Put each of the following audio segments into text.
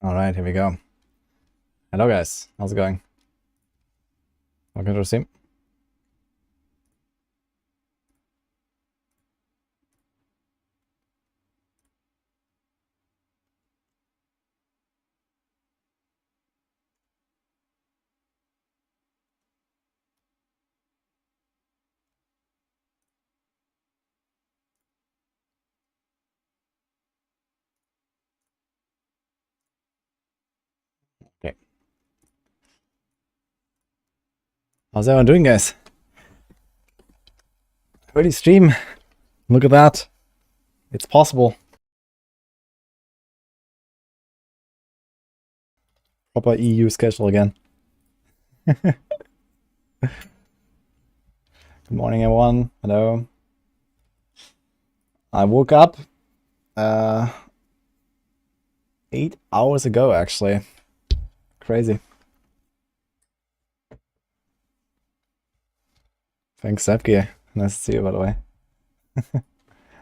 Alright, here we go. Hello guys, how's it going? Welcome to the stream. Okay. How's everyone doing, guys? Early stream. Look at that. It's possible. Proper EU schedule again. Good morning, everyone. Hello. I woke up 8 hours ago, actually. Crazy. Thanks, Sepke. Nice to see you, by the way.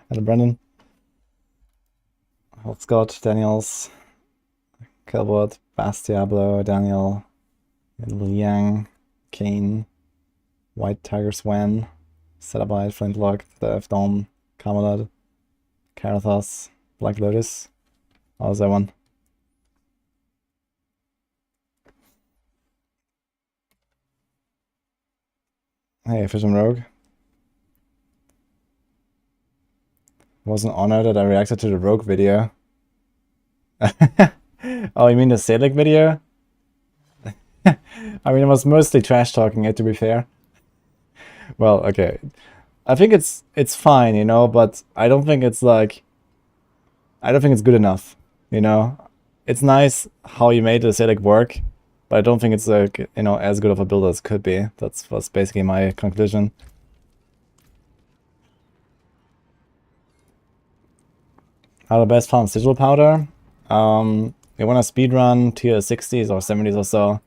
Hello, Brendan. Hot Scott, Daniels, Calvert, Bastiablo, Daniel, Liang, Kane, White Tiger Swan, Cetabite, Flintlock, the F-Dom, Camelot, Carathos, Black Lotus. How's everyone? Hey, Fish and Rogue. Was an honor that I reacted to the Rogue video. Oh, you mean the Selic video? I mean, it was mostly trash talking it, to be fair. Well, okay. I think it's fine, you know, but I don't think it's like... I don't think it's good enough, you know? It's nice how you made the Selic work, but I don't think it's like, you know, as good of a build as it could be. That's basically my conclusion. How to best farm sigil powder? You want to speedrun tier 60s or 70s or so.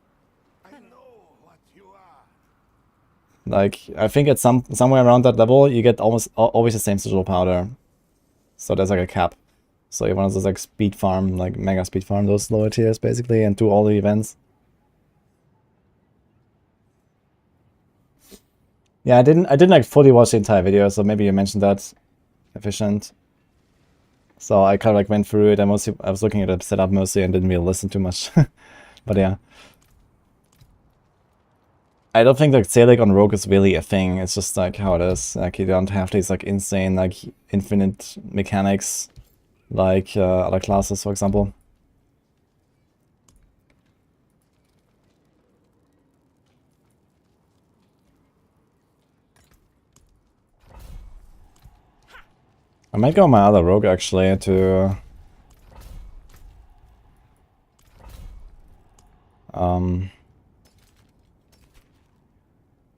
Like, I think at somewhere around that level, you get almost always the same sigil powder. So there's like a cap. So you want to just like speed farm, like mega speed farm those lower tiers basically, and do all the events. Yeah, I didn't like fully watch the entire video, so maybe you mentioned that. Efficient. So I kind of like went through it. I was looking at the setup mostly and didn't really listen too much. But yeah. I don't think like Selic on Rogue is really a thing. It's just like how it is. Like you don't have these like insane like infinite mechanics like other classes, for example. I might go my other Rogue actually to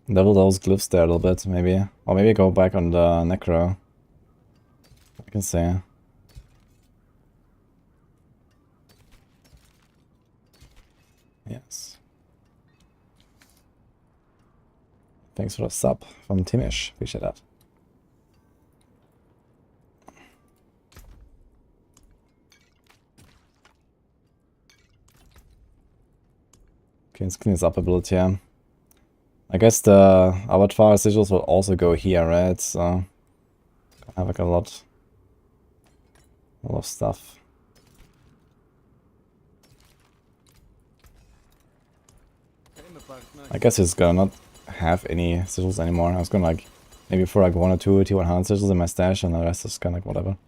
level those glyphs there a little bit, maybe. Or maybe go back on the Necro. I can see. Yes. Thanks for the sub from Timish. Appreciate that. Okay, let's clean this up a bit here. I guess the Abattoir sigils will also go here, right? So I have like a lot of stuff. I guess he's gonna not have any sigils anymore. I was gonna like maybe for like 1 or 2 T100 sigils in my stash, and the rest is kind of like whatever.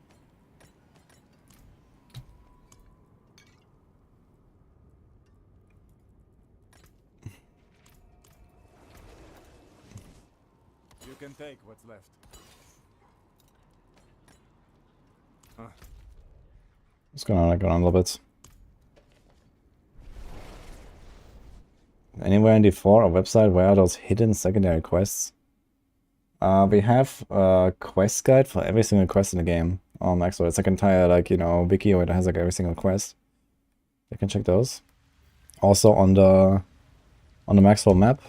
You can take what's left. Just gonna like go on a little bit. Anywhere in D4 or website, where are those hidden secondary quests? We have a quest guide for every single quest in the game on Maxwell. It's like entire like, you know, wiki where it has like every single quest. You can check those. Also on the Maxwell map,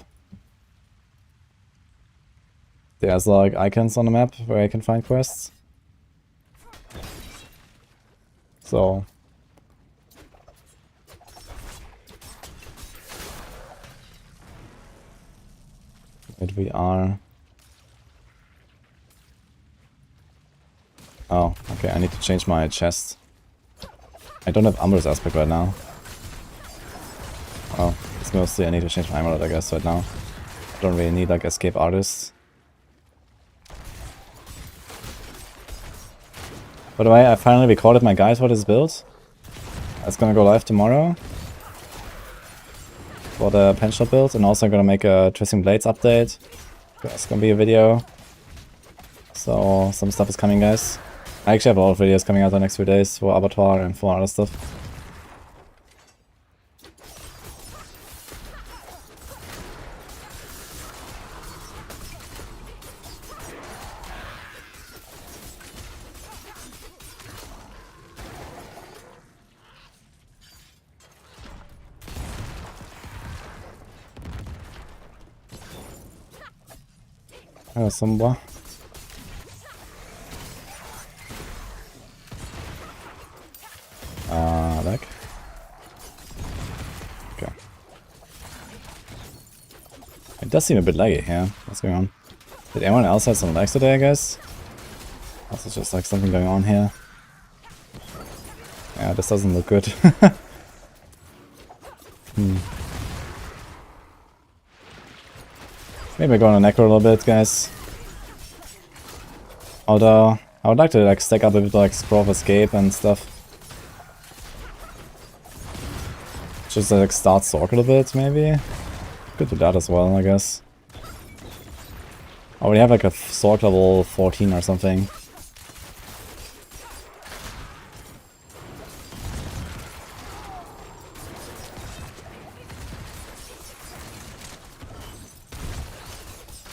there's like icons on the map where you can find quests. So that we are... Oh, okay, I need to change my chest. I don't have Umbrus aspect right now. Oh, it's mostly I need to change my amulet, I guess, right now. I don't really need, like, escape artists. By the way, I finally recorded my guide for this build. It's gonna go live tomorrow. For the pen shop build, and also I'm gonna make a Twisting Blades update. There's gonna be a video. So, some stuff is coming, guys. I actually have a lot of videos coming out the next few days for Abattoir and for other stuff. Somewhere. Like. Okay. It does seem a bit laggy here. What's going on? Did anyone else have some lags today, I guess? Also just like something going on here. Yeah, this doesn't look good. Maybe go on a Necro a little bit, guys. Although, I would like to like stack up a bit like Sprawl of Escape and stuff. Just like start Sork a bit, maybe? Could do that as well, I guess. Oh, we have like a Sork level 14 or something.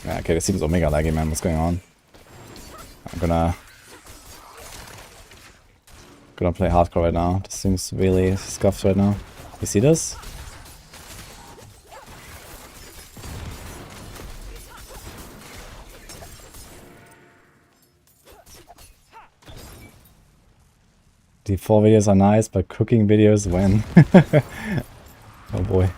Yeah, okay, this seems Omega laggy, man. What's going on? I'm gonna play hardcore right now. This seems really scuffed right now. You see this? The 4 videos are nice, but cooking videos when? Oh boy.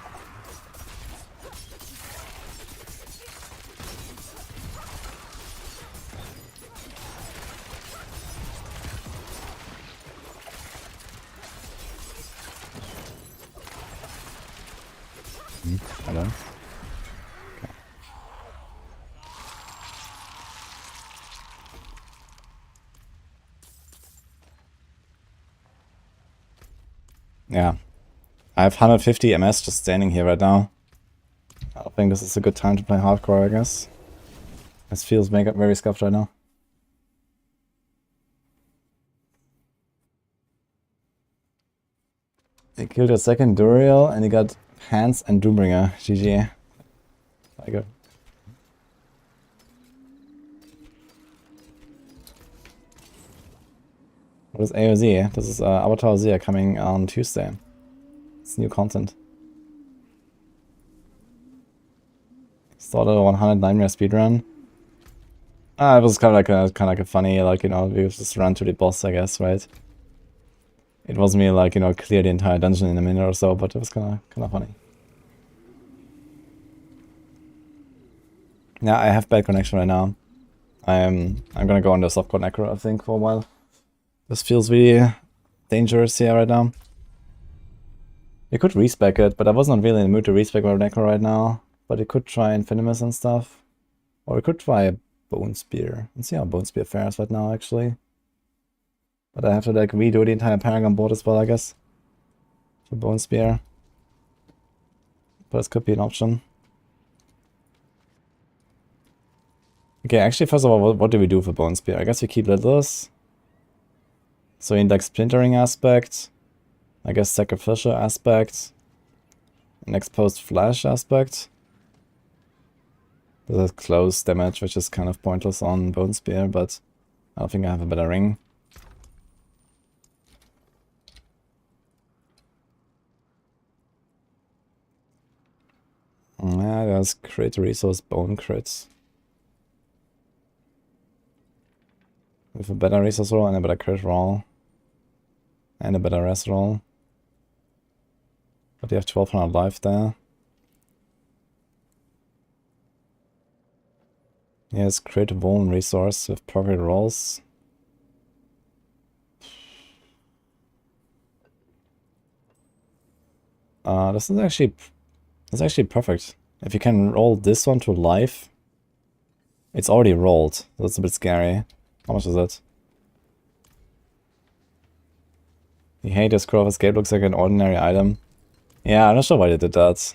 Hello? Okay. Yeah. I have 150 MS just standing here right now. I don't think this is a good time to play hardcore, I guess. This feels very scuffed right now. He killed a second Duriel and he got Hands and Doombringer. GG. I go. What is AOZ? This is Abattoir of Zir coming on Tuesday. It's new content. Started a 100 nightmare speedrun. It was kind of like a funny, like, you know, we just run to the boss, I guess, right? It wasn't me like, you know, clear the entire dungeon in a minute or so, but it was kind of funny. Yeah, I have bad connection right now. I'm gonna go on the Softcore Necro, I think, for a while. This feels really dangerous here right now. You could respec it, but I was not really in the mood to respec my Necro right now. But you could try Infinimus and stuff. Or we could try a Bone Spear. Let's see how Bone Spear fares right now, actually. But I have to like redo the entire Paragon board as well, I guess. For Bone Spear. But this could be an option. Okay, actually, first of all, what do we do for Bone Spear? I guess we keep Lidless. So in like Splintering aspect. I guess Sacrificial aspect. An Exposed Flash aspect. There's a close damage, which is kind of pointless on Bone Spear, but I don't think I have a better ring. Yeah, there's crit resource bone crits. With a better resource roll and a better crit roll. And a better res roll. But you have 1200 life there. Yes, crit vuln resource with perfect rolls. This is actually perfect. If you can roll this one to life, it's already rolled. That's a bit scary. How much is it? The Hater Scroll of Escape looks like an ordinary item. Yeah, I'm not sure why they did that.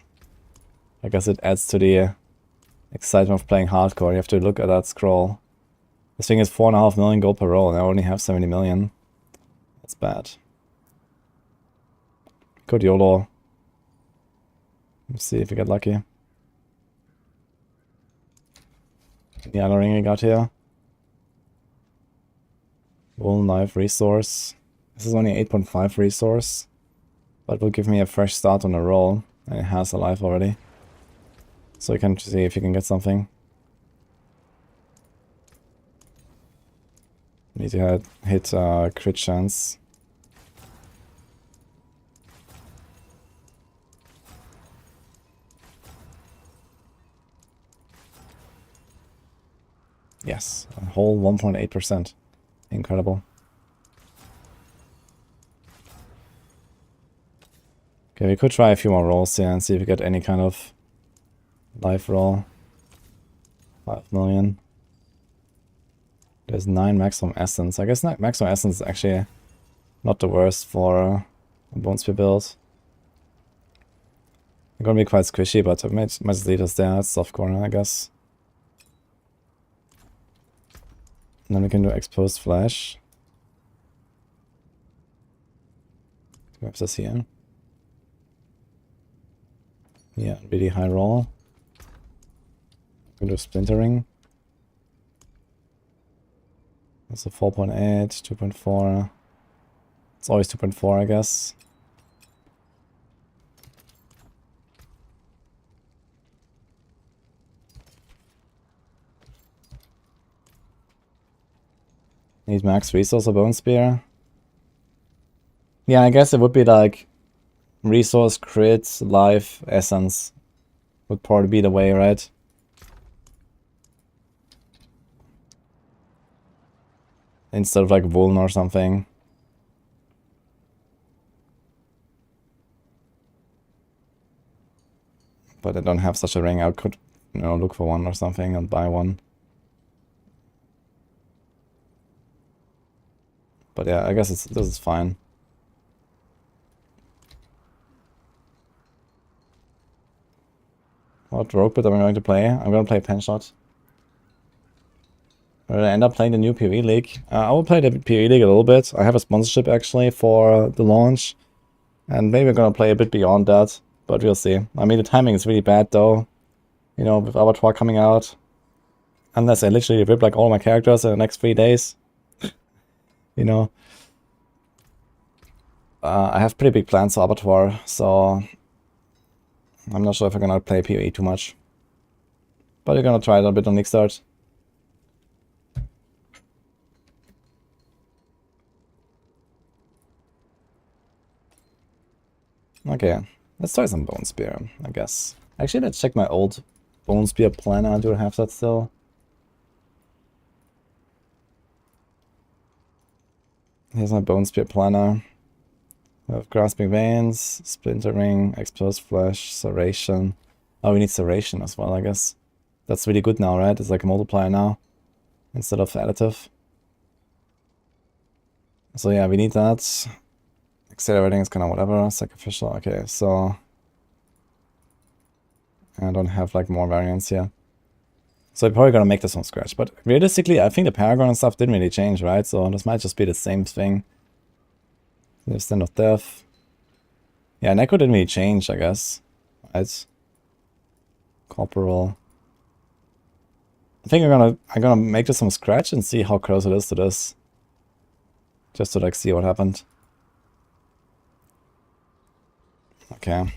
I guess it adds to the excitement of playing hardcore. You have to look at that scroll. This thing is 4.5 million gold per roll, and I only have 70 million. That's bad. Good YOLO. Let's see if we get lucky. The other ring I got here. Wool knife resource. This is only 8.5 resource, but will give me a fresh start on a roll, and it has a life already. So you can see if you can get something. Need to hit crit chance. Yes, a whole 1.8%. Incredible. Okay, we could try a few more rolls here and see if we get any kind of life roll. 5 million. There's 9 maximum essence. I guess maximum essence is actually not the worst for a Bone Spear build. They're gonna be quite squishy, but I might just leave us there. It's Softcore, I guess. And then we can do Exposed Flash. Grab this here. Yeah, really high roll. We can do Splintering. That's a 4.8, 2.4. It's always 2.4, I guess. Need max resource or Bone Spear. Yeah, I guess it would be like resource, crit, life, essence. Would probably be the way, right? Instead of like Vuln or something. But I don't have such a ring. I could, you know, look for one or something and buy one. But yeah, I guess this is fine. What rogue bit am I going to play? I'm going to play Penshot. Will I end up playing the new PvE League? I will play the PvE League a little bit. I have a sponsorship actually for the launch. And maybe I'm going to play a bit beyond that. But we'll see. I mean, the timing is really bad though. You know, with Abattoir coming out. Unless I literally rip like all my characters in the next 3 days. You know. I have pretty big plans for Abattoir, so I'm not sure if I'm gonna play PvE too much. But we're gonna try it a bit on League Start. Okay, let's try some Bone Spear, I guess. Actually, let's check my old Bone Spear planner. Do I have that still? Here's my Bone Spear planner. We have Grasping Veins, Splintering, Exposed Flesh, Serration. Oh, we need Serration as well, I guess. That's really good now, right? It's like a multiplier now, instead of additive. So yeah, we need that. Accelerating is kind of whatever. Sacrificial, okay, so... I don't have like more variants here. So I'm probably gonna make this from scratch. But realistically, I think the Paragon and stuff didn't really change, right? So this might just be the same thing. The Stand of Death. Yeah, Necro didn't really change, I guess. Right? Corporal. I think I'm gonna make this from scratch and see how close it is to this. Just to like see what happened. Okay.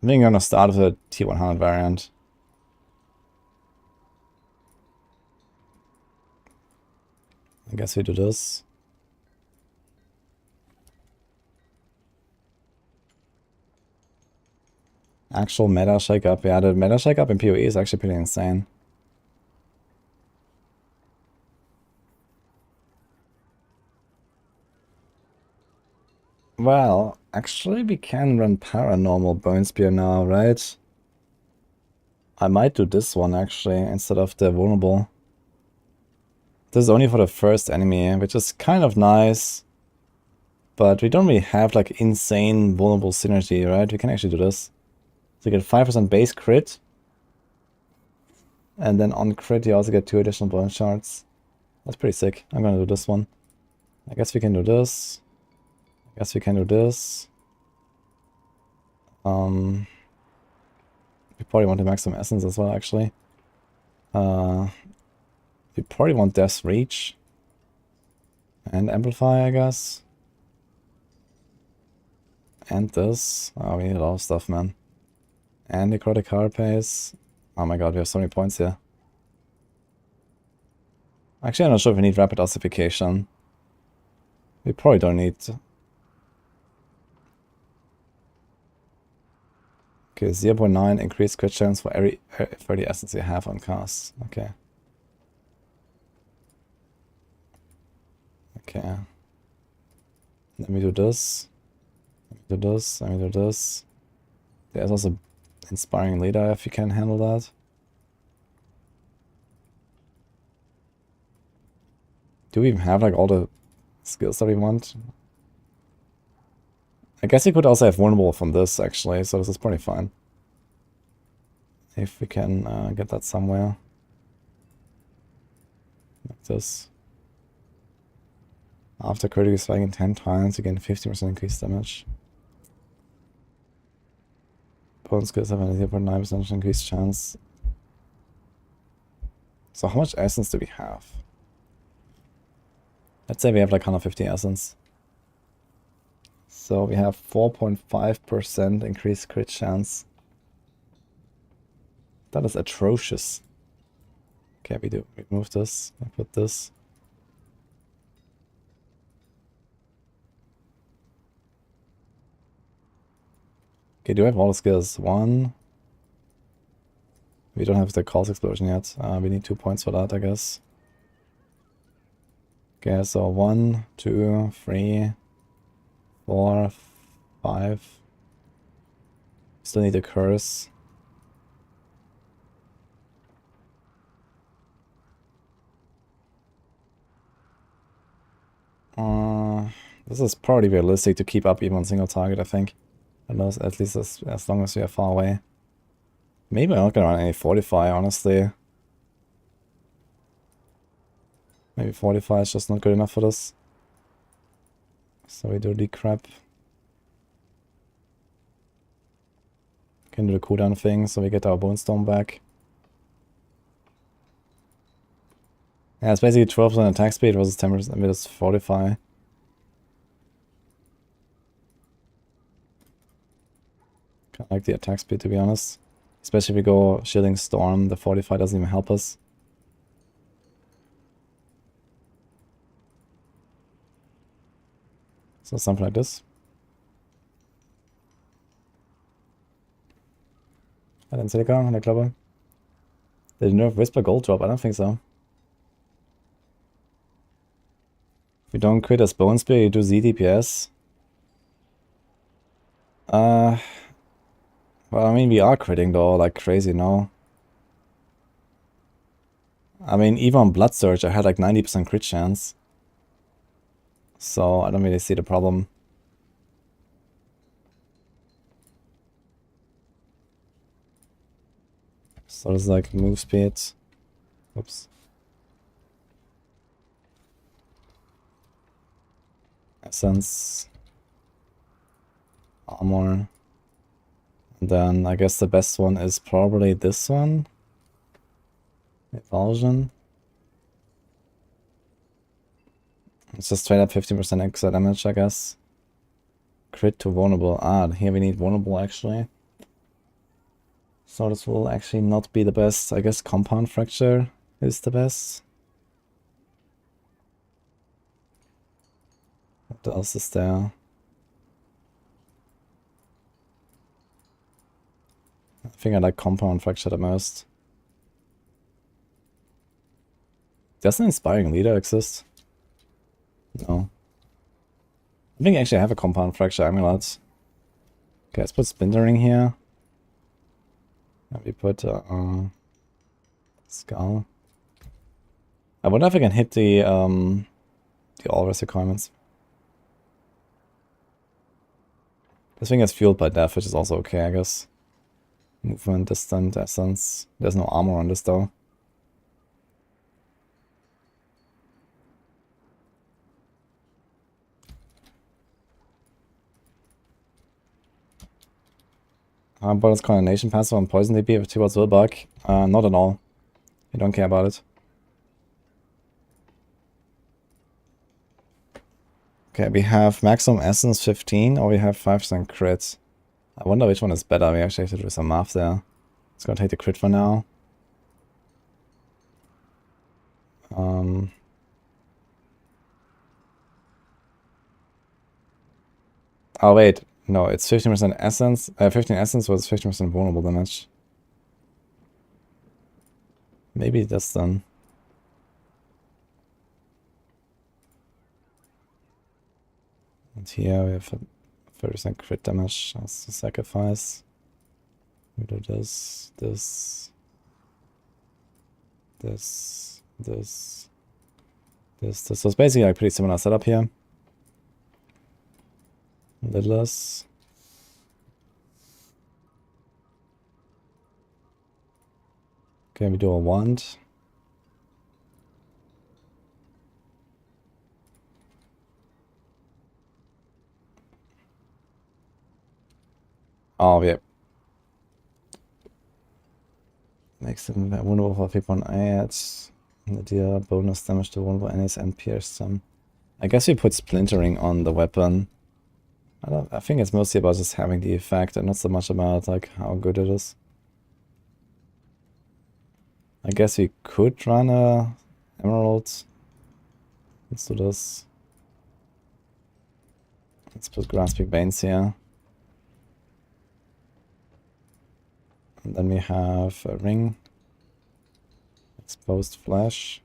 I think I'm gonna start with a T100 variant. I guess we do this. actual meta shake-up. Yeah, the meta shake-up in PoE is actually pretty insane. Well, actually we can run paranormal Bone Spear now, right? I might do this one actually, instead of the vulnerable. This is only for the first enemy, which is kind of nice. But we don't really have like insane vulnerable synergy, right? We can actually do this. So you get 5% base crit. And then on crit you also get 2 additional bone shards. That's pretty sick. I'm gonna do this one. I guess we can do this. I guess we can do this. We probably want to maximum essence as well, actually. We probably want Death's Reach. And Amplify, I guess. And this. Oh, we need a lot of stuff, man. And Necrotic Carapace. Oh my god, we have so many points here. Actually, I'm not sure if we need Rapid Ossification. We probably don't need to. Okay, 0.9 increased crit chance for every 30 essence you have on cast. Okay. Okay. Let me do this. Let me do this. Let me do this. There's also Inspiring Leader if you can handle that. Do we even have like all the skills that we want? I guess we could also have vulnerable from this actually, so this is pretty fine. If we can get that somewhere. Like this. After critical striking 10 times, you gain 50% increased damage. Opponent skills have a 0.9% increased chance. So how much essence do we have? Let's say we have like 150 essence. So we have 4.5% increased crit chance. That is atrocious. Okay, we remove this. I put this. Okay, do I have all the skills? 1. We don't have the Cause Explosion yet. We need 2 points for that, I guess. Okay, so 1, 2, 3, 4, 5. Still need a Curse. This is probably realistic to keep up even on single target, I think. At least as long as we are far away. Maybe I'm not gonna run any Fortify, honestly. Maybe Fortify is just not good enough for this. So we do decrep. Can do the cooldown thing, so we get our Bone Storm back. Yeah, it's basically 12% attack speed versus 10% with Fortify. Kinda like the attack speed, to be honest. Especially if we go Shielding Storm, the Fortify doesn't even help us. So something like this. Hat den Silicon in der Klappe. Did nerf Whisper Gold drop? I don't think so. If you don't crit as Bone Spear, you do Z DPS. Well, I mean, we are critting though, like crazy now. I mean, even on Blood Surge, I had like 90% crit chance. So I don't really see the problem. So it's like move speed. Oops. Essence. Armor. And then I guess the best one is probably this one. Evulsion. It's just straight up 50% extra damage, I guess. Crit to vulnerable. Ah, here we need vulnerable actually. So this will actually not be the best. I guess Compound Fracture is the best. What else is there? think I like Compound Fracture the most. Does an Inspiring Leader exist? No. I think I actually have a Compound Fracture Amulet. Okay, let's put Splintering here. And we put Skull. I wonder if I can hit the All-Res requirements. This thing is fueled by death, which is also okay, I guess. Movement, distant, essence. There's no armor on this though. Bonus Coordination passive on Poison DP with towards Willbug. Not at all. I don't care about it. Okay, we have maximum essence 15 or we have 5% crit. I wonder which one is better. We actually have to do some math there. Let's go take the crit for now. Oh wait, no, it's 15% essence. 15 essence was 15% vulnerable damage. Maybe that's done. And here we have 30% crit damage as the sacrifice. We do this, this, this, this, this. So it's basically like pretty similar setup here. Lidless. Okay, we do a wand. Oh, yeah. Makes them vulnerable for 3.8. The deal bonus damage to vulnerable enemies and pierce them. I guess we put splintering on the weapon. I think it's mostly about just having the effect and not so much about like how good it is. I guess we could run a emerald. Let's do this. Let's put grasping veins here. And then we have a ring. Exposed flesh.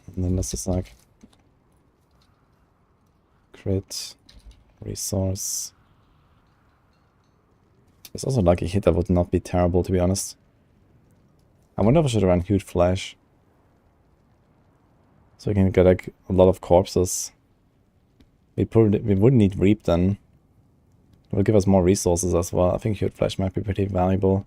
And then this is like crit, resource. There's also lucky hit that would not be terrible, to be honest. I wonder if I should run huge flash. So we can get like a lot of corpses. We would need reap then. It will give us more resources as well. I think huge flash might be pretty valuable.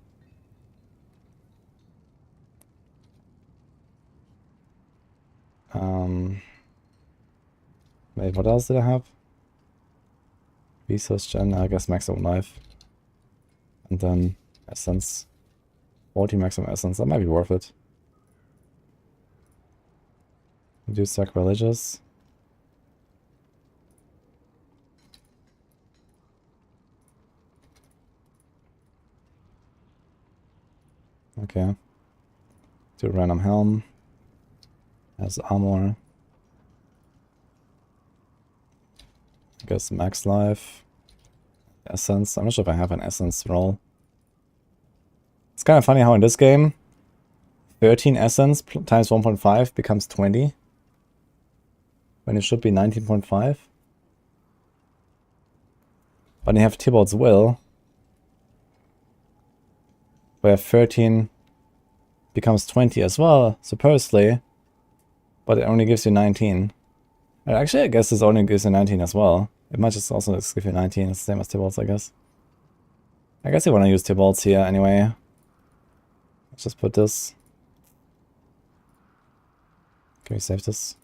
Wait, what else did I have? Resource gen, I guess maximum life. And then essence. 40 maximum essence, that might be worth it. Do sacrilegious. Okay. Do random helm. Has armor. I guess max life. Essence. I'm not sure if I have an essence roll. It's kind of funny how in this game 13 essence times 1.5 becomes 20. When it should be 19.5. But you have Tybalt's Will, where 13 becomes 20 as well, supposedly. But it only gives you 19. And actually, I guess this only gives you 19 as well. It might just also give you 19, it's the same as Tybalt's, I guess. I guess you want to use Tybalt's here anyway. Let's just put this. Can we save this?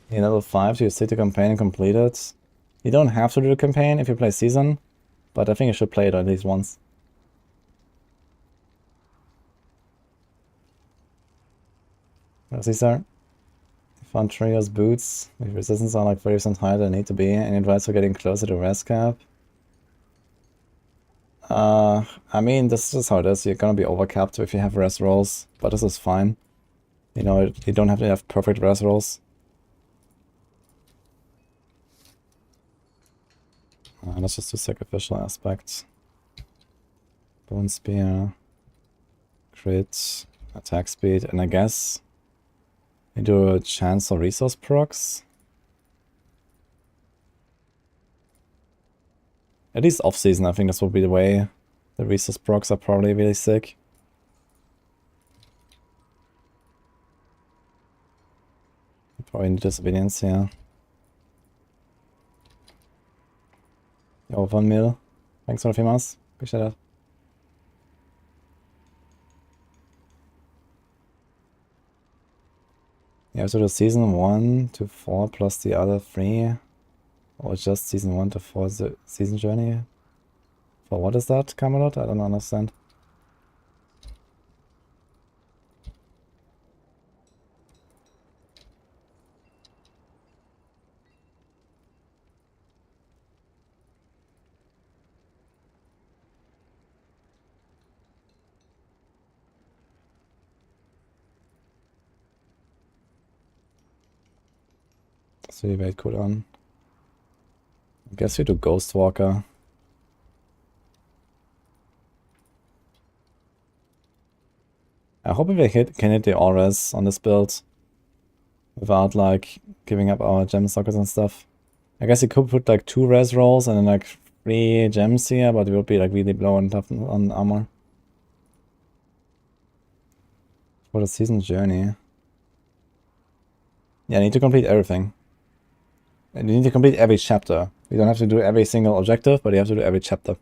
Yeah, level 5 to take the campaign and complete it. You don't have to do the campaign if you play Season, but I think you should play it at least once. What's he start? Found Trios boots. If resistance are like 30% higher than they need to be. Any advice for getting closer to res cap? I mean, this is how it is. You're gonna be overcapped if you have res rolls, but this is fine. You know, you don't have to have perfect res rolls. Let's just do sacrificial aspects. Bone spear, crit, attack speed, and I guess we do a chance or resource procs. At least off season, I think this will be the way. The resource procs are probably really sick. Probably need disobedience here. Yo, 1 mil. Thanks for the females. Appreciate that. Yeah, so the season 1 to 4 plus the other 3. Or just season 1 to 4 is the season journey. For what is that, Camelot? I don't understand. So you wait cooldown. I guess we do Ghost Walker. I hope we can hit the auras on this build without like giving up our gem sockets and stuff. I guess you could put like 2 res rolls and then like 3 gems here, but it would be like really low on tough on armor. For the season journey. Yeah, I need to complete everything. And you need to complete every chapter. You don't have to do every single objective, but you have to do every chapter.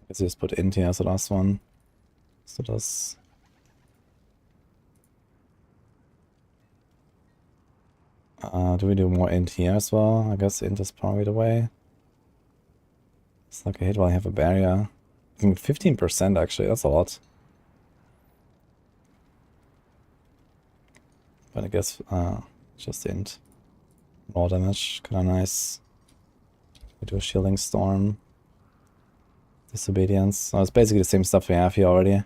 Let's just put int here as the last one. So das. Do we do more int here as well? I guess int is probably the way. It's like a hit while I have a barrier. 15% actually, that's a lot. But I guess just int. Raw damage, kinda nice. We do a shielding storm. Disobedience. So it's basically the same stuff we have here already.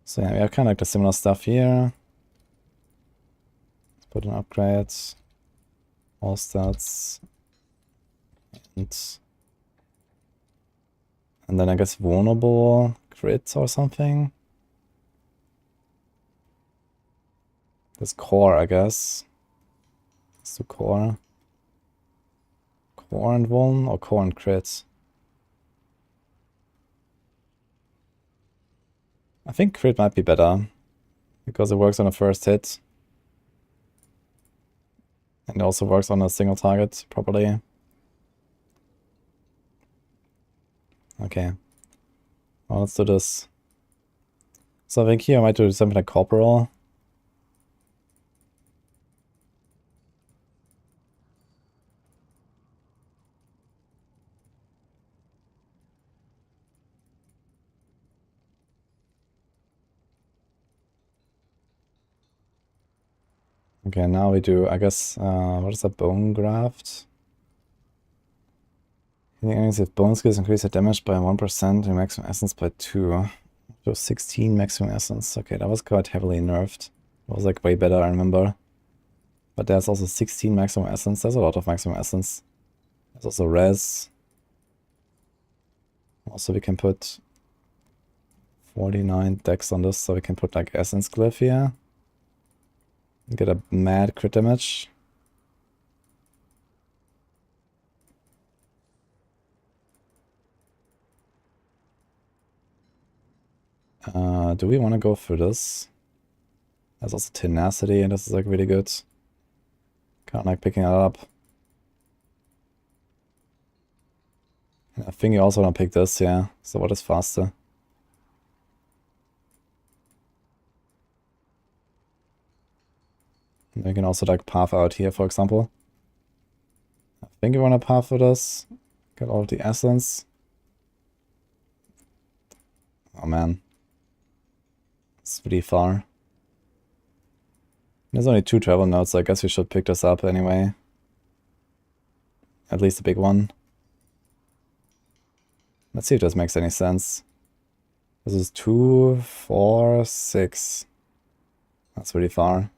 So yeah, we have kind of like the similar stuff here. Let's put an upgrade. All stats. And then I guess vulnerable crit or something. This core, I guess. Let's do core. Core and vuln or core and crit? I think crit might be better. Because it works on a first hit. And it also works on a single target properly. Okay. Well, let's do this. So I think here I might do something like corporal. Okay, now we do, I guess, what is that, bone graft? Hitting enemies with bone skills increase their damage by 1% and maximum essence by 2. So 16 maximum essence. Okay, that was quite heavily nerfed. It was like way better, I remember. But there's also 16 maximum essence. There's a lot of maximum essence. There's also res. Also we can put 49 dex on this, so we can put like essence glyph here. Get a mad crit damage. Do we want to go for this? There's also tenacity, and this is like really good. Kind of like picking it up. And I think you also want to pick this, yeah. So what is faster? And we can also like path out here, for example. I think you want to path for this. Get all of the essence. Oh man. It's pretty far. There's only 2 travel nodes, so I guess we should pick this up anyway. At least a big one. Let's see if this makes any sense. This is 2, 4, 6. That's really far.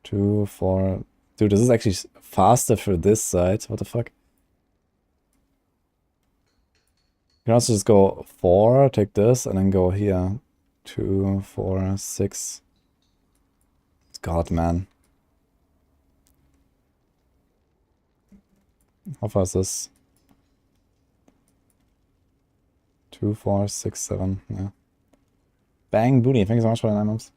2, 4... Dude, this is actually faster for this side. What the fuck? You can also just go 4, take this, and then go here. 2, 4, 6. God, man. How far is this? 2, 4, 6, 7. Yeah. Bang booty. Thank you so much for the 9 months.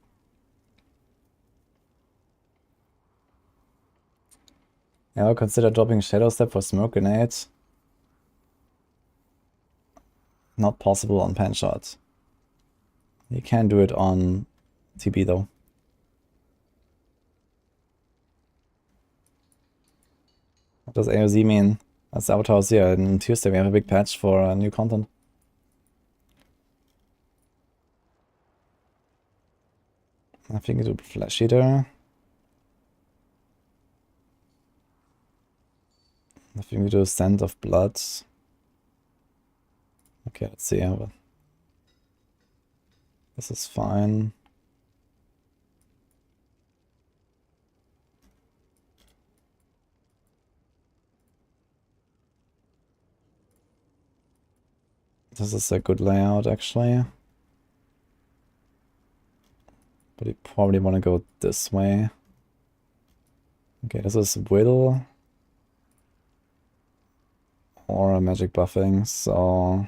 Yeah, I'll consider dropping Shadow Step for Smoke Grenade. Not possible on Pan Shot. You can do it on TB though. What does AOZ mean? That's Abattoir of Zir. On Tuesday we have a big patch for new content. I think it would be Flash Eater. I think we do Scent of Blood. Okay, let's see how. This is fine. This is a good layout actually. But you probably want to go this way. Okay, this is Will. Or a magic buffing, so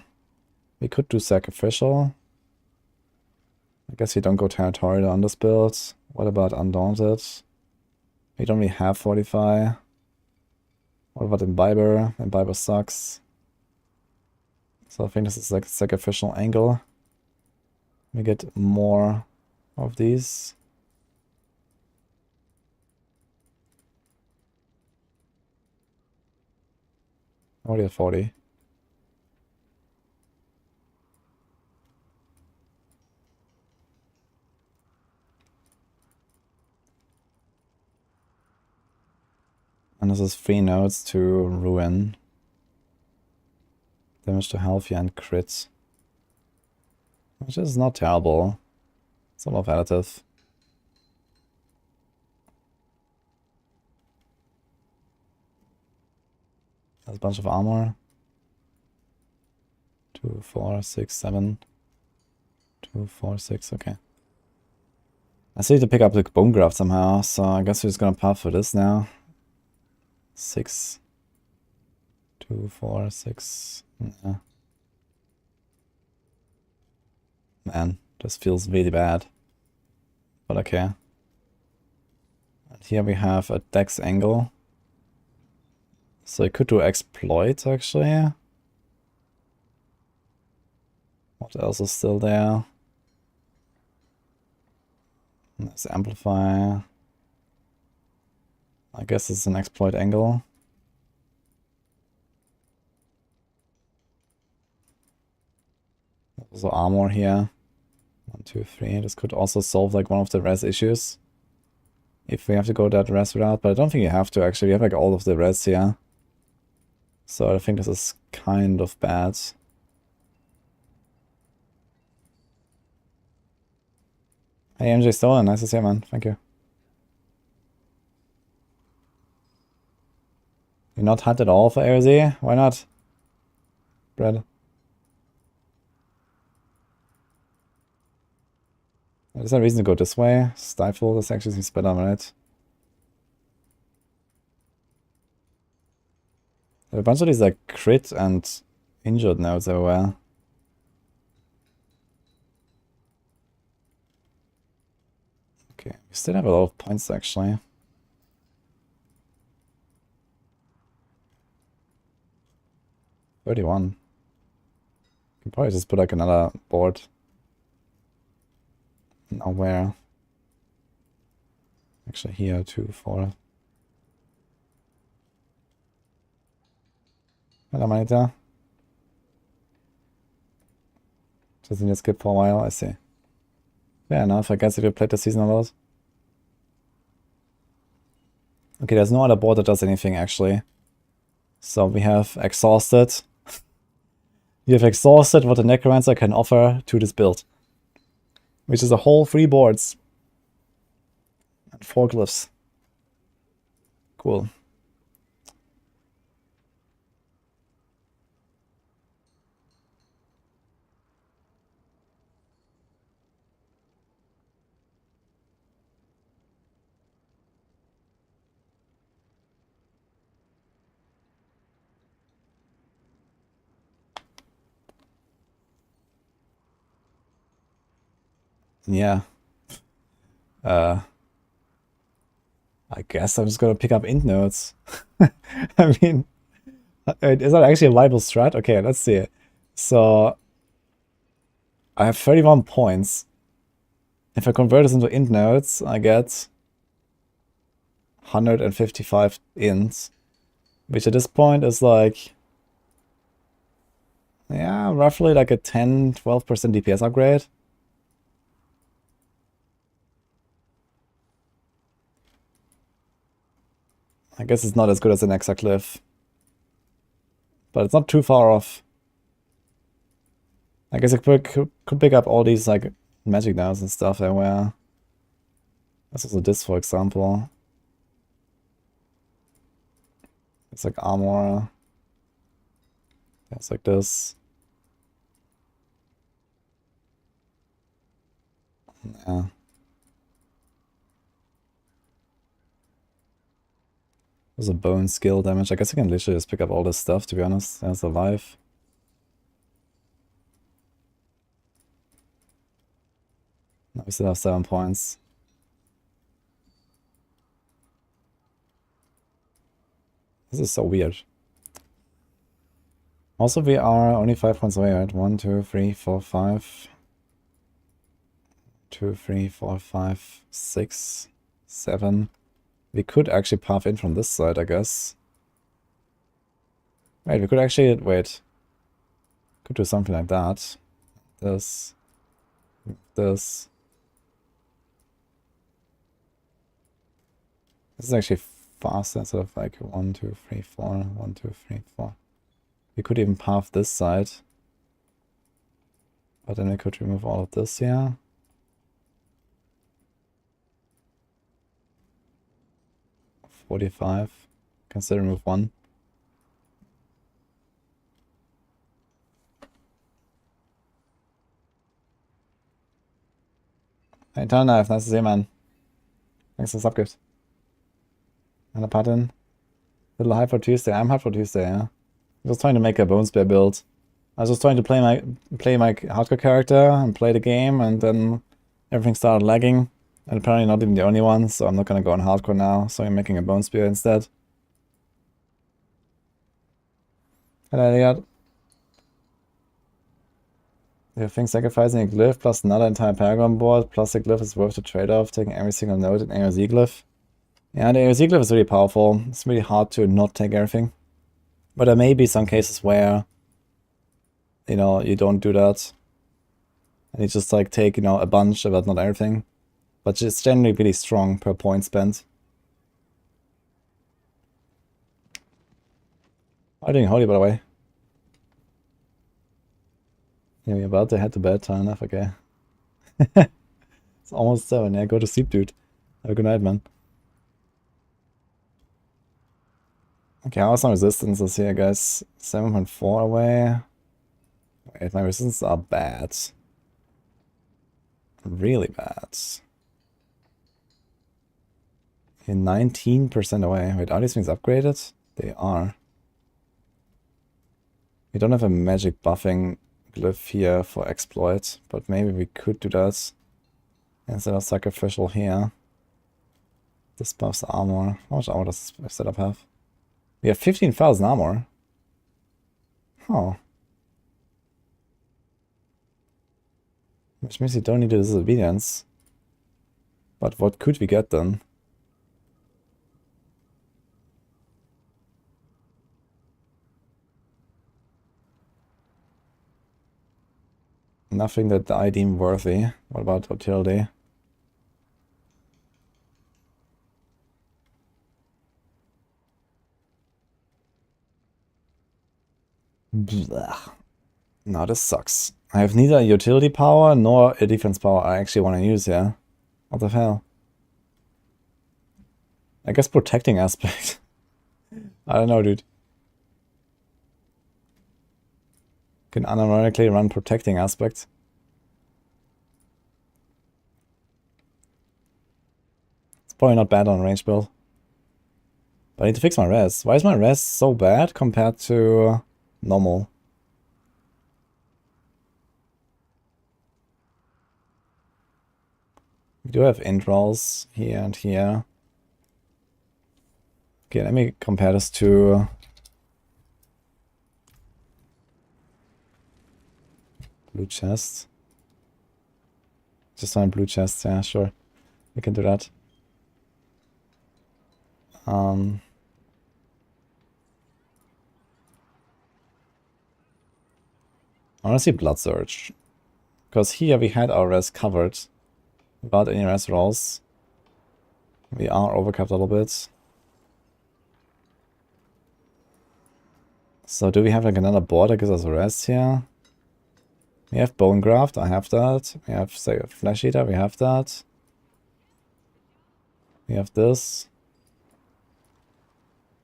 we could do sacrificial. I guess you don't go territorial on this build. What about Undaunted? We don't really have Fortify. What about Imbiber? Imbiber sucks. So I think this is like a sacrificial angle. We get more of these. Already at 40. And this is 3 nodes to ruin. Damage to health and crit. Which is not terrible. It's a lot of additive. There's a bunch of armor. 2, 4, 6, 7. 2, 4, 6, okay. I still need to pick up the bone graft somehow, so I guess we're just gonna path for this now. 6. 2, 4, 6. Yeah. Man, this feels really bad. But okay. And here we have a dex angle. So I could do exploit actually. What else is still there? There's amplify. I guess it's an exploit angle. There's also armor here. 1, 2, 3. This could also solve like one of the res issues. If we have to go that res route, but I don't think you have to actually. We have like all of the res here. So I think this is kind of bad. Hey MJ Stolen, nice to see you, man. Thank you. You're not hunt at all for AOZ? Why not? Brad. There's no reason to go this way. Stifle, this actually seems better, right? There are a bunch of these like crit and injured nodes everywhere. Okay, we still have a lot of points actually. $31. Can probably just put like another board. Nowhere. Actually here, 2, 4. Hello, Manita. Just need to skip for a while, I see. Fair enough, I guess if you played the season a lot. Okay, there's no other board that does anything, actually. So we have exhausted. We have exhausted what the Necromancer can offer to this build. Which is a whole 3 boards. And 4 glyphs. Cool. Yeah. I guess I'm just gonna pick up int nodes. I mean, is that actually a viable strat? Okay, let's see. So I have 31 points. If I convert this into int nodes, I get 155 ints, which at this point is like, yeah, roughly like a 10-12% DPS upgrade. I guess it's not as good as an glyph, but it's not too far off. I guess I could pick up all these like magic nodes and stuff everywhere. That's also this, for example. It's like armor. It's like this. Yeah. There's a bone skill damage. I guess I can literally just pick up all this stuff, to be honest. There's a life. Now we still have 7 points. This is so weird. Also, we are only 5 points away, right? 1, 2, 3, 4, 5. 2, 3, 4, 5, 6, 7. We could actually path in from this side, I guess. Wait, we could actually... Wait. Could do something like that. This. This. This is actually faster instead of like 1, 2, 3, 4. 1, 2, 3, 4. We could even path this side. But then we could remove all of this here. $45. Can still remove 1. Hey, Turn Knife, nice to see you, man. Thanks for the subgift. And a pattern. Little hype for Tuesday. I'm hype for Tuesday, yeah. I was trying to make a Bone Spear build. I was just trying to play my hardcore character and play the game, and then everything started lagging. And apparently not even the only one, so I'm not gonna go on hardcore now, so I'm making a Bone Spear instead. Hello, Elliot. You think sacrificing a glyph plus another entire Paragon board plus a glyph is worth the trade-off, taking every single node in AOZ glyph? Yeah, the AOZ glyph is really powerful. It's really hard to not take everything. But there may be some cases where, you know, you don't do that. And you just like take, you know, a bunch, but not everything. But it's generally really strong per point spent. How are you doing, Holy, by the way? Yeah, we're about to head to bed, time enough, okay. It's almost 7, yeah, go to sleep, dude. Have a good night, man. Okay, how are some resistances here, guys? 7.4 away. Wait, my resistances are bad. Really bad. Okay, 19% away. Wait, are these things upgraded? They are. We don't have a magic buffing glyph here for exploit, but maybe we could do that instead of sacrificial here. This buffs armor. How much armor does this setup have? We have 15,000 armor. Oh. Which means you don't need disobedience. But what could we get then? Nothing that I deem worthy. What about utility? Blah. No, this sucks. I have neither a utility power nor a defense power I actually want to use here. What the hell? I guess protecting aspect. I don't know, dude. Can unironically run protecting aspect. It's probably not bad on range build. But I need to fix my res. Why is my res so bad compared to normal? We do have int rolls here and here. Okay, let me compare this to blue chest. Just on blue chest, yeah, sure. We can do that. I want to see Blood Surge. Because here we had our res covered. Without any res rolls. We are overcapped a little bit. So do we have like another board that gives us a res here? We have Bone Graft, I have that. We have, say, a Flesh Eater, we have that. We have this.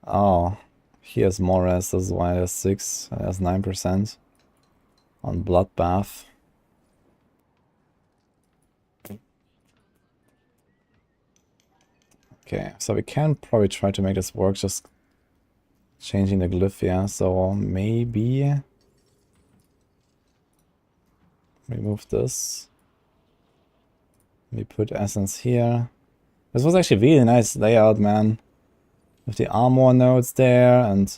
Oh, here's more res, this is why there's 6, there's 9% on Bloodbath. Okay, so we can probably try to make this work, just changing the glyph, yeah, so maybe remove this. We put essence here. This was actually really nice layout, man. With the armor nodes there, and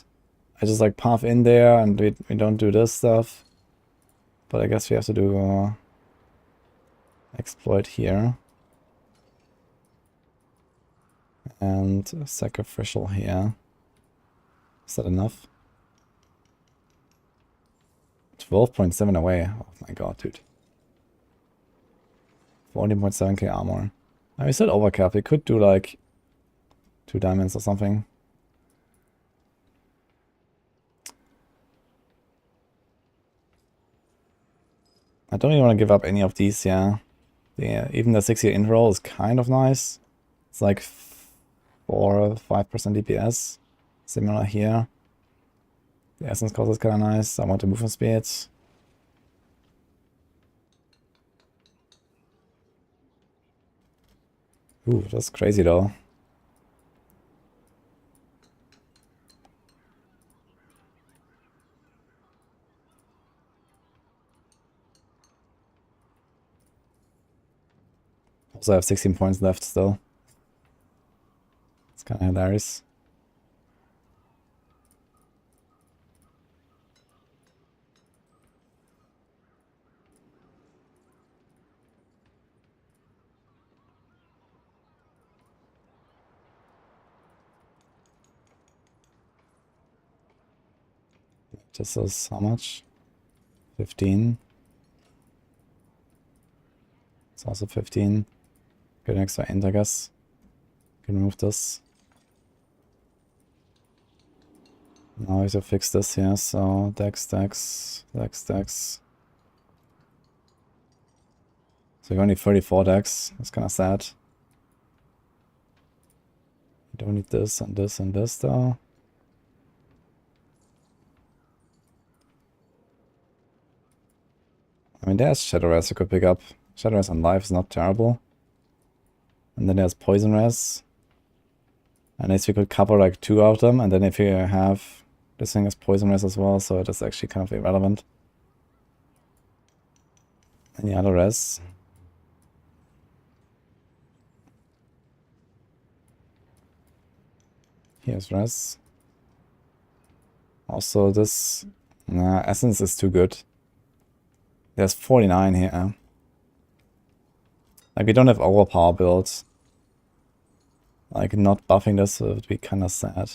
I just like path in there, and we don't do this stuff. But I guess we have to do exploit here. And sacrificial here. Is that enough? 12.7 away. Oh my god, dude. 14.7k armor. I mean, still overcap. We could do like 2 diamonds or something. I don't even want to give up any of these, yeah. Even the 6-year int roll is kind of nice. It's like 4 or 5% DPS. Similar here. The essence cost is kind of nice. I want the movement speed. Ooh, that's crazy though. Also, I have 16 points left still. It's kind of hilarious. This is how much? 15. It's also 15. Get an extra int, I guess. Can remove this. Now I have to fix this here, so dex. So you only 34 dex. That's kind of sad. You don't need this and this and this though. I mean, there's Shadow Res you could pick up. Shadow Res on life is not terrible. And then there's Poison Res. And at least we could cover like 2 of them. And then if you have this thing as Poison Res as well, so it is actually kind of irrelevant. Any other res? Here's res. Also this essence is too good. There's 49 here. Like we don't have overpower builds. Like not buffing this would be kind of sad.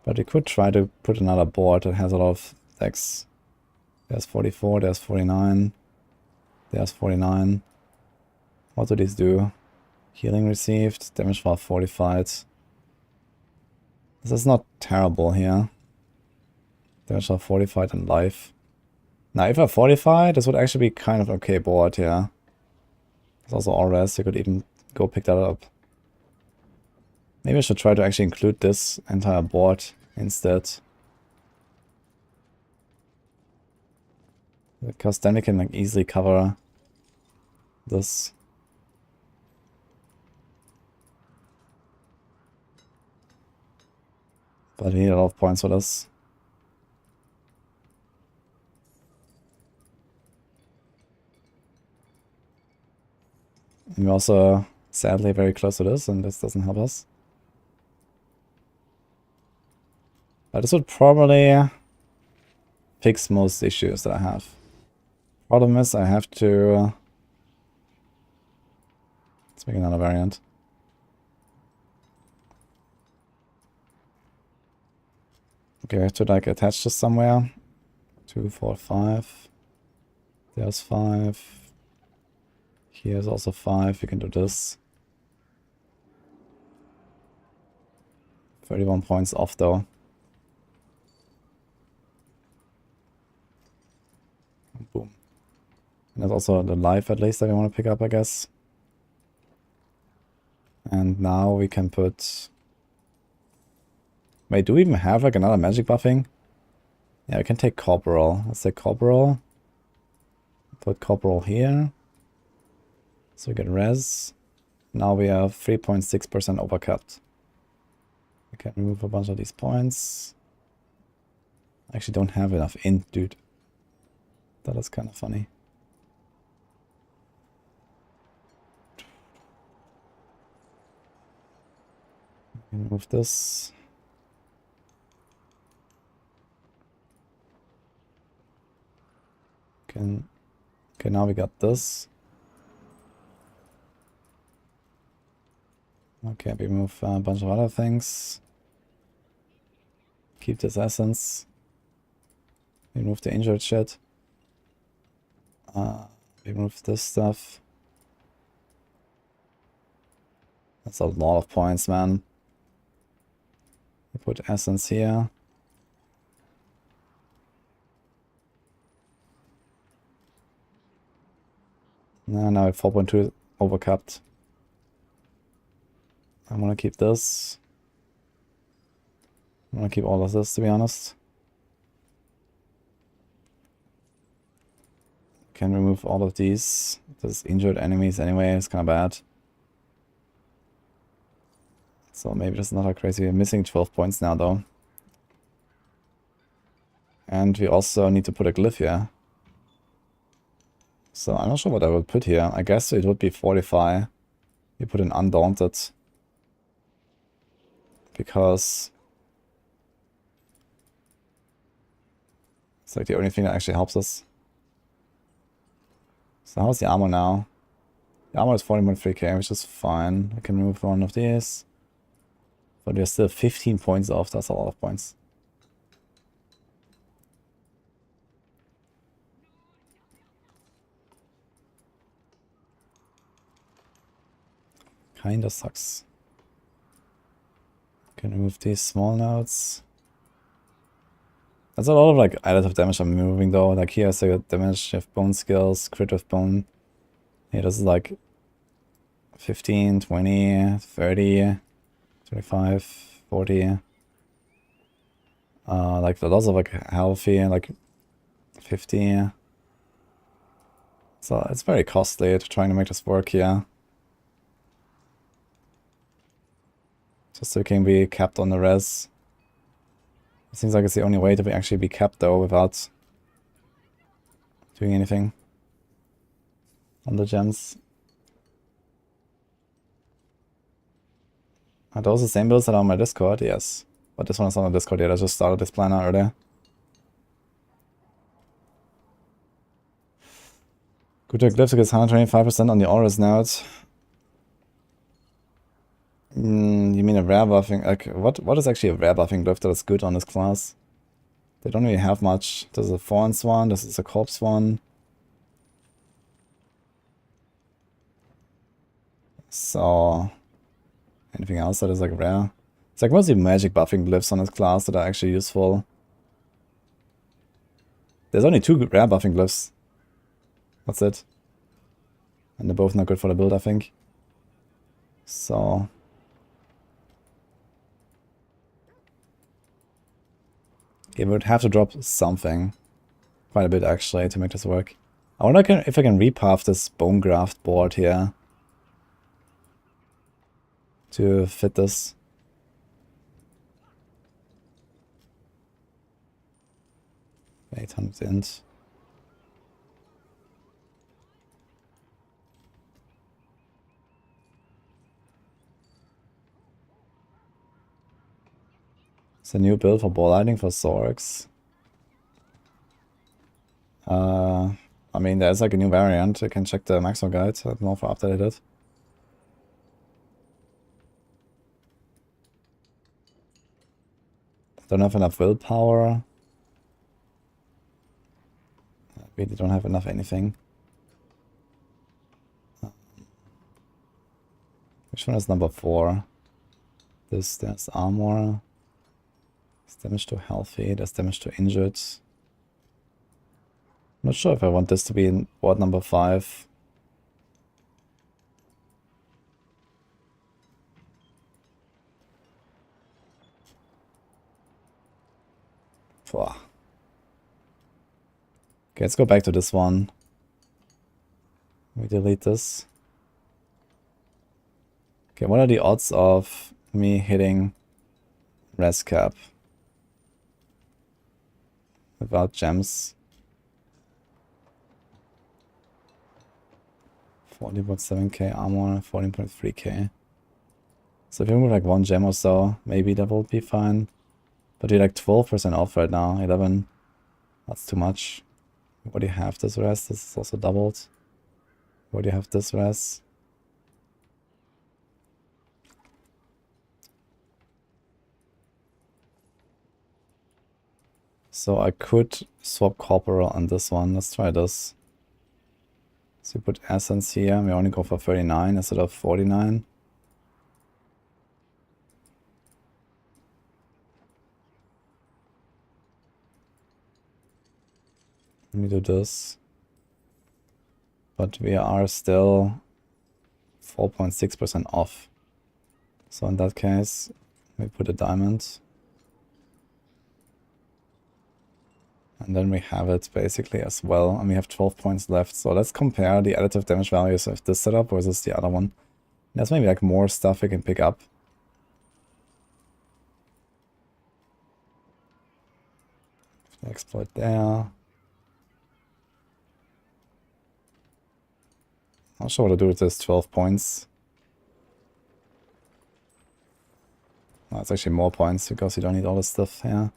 But we could try to put another board that has a lot of decks. There's 44, there's 49, there's 49. What do these do? Healing received, damage while fortified. This is not terrible here. Damage are fortified and life. Now, if I fortify, this would actually be kind of okay board, yeah. There's also all rest, you could even go pick that up. Maybe I should try to actually include this entire board instead. Because then we can like easily cover this. But we need a lot of points for this. And we're also sadly very close to this, and this doesn't help us. But this would probably fix most issues that I have. Problem is I have to... let's make another variant. Okay, I have to like attach this somewhere. 2, 4, 5. There's 5. Here's also 5. We can do this. 31 points off though. Boom. And there's also the life at least that we want to pick up, I guess. And now we can put... wait, do we even have like another magic buffing? Yeah, we can take Corporal. Let's take Corporal. Put Corporal here. So we get res. Now we are 3.6% overcapped. We can remove a bunch of these points. I actually don't have enough int, dude. That is kind of funny. Remove this. Okay, now we got this. Okay, we move a bunch of other things. Keep this essence. Remove the injured shit. Remove this stuff. That's a lot of points, man. We put essence here. Now we're 4.2 overcapped. I want to keep this. I want to keep all of this, to be honest. Can remove all of these. There's injured enemies anyway, it's kind of bad. So maybe that's not that crazy. We're missing 12 points now, though. And we also need to put a glyph here. So I'm not sure what I would put here. I guess it would be Fortify. We put an Undaunted. Because it's like the only thing that actually helps us. So how's the armor now? The armor is 40.3k, which is fine. I can remove one of these. But we're still 15 points off. That's a lot of points. Kinda sucks. Can remove these small nodes. That's a lot of like additive damage I'm removing though. Like here I got damage with bone skills, crit with bone. Here this is like 15, 20, 30, 25, 40. Like the loss of like healthy, like 50. So it's very costly to trying to make this work here. Just so we can be capped on the res. It seems like it's the only way to actually be capped though without doing anything on the gems. Are those the same builds that are on my Discord? Yes. But this one is not on Discord yet. I just started this planner earlier. Good to glyphs gets 125% on the auras node. You mean a rare buffing? Like, what is actually a rare buffing glyph that is good on this class? They don't really have much. There's a Thorns one, this is a Corpse one. So, anything else that is like rare? It's like mostly magic buffing glyphs on this class that are actually useful. There's only 2 rare buffing glyphs. That's it. And they're both not good for the build, I think. So... yeah, we would have to drop something. Quite a bit, actually, to make this work. I wonder if I can repath this bone graft board here. To fit this. $800 int. It's a new build for ball lightning for Zorks. I mean, there's like a new variant. You can check the maximum guide. I don't know if I updated it. Don't have enough willpower. I really don't have enough anything. Which one is number 4? There's armor. There's damage to healthy. There's damage to injured. I'm not sure if I want this to be in board number 5. Okay, let's go back to this one. We delete this. Okay, what are the odds of me hitting res cap without gems? 40.7k armor, 14.3k. So if you move like 1 gem or so, maybe that will be fine. But you're like 12% off right now, 11. That's too much. What do you have this res? This is also doubled. What do you have this res? So I could swap Corporal on this one. Let's try this. So we put Essence here. We only go for 39 instead of 49. Let me do this. But we are still 4.6% off. So in that case, we put a diamond. And then we have it basically as well. And we have 12 points left. So let's compare the additive damage values of this setup versus the other one. There's maybe like more stuff we can pick up. Exploit there. Not sure what to do with this 12 points. Oh, it's actually more points because you don't need all this stuff here. Yeah.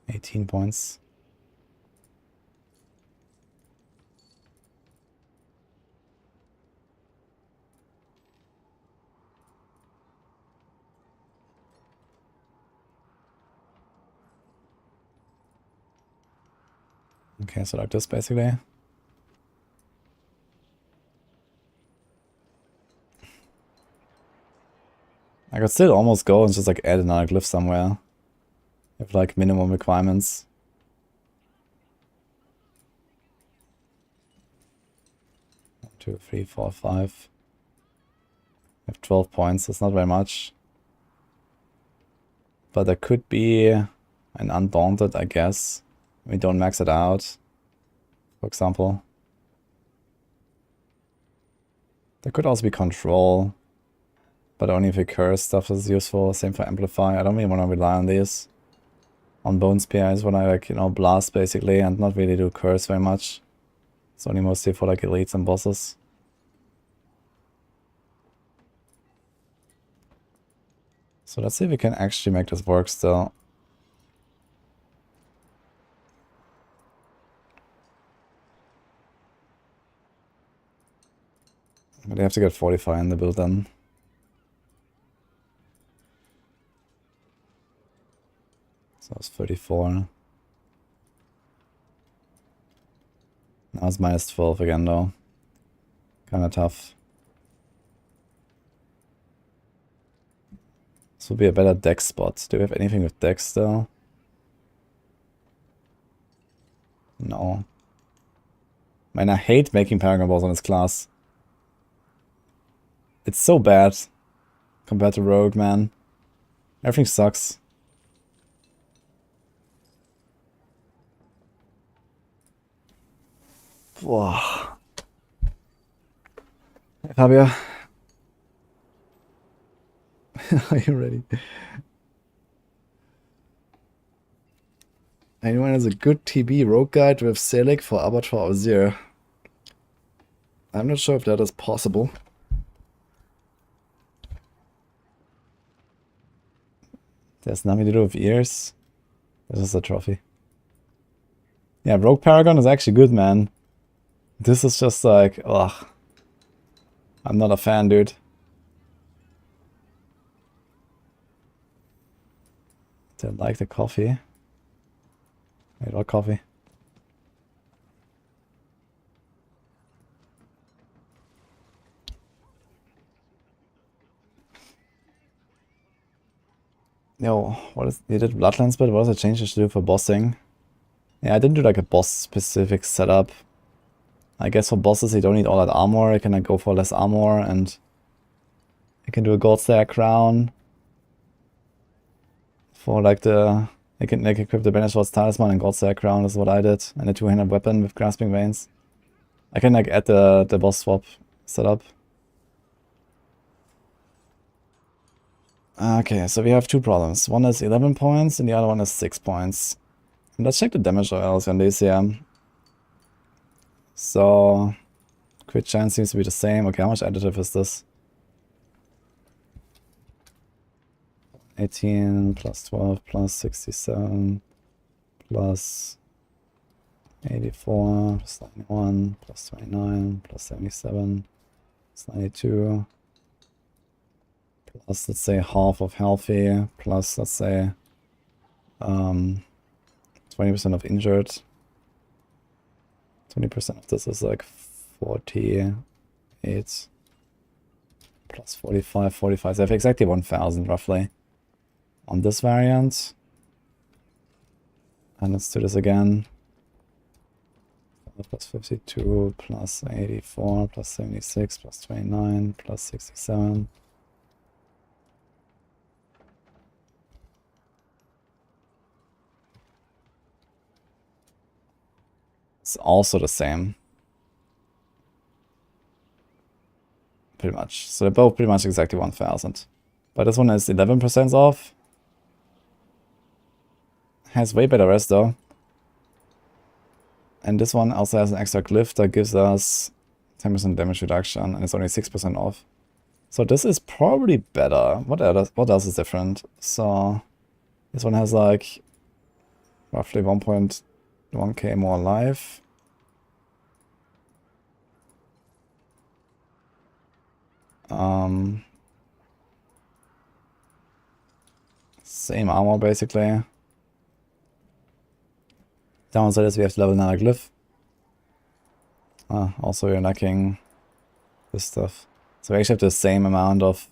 18 points. Okay, so like this basically. I could still almost go and just like add another glyph somewhere. With like minimum requirements. One, 2, 3, 4, 5. I have 12 points, that's not very much. But there could be an Undaunted, I guess. We don't max it out, for example. There could also be Control, but only if we curse stuff is useful. Same for Amplify. I don't really want to rely on these. On Bone Spear, I just want to, like, you know, blast basically and not really do curse very much. It's only mostly for like elites and bosses. So let's see if we can actually make this work still. But you have to get 45 in the build then. So it's 34. Now it's minus 12 again though. Kinda tough. This would be a better deck spot. Do we have anything with decks still? No. Man, I hate making Paragon balls on this class. It's so bad compared to Rogue, man. Everything sucks. Wow. Hey, Fabio. Are you ready? Anyone has a good TB rogue guide with Selig for Abattoir of Zir? I'm not sure if that is possible. There's nothing to do with ears. This is a trophy. Yeah, Rogue Paragon is actually good, man. This is just like, ugh. I'm not a fan, dude. Didn't like the coffee. Wait, what coffee? Yo, what is... You did Bloodlines, but what does it change to do for bossing? Yeah, I didn't do like a boss-specific setup. I guess for bosses you don't need all that armor. You can like go for less armor and... You can do a Gold Slayer crown. For like the... You can like equip the Banished Lord's Talisman and Gold Slayer crown is what I did. And a two-handed weapon with Grasping Veins. I can like add the boss swap setup. Okay, so we have two problems. One is 11 points and the other one is 6 points. And let's check the damage royals on these here. So, crit chance seems to be the same. Okay, how much additive is this? 18 plus 12 plus 67 plus 84 plus 91 plus 29 plus 77 plus 92 plus, let's say, half of healthy plus, let's say, 20% of injured. 20% of this is like 48 plus 45, 45. So I have exactly 1000 roughly on this variant. And let's do this again. Plus 52 plus 84 plus 76 plus 29 plus 67. It's also the same. Pretty much. So they're both pretty much exactly 1000. But this one is 11% off. Has way better rest though. And this one also has an extra glyph that gives us 10% damage reduction and it's only 6% off. So this is probably better. What else is different? So this one has like roughly 1.1k more life. Same armor basically. Downside is we have to level another glyph. Also you're lacking this stuff. So we actually have the same amount of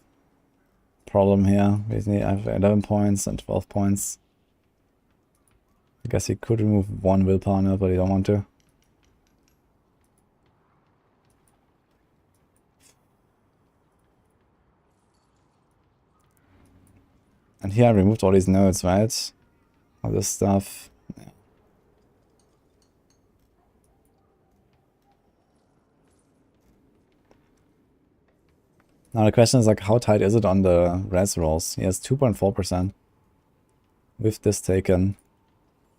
problem here. I have 11 points and 12 points. I guess he could remove one willpower now, but he don't want to. And here I removed all these nodes, right? All this stuff. Yeah. Now the question is like, how tight is it on the res rolls? He has 2.4% with this taken.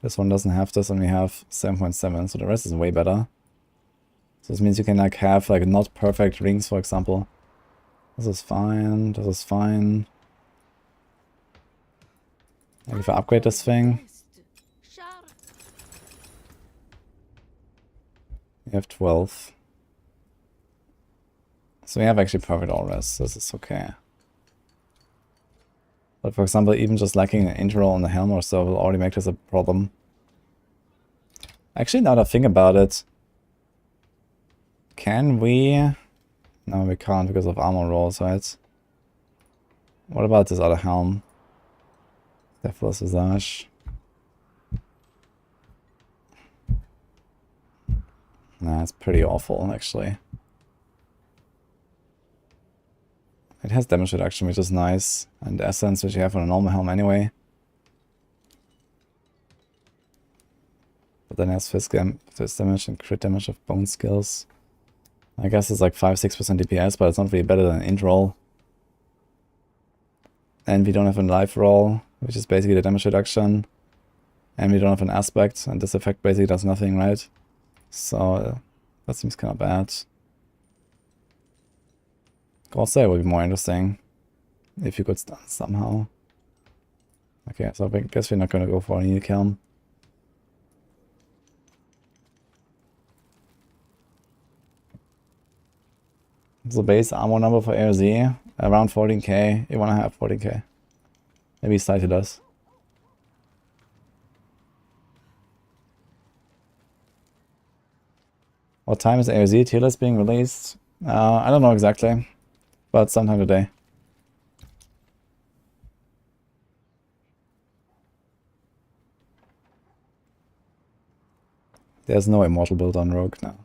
This one doesn't have this and we have 7.7, so the rest is way better. So this means you can like have like not perfect rings, for example. This is fine, this is fine. And if I upgrade this thing, you have 12. So we have actually perfect all rest, this is okay. But for example, even just lacking an interroll on the helm or so will already make this a problem. Actually, now that I think about it, can we... No, we can't because of armor rolls, right? What about this other helm? Deathless Visage. Nah, it's pretty awful, actually. It has damage reduction, which is nice, and essence, which you have on a normal helm anyway. But then it has fist damage and crit damage of bone skills. I guess it's like 5-6% DPS, but it's not really better than int roll. And we don't have a life roll, which is basically the damage reduction. And we don't have an aspect, and this effect basically does nothing, right? So that seems kind of bad. Corsair would be more interesting if you could stun somehow. Okay, so I guess we're not gonna go for a new kiln. The base armor number for AOZ around 14k. You wanna have 14k. Maybe slightly less. What time is AOZ tier list being released? I don't know exactly, but sometime today. There's no immortal build on Rogue now.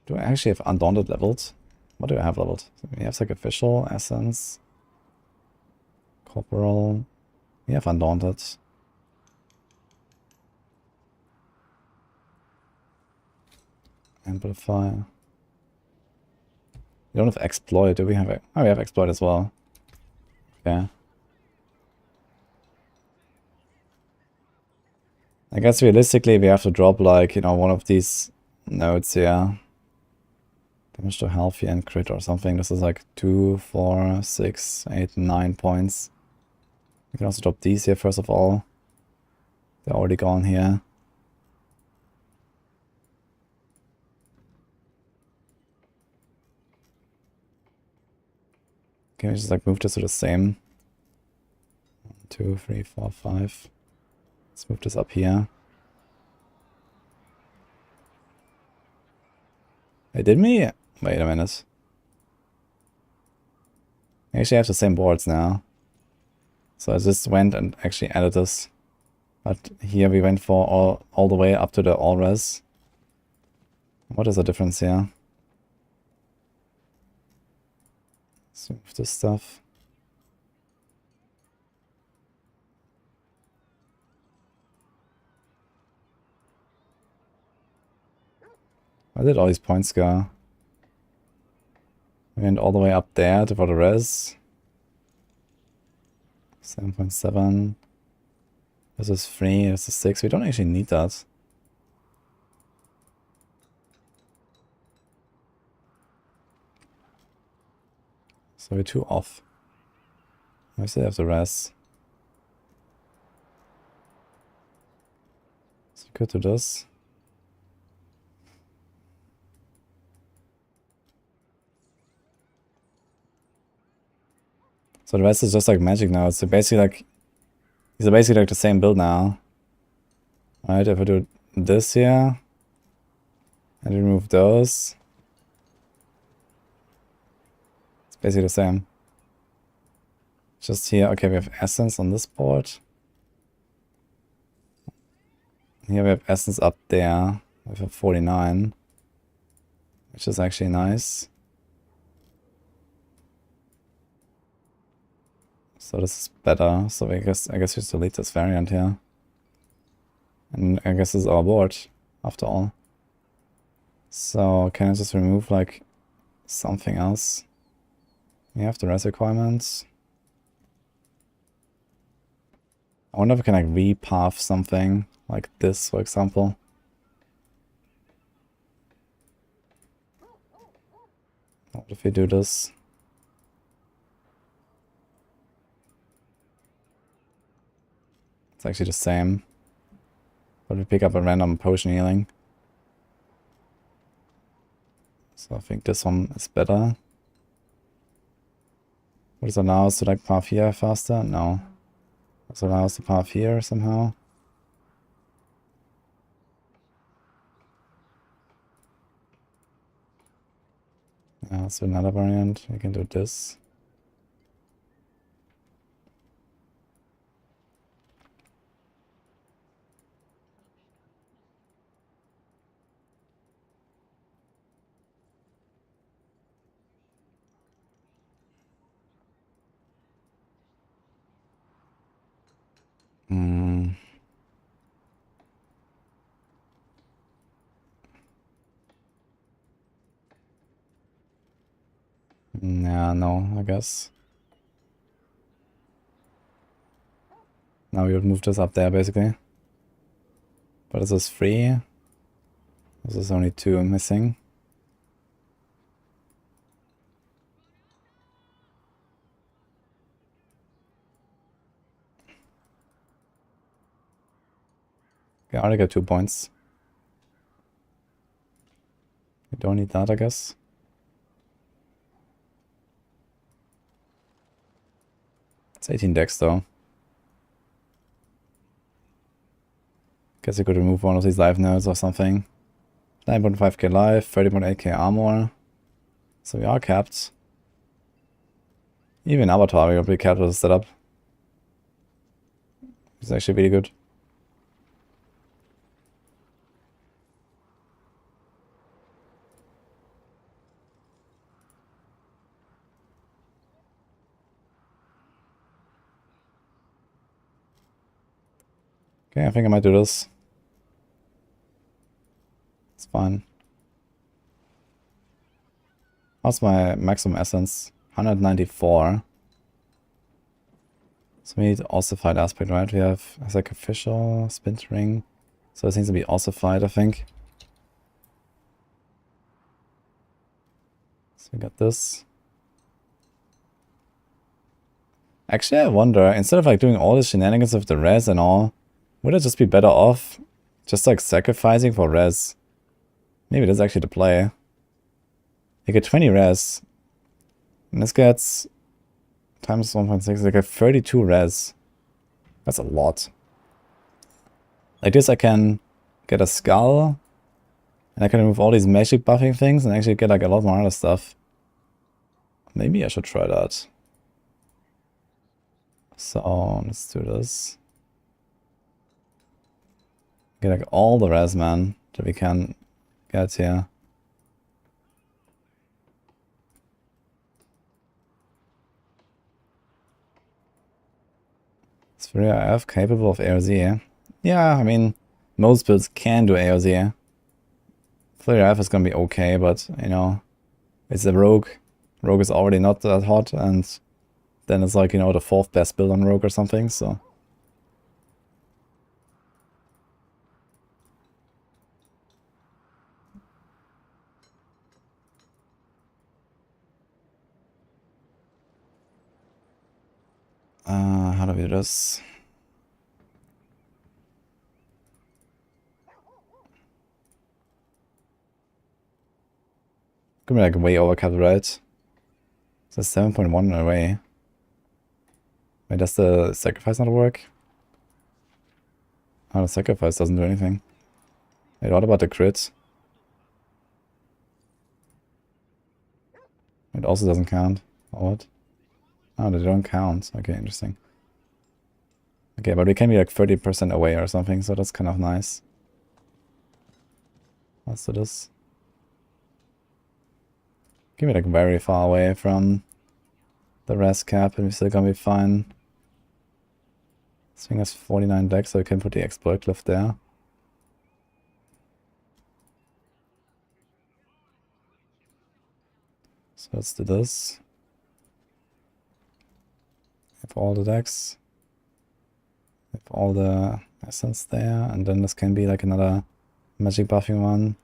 Do I actually have Undaunted leveled? What do I have leveled? We have Sacrificial, Essence, Corporal. We have Undaunted. Amplify. We don't have Exploit, do we have it? Oh, we have Exploit as well. Yeah. I guess realistically we have to drop like, you know, one of these nodes here. Damage to health here and crit or something. This is like 2, 4, 6, 8, 9 points. We can also drop these here first of all. They're already gone here. Can we just like move this to the same? 1, 2, 3, 4, 5. Let's move this up here. Hey, did we? Wait a minute. We actually have the same boards now. So I just went and actually added this. But here we went for all the way up to the all res. What is the difference here? Let's move this stuff. Where did all these points go? We went all the way up there for the res. 7.7. This is 3, this is 6. We don't actually need that. So we're 2 off. We still have the res. So go to this. So the rest is just like magic now. It's basically like these are basically like the same build now. Right, if I do this here and remove those, it's basically the same. Just here, okay, we have essence on this board. Here we have essence up there with a 49, which is actually nice. So this is better. So I guess we just delete this variant here. And I guess this is our board after all. So can I just remove like something else? We have the res requirements. I wonder if I can like repath something like this, for example. What if we do this? It's actually the same. But we pick up a random potion healing. So I think this one is better. Would this allow us to like path here faster? No. Does it allow us to path here somehow? Yeah, so another variant. We can do this. Hmm. Yeah, no, I guess. Now we would move this up there, basically. But this is 3. This is only 2 missing. Okay, I already got 2 points. We don't need that, I guess. It's 18 decks, though. Guess you could remove one of these life nodes or something. 9.5k life, 30.8k armor. So we are capped. Even Abattoir we will be capped with the setup. It's actually really good. Okay, I think I might do this. It's fine. What's my maximum essence? 194. So we need ossified aspect, right? We have sacrificial, splintering. So it needs to be ossified, I think. So we got this. Actually, I wonder, instead of like doing all the shenanigans of the res and all, would it just be better off just like sacrificing for res? Maybe that's actually the play. You get 20 res. And this gets times 1.6, like a 32 res. That's a lot. Like this I can get a skull. And I can remove all these magic buffing things and actually get like a lot more other stuff. Maybe I should try that. So let's do this. Get like all the res, man, that we can get here. Is 3RF capable of AOZ? Yeah, I mean, most builds can do AOZ. 3RF is gonna be okay, but, you know, it's a rogue. Rogue is already not that hot, and then it's like, you know, the 4th best build on rogue or something, so. How do we do this? Could be like way overcut, right? So 7.1 away. Wait, does the sacrifice not work? Oh, the sacrifice doesn't do anything. Wait, what about the crit? It also doesn't count. Or what? Oh, they don't count. Okay, interesting. Okay, but we can be like 30% away or something, so that's kind of nice. Let's do this. Give me like very far away from the rest cap and we're still gonna be fine. This thing has 49 decks, so we can put the exploit glyph there. So let's do this. Have all the decks. Have all the essence there, and then this can be like another magic buffing one.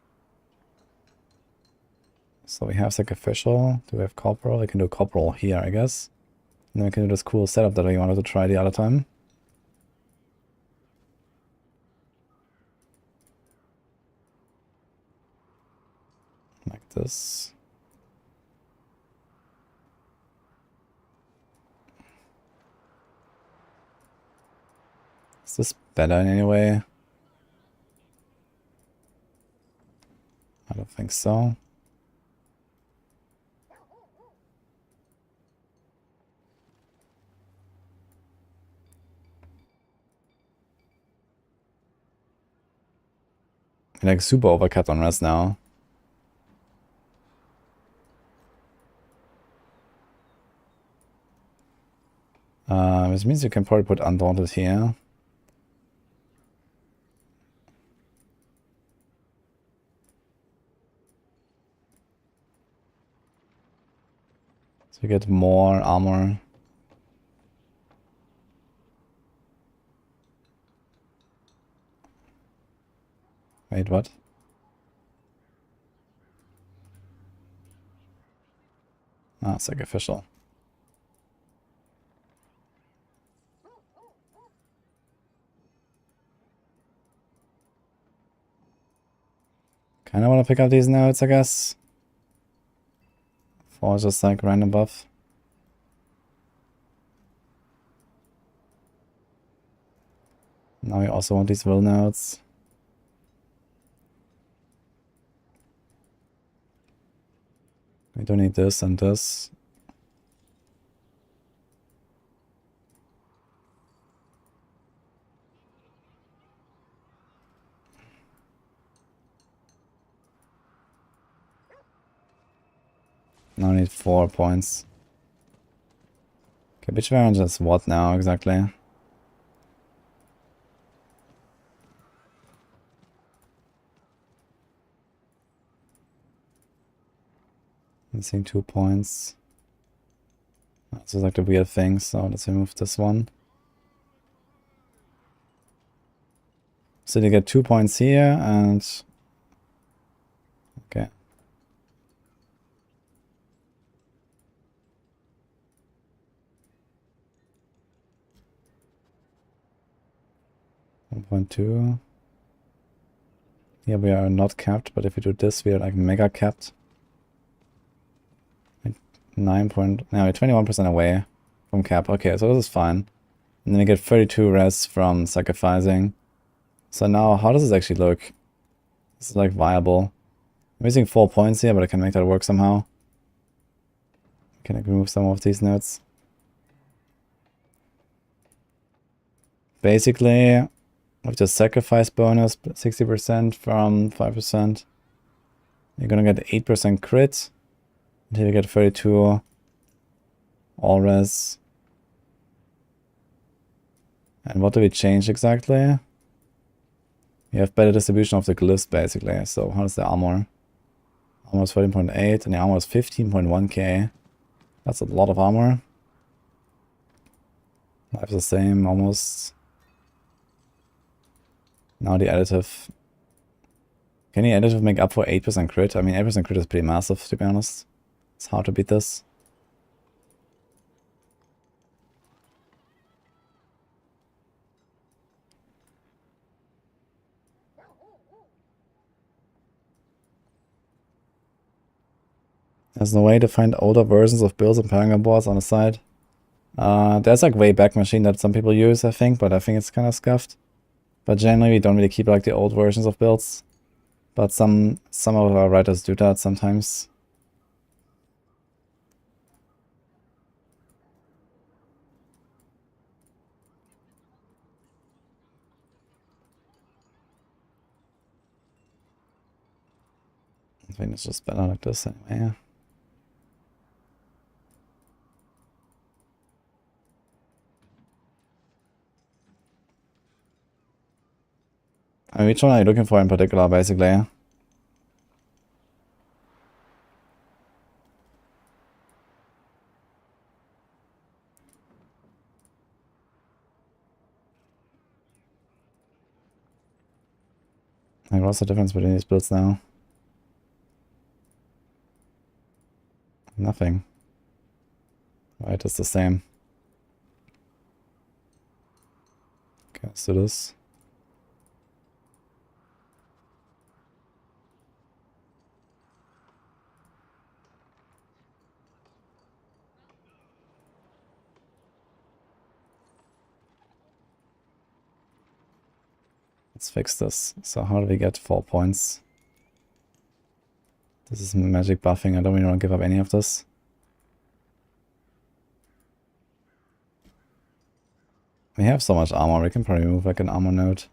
So we have sacrificial. Do we have corporal? We can do corporal here, I guess. And then we can do this cool setup that we wanted to try the other time. Like this. Is this better in any way? I don't think so. Like super overcapped on rest now. Which means you can probably put Undaunted here. So you get more armor. Wait, what? Ah, sacrificial. Kinda wanna pick up these nodes, I guess. For just like random buff. Now we also want these will nodes. We don't need this and this. Now I need 4 points. Okay, which variant is what now exactly? Missing 2 points. This is like the weird thing, so let's remove this one. So you get 2 points here and... Okay. $1.2. Here we are not capped, but if we do this, we are like mega capped. 9 point... Now we're 21% away from cap. Okay, so this is fine. And then we get 32 res from sacrificing. So now, how does this actually look? This is like viable. I'm missing 4 points here, but I can make that work somehow. Can I remove some of these nodes? Basically, with the sacrifice bonus, 60% from 5%, you're gonna get 8% crit. Until you get 32 all res. And what do we change exactly? You have better distribution of the glyphs basically. So how is the armor? Armor is 14.8 and the armor is 15.1k. That's a lot of armor. Life is the same almost. Now the additive. Can the additive make up for 8% crit? I mean 8% crit is pretty massive to be honest. It's hard to beat this. There's no way to find older versions of builds and Paragon boards on the side. There's like way back machine that some people use, I think, but I think it's kind of scuffed. But generally we don't really keep like the old versions of builds. But some of our writers do that sometimes. I think it's just better like this anyway. I mean, which one are you looking for in particular, basically? Like, what's the difference between these builds now? Nothing. Right, it's the same. Okay, let's do this. Let's fix this. So how do we get 4 points? This is magic buffing. I don't really want to give up any of this. We have so much armor. We can probably move like an armor node.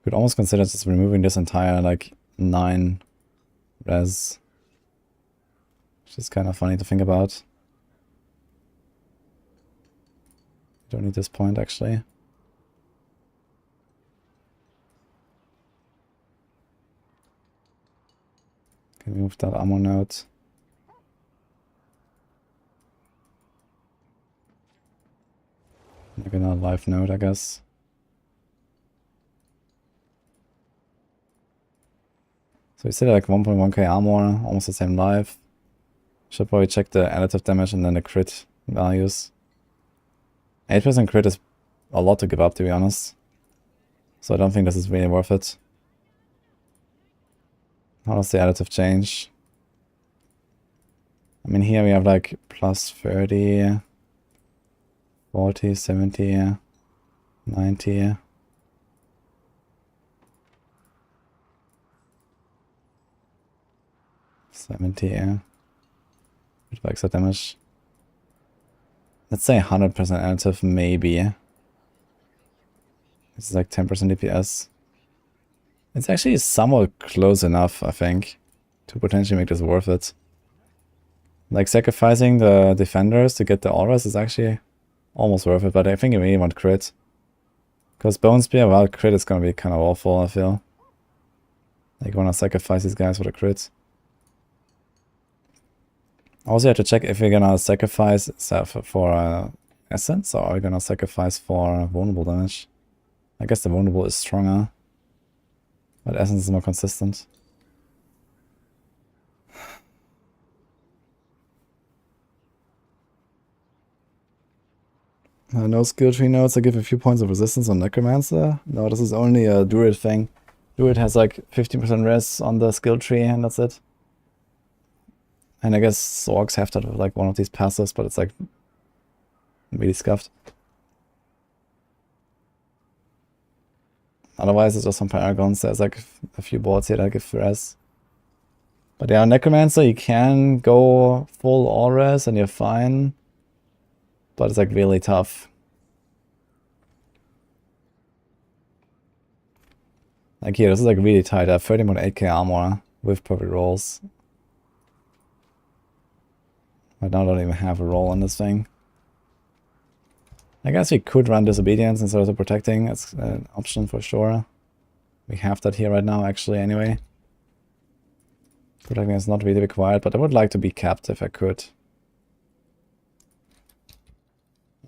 Could almost consider just removing this entire, like, 9 res. Which is kind of funny to think about. Don't need this point, actually. Can we move that armor node? Make another life node, I guess. So we still like 1.1k armor, almost the same life. Should probably check the additive damage and then the crit values. 8% crit is a lot to give up, to be honest. So I don't think this is really worth it. How does the additive change? I mean, here we have like plus 30, 40, 70, 90. Bit of extra damage. Let's say 100% additive, maybe. It's like 10% DPS. It's actually somewhat close enough, I think, to potentially make this worth it. Like, sacrificing the defenders to get the auras is actually almost worth it, but I think you really want crit. Because Bone Spear without crit is gonna be kind of awful, I feel. Like, you wanna sacrifice these guys for the crit. Also, you have to check if you're gonna sacrifice for Essence, or are you gonna sacrifice for vulnerable damage? I guess the vulnerable is stronger, but Essence is more consistent. No skill tree nodes. I give a few points of resistance on Necromancer. No, this is only a Druid thing. Druid has like 15% res on the skill tree, and that's it. And I guess Orcs have to have like one of these passives, but it's like really scuffed. Otherwise, it's just some Paragons. There's like a few boards here that give res. But yeah, Necromancer, you can go full all res and you're fine. But it's like really tough. Like here, this is like really tight. I have 30.8k armor with perfect rolls. Right now I don't even have a roll on this thing. I guess we could run Disobedience instead of protecting. It's an option for sure. We have that here right now actually anyway. Protecting is not really required, but I would like to be capped if I could.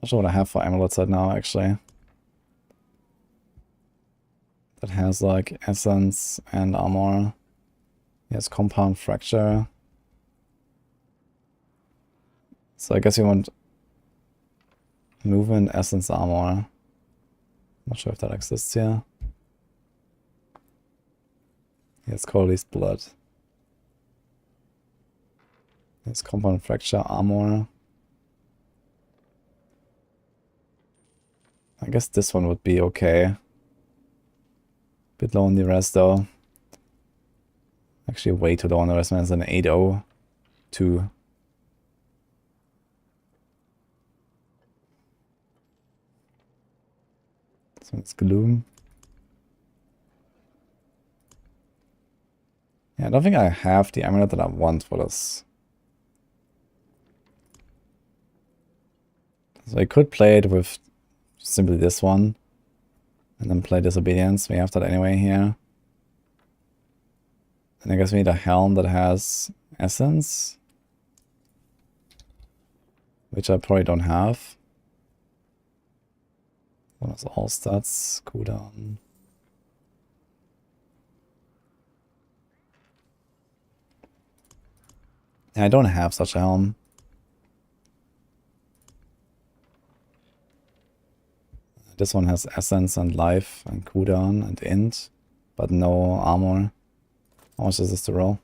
Not sure what I have for amulets right now actually. That has like Essence and armor. Yes, Compound Fracture. So I guess you want Movement, Essence, Armor. Not sure if that exists here. Let's call these Blood. It's Compound Fracture, Armor. I guess this one would be okay. Bit low on the rest though. Actually way too low on the rest, man. It's an 802. This one's Gloom. Yeah, I don't think I have the amulet that I want for this. So I could play it with simply this one. And then play Disobedience. We have that anyway here. And I guess we need a helm that has Essence. Which I probably don't have. One is all stats, cooldown. Yeah, I don't have such a helm. This one has Essence and Life and cooldown and int, but no armor. How much is this to roll?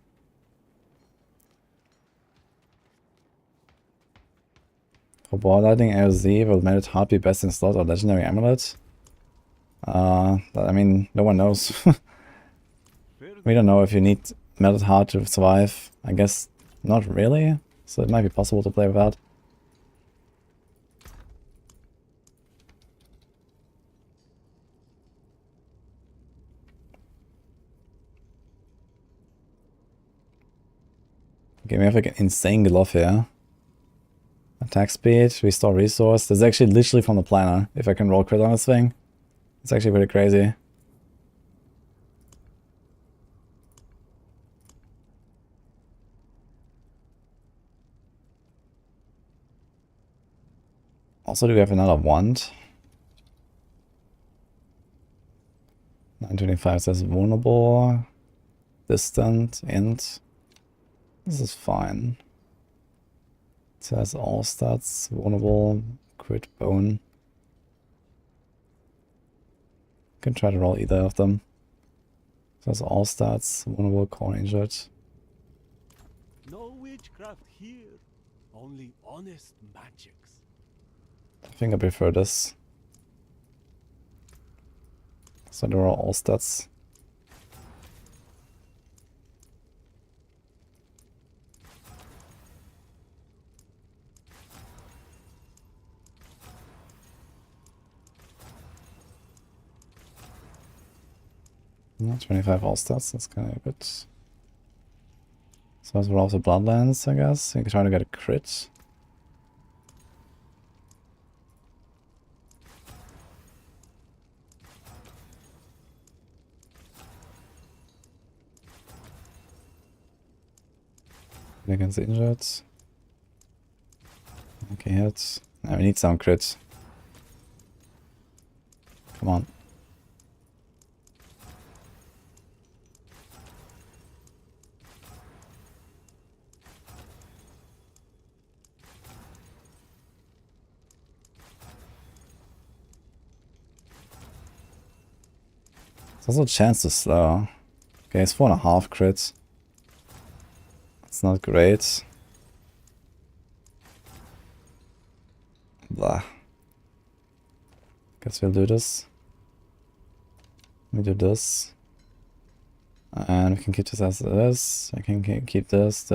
For Ball Lightning AOZ, will Melted Heart be best in slot or Legendary Amulet? I mean, no one knows. We don't know if you need Melted Heart to survive. I guess not really, so it might be possible to play without. Okay, we have like an insane glyph here. Attack speed, restore resource. This is actually literally from the planner. If I can roll crit on this thing, it's actually pretty crazy. Also, do we have another wand? 925 says vulnerable, distant, int. This is fine. It says all stats, vulnerable, crit, bone. Can try to roll either of them. It says all stats, vulnerable, core injured. No witchcraft here, only honest magics. I think I prefer this. So there are all stats. Yeah, 25 all stats, that's kind of good. So those were also Bloodlands, I guess. You can try to get a crit. Against injured. Okay, hit. Now we need some crit. Come on. There's also a chance to slow. Okay, it's 4.5 crit. It's not great. Blah. Guess we'll do this. We do this. And we can keep this as this. I can keep this.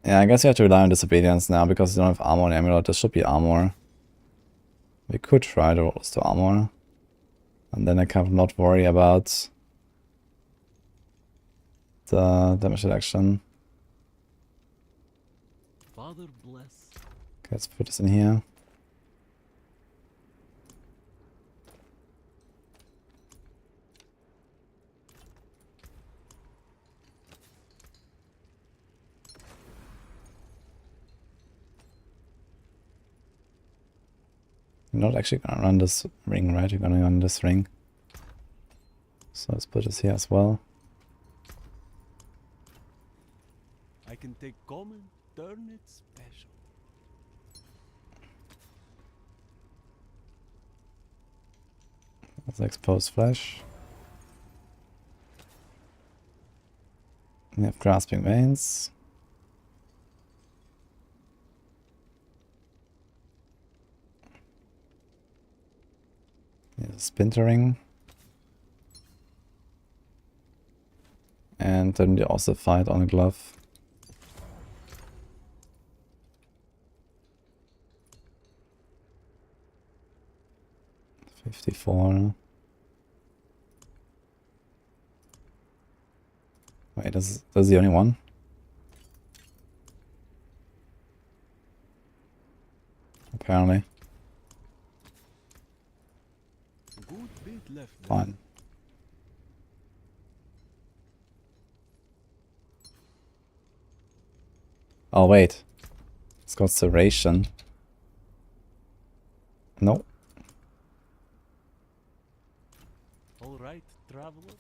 Yeah, I guess you have to rely on disobedience now because you don't have armor and amulet. This should be armor. We could try to roll this to armor. And then I can not worry about the damage reduction. Father bless. Okay, let's put this in here. You're not actually gonna run this ring, right? You're gonna run this ring. So let's put this here as well. I can take common, turn it special. Let's expose flesh. We have grasping veins. Here's a splintering. And then we also fight on a glove. $54. Wait, that's the only one? Apparently. Good bit left there. Fine. Oh wait. It's got serration. No. All right, traveler.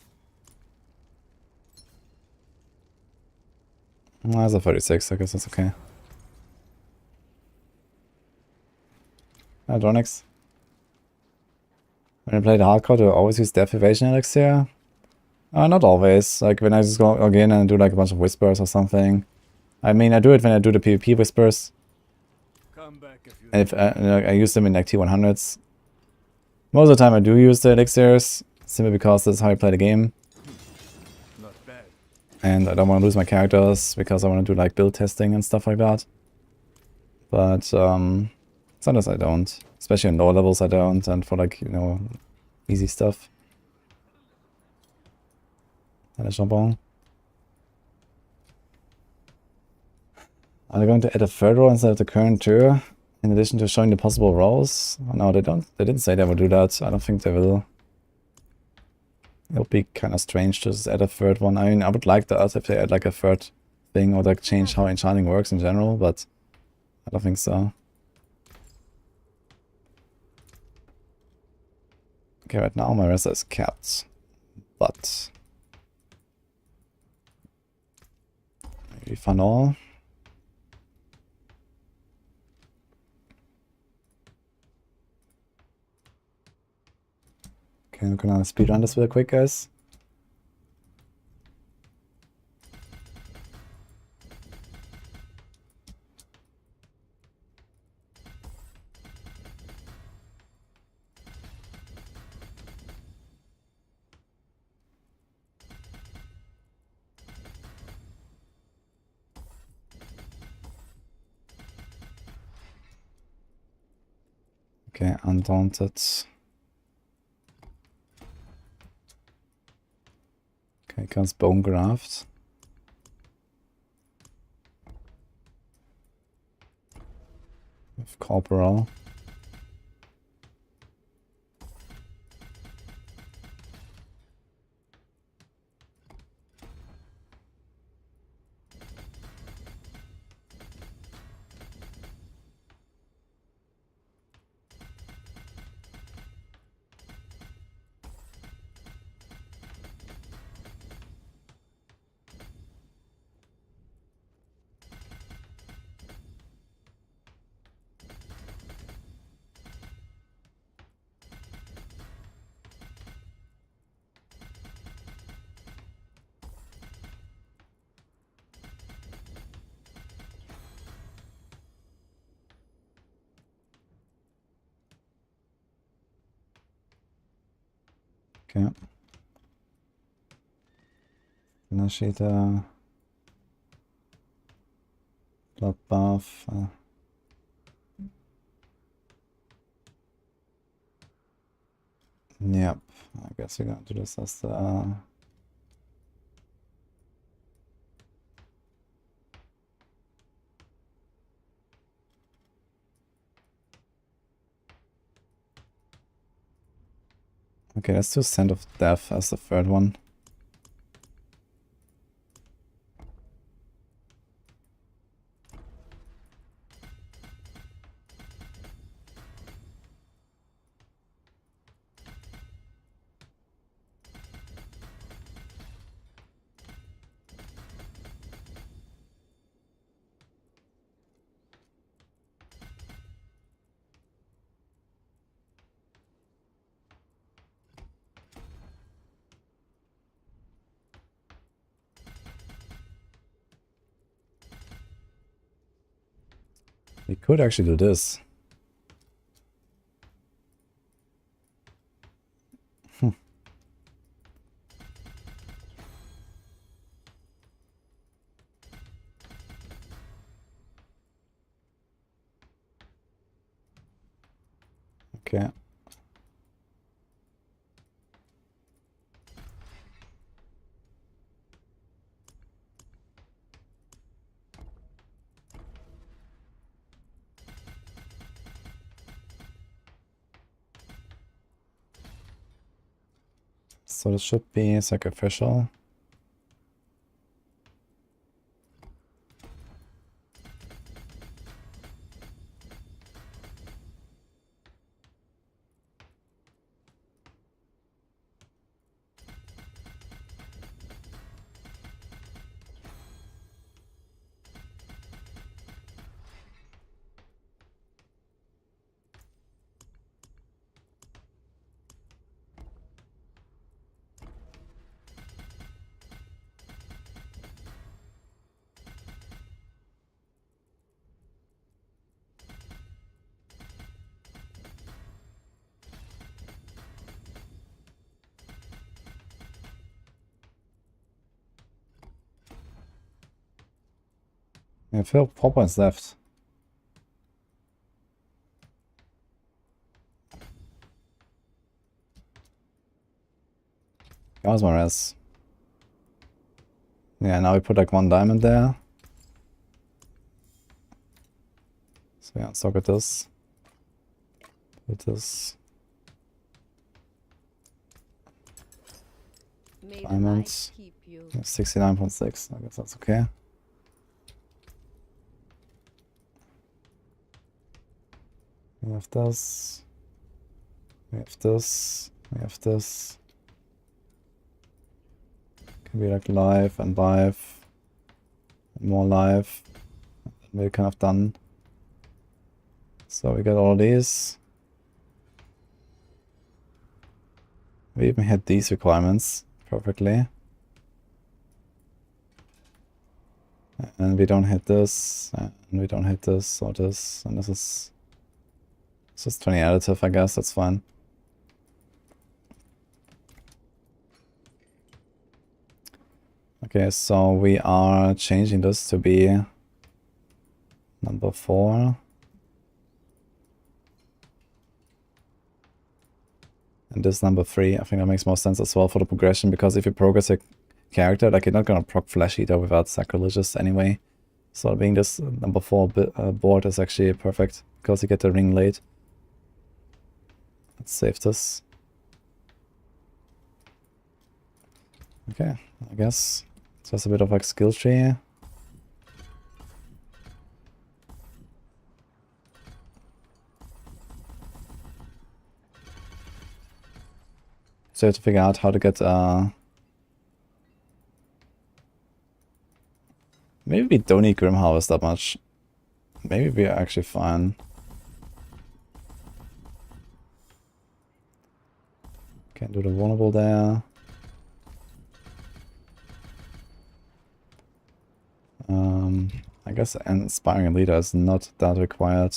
That's a 36, I guess that's okay. Dronix. When I play the hardcore, do I always use Death Evasion Elixir? Not always. Like when I just go again and do like a bunch of whispers or something. I mean, I do it when I do the PvP whispers. Come back if you And if I use them in like T100s. Most of the time I do use the elixirs, simply because that's how I play the game. not bad. And I don't want to lose my characters because I want to do like build testing and stuff like that. But sometimes I don't. Especially in lower levels I don't, and for like, you know, easy stuff. And a jambon. Are they going to add a third row instead of the current two? In addition to showing the possible rows? Oh, no, they don't. They didn't say they would do that. I don't think they will. It'll be kind of strange to just add a third one. I mean, I would like that if they add like a third thing or like change how enchanting works in general, but I don't think so. Okay, right now my rest is kept, but maybe fun all. Okay, I'm gonna speedrun this real quick, guys. Okay, Undaunted. Okay, comes Bone Graft. With Corporal. Okay. Initiator. Blood buff. Yep. I guess we're gonna do this as the. Okay, let's do Scent of Death as the third one. We could actually do this. Okay. So this should be sacrificial. We have 4 points left. That was my res. Yeah, now we put like 1 diamond there. So yeah, let's look at this. With this. May the Diamonds. light keep you. 69.6. I guess that's okay. We have this. We have this. We have this. Can be like live and live. And more live. And then we're kind of done. So we got all these. We even hit these requirements perfectly. And we don't hit this. And we don't hit this or this. And this is... It's just 20 additive, I guess. That's fine. Okay, so we are changing this to be number 4. And this number 3. I think that makes more sense as well for the progression, because if you progress a character, like you're not gonna proc Flesh Eater without Sacrilegious anyway. So being this number 4 board is actually perfect, because you get the ring late. Let's save this. Okay, I guess it's just a bit of like skill tree. So you have to figure out how to get maybe we don't need Grim Harvest that much. Maybe we are actually fine. Can't do the vulnerable there. I guess Inspiring Leader is not that required.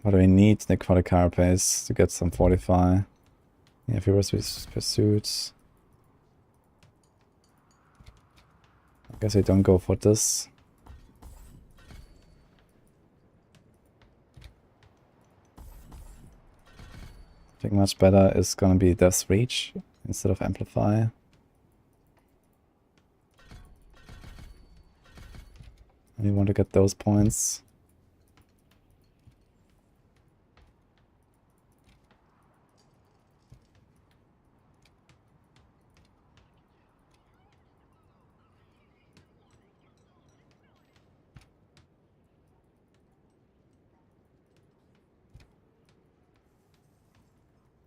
What do we need? Nick for the Carapace to get some Fortify. Yeah, Furious Pursuits. I guess we don't go for this. I think much better is gonna be Death's Reach instead of Amplify. And we want to get those points.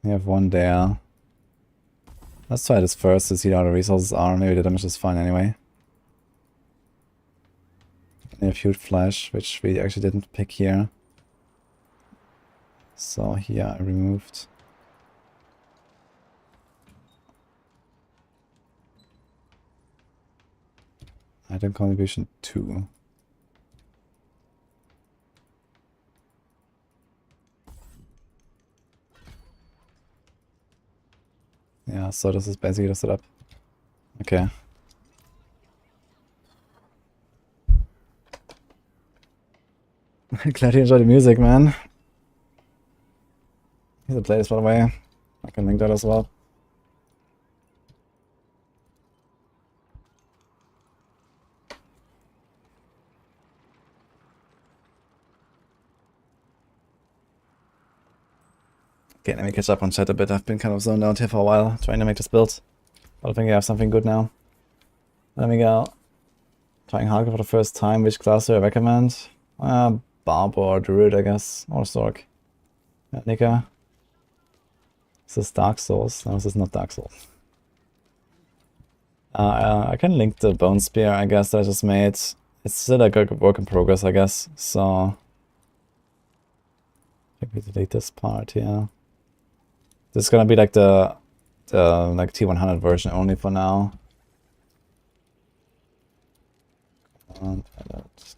We have one there. Let's try this first to see how the resources are. Maybe the damage is fine anyway. We have Huge Flash, which we actually didn't pick here. So here I removed. Item contribution 2. Yeah, so this is basically the setup. Okay. Glad you enjoyed the music, man. Here's a playlist, by the way. I can link that as well. Okay, let me catch up on chat a bit. I've been kind of zoned out here for a while, trying to make this build. But I think I have something good now. Let me go. Trying hardcore for the first time. Which class do I recommend? Barb or Druid, I guess. Or Stork. Yeah, Nika. Is this Dark Souls? No, this is not Dark Souls. I can link the Bone Spear, I guess, that I just made. It's still like a work in progress, I guess. So I think we delete this part here. This is gonna be like the like T100 version only for now. And edit.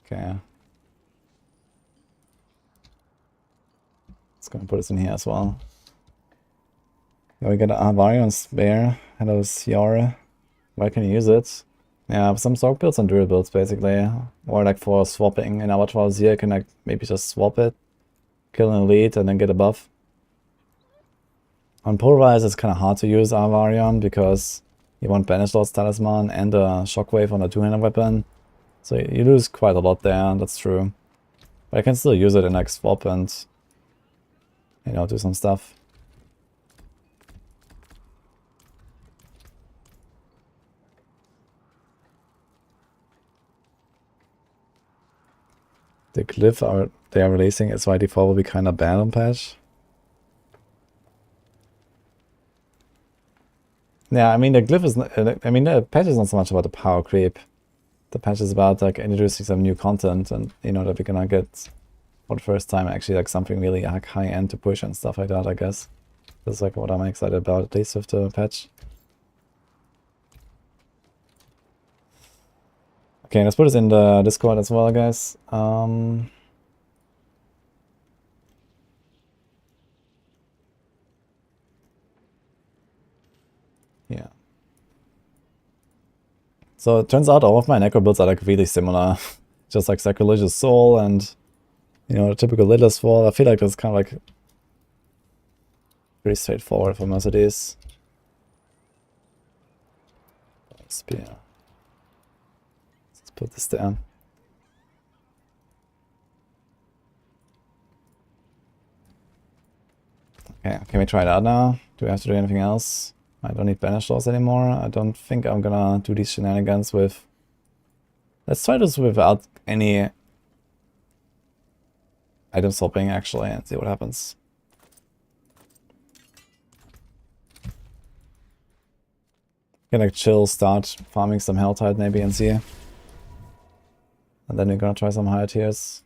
Okay. Let's go and put this in here as well. Yeah, we got a Barbarian spare. Hello, Ciara. Where can you use it? Yeah, some Sorc builds and Druid builds basically. Or like for swapping in Abattoir of Zir, you can like maybe just swap it, kill an elite, and then get a buff. On Pulverize, it's kind of hard to use Barbarian because you want Banish Lord's Talisman and a Shockwave on a two-handed weapon. So you lose quite a lot there, that's true. But I can still use it in like swap and, you know, do some stuff. The glyph they are releasing is by default will be kind of bad on patch. Yeah, I mean the glyph is. I mean the patch is not so much about the power creep. The patch is about like introducing some new content, and you know that we're gonna get for the first time actually like something really like high end to push and stuff like that. I guess that's like what I'm excited about, at least with the patch. Okay, let's put this in the Discord as well, guys. Yeah. So it turns out all of my Necro builds are like really similar. Just like Sacrilegious Soul and, you know, the typical Lidless Wall. I feel like that's kind of like pretty straightforward for most of these. Spear. Let's put this down. Okay, can we try it out now? Do we have to do anything else? I don't need Banish Laws anymore. I don't think I'm gonna do these shenanigans with... Let's try this without any item swapping actually and see what happens. Can like chill, start farming some Helltide maybe and see. And then we're gonna try some higher tiers.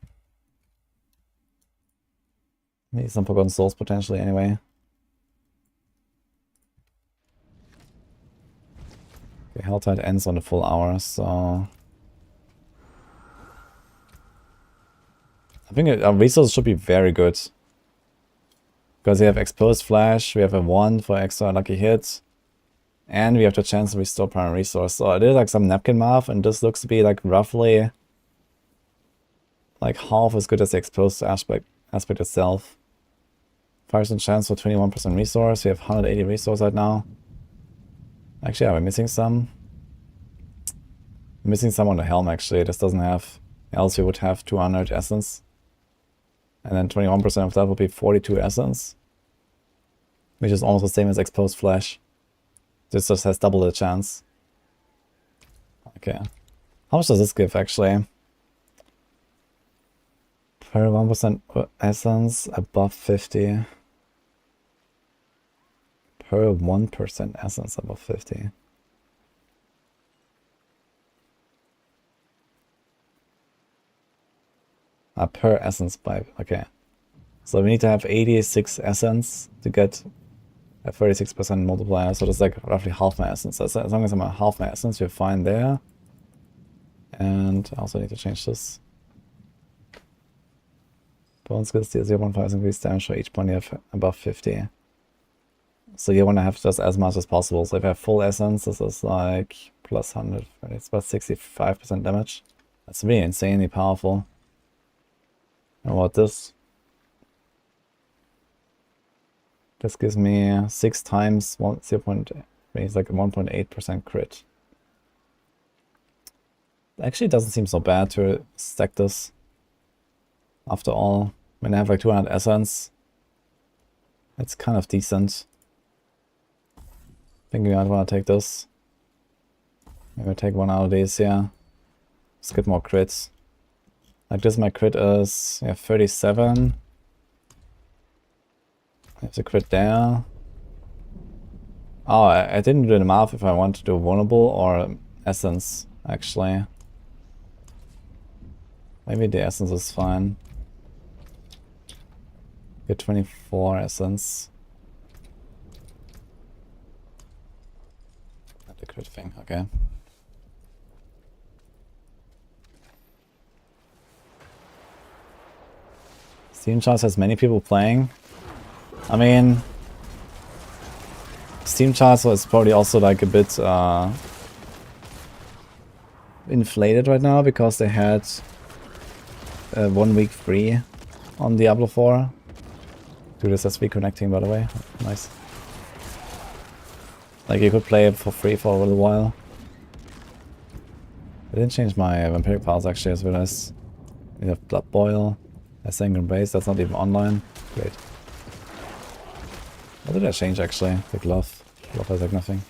Maybe some Forgotten Souls potentially anyway. Okay, Helltide ends on the full hour, so... I think our resources should be very good. Because we have Exposed Flash, we have a 1 for extra lucky hit. And we have the chance to restore primary resource. So I did like some napkin math, and this looks to be like roughly like half as good as the exposed aspect itself. 5% chance for 21% resource. We have 180 resource right now. Actually, are we missing some? We're missing some on the helm actually. This doesn't have, else we would have 200 essence. And then 21% of that would be 42 essence. Which is almost the same as exposed flash. This just has double the chance. Okay. How much does this give actually? Per 1% essence above 50. Per 1% essence above 50. Per essence by, okay. So we need to have 86 essence to get a 36% multiplier, so that's like roughly half my essence. So as long as I'm at half my essence, we're fine there. And I also need to change this. Bone skills deal 0.5 increased damage for each point you have above 50. So you want to have just as much as possible. So if I have full essence, this is like plus 100, it's about 65% damage. That's really insanely powerful. And what this? This gives me 6 times 0.8, it's like a 1.8% crit. Actually, it doesn't seem so bad to stack this. After all, when I have like 200 essence, it's kind of decent. I think I want to take this. Maybe take one out of these, yeah. Let's get more crits. Like this, my crit is 37. There's a crit there. Oh, I didn't do the math if I want to do vulnerable or essence, actually. Maybe the essence is fine. Get 24 essence. The crit thing, okay. Steam charts has many people playing. I mean, Steam charts is probably also like a bit inflated right now because they had 1 week free on Diablo 4. Do this as reconnecting, by the way. Nice. Like, you could play it for free for a little while. I didn't change my vampiric powers actually as well as we have Blood Boil, Sanguine Base, that's not even online. Great. What did I change actually? The glove. Glove has like nothing.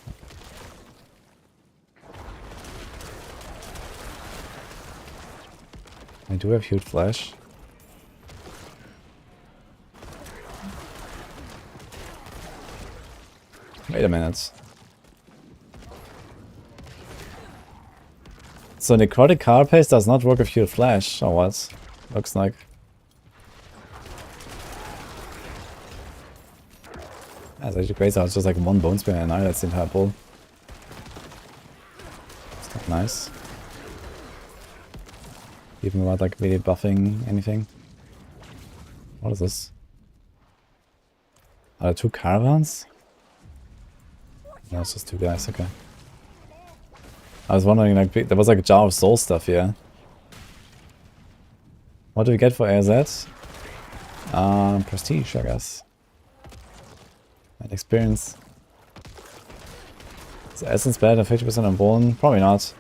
I do have huge flash. Wait a minute. So Necrotic Carapace does not work with huge flash, or what? Looks like. That's actually crazy. It's just like one bone spear and annihilates the entire bull. It's not nice. Even without like really buffing anything. What is this? Are there 2 caravans? No, it's just 2 guys, okay. I was wondering, like, there was like a jar of soul stuff here. What do we get for AZ? Prestige, I guess. And experience. Is Essence better than 50% on Bone? Probably not.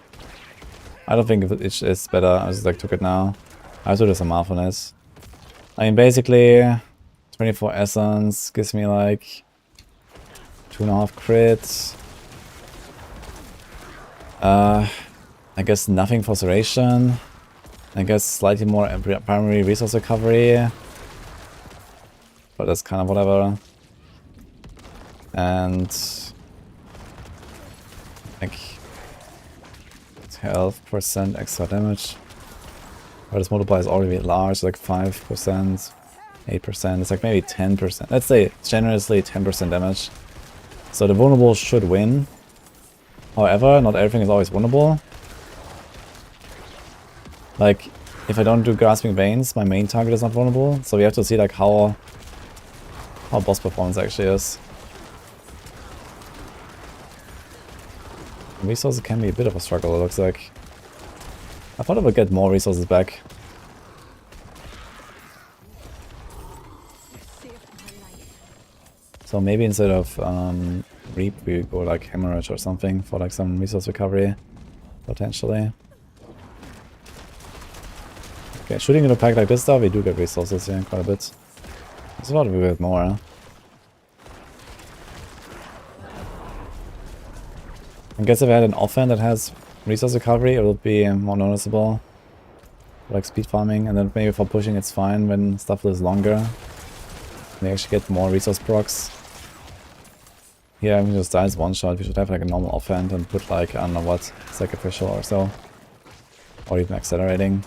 I don't think it is better. I just like took it now. I also do some math on it. I mean, basically, 24 Essence gives me like 2.5 crits. I guess nothing for Serration. I guess slightly more primary resource recovery. But that's kind of whatever. And like 12% extra damage. But this multiplier is already large, like 5%, 8%. It's like maybe 10%. Let's say generously 10% damage. So the vulnerable should win. However, not everything is always winnable. Like, if I don't do Grasping Veins, my main target is not vulnerable. So we have to see like how boss performance actually is. Resources can be a bit of a struggle, it looks like. I thought I would get more resources back. So maybe instead of Reap, we go like Hemorrhage or something for like some resource recovery, potentially. Okay, shooting in a pack like this stuff, we do get resources here quite a bit. There's a lot of a bit more. Huh? I guess if I had an offhand that has resource recovery, it would be more noticeable. Like speed farming, and then maybe for pushing it's fine when stuff lives longer. They actually get more resource procs. Here, I mean, just dies one shot. We should have like a normal offhand and put like, I don't know what, sacrificial or so. Or even accelerating.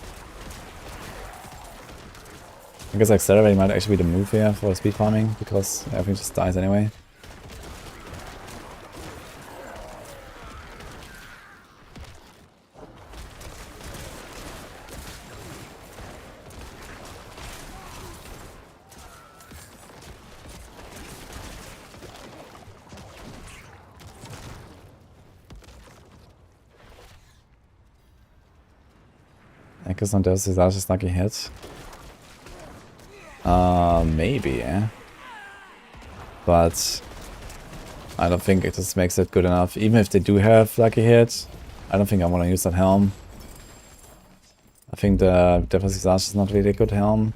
I guess accelerating might actually be the move here for speed farming, because everything just dies anyway. I guess on those is just lucky hit. Maybe, yeah. But I don't think it just makes it good enough. Even if they do have lucky hit, I don't think I want to use that helm. I think the Devil's Exhaust is not really a good helm.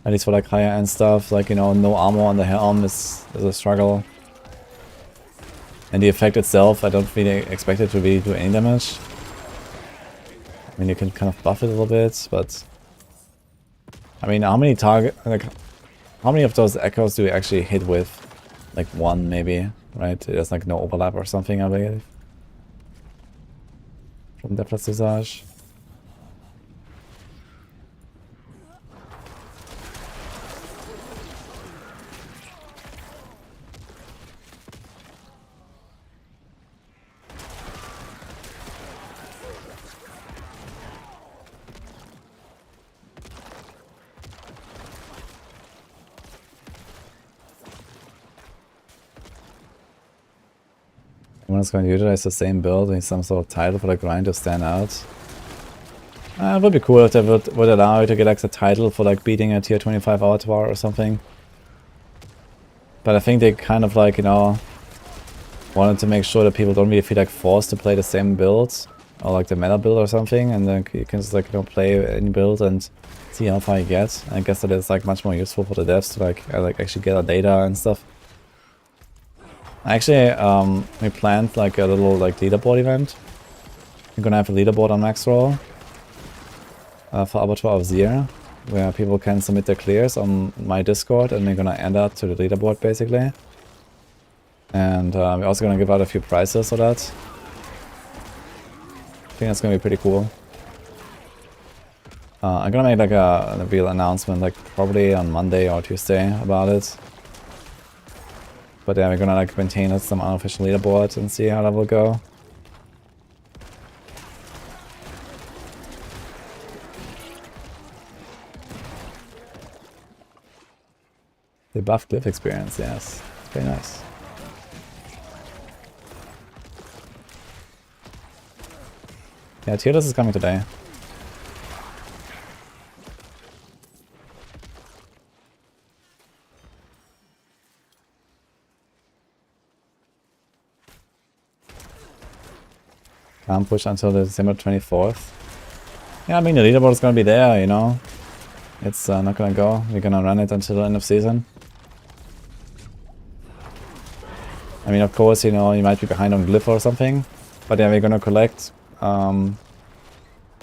At least for like higher end stuff, like, you know, no armor on the helm is a struggle. And the effect itself, I don't really expect it to really do any damage. I mean, you can kind of buff it a little bit, but I mean, how many how many of those echoes do we actually hit with? Like one, maybe, right? There's like no overlap or something, I believe. From Deathless Visage. Everyone's going to utilize the same build, need some sort of title for the grind to stand out. It would be cool if they would allow you to get like the title for like beating a tier 25 Abattoir or something. But I think they kind of like, you know, wanted to make sure that people don't really feel like forced to play the same build or like the meta build or something, and then you can just like, you know, play any build and see how far you get. I guess that is like much more useful for the devs to like actually gather data and stuff. Actually, we planned like a little like leaderboard event. We're gonna have a leaderboard on Max Roll. For Abattoir of Zir, where people can submit their clears on my Discord, and we're gonna add that to the leaderboard basically. And we're also gonna give out a few prizes for that. I think that's gonna be pretty cool. I'm gonna make like a real announcement, like probably on Monday or Tuesday about it. But yeah, we're gonna like maintain some unofficial leaderboard and see how that will go. The buff glyph experience, yes. It's very nice. Yeah, tier list is coming today. Can't push until December 24th. Yeah, I mean the leaderboard is gonna be there, you know. It's not gonna go. We're gonna run it until the end of season. I mean, of course, you know, you might be behind on glyph or something. But yeah, we're gonna collect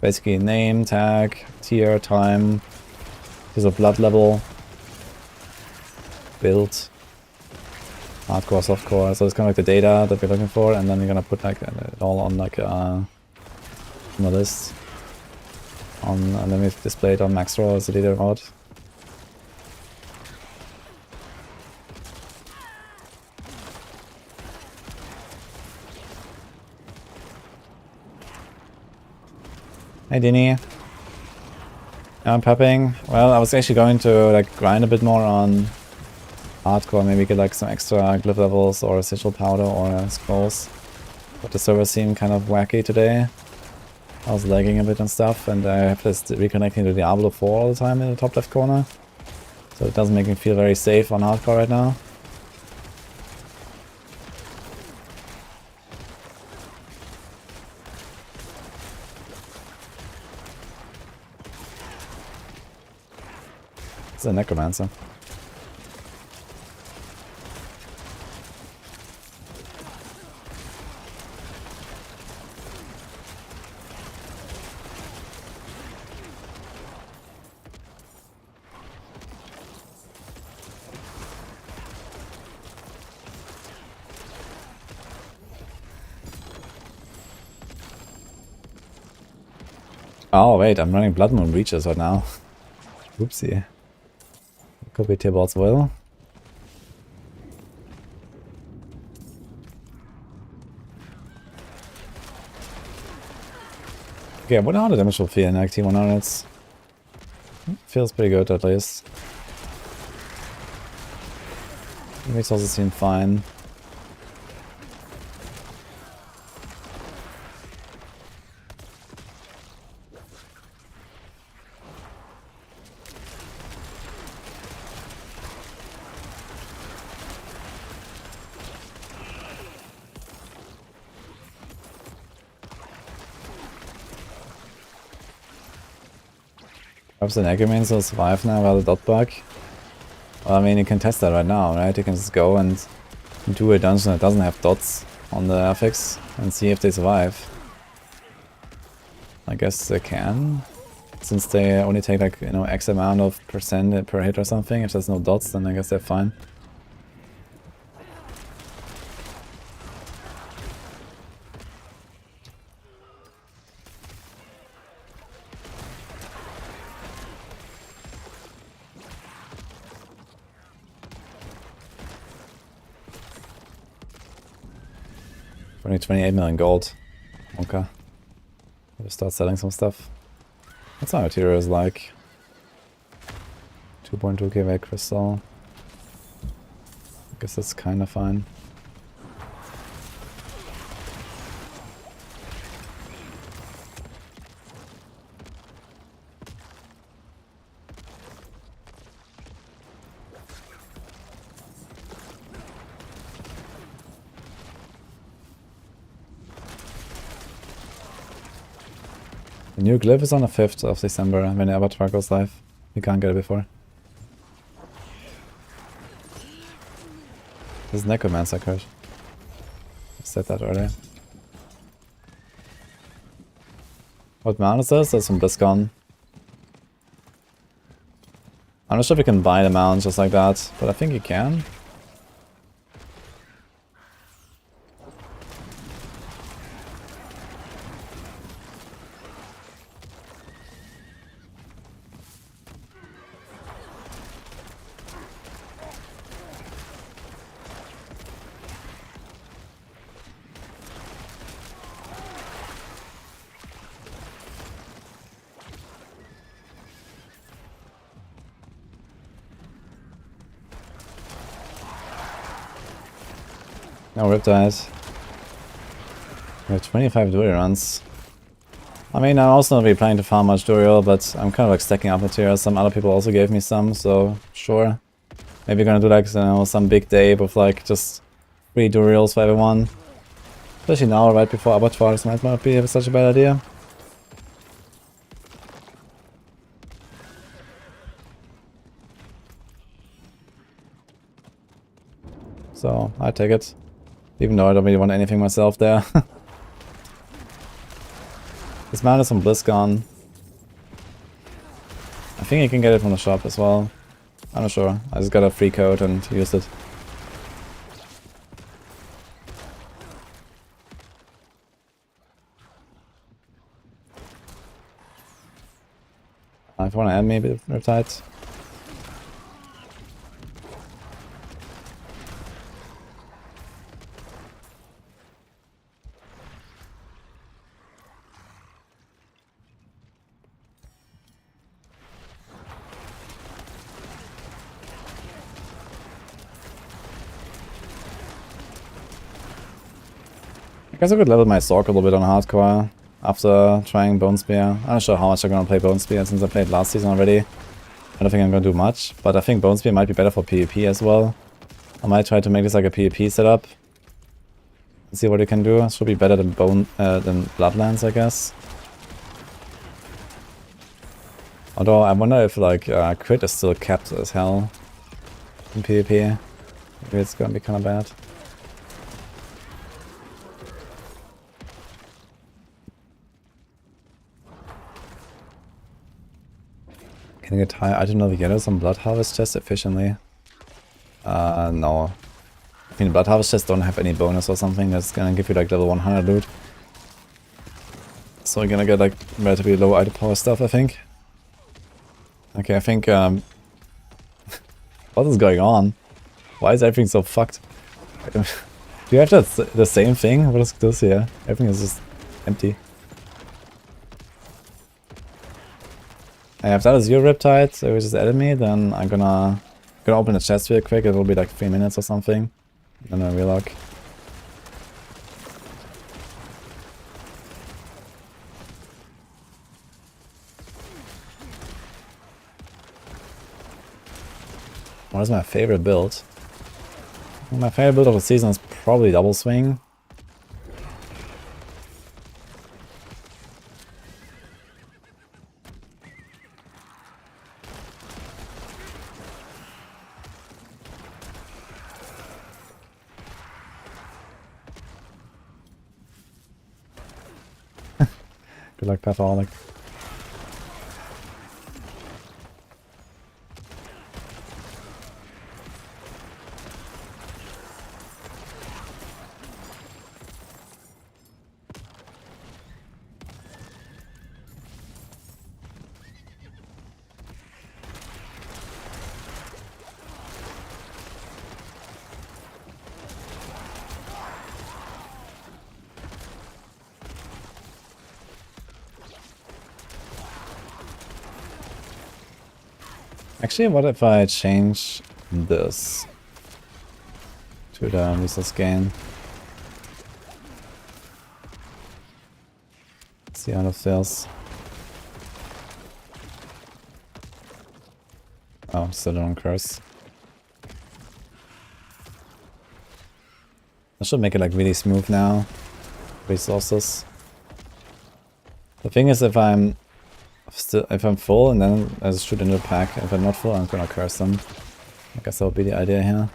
basically name, tag, tier, time, use of blood level, build, hardcore, softcore. So it's kind of like the data that we're looking for, and then we're gonna put like it all on like on the list. And then we've displayed on Max Roll as a leader mode. Hey Dini. I'm prepping. Well, I was actually going to like grind a bit more on hardcore, maybe get like some extra glyph levels or sigil powder or scrolls. But the server seemed kind of wacky today. I was lagging a bit and stuff, and I have this reconnecting to Diablo 4 all the time in the top left corner. So it doesn't make me feel very safe on hardcore right now. It's a Necromancer. Oh wait, I'm running Blood Moon Breaches right now. Oopsie. Could be Tibalt's Will. Okay, I wonder how the damage will feel in like T100s. Feels pretty good at least. It makes also seem fine. Perhaps the Necromancer will survive now without the dot bug. Well, I mean, you can test that right now, right? You can just go and do a dungeon that doesn't have dots on the affix and see if they survive. I guess they can. Since they only take like, you know, X amount of percent per hit or something. If there's no dots, then I guess they're fine. Only 28 million gold. Okay. I'll start selling some stuff. What's our materials like? 2.2k red crystal. I guess that's kinda fine. The new glyph is on the 5th of December when the Abattoir goes live. You can't get it before. This is Necromancer card. I said that earlier. What mount is this? That's from BlizzCon. I'm not sure if you can buy the mount just like that, but I think you can. No Riptide. We have 25 Druid runs. I mean, I'm also not really planning to farm much Duriel, but I'm kind of like stacking up materials. Some other people also gave me some, so sure. Maybe gonna do like, you know, some big day with like just 3 Duriels for everyone. Especially now, right before Abattoir, this might not be such a bad idea. So, I take it. Even though I don't really want anything myself there. This mount is from BlizzCon. I think you can get it from the shop as well. I'm not sure. I just got a free code and used it. If you want to add me a bit of Riptide. I guess I could level my Sork a little bit on hardcore after trying Bone Spear. I'm not sure how much I'm gonna play Bone Spear since I played last season already. I don't think I'm gonna do much, but I think Bone Spear might be better for PvP as well. I might try to make this like a PvP setup. And see what you can do. It should be better than than Bloodlands, I guess. Although I wonder if like crit is still capped as hell in PvP. Maybe it's gonna be kinda bad. Can I get high item level yellows on Blood Harvest chests efficiently? No. I mean, Blood Harvest chests don't have any bonus or something that's gonna give you like level 100 loot. So you're gonna get like relatively low item power stuff, I think. Okay, I think what is going on? Why is everything so fucked? Do you have the same thing? What is this here? Everything is just empty. If that is your Riptide, so you just added me, then I'm gonna open the chest real quick. It will be like 3 minutes or something. And then I'll relock. What is my favorite build? My favorite build of the season is probably Double Swing. Good luck, Patholic. Actually, what if I change this to the resource gain? Let's see how that feels. Oh, still don't curse. I should make it like really smooth now. Resources. The thing is, if I'm full and then I just shoot into the pack. If I'm not full, I'm gonna curse them. I guess that would be the idea here.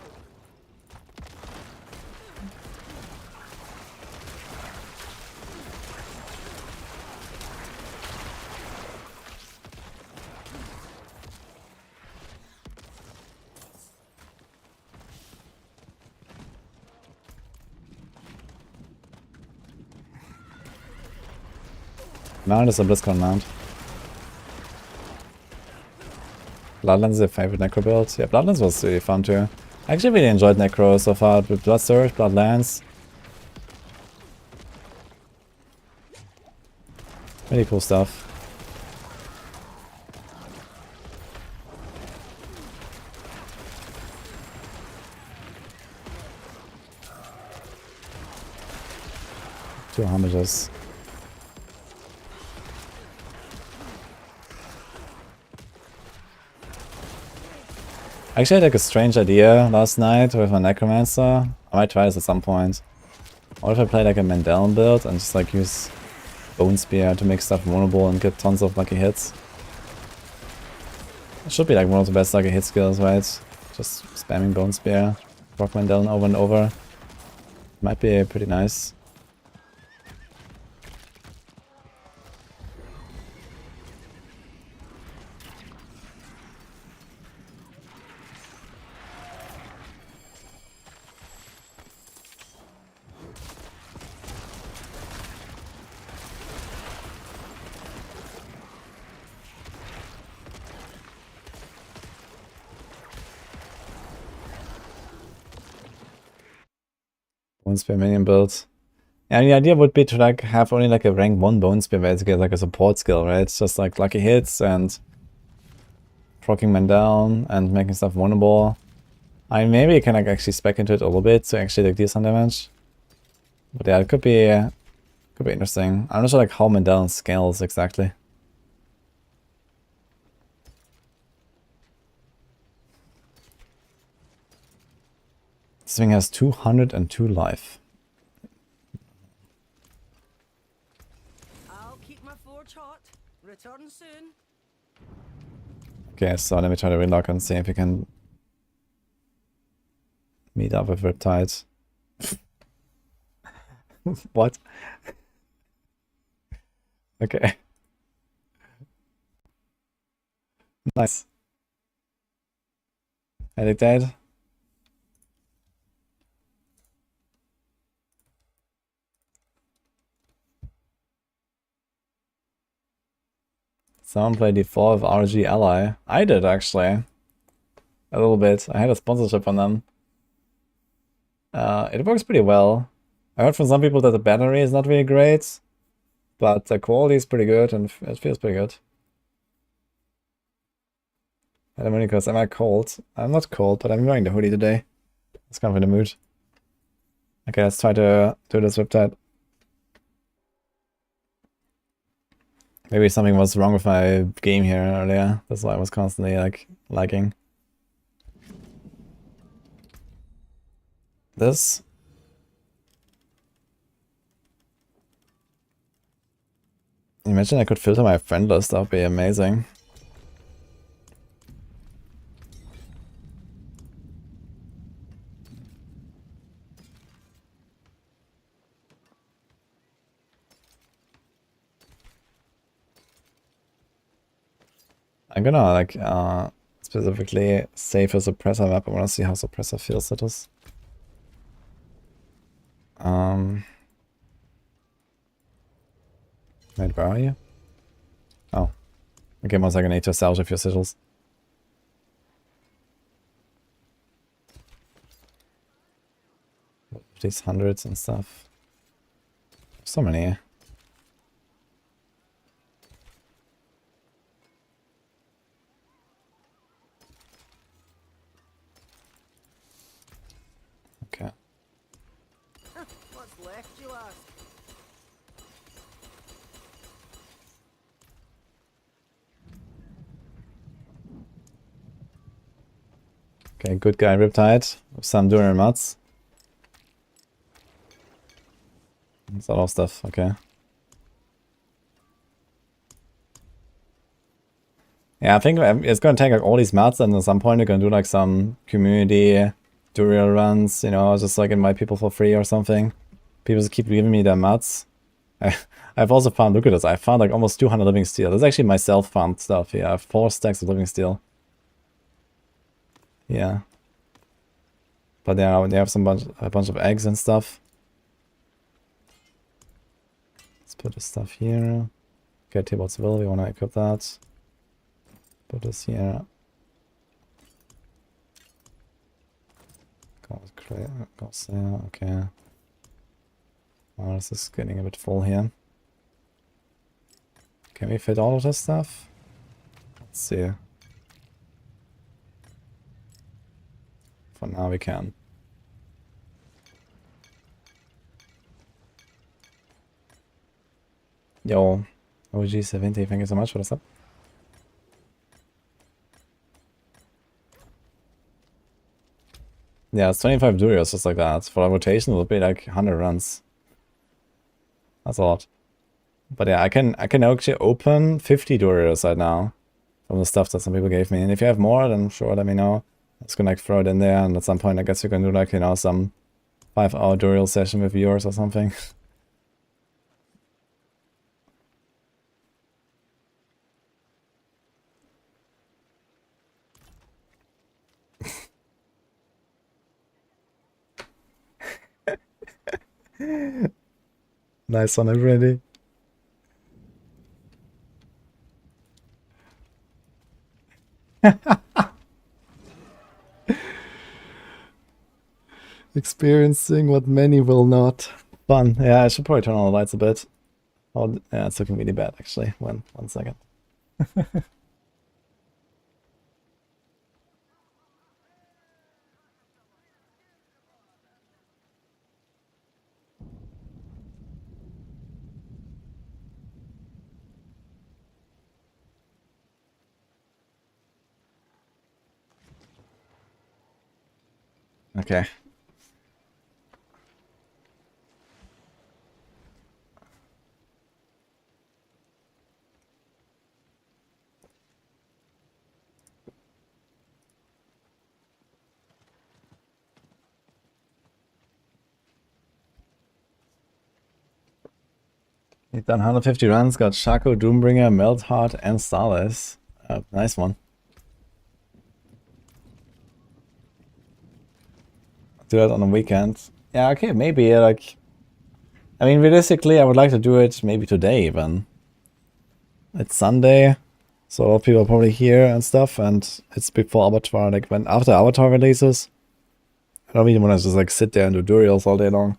Mount is a BlizzCon mount. Bloodlands is your favorite Necro build? Yeah, Bloodlands was really fun too. I actually really enjoyed Necro so far with Blood Surge, Bloodlands. Really cool stuff. Two homages. Actually, I had like a strange idea last night with my Necromancer. I might try this at some point. What if I play like a Mandelen build and just like use Bone Spear to make stuff vulnerable and get tons of lucky hits? It should be like one of the best lucky hit skills, right? Just spamming Bone Spear, rock Mandelen over and over. Might be pretty nice. Bone Spear minion build. Yeah, the idea would be to like have only like a rank 1 Bone Spear basically like a support skill, right? It's just like lucky hits and proccing men down and making stuff vulnerable. I mean, maybe you can like actually spec into it a little bit to actually like deal some damage. But yeah, it could be interesting. I'm not sure like how Mandelen scales exactly. This thing has 202 life. I'll keep my forge hot. Return soon. Okay, so let me try to relock and see if we can meet up with Riptide. What? Okay. Nice. Edit dead. Someone played D4 with RG Ally. I did actually. A little bit. I had a sponsorship on them. It works pretty well. I heard from some people that the battery is not really great, but the quality is pretty good and it feels pretty good. Because am I cold? I'm not cold, but I'm wearing the hoodie today. It's kind of in the mood. Okay, let's try to do this Riptide. Maybe something was wrong with my game here earlier. That's why I was constantly like lagging. This. Imagine I could filter my friend list, that would be amazing. I'm gonna like specifically save a suppressor map. I wanna see how suppressor feels at us. Wait, where are you? Oh. Okay, 1 second, I need to establish a few sigils. These hundreds and stuff. So many. Okay. What's left, you ask? Okay, good guy Riptide with some Duran Mats. That's a lot of stuff, okay. Yeah, I think it's gonna take like all these mats, and at some point we're gonna do like some community tutorial runs, you know, just like invite people for free or something. People just keep giving me their mats. I've also found, look at this, I found like almost 200 living steel. That's actually my self-farmed stuff here. I have 4 stacks of living steel. Yeah. But yeah, they have a bunch of eggs and stuff. Let's put this stuff here. Okay, Tibbot's Will, we wanna equip that. Put this here. Goes there, okay. Oh, this is getting a bit full here. Can we fit all of this stuff? Let's see. For now we can. Yo, OG70, thank you so much for the sub. Yeah, it's 25 Durios, just like that. For a rotation, it would be like 100 runs. That's a lot. But yeah, I can actually open 50 Durios right now from the stuff that some people gave me. And if you have more, then sure, let me know. I'm just gonna like throw it in there, and at some point I guess you can do like, you know, some 5-hour Durial session with viewers or something. Nice one, everybody. Experiencing what many will not. Fun. Yeah, I should probably turn on the lights a bit. Oh, yeah, it's looking really bad actually. One second. Okay. He's done 150 runs, got Shaco, Doombringer, Meltheart, and Starless. Nice one. Do that on a weekend. Yeah, okay, maybe like... I mean, realistically, I would like to do it maybe today even. It's Sunday, so a lot of people are probably here and stuff, and it's before Abattoir, like when after Abattoir releases. I don't really want to just like sit there and do Durials all day long.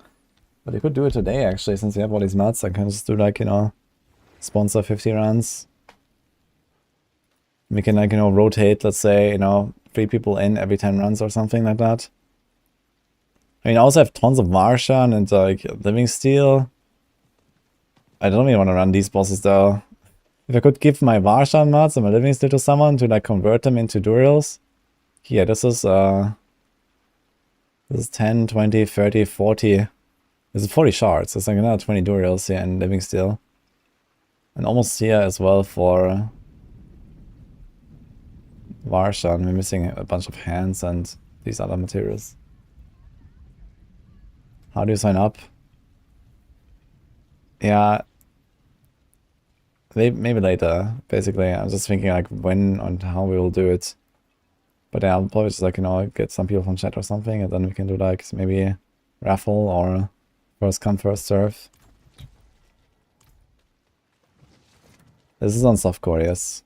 But you could do it today actually, since you have all these mats. I can just do like, you know, sponsor 50 runs. We can like, you know, rotate, let's say, you know, 3 people in every 10 runs or something like that. I mean, I also have tons of Marshan and like Living Steel. I don't really want to run these bosses though. If I could give my Varshan mats and my Living Steel to someone to like convert them into Durials. Here, this is 10, 20, 30, 40. This is 40 shards. It's like another 20 Durials here in Living Steel. And almost here as well for Varshan. We're missing a bunch of hands and these other materials. How do you sign up? Yeah, maybe later. Basically, I'm just thinking like when and how we will do it. But yeah, I'll probably just like, you know, get some people from chat or something, and then we can do like maybe raffle or first come first serve. This is on Softcore, yes.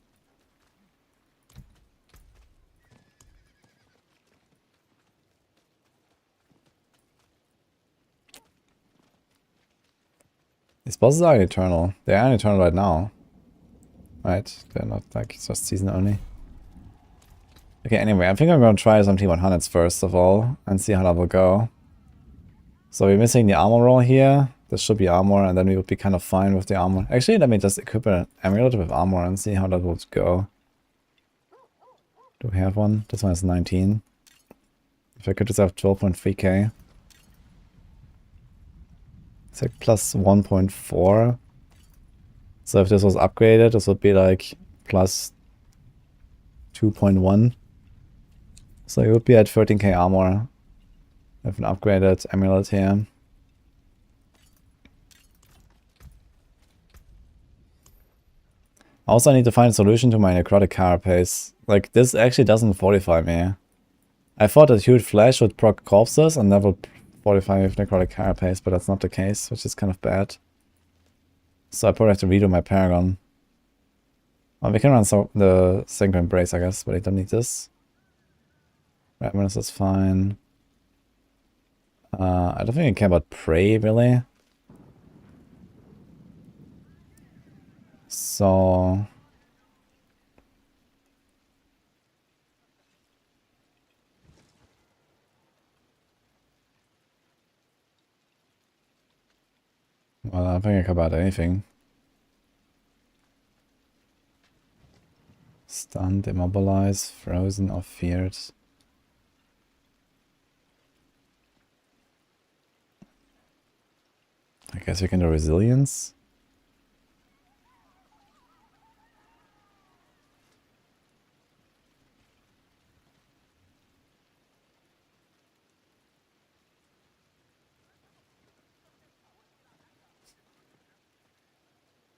These bosses are eternal. They are eternal right now. Right? They're not like just season only. Okay, anyway, I think I'm gonna try some T100s first of all and see how that will go. So we're missing the armor roll here. This should be armor, and then we would be kind of fine with the armor. Actually, let me just equip an amulet with armor and see how that would go. Do we have one? This one is 19. If I could just have 12.3k. It's like plus 1.4. So if this was upgraded, this would be like plus 2.1. So he would be at 13k armor with an upgraded amulet here. Also, I need to find a solution to my necrotic carapace. Like, this actually doesn't fortify me. I thought that huge flash would proc corpses and that would fortify me with necrotic carapace, but that's not the case, which is kind of bad. So I probably have to redo my Paragon. Well, we can run the Synchro Embrace, I guess, but I don't need this. Redmanus is fine. I don't think I care about Prey, really. So... well, I don't think I care about anything. Stunned, immobilized, frozen, or feared. I guess we can do resilience.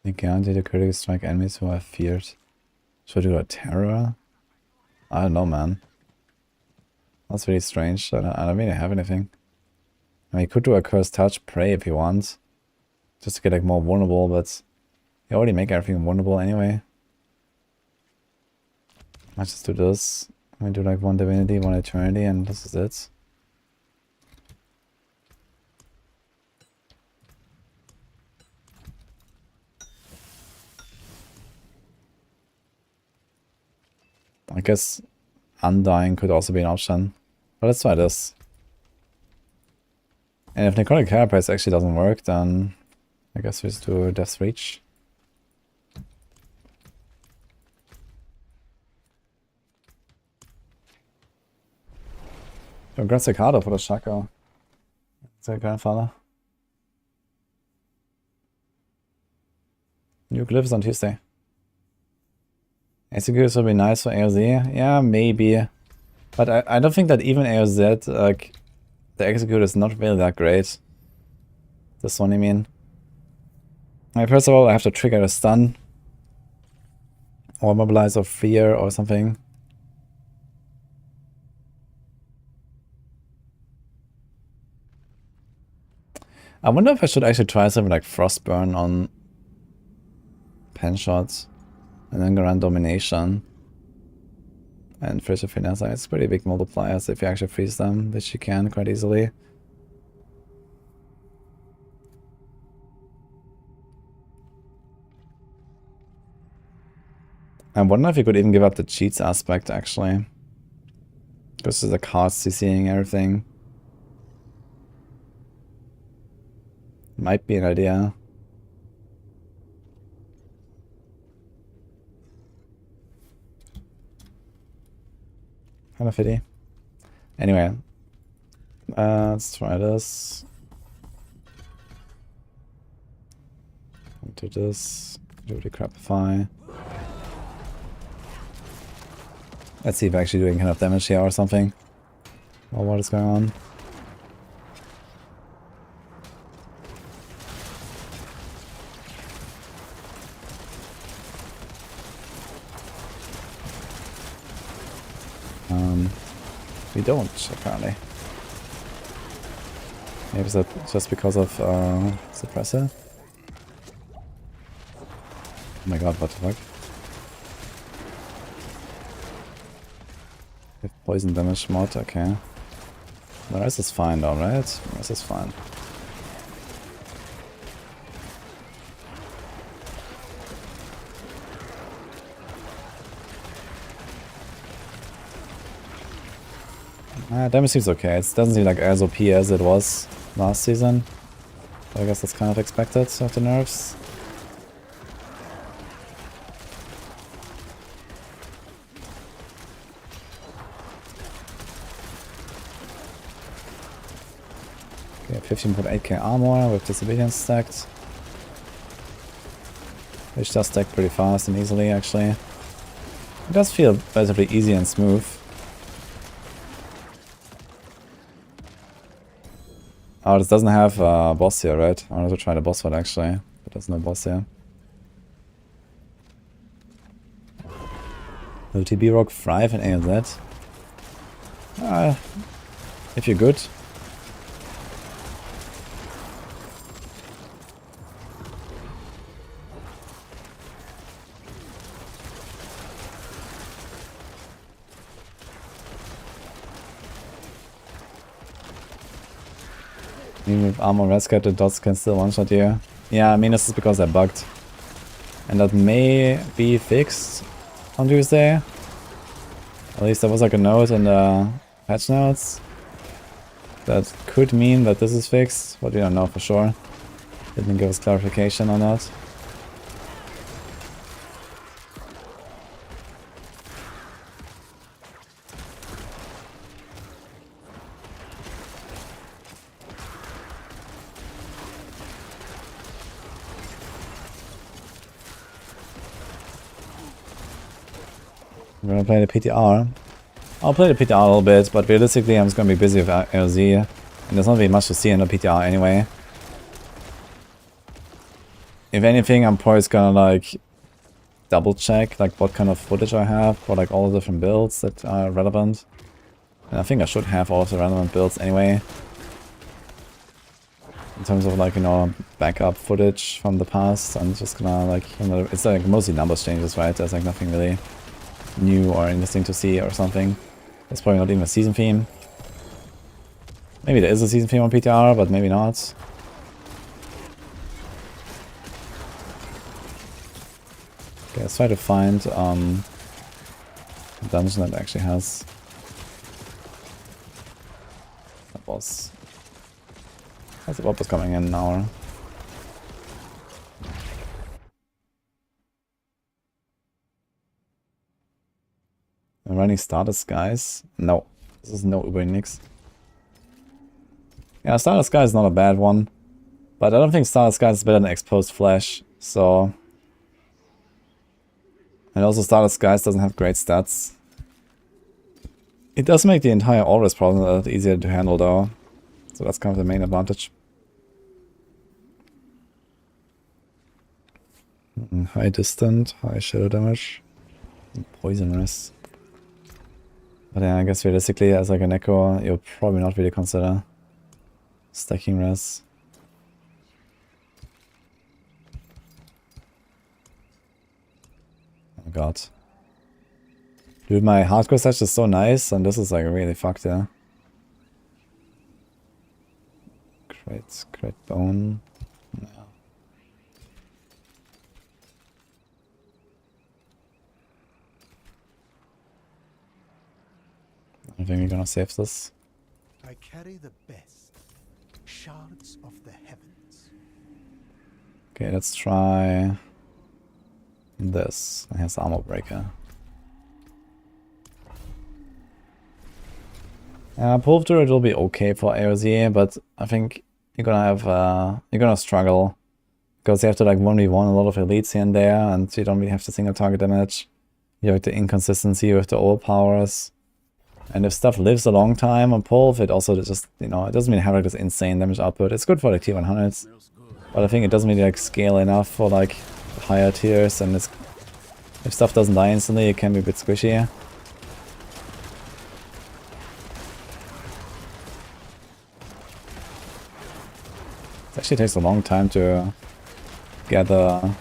You guarantee to critically strike enemies who are feared. Should I do a terror? I don't know, man. That's really strange. I don't really have anything. I mean, you could do a cursed touch, pray if you want. Just to get like more vulnerable, but you already make everything vulnerable anyway. Let's just do this. I'm gonna do like one divinity, one eternity, and this is it. I guess Undying could also be an option. But let's try this. And if Necrotic Carapace actually doesn't work, then I guess we just do Death's Reach. Congrats Ricardo for the Shaco. Sehr grandfather. New glyphs on Tuesday. Executors would be nice for AOZ. Yeah, maybe. But I don't think that even AOZ, like, the executor is not really that great. This one, I mean. Like, first of all, I have to trigger a stun. Or mobilize or fear or something. I wonder if I should actually try something like Frostburn on pen shots. And then go around Domination. And First of Finalizing. It's pretty big multipliers if you actually freeze them, which you can quite easily. I wonder if you could even give up the cheats aspect, actually. Because there's a cost CCing everything. Might be an idea. Kind of fitty. Anyway. Let's try this. Do this. Do the Crapify. Let's see if I'm actually doing kind of damage here or something. Or what is going on. We don't, apparently. Maybe is that just because of Suppressor? Oh my god, what the fuck? With poison damage mod, okay. The rest is fine though, right? The rest is fine. Damage seems okay. It doesn't seem like as OP as it was last season. So I guess that's kind of expected of the nerfs. Okay, 15.8k armor with disobedience stacked. Which does stack pretty fast and easily, actually. I does feel relatively easy and smooth. Oh, this doesn't have a boss here, right? I wanted to try the boss fight actually, but there's no boss here. Will TB Rock thrive in ANZ? If you're good. Even with armor rescat, the dots can still one-shot you. Yeah, I mean, this is because they're bugged. And that may be fixed on Tuesday. At least there was like a note in the patch notes. That could mean that this is fixed, but we don't know for sure. Didn't give us clarification on that. We're gonna play the PTR. I'll play the PTR a little bit, but realistically I'm just gonna be busy with LZ. And there's not really much to see in the PTR anyway. If anything, I'm probably just gonna like double check like what kind of footage I have for like all the different builds that are relevant. And I think I should have all of the relevant builds anyway. In terms of like, you know, backup footage from the past. I'm just gonna like, you know, it's like mostly numbers changes, right? There's like nothing really new or interesting to see or something. There's probably not even a season theme. Maybe there is a season theme on PTR, but maybe not. Okay, let's try to find a dungeon that actually has a boss. That's what was coming in now. I'm running Starter Skies. No, this is no Uber Nix. Yeah, Starter Skies is not a bad one. But I don't think Starter Skies is better than Exposed Flesh, so... And also Starter Skies doesn't have great stats. It does make the entire Aurus problem a lot easier to handle though. So that's kind of the main advantage. High distant, high shadow damage, and poisonous. But yeah, I guess realistically as like a Necro, you'll probably not really consider stacking res. Oh god. Dude, my hardcore stats is so nice, and this is like really fucked, yeah. Great bone. Yeah. I think we're gonna save this. I carry the best shards of the heavens. Okay, let's try this. Here's the armor breaker. Wolf Druid will be okay for AOZ, but I think you're gonna have you're gonna struggle because you have to like 1v1 a lot of elites here and there, and you don't really have the single target damage. You have the inconsistency with the overpowers. And if stuff lives a long time on Pulv, it also just, you know, it doesn't really have like this insane damage output. It's good for like tier 100s, but I think it doesn't really like scale enough for like the higher tiers, and it's, if stuff doesn't die instantly, it can be a bit squishy. It actually takes a long time to gather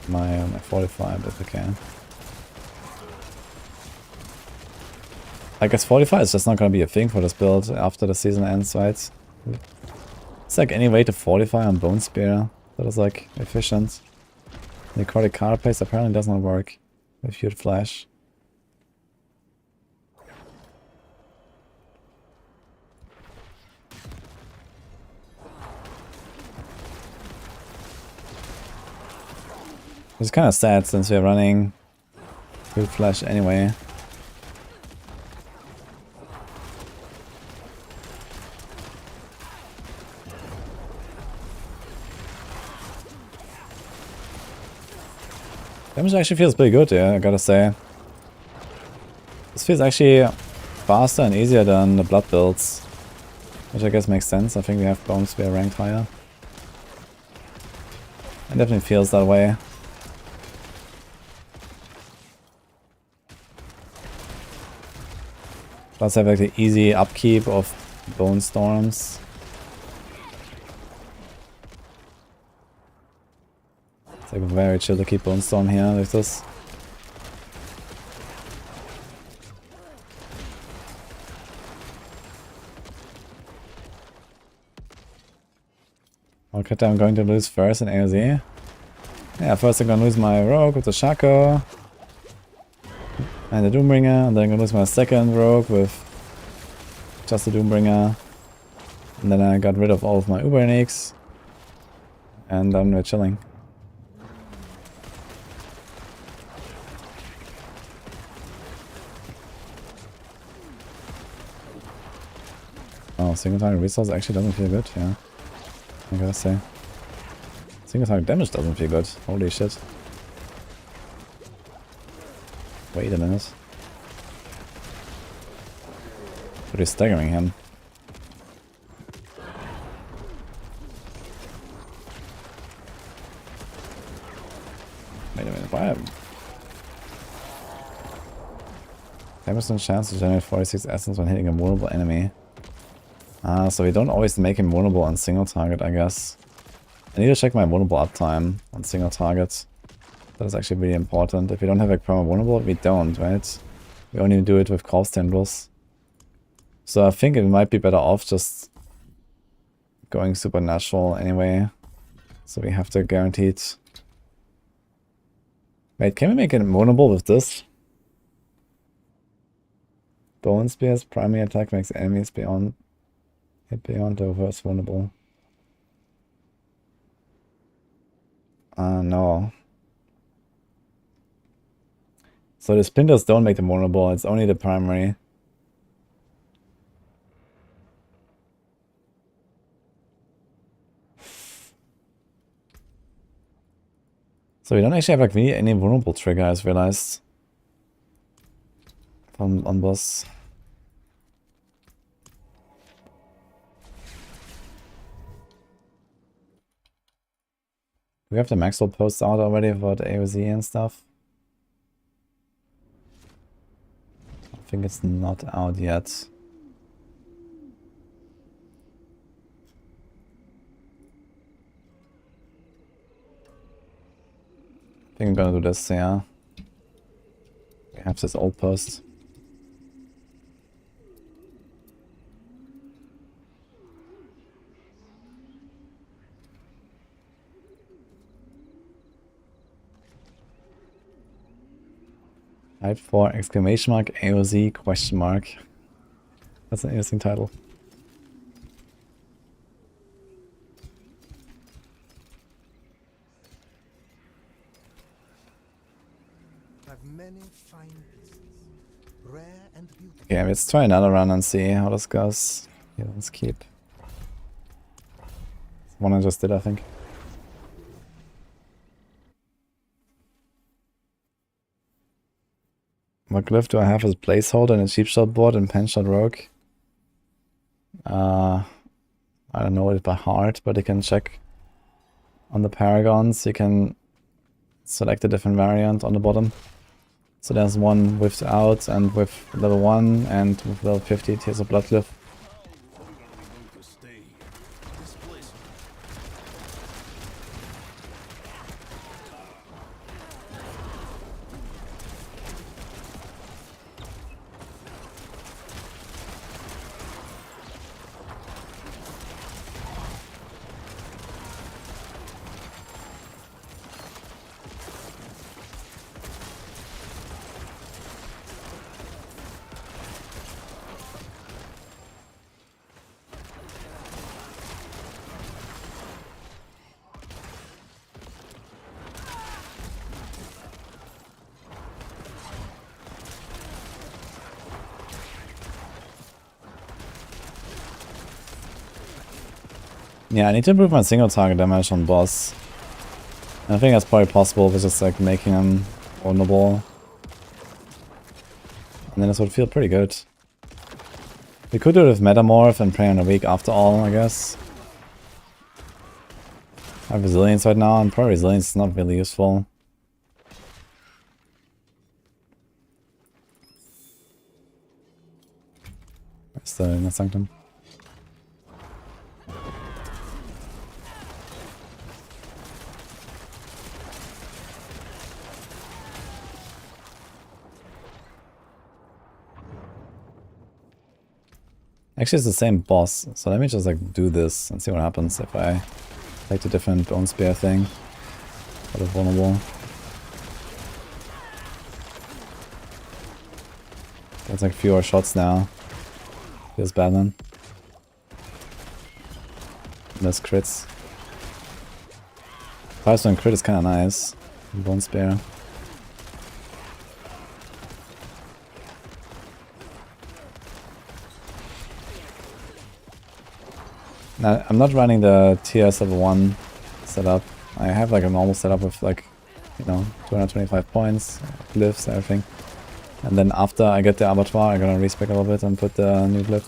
my 45 if I can. I guess 45 is just not gonna be a thing for this build after the season ends, right? It's like any way to fortify on Bone Spear that is like efficient. Necrotic Carapace apparently does not work with Hued Flash. It's kind of sad since we're running Hued Flash anyway. Damage actually feels pretty good, yeah, I gotta say. This feels actually faster and easier than the blood builds. Which I guess makes sense. I think we have Bone Spear ranked higher. It definitely feels that way. Plus have like the easy upkeep of Bone Storms. It's like very chill to keep Bone Storm here with this. Okay, I'm going to lose first in AOZ. Yeah, first I'm gonna lose my Rogue with the Shaco. And the Doombringer, and then I'm gonna lose my second Rogue with just the Doombringer. And then I got rid of all of my Uber Uniques. And we're chilling. Oh, single target resource actually doesn't feel good, yeah. I gotta say. Single target damage doesn't feel good. Holy shit. Wait a minute. Pretty staggering him. Wait a minute, why? 10% chance to generate 46 essence when hitting a vulnerable enemy. Ah, so we don't always make him vulnerable on single target, I guess. I need to check my vulnerable uptime on single targets. That is actually really important. If we don't have a perma vulnerable, we don't, right? We only do it with corpse tendrils. So I think it might be better off just going supernatural anyway. So we have to guaranteed. Wait, can we make it vulnerable with this? Bone Spear's primary attack makes enemies beyond the reverse vulnerable. No. So the splinters don't make them vulnerable, it's only the primary. So we don't actually have like really any vulnerable trigger, I just realized. On boss. We have the Maxwell posts out already about AOZ and stuff. I think it's not out yet. I think I'm gonna do this, yeah. We have this old post. Type for exclamation mark AOZ question mark. That's an interesting title. Have many fine pieces, rare and beautiful. Okay, let's try another run and see how this goes. Yeah, let's keep. One I just did, I think. What glyph do I have as placeholder in a cheap shot board and pen shot rogue? I don't know it by heart, but you can check on the Paragons. You can select a different variant on the bottom. So there's one without and with level 1 and with level 50 Tears of Blood glyph. Yeah, I need to improve my single target damage on boss. I think that's probably possible with just like making him vulnerable. And then this would feel pretty good. We could do it with Metamorph and Prey on a week after all, I guess. I have Resilience right now, and probably Resilience is not really useful. Where's the Inner Sanctum? Actually, it's the same boss, so let me just like do this and see what happens if I take the different Bone Spear thing. Sort of vulnerable. It's like fewer shots now. Feels bad then. Miss crits. 5-star crit is kinda nice. Bone Spear. Now, I'm not running the TS level 1 setup. I have like a normal setup with like, you know, 225 points, glyphs, everything. And then after I get the Abattoir, I'm gonna respec a little bit and put the new glyph.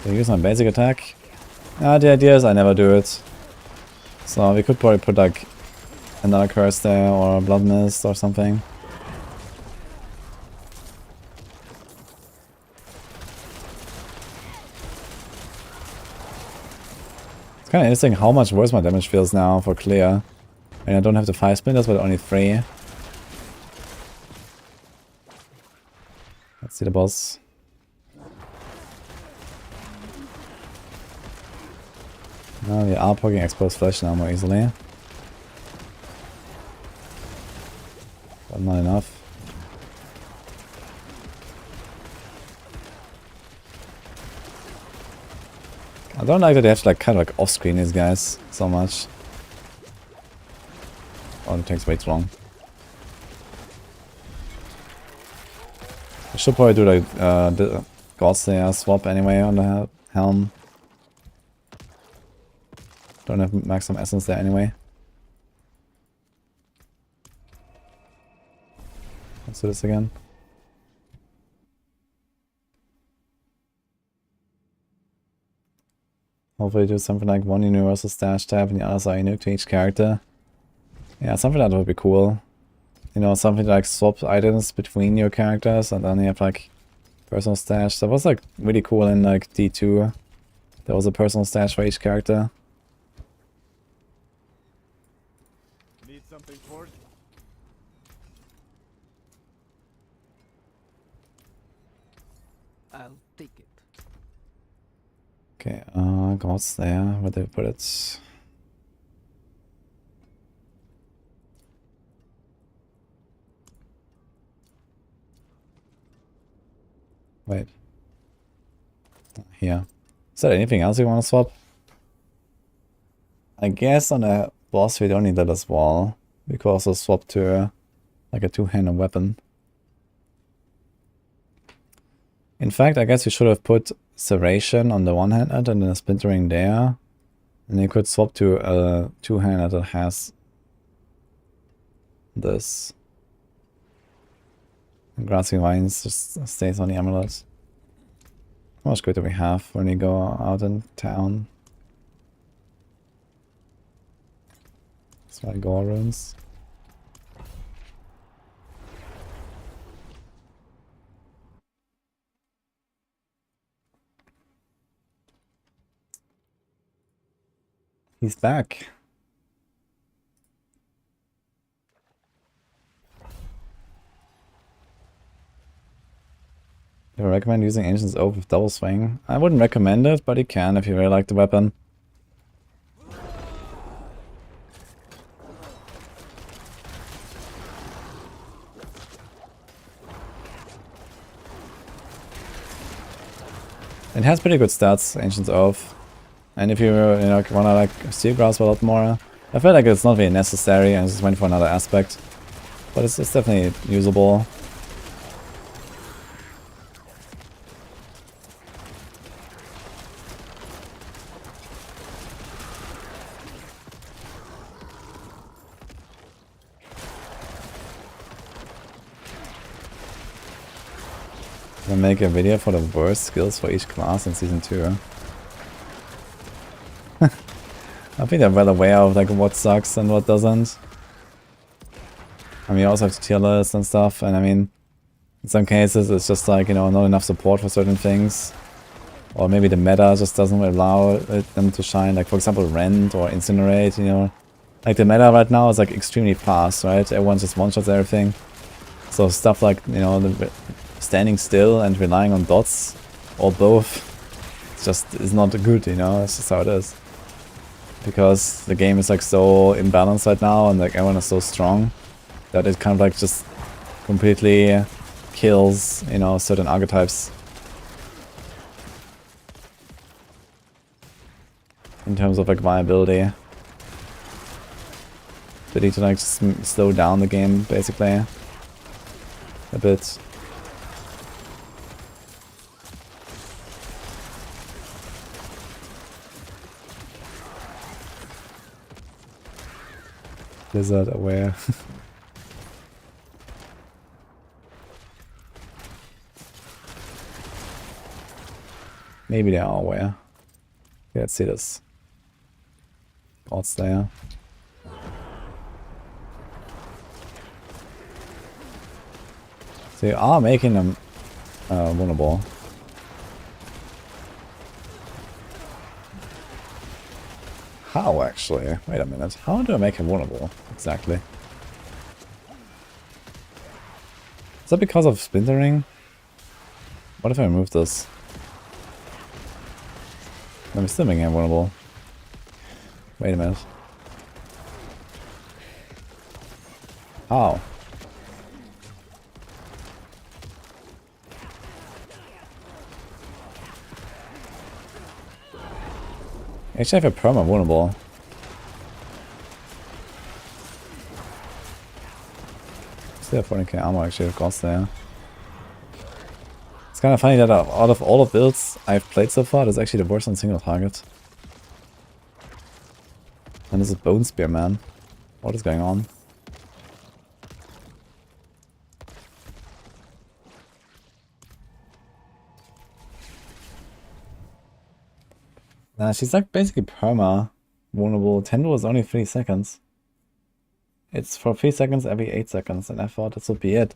So use my basic attack. The idea is I never do it. So we could probably put like another curse there or a blood mist or something. It's kind of interesting how much worse my damage feels now for clear. I mean, I don't have the 5 splinters, but only 3. Let's see the boss. No, we are poking exposed flesh now more easily. But not enough. I don't like that they have to like kind of like off-screen these guys so much. Oh, it takes way too long. I should probably do like the Godslayer swap anyway on the helm. Don't have maximum essence there anyway. Let's do this again. Hopefully do something like one universal stash tab and the others are unique to each character. Yeah, something like that would be cool. You know, something like swap items between your characters and then you have like personal stash. That was like really cool in like D2. There was a personal stash for each character. Need something for it? I'll take it. Okay, God's there. Where did they put it? Wait. Here. Is there anything else you want to swap? I guess on a boss we don't need that as well. We could also swap to like a two-handed weapon. In fact, I guess you should have put Serration on the one-handed and then a Splintering there. And you could swap to a two-handed that has this. And Grassy Vines just stays on the amulet. How much good do we have when we go out in town? That's why Gore runes. He's back. Do I recommend using Ancient's Oath with double swing? I wouldn't recommend it, but you can if you really like the weapon. It has pretty good stats, Ancient's Oath. And if you know, wanna like Steel Grasp a lot more, I feel like it's not really necessary and just went for another aspect. But it's definitely usable. I'll make a video for the worst skills for each class in Season 2. I think I'm well aware of like what sucks and what doesn't. I mean, you also have to tier list and stuff, and I mean, in some cases it's just like, you know, not enough support for certain things. Or maybe the meta just doesn't allow them to shine, like for example Rend or Incinerate, you know. Like the meta right now is like extremely fast, right? Everyone just one-shots everything. So stuff like, you know, standing still and relying on dots, or both, just is not good, you know, it's just how it is. Because the game is like so imbalanced right now and like everyone is so strong that it kind of like just completely kills, you know, certain archetypes. In terms of like viability. They need to like just slow down the game basically a bit. Blizzard aware. Maybe they are aware. Okay, let's see this. God's there. So you are making them vulnerable. How actually? Wait a minute. How do I make him vulnerable exactly? Is that because of splintering? What if I remove this? I'm still making him vulnerable. Wait a minute. How? Actually, I have a perma vulnerable. Still have 40k armor actually, of course, there. It's kind of funny that out of all of builds I've played so far, that's actually the worst on single target. And this is Bone Spear, man. What is going on? Nah, she's like basically perma vulnerable. Tendril is only 3 seconds. It's for 3 seconds every 8 seconds, and I thought this would be it.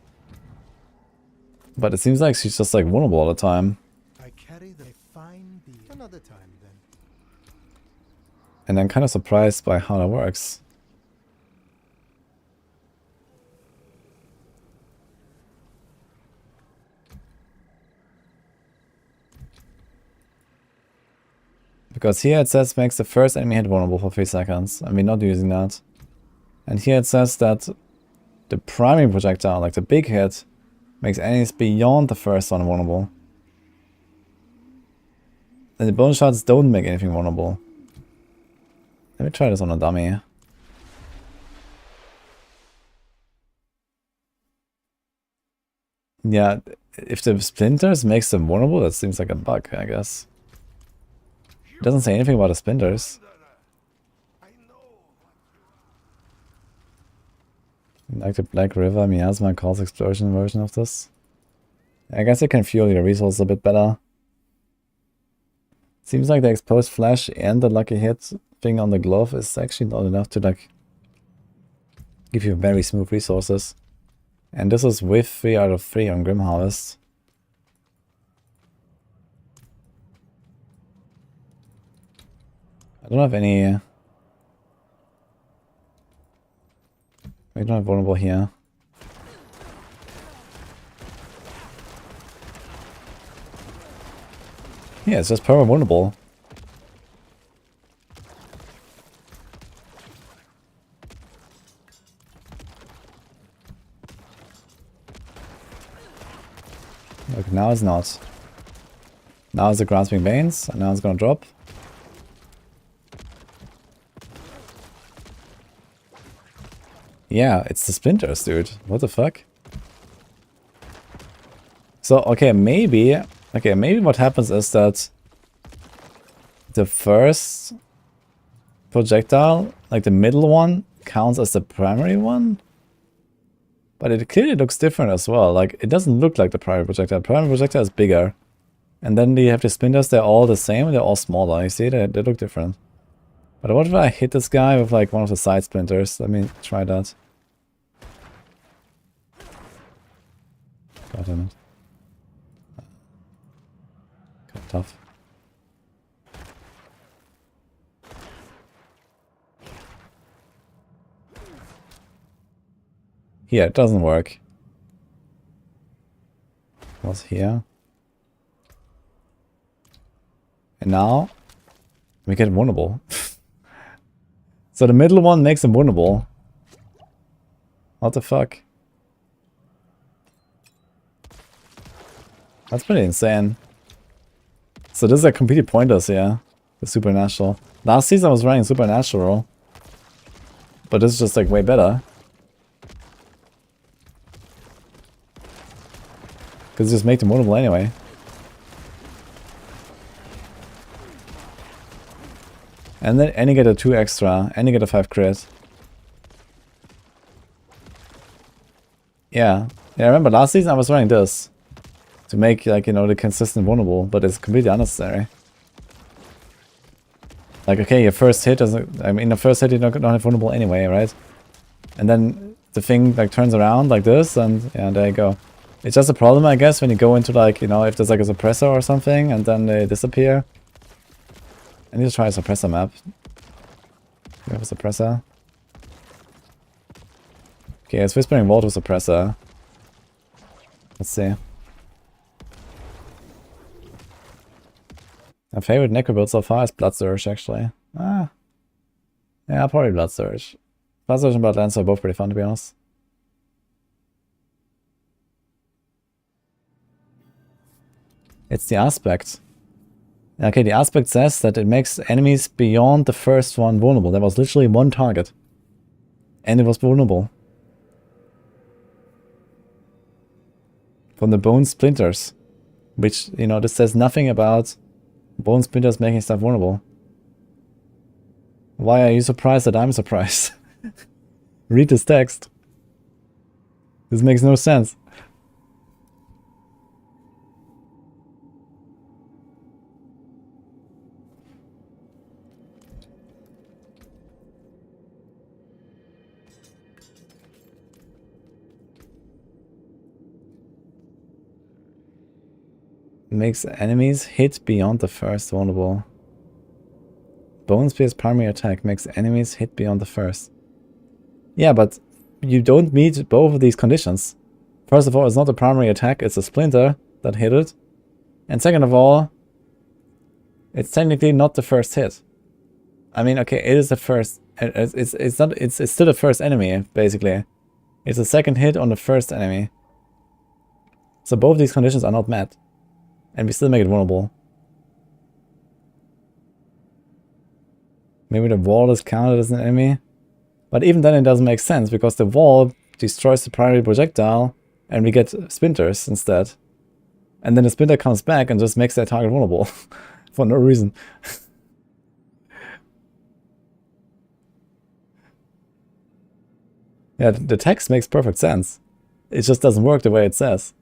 But it seems like she's just like vulnerable all the time. I carry the fine deal. Another time then. And I'm kind of surprised by how that works. Because here it says makes the first enemy hit vulnerable for 3 seconds, and we're not using that. And here it says that the primary projectile, like the big hit, makes enemies beyond the first one vulnerable. And the bonus shots don't make anything vulnerable. Let me try this on a dummy. Yeah, if the splinters makes them vulnerable, that seems like a bug, I guess. It doesn't say anything about the splinters. Like the Black River Miasma Calls Explosion version of this. I guess it can fuel your resources a bit better. Seems like the exposed flash and the lucky hit thing on the glove is actually not enough to like give you very smooth resources. And this is with 3 out of 3 on Grim Harvest. I don't have any... We don't have vulnerable here. Yeah, it's just perma vulnerable. Look, now it's not. Now it's the Grasping Veins, and now it's gonna drop. Yeah, it's the splinters, dude. What the fuck? So, okay, maybe what happens is that the first projectile, like the middle one, counts as the primary one? But it clearly looks different as well. Like, it doesn't look like the primary projectile. The primary projectile is bigger. And then you have the splinters, they're all the same, they're all smaller. You see, they look different. But what if I hit this guy with like one of the side splinters? Let me try that. God damn it. Kind of tough. Here, it doesn't work. Was here. And now we get vulnerable. So the middle one makes him vulnerable. What the fuck? That's pretty insane. So this is like completely pointless here. The supernatural. Last season I was running supernatural. But this is just like way better. Because just make them vulnerable anyway. And then you get a 2 extra, and you get a 5 crit. Yeah. Yeah, I remember last season I was running this. To make, like, you know, the consistent vulnerable, but it's completely unnecessary. Like, okay, your first hit doesn't... I mean, the first hit you don't have vulnerable anyway, right? And then the thing, like, turns around like this, and yeah, there you go. It's just a problem, I guess, when you go into, like, you know, if there's, like, a suppressor or something, and then they disappear. I need to try a suppressor map. We have a suppressor. Okay, it's Whispering Vault with suppressor. Let's see. My favorite necro build so far is Blood Surge, actually. Ah. Yeah, probably Blood Surge. Blood Surge and Bloodlancer are both pretty fun, to be honest. It's the aspect. Okay, the aspect says that it makes enemies beyond the first one vulnerable. There was literally one target. And it was vulnerable. From the bone splinters. Which, you know, this says nothing about bone splinters making stuff vulnerable. Why are you surprised that I'm surprised? Read this text. This makes no sense. Makes enemies hit beyond the first vulnerable. Bone Spear's primary attack makes enemies hit beyond the first. Yeah, but you don't meet both of these conditions. First of all, it's not a primary attack, it's a splinter that hit it. And second of all, it's technically not the first hit. I mean, okay, it is the first. It's still the first enemy, basically. It's the second hit on the first enemy. So both these conditions are not met. And we still make it vulnerable. Maybe the wall is counted as an enemy. But even then it doesn't make sense, because the wall destroys the primary projectile and we get splinters instead. And then the splinter comes back and just makes that target vulnerable. For no reason. Yeah, the text makes perfect sense. It just doesn't work the way it says.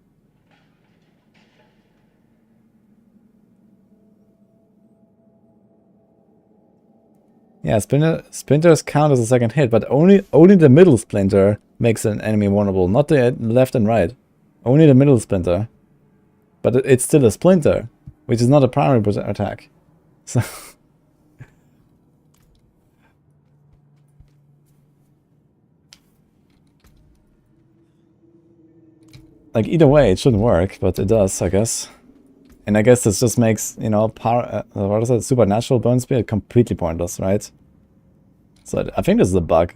Yeah, splinters count as a second hit, but only the middle splinter makes an enemy vulnerable, not the left and right. Only the middle splinter. But it's still a splinter, which is not a primary attack. So like, either way, it shouldn't work, but it does, I guess. And I guess this just makes, you know, what is it, supernatural bone spear completely pointless, right? So I think this is a bug.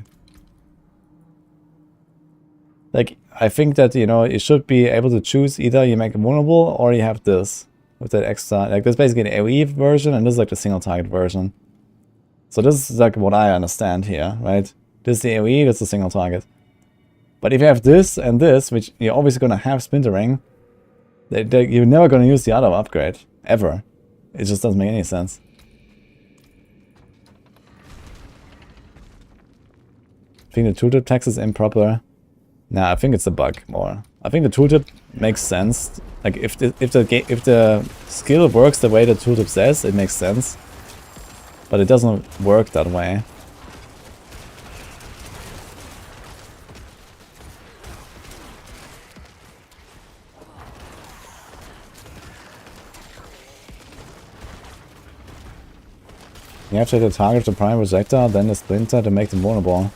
Like, I think that, you know, you should be able to choose either you make it vulnerable or you have this with that extra. Like, there's basically an AoE version and this is like the single target version. So this is like what I understand here, right? This is the AoE, this is the single target. But if you have this and this, which you're always gonna have splintering, you're never gonna use the other upgrade. Ever. It just doesn't make any sense. I think the tooltip text is improper. Nah, I think it's a bug more. I think the tooltip makes sense. Like if the skill works the way the tooltip says, it makes sense. But it doesn't work that way. You have to hit the target of the primary projectile, then the splinter to make them vulnerable.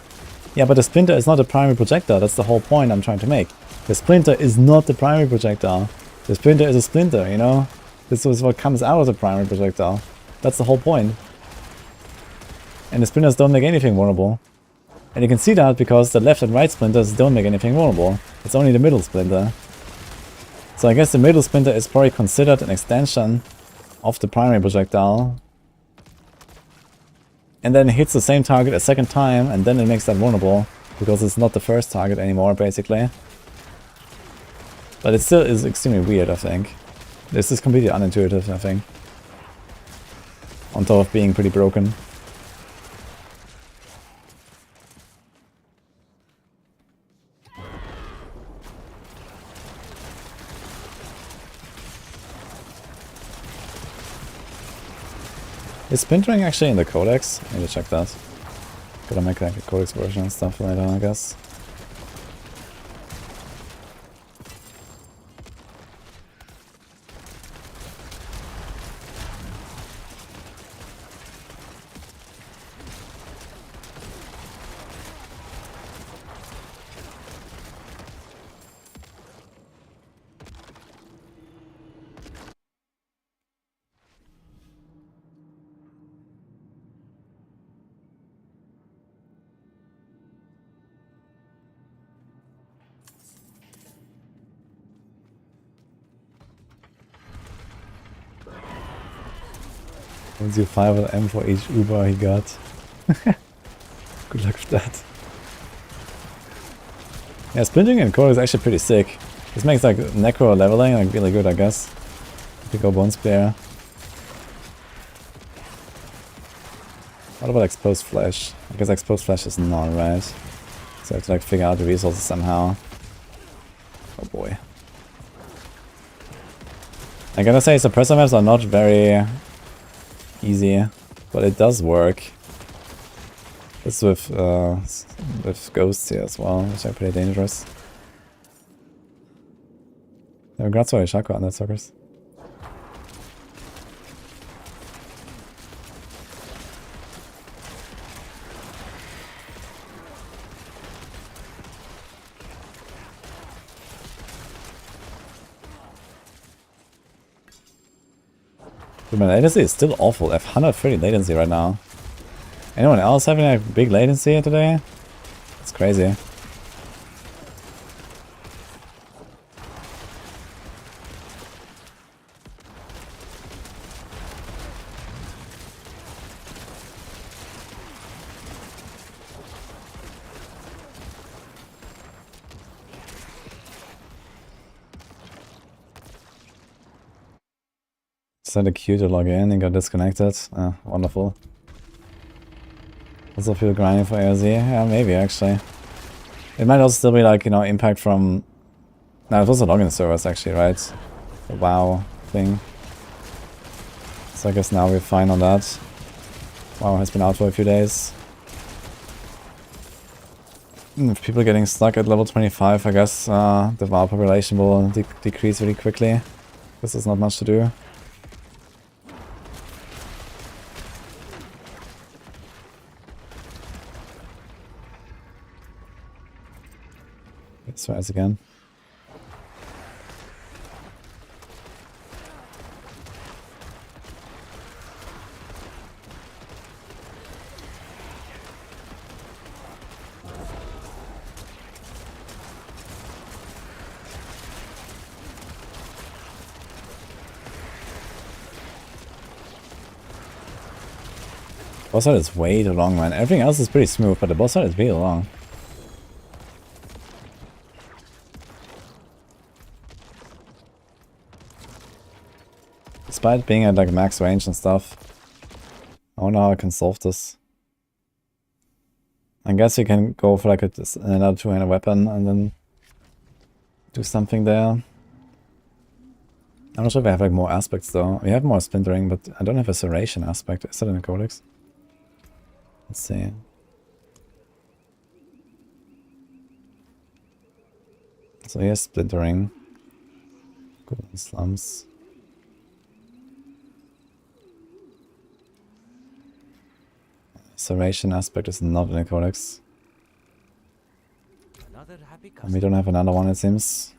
Yeah, but the splinter is not the primary projectile. That's the whole point I'm trying to make. The splinter is not the primary projectile. The splinter is a splinter, you know? This is what comes out of the primary projectile. That's the whole point. And the splinters don't make anything vulnerable. And you can see that because the left and right splinters don't make anything vulnerable. It's only the middle splinter. So I guess the middle splinter is probably considered an extension of the primary projectile. And then it hits the same target a second time, and then it makes that vulnerable, because it's not the first target anymore, basically. But it still is extremely weird, I think. This is completely unintuitive, I think. On top of being pretty broken. Is splintering actually in the codex? I need to check that. Gotta make like a codex version and stuff later, I guess. Once you 5 M for each Uber he got. Good luck with that. Yeah, splintering in core is actually pretty sick. This makes like necro leveling like really good, I guess. If you go bone spear. What about exposed flesh? I guess exposed flesh is not right. So I have to like figure out the resources somehow. Oh boy. I gotta say suppressor maps are not very easy, but it does work. It's with ghosts here as well, which are pretty dangerous. Yeah, congrats for a Shaco on that, suckers. Dude, my latency is still awful. I have 130 latency right now. Anyone else having a big latency today? It's crazy. Sent a queue to log in and got disconnected. Wonderful. Also feel grinding for ARZ? Yeah, maybe actually. It might also still be like, you know, impact from... No, it was the login servers actually, right? The WoW thing. So I guess now we're fine on that. WoW has been out for a few days. If people getting stuck at level 25, I guess the WoW population will decrease really quickly. Because there's not much to do. Let's again. Boss fight is way too long, man. Everything else is pretty smooth, but the boss fight is really long. Despite being at like max range and stuff. I wonder how I can solve this. I guess you can go for like another two-handed weapon and then do something there. I'm not sure if I have like more aspects though. We have more splintering, but I don't have a serration aspect. Is that in the codex? Let's see. So here's splintering. Golden slums. Serration aspect is not in the codex. Another happy And we don't have another one, it seems.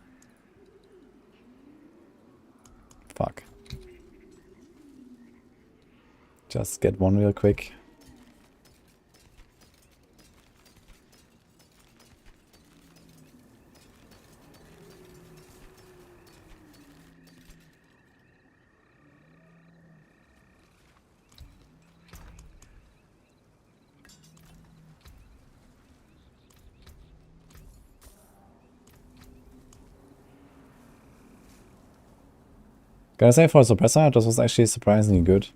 Fuck. Just get one real quick. Gotta say, for a suppressor, this was actually surprisingly good.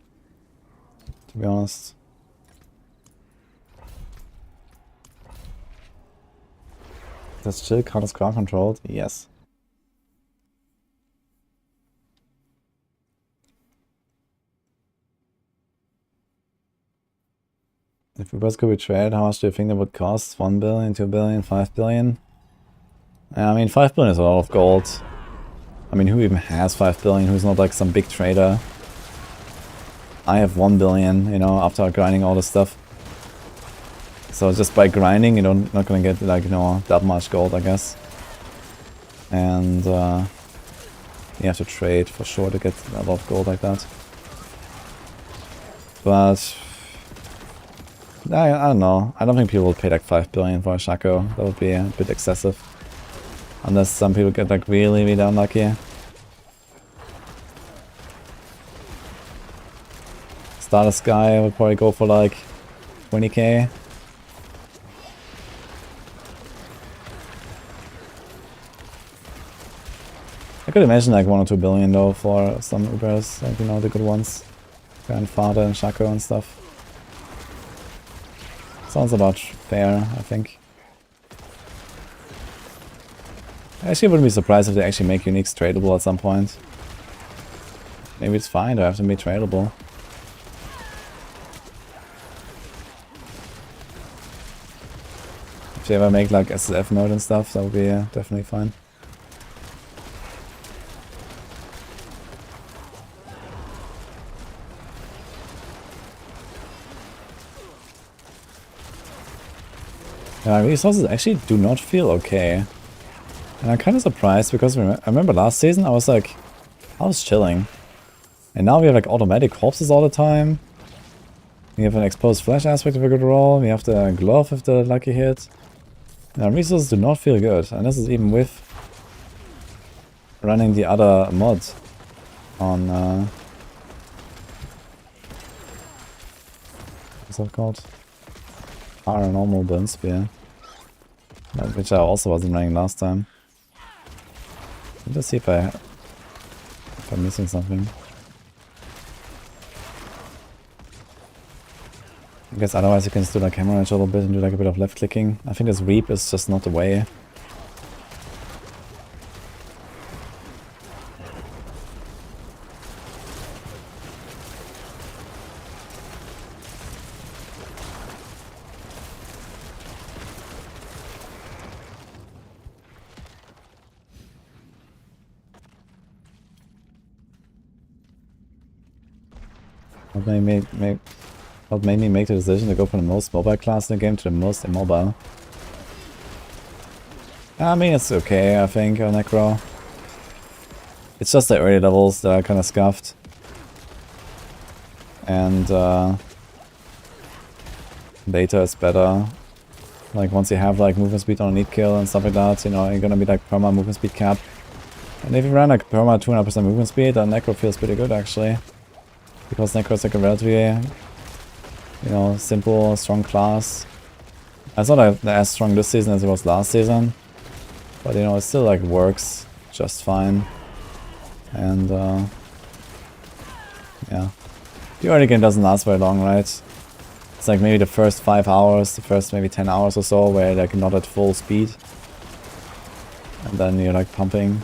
To be honest. Does chill count as ground controlled? Yes. If Ubers could be traded, how much do you think that would cost? 1 billion, 2 billion, 5 billion? I mean, 5 billion is a lot of gold. I mean, who even has 5 billion? Who's not like some big trader? I have 1 billion, you know, after grinding all this stuff. So just by grinding, you're not gonna get like, you know, that much gold, I guess. And you have to trade for sure to get a lot of gold like that. But I don't know. I don't think people will pay like 5 billion for a Shaco. That would be a bit excessive. Unless some people get like really, really unlucky. Starter Sky would probably go for like 20k. I could imagine like 1 or 2 billion though for some Ubers, like, you know, the good ones. Grandfather and Shaco and stuff. Sounds about fair, I think. I actually wouldn't be surprised if they actually make uniques tradable at some point. Maybe it's fine to have them be tradable. If they ever make like SSF mode and stuff, that would be definitely fine. Yeah, resources actually do not feel okay. And I'm kind of surprised because I remember last season I was like, I was chilling. And now we have like automatic corpses all the time. We have an exposed flash aspect of a good roll. We have the glove if the lucky hit. Now resources do not feel good. And this is even with running the other mod on what's that called? Paranormal Burn Spear. Which I also wasn't running last time. Let's see if I'm missing something. I guess otherwise you can just do like hammer range a little bit and do like a bit of left clicking. I think this reap is just not the way. What made me make the decision to go from the most mobile class in the game to the most immobile? I mean, it's okay, I think, on Necro. It's just the early levels that are kind of scuffed. And later is better. Like, once you have like movement speed on a need kill and stuff like that, you know, you're gonna be like perma movement speed cap. And if you run like perma 200% movement speed, then Necro feels pretty good actually. Because Necro is like a relatively, you know, simple, strong class. It's not like as strong this season as it was last season. But you know, it still like works just fine. And yeah. The early game doesn't last very long, right? It's like maybe the first 5 hours, the first maybe 10 hours or so, where you're like not at full speed. And then you're like pumping.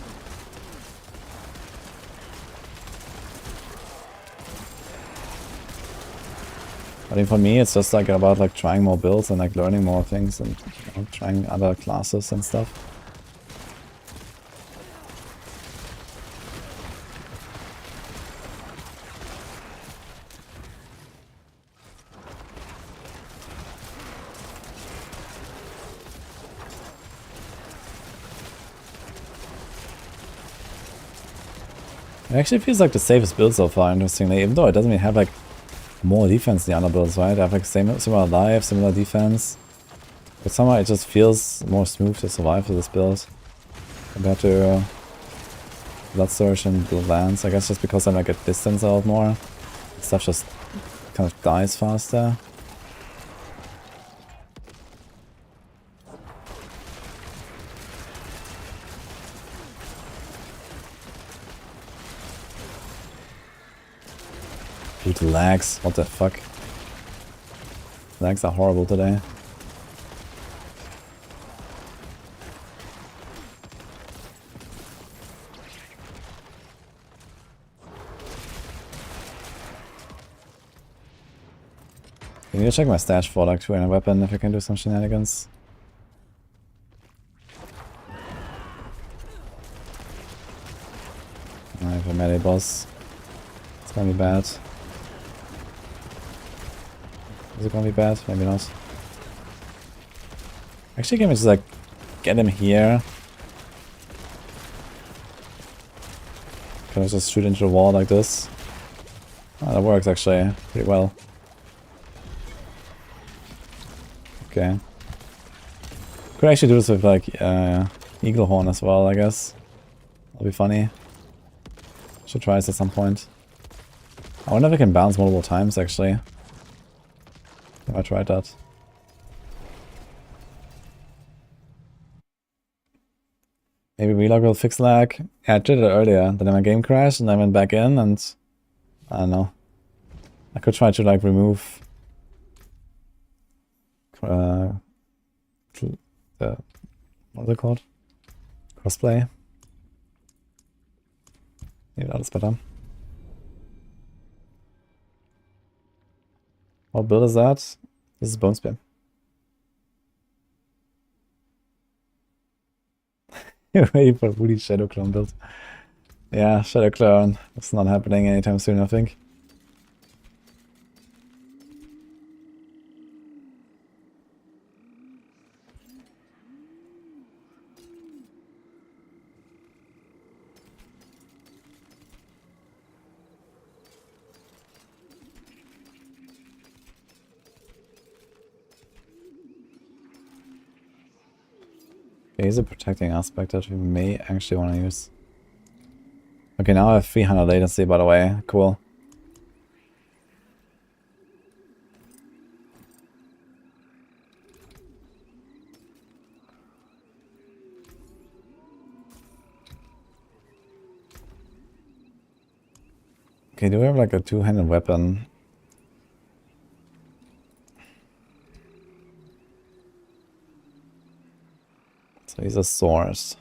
I think for me it's just like about like trying more builds and like learning more things and you know, trying other classes and stuff. It actually feels like the safest build so far, interestingly, even though it doesn't even have like more defense than the other builds, right? I have like similar life, similar defense. But somehow it just feels more smooth to survive with this build compared to Blood Surge and Blue Lance. I guess just because I'm like at distance a lot more. Stuff just kind of dies faster. Dude, lags. What the fuck? Lags are horrible today. I need to check my stash for like 200 weapon if I can do some shenanigans. I have a melee boss. It's gonna be bad. Is it gonna be bad? Maybe not. Actually, can we just like get him here? Can I just shoot into the wall like this? Oh, that works actually pretty well. Okay. Could actually do this with like Eagle Horn as well, I guess. That'll be funny. Should try this at some point. I wonder if I can bounce multiple times actually. I tried that. Maybe Relog will fix lag. Yeah, I did it earlier. Then my game crashed and I went back in and I don't know. I could try to like remove the what's it called? Crossplay. Maybe that is better. What build is that? This is Bone Spear. You're waiting for Woody Shadow Clone build. Yeah, Shadow Clone. It's not happening anytime soon, I think. Here's a protecting aspect that we may actually want to use. Okay, now I have 300 latency, by the way. Cool. Okay, do we have like a two-handed weapon? So he's a sword. It's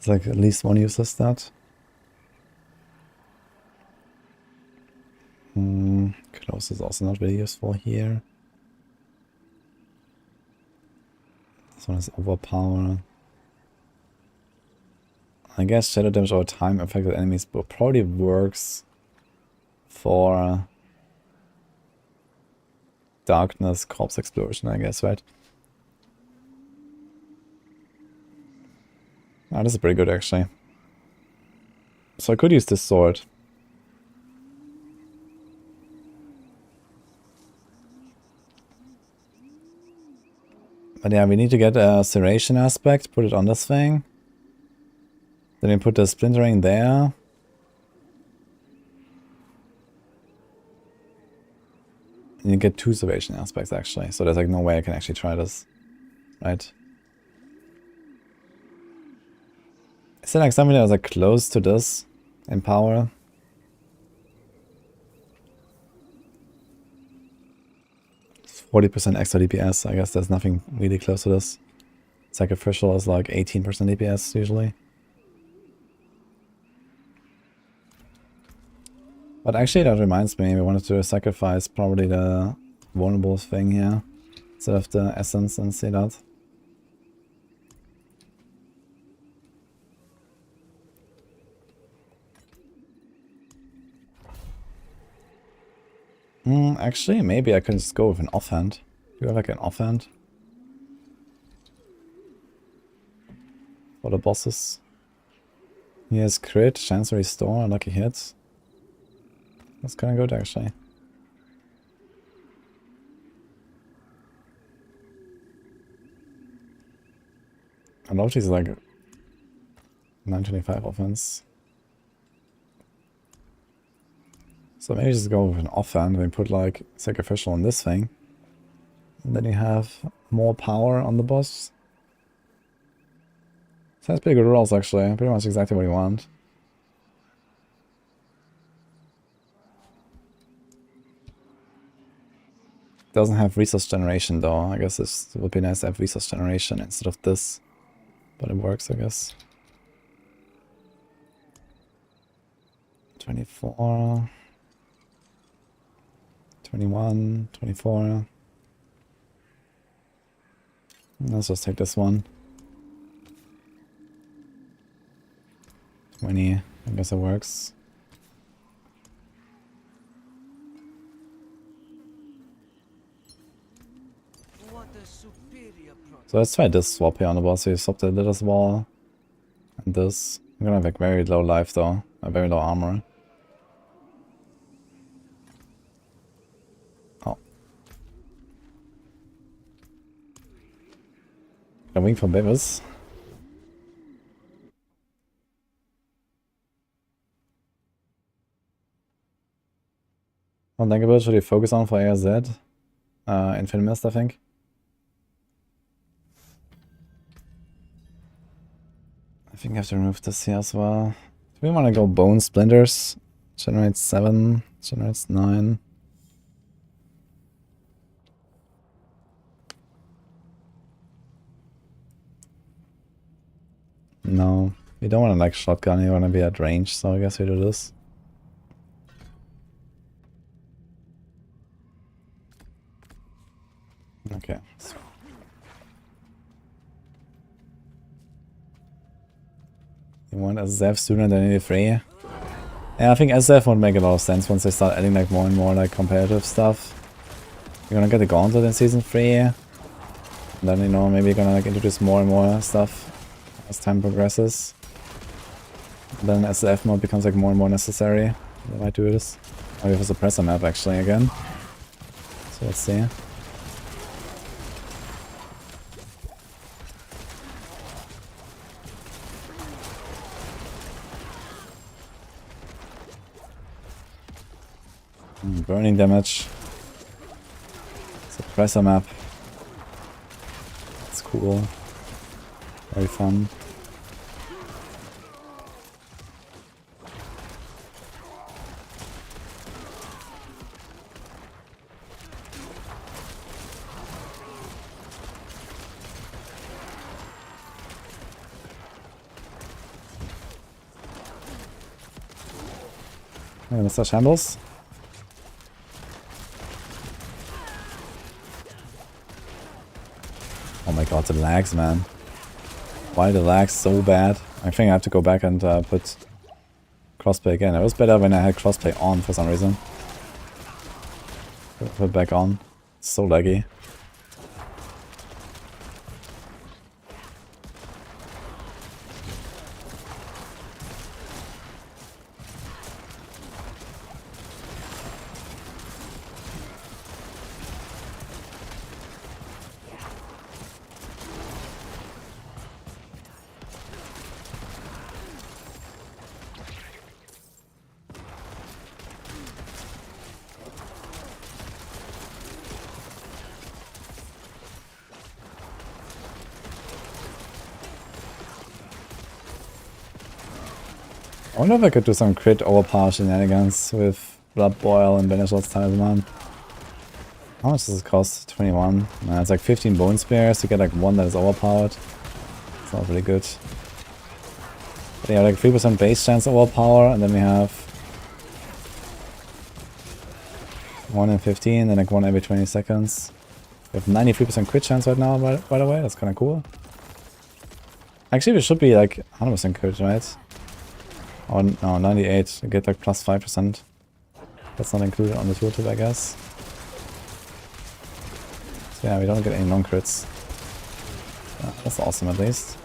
like at least one uses that. Close is also not really useful here. This one is overpower. I guess shadow damage over time affected enemies probably works for darkness, corpse explosion, I guess, right? Oh, this is pretty good actually. So I could use this sword. But yeah, we need to get a serration aspect, put it on this thing. Then we put the splintering there. And you get two serration aspects actually, so there's like no way I can actually try this. Right? Is Is there like something that was like close to this in power? %40 extra DPS. I guess there's nothing really close to this. Sacrificial is like 18% DPS usually. But actually that reminds me, we wanted to sacrifice probably the vulnerable thing here instead of the essence and see that. Actually, maybe I can just go with an offhand. Do you have like an offhand? For the bosses. He has crit, chance to restore, lucky hits. That's kinda good actually. I know she's like 925 offense. So maybe just go with an offhand and put like sacrificial on this thing. And then you have more power on the boss. So that's pretty good rolls actually, pretty much exactly what you want. Doesn't have resource generation though. I guess it would be nice to have resource generation instead of this. But it works, I guess. 24. 21, 24. Let's just take this one. 20. I guess it works. So let's try this swap here on the boss. So you swap the Litter's Wall and this. I'm gonna have like very low life though, very low armor. Oh. A wing for Bevis. What language should you focus on for ARZ? Infamous, I think. I think I have to remove this here as well. Do we want to go Bone Splinters? Generates 7, generates 9. No, we don't want to like shotgun, you want to be at range, so I guess we do this. Okay. You want a Zev sooner than 83? Yeah, I think SF would make a lot of sense once they start adding like more and more like competitive stuff. You're gonna get the Gauntlet in Season 3. And then, you know, maybe you're gonna like introduce more and more stuff as time progresses. And then SF mode becomes like more and more necessary. They might do this. Oh, we have a suppressor map actually again. So let's see. Burning damage. Suppressor map. It's cool. Very fun. I'm gonna start shambles. Oh my god, the lags, man. Why the lags so bad? I think I have to go back and put crossplay again. It was better when I had crossplay on for some reason. Put it back on. It's so laggy. I wonder if I could do some crit overpower shenanigans with Blood Boil and Banishers Talisman. How much does it cost? 21. Nah, it's like 15 Bone Spears to get like one that is overpowered. It's not really good. But yeah, like 3% base chance overpower, and then we have 1 in 15, and like 1 every 20 seconds. We have 93% crit chance right now, by the way. That's kind of cool. Actually, we should be like 100% crit, right? Oh, no, 98. We get like plus 5%. That's not included on the tooltip, I guess. So yeah, we don't get any non-crits. Yeah, that's awesome at least.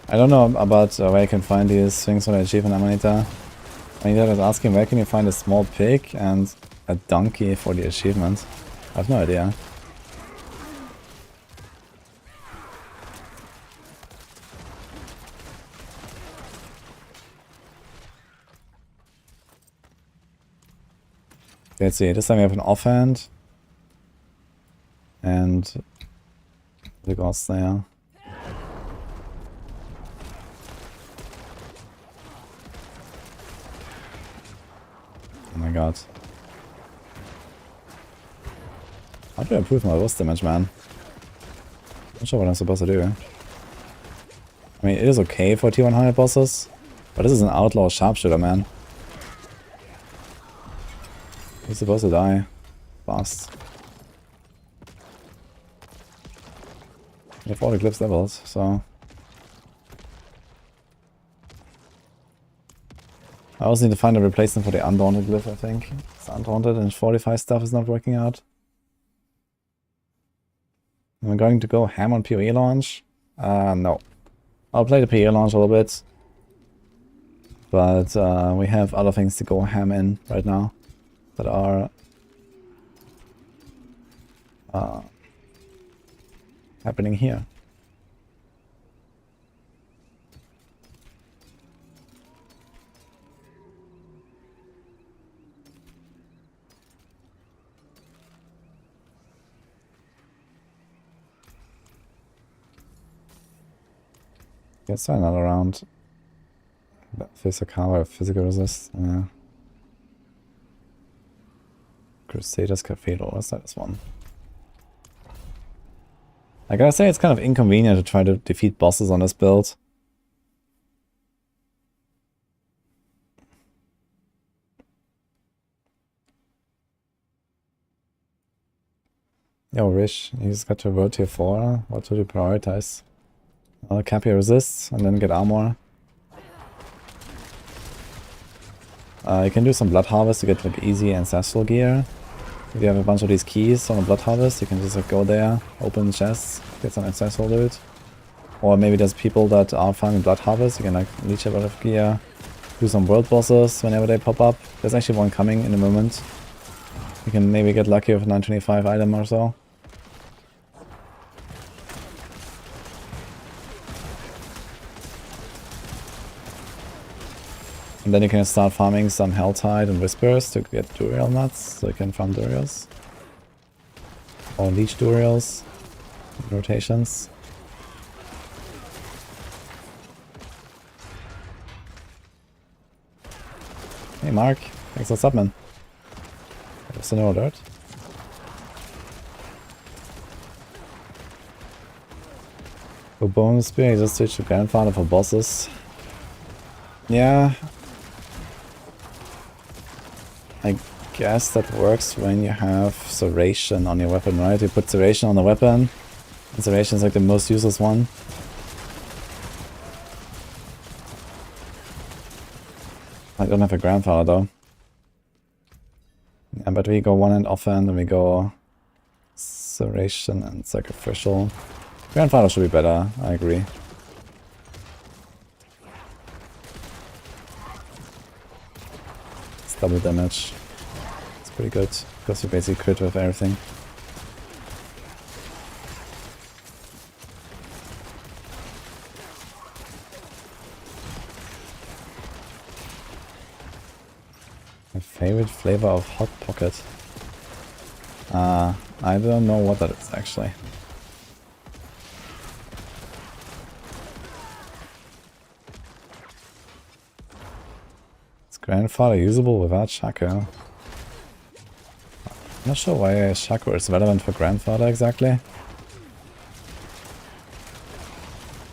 I don't know about where you can find these things for the achievement, Amanita. Amanita was asking where can you find a small pig and a donkey for the achievement. I have no idea. Let's see, this time we have an offhand. And the gods there. Oh my god. How do I improve my boss damage, man? Not sure what I'm supposed to do. I mean, it is okay for T100 bosses, but this is an outlaw sharpshooter, man. He's supposed to die fast. We have all the glyphs leveled, so... I also need to find a replacement for the Undaunted glyph, I think. It's Undaunted and Fortify stuff is not working out. Am I going to go ham on PoE launch? No. I'll play the PoE launch a little bit. But we have other things to go ham in right now. That are... happening here. Guess another round. Physical resist. Yeah. Crusaders Cathedral. What's that? This one. I gotta say, it's kind of inconvenient to try to defeat bosses on this build. Yo, Rish, you just got to World Tier 4. What would you prioritize? Cappy resists and then get armor. You can do some Blood Harvest to get like easy Ancestral gear. If you have a bunch of these keys on a Blood Harvest, you can just like go there, open chests, get some Ancestral loot. Or maybe there's people that are farming Blood Harvest, you can like leech a lot of gear, do some world bosses whenever they pop up. There's actually one coming in a moment. You can maybe get lucky with a 925 item or so. And then you can start farming some Helltide and Whispers to get Duriel nuts, so you can farm Duriels. Or Leech Duriels. Rotations. Hey Mark, thanks for subbing. There's no alert. For bonus spear, you just switch to Grandfather for bosses. Yeah. I guess that works when you have Serration on your weapon, right? You put Serration on the weapon, and Serration is like the most useless one. I don't have a Grandfather though. Yeah, but we go one-hand offhand and we go Serration and Sacrificial. Grandfather should be better, I agree. It's double damage. It's pretty good, because you basically crit with everything. My favorite flavor of Hot Pocket. I don't know what that is actually. Is Grandfather usable without Shaco? I'm not sure why Shaco is relevant for Grandfather exactly.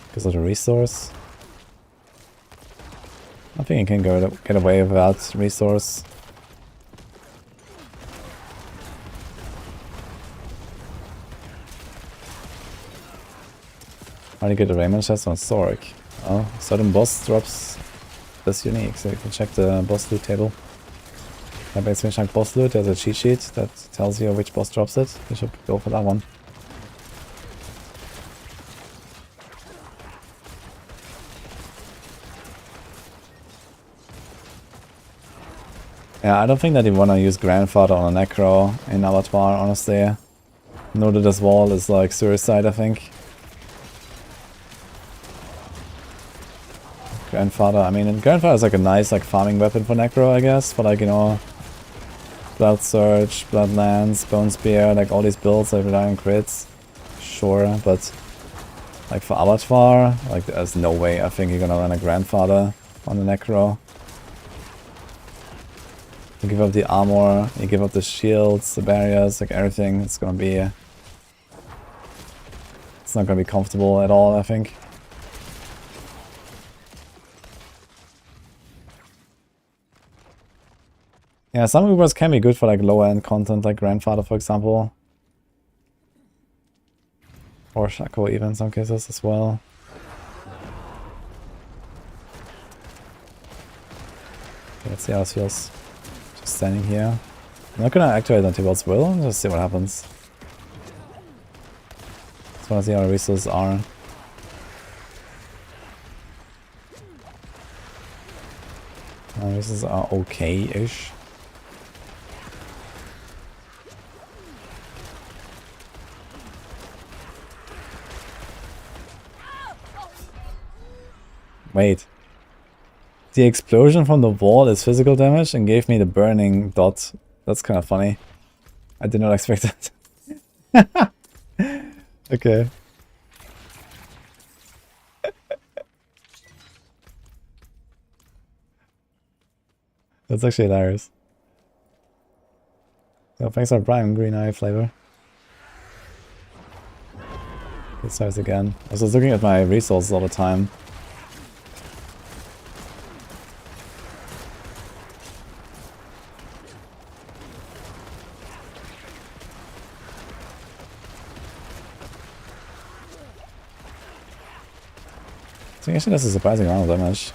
Because of the resource. I think you can get away without resource. How do you get the Raymond chest on Sork? Well, certain boss drops this unique, so you can check the boss loot table. I basically check boss loot, there's a cheat sheet that tells you which boss drops it. You should go for that one. Yeah, I don't think that you want to use Grandfather on a Necro in Abattoir, honestly. Know that this wall is like suicide, I think. Grandfather, I mean, Grandfather is like a nice like farming weapon for Necro, I guess, for like, you know, Blood Surge, Blood Lance, Bone Spear, like all these builds that rely on crits. Sure, but like for Abattoir, like there's no way I think you're gonna run a Grandfather on the Necro. You give up the armor, you give up the shields, the barriers, like everything, it's gonna be... It's not gonna be comfortable at all, I think. Yeah, some Ubers can be good for like lower end content, like Grandfather for example. Or Shaco even in some cases as well. Okay, let's see how this feels. Just standing here. I'm not gonna activate Antibots will, just see what happens. Just wanna see how the resources are. Resources are okay-ish. Wait. The explosion from the wall is physical damage and gave me the burning dot. That's kind of funny. I did not expect that. Okay. That's actually hilarious. So thanks for Brian Green Eye flavor. It starts again. I was just looking at my resources all the time. I think actually that's a surprising amount of damage.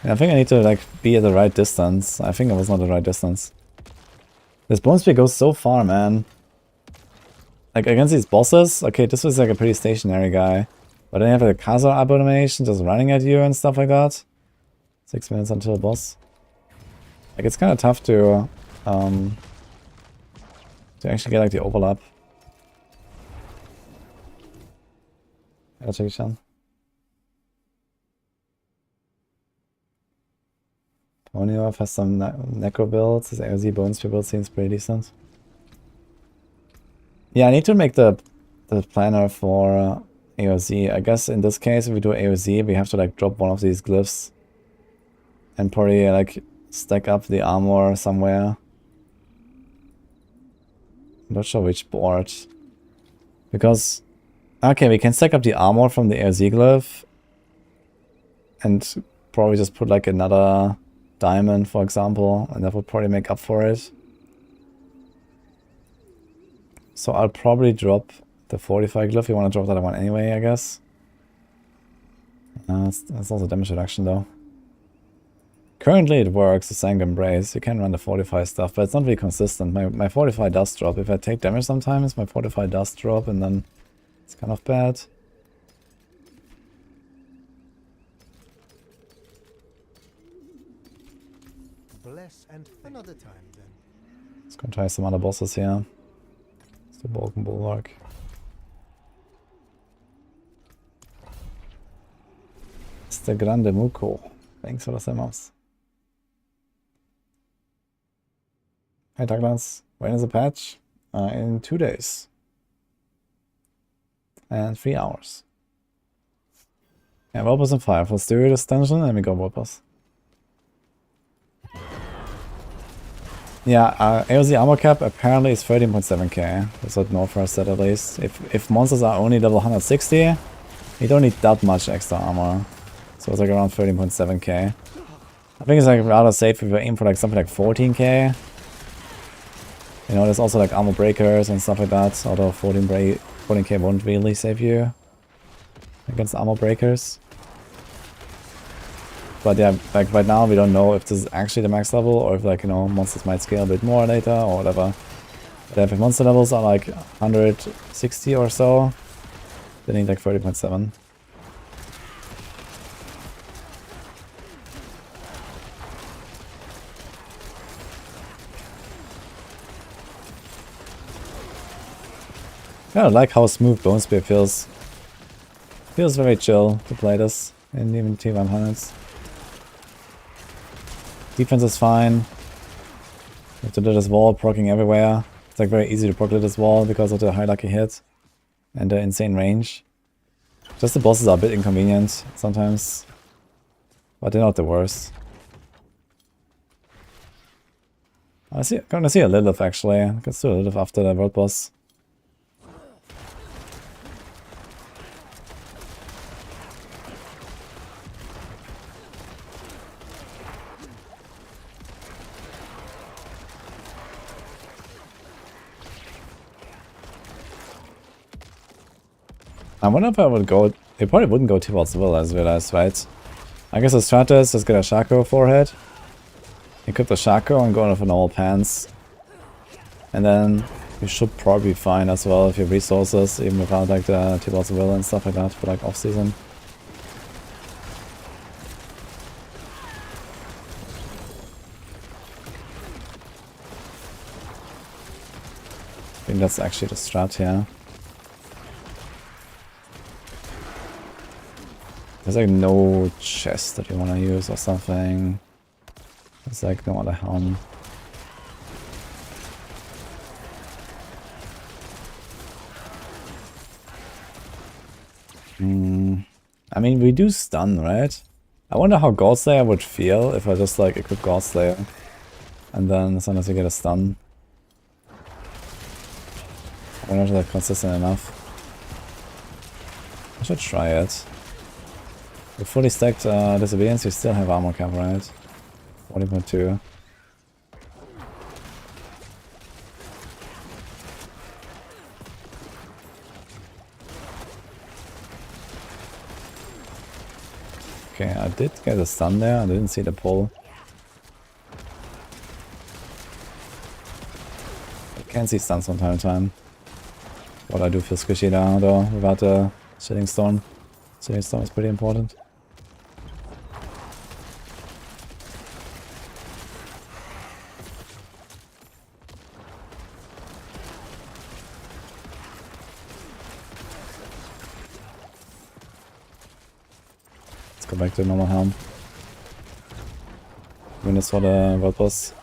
Yeah, I think I need to like be at the right distance. I think it was not the right distance. This bone spear goes so far, man. Like against these bosses, okay, this was like a pretty stationary guy. But then you have the Khazar abomination just running at you and stuff like that. 6 minutes until the boss. Like it's kind of tough to actually get like the overlap. I'll check it out. Ponyoff has some necro builds. His AOZ bone spear build seems pretty decent. Yeah, I need to make the planner for AOZ. I guess in this case, if we do AOZ, we have to like drop one of these glyphs and probably like stack up the armor somewhere. I'm not sure which board. Because, okay, we can stack up the armor from the AOZ glyph and probably just put like another diamond, for example, and that would probably make up for it. So I'll probably drop the 45 glyph. You want to drop that one anyway, I guess. That's also damage reduction though. Currently it works, the Sang Embrace. You can run the Fortify stuff, but it's not really consistent. My Fortify does drop. If I take damage sometimes, my Fortify does drop, and then it's kind of bad. Bless and another time then. Let's go try some other bosses here. It's the Balkan Bulwark. It's the Grande Muko. Thanks for the mouse. Hey Douglas, when is the patch? In 2 days. And 3 hours. Yeah, Wolpers and Fire. Let's do this dungeon and we go Wolpers. Yeah, AOZ armor cap apparently is 13.7k. That's what Northfire said at least. If monsters are only level 160, you don't need that much extra armor. So it's like around 13.7k. I think it's like rather safe if you aim for like something like 14k. You know, there's also like armor breakers and stuff like that, although 14k won't really save you against armor breakers. But yeah, like right now we don't know if this is actually the max level or if like, you know, monsters might scale a bit more later or whatever. But if monster levels are like 160 or so, they need like 30.7. I like how smooth Bone Spear feels. Feels very chill to play this in even T100s. Defense is fine. You have to do this wall proccing everywhere. It's like very easy to proc this wall because of the high lucky hit and the insane range. Just the bosses are a bit inconvenient sometimes, but they're not the worst. I'm gonna see a Lilith actually. Let's do a Lilith after the world boss. I wonder if I would go... They probably wouldn't go towards Will, as realized, right? I guess the strat is just get a Shaco forehead. Equip the Shaco and go with normal pants. And then you should probably be fine as well if you have resources, even without like the towards Will and stuff like that for like off-season. I think that's actually the strat here. There's like no chest that you want to use or something. There's like no other helm. I mean, we do stun, right? I wonder how Godslayer would feel if I just like equip Godslayer. And then as soon as you get a stun. I wonder if that's consistent enough. I should try it. With fully stacked Disobedience, you still have armor cap, right? 40.2. Okay, I did get a stun there, I didn't see the pull. I can see stuns from time to time. But I do feel squishy now though, without the Shitting Storm. Shitting Storm is pretty important. Go back to normal helm. Win this for the world boss.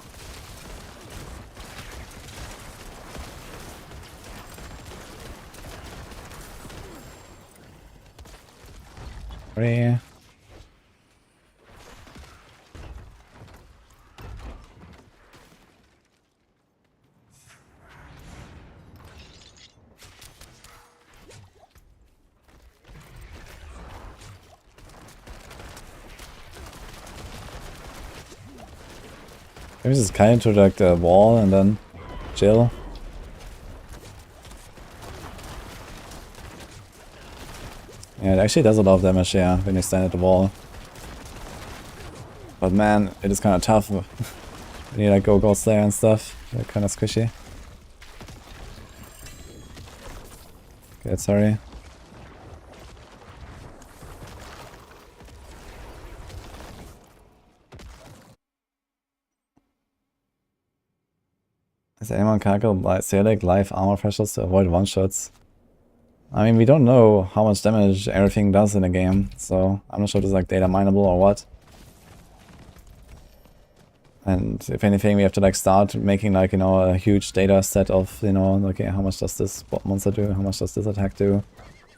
Ready. Maybe just kind of like the wall and then chill. Yeah, it actually does a lot of damage, yeah, when you stand at the wall. But man, it is kind of tough when you like go Ghost Slayer and stuff. They're kind of squishy. Okay, sorry. Does anyone calculate live armor thresholds to avoid one-shots? I mean, we don't know how much damage everything does in the game, so I'm not sure if it's like data mineable or what. And if anything, we have to like start making like, you know, a huge data set of, you know, like, okay, how much does this monster do, how much does this attack do,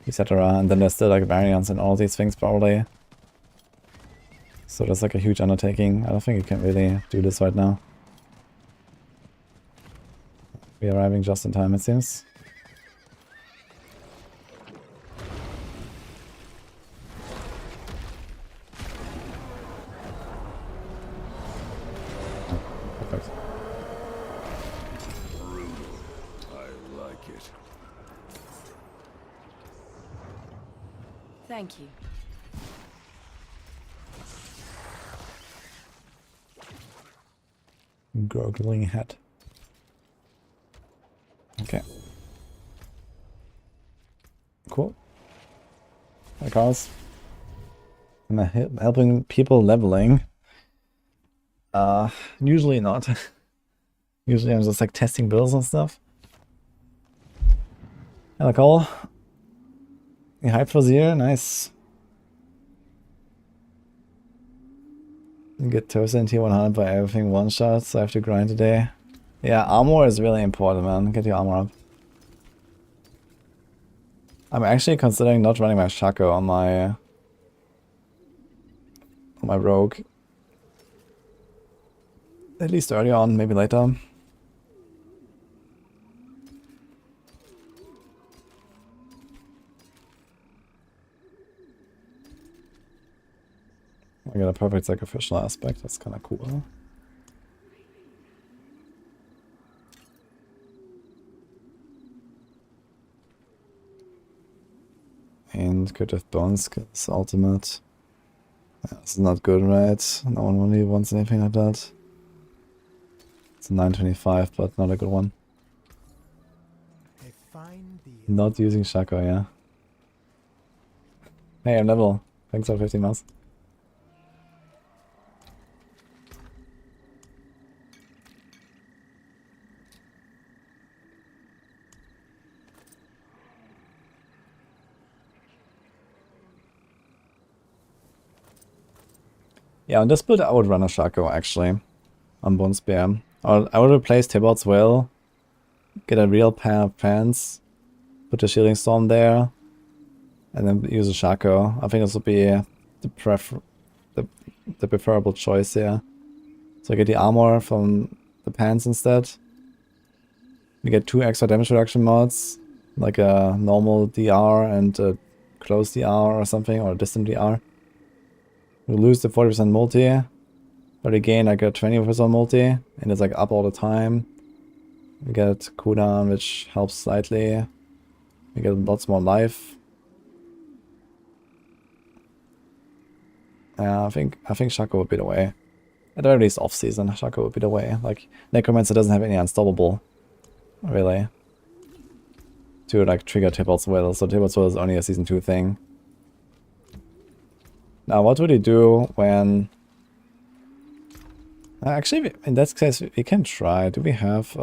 etc. And then there's still like variants and all these things probably. So that's like a huge undertaking. I don't think you can really do this right now. We're arriving just in time, it seems. Perfect. I like it. Thank you. Gurgling head. Okay. Cool. Hi, Carlos. Am I helping people leveling? Usually not. Usually I'm just like testing builds and stuff. Hello, Cole. You hyped for Zir? Nice. You get toasted in tier 100 by everything one shot, so I have to grind today. Yeah, armor is really important, man. Get your armor up. I'm actually considering not running my Shaco on my rogue. At least early on, maybe later. I got a perfect sacrificial aspect, that's kinda cool. And good with bone skills, ultimate. Yeah, this is not good, right? No one really wants anything like that. It's a 925, but not a good one. A fine deal. Not using Shaco, yeah. Hey, I'm level. Thanks for 15 months. Yeah, on this build I would run a Shaco actually. On Bone Spear. I would replace Tibbot's Will. Get a real pair of pants. Put the Shielding Storm there. And then use a Shaco. I think this would be the preferable choice here. So I get the armor from the pants instead. You get 2 extra damage reduction mods. Like a normal DR and a close DR or something. Or a distant DR. You lose the 40% multi, but you gain like a 20% multi, and it's like up all the time. You get cooldown, which helps slightly. You get lots more life. I think Shaco would be the way. At the very least off season, Shaco would be the way. Like Necromancer doesn't have any unstoppable, really, to like trigger Tibbot's Will. So Tibbot's Will is only a season 2 thing. Now, what would he do when... Actually, in that case, we can try. Do we have...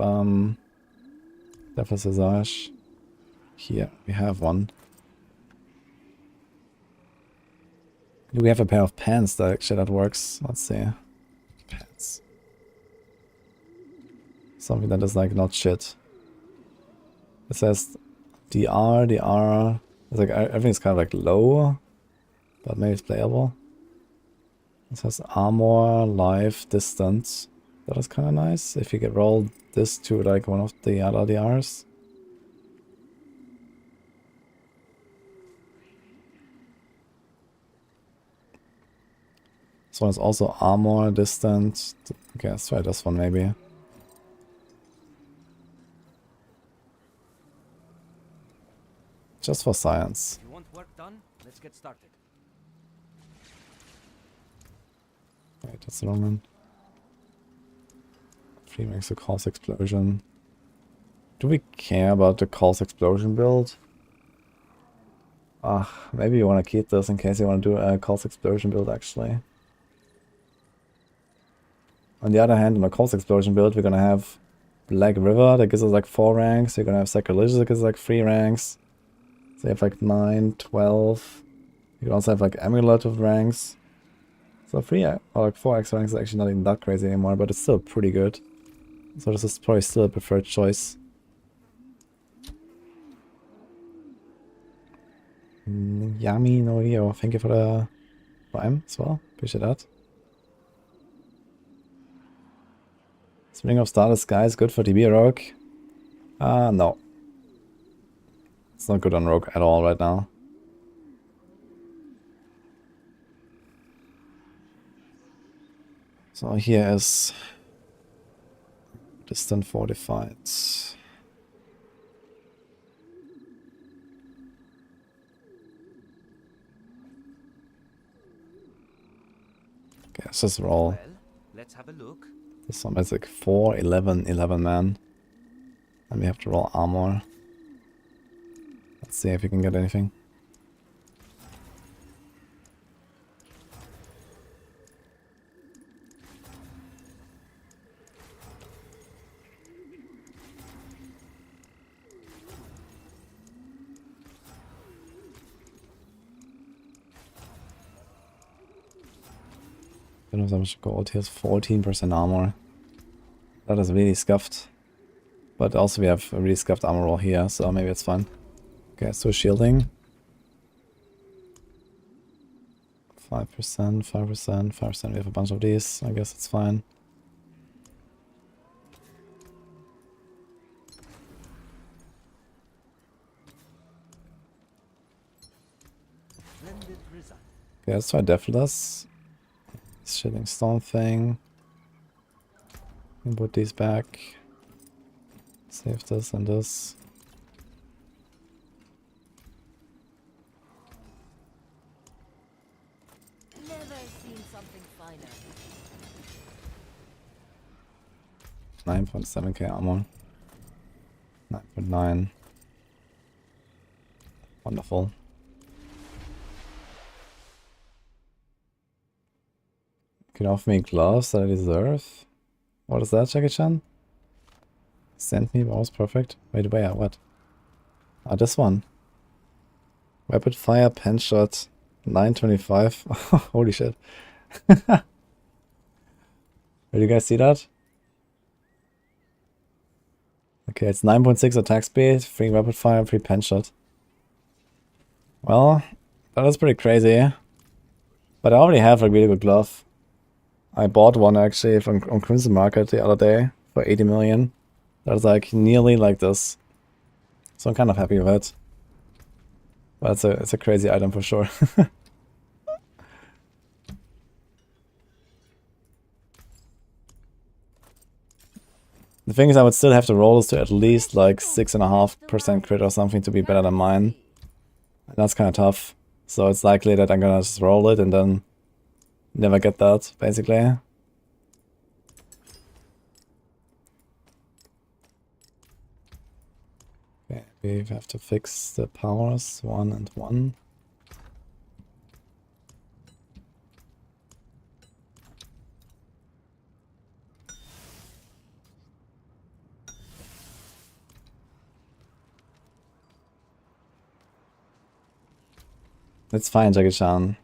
Deathless Visage? Here, we have one. Do we have a pair of pants that actually that works? Let's see. Pants. Something that is like not shit. It says DR. It's like everything's kind of like low. But maybe it's playable. It says armor, life, distance. That is kind of nice. If you get rolled this to like one of the other DRs. This one is also armor, distance. Okay, let's try this one maybe. Just for science. You want work done? Let's get started. Wait, that's the wrong one. 3 makes a Calls Explosion. Do we care about the Calls Explosion build? Maybe you want to keep this in case you want to do a Calls Explosion build actually. On the other hand, on a Calls Explosion build, we're gonna have Black River that gives us like 4 ranks. You're gonna have Sacrilegious that gives us like 3 ranks. So you have like 9, 12. You can also have like Amulet with ranks. So 3 or like 4x rank is actually not even that crazy anymore, but it's still pretty good. So this is probably still a preferred choice. Yami no Rio, thank you for the prime as well. Appreciate that. Spring of Starless Sky is good for DB Rogue. No. It's not good on Rogue at all right now. So here is distant fortified. Okay, let's just roll. Well, let's have a look. This one is like 4, 11, 11 man. And we have to roll armor. Let's see if we can get anything. I don't know how much gold. He has 14% armor. That is really scuffed. But also we have a really scuffed armor roll here, so maybe it's fine. Okay, so shielding. 5%, 5%, 5%. We have a bunch of these. I guess it's fine. Splendid result. Okay, let's try Deathless. Shielding stone thing. And put these back. Save this and this. Never seen something finer. 9.7k armor. 9.9. Wonderful. You can offer me gloves that I deserve. What is that, Jackie-chan? Send me, that was perfect. Wait, where? What? Ah, this one. Rapid fire, pen shot, 925. Holy shit. Did you guys see that? Okay, it's 9.6 attack speed, 3 rapid fire, 3 pen shot. Well, that is pretty crazy. But I already have a really good glove. I bought one actually from on Crimson Market the other day for 80 million. That's like nearly like this. So I'm kind of happy with it. But it's a crazy item for sure. The thing is I would still have to roll this to at least like 6.5% crit or something to be better than mine. And that's kind of tough. So it's likely that I'm gonna just roll it and then never get that, basically. Okay, we have to fix the powers, 1 and 1. It's fine, Jackie-chan.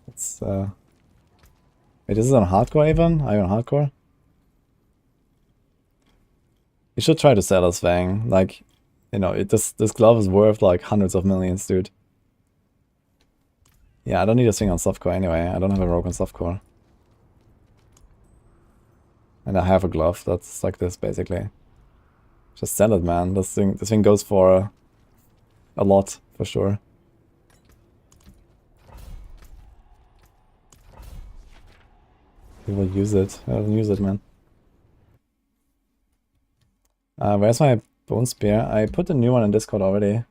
It's, wait, is it on hardcore even? Are you on hardcore? You should try to sell this thing. Like, you know, this glove is worth like hundreds of millions, dude. Yeah, I don't need this thing on softcore anyway. I don't have a rogue on softcore. And I have a glove that's like this, basically. Just sell it, man. This thing goes for a lot, for sure. We will use it. I don't use it, man. Where's my bone spear? I put the new one in Discord already.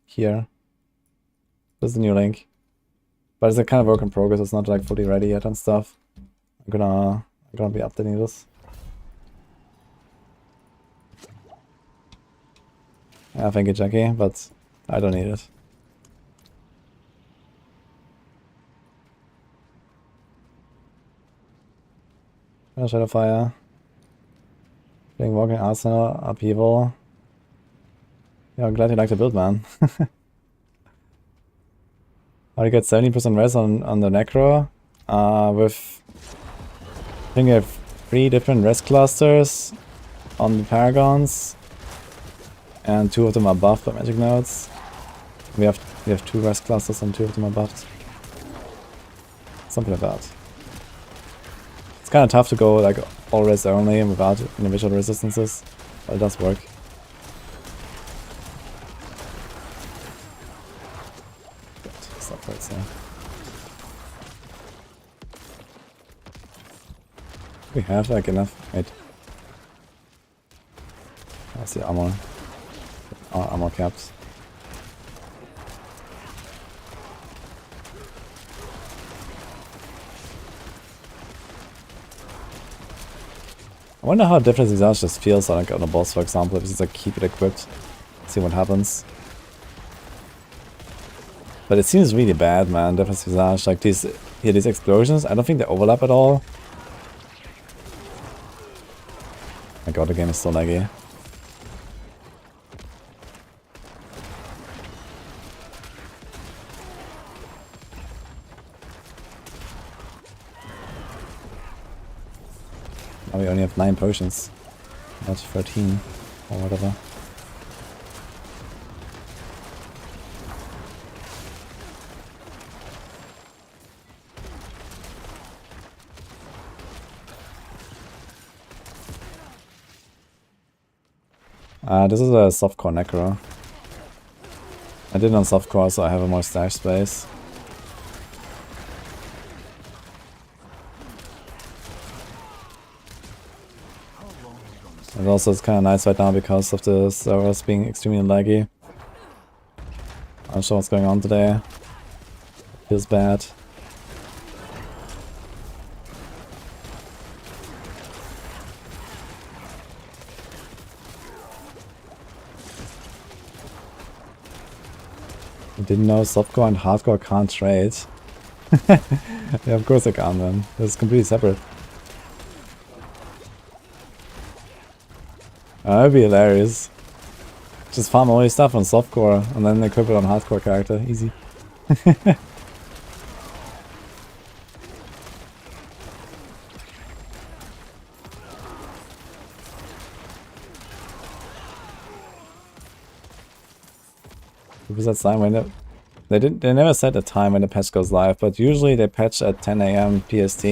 Here. This is the new link. But it's a kind of work in progress. It's not like fully ready yet and stuff. I'm gonna be updating this. Yeah, thank you, Jackie, but I don't need it. Shadowfire. Playing Walking Arsenal, Upheaval. Yeah, I'm glad you like the build, man. How do you get 70% res on the Necro? With I think we have 3 different rest clusters on the Paragons, and 2 of them are buffed by magic nodes. We have 2 rest clusters and 2 of them are buffed. Something like that. It's kind of tough to go like all rest only without individual resistances, but it does work. Stop right there. We have like enough. Wait. That's the armor. Armor caps. I wonder how different Visage just feels like on a boss, for example, if you just like keep it equipped, see what happens. But it seems really bad, man. Different Visage, like these explosions, I don't think they overlap at all. My god, the game is so laggy. Now we only have 9 potions, not 13 or whatever. This is a softcore necro. I did it on softcore, so I have a more stash space. And also it's kind of nice right now because of the servers being extremely laggy. I'm not sure what's going on today. Feels bad. I didn't know softcore and hardcore can't trade. Yeah, of course I can, man. It's completely separate. That'd be hilarious. Just farm all your stuff on softcore and then equip it on hardcore character. Easy. Was that time when they never set a time when the patch goes live, but usually they patch at 10 AM PST,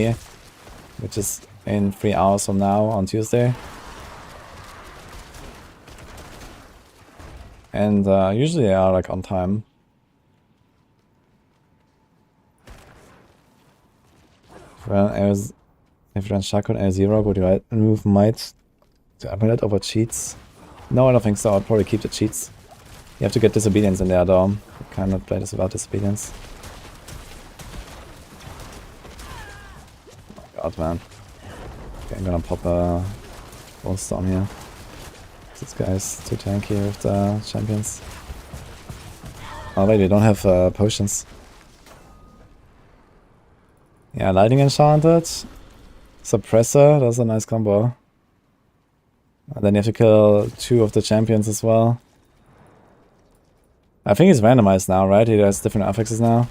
which is in 3 hours from now on Tuesday. And usually they are like on time. If you run Shaco and L0, would you remove might to amulet over cheats? No, I don't think so. I'd probably keep the cheats. You have to get disobedience in there though. You cannot play this without disobedience. Oh god, man. Okay, I'm gonna pop a Storm here. This guy is too tanky with the champions. Oh wait, we don't have potions. Yeah, Lightning Enchanted. Suppressor, that's a nice combo. And then you have to kill 2 of the champions as well. I think he's randomized now, right? He has different affixes now.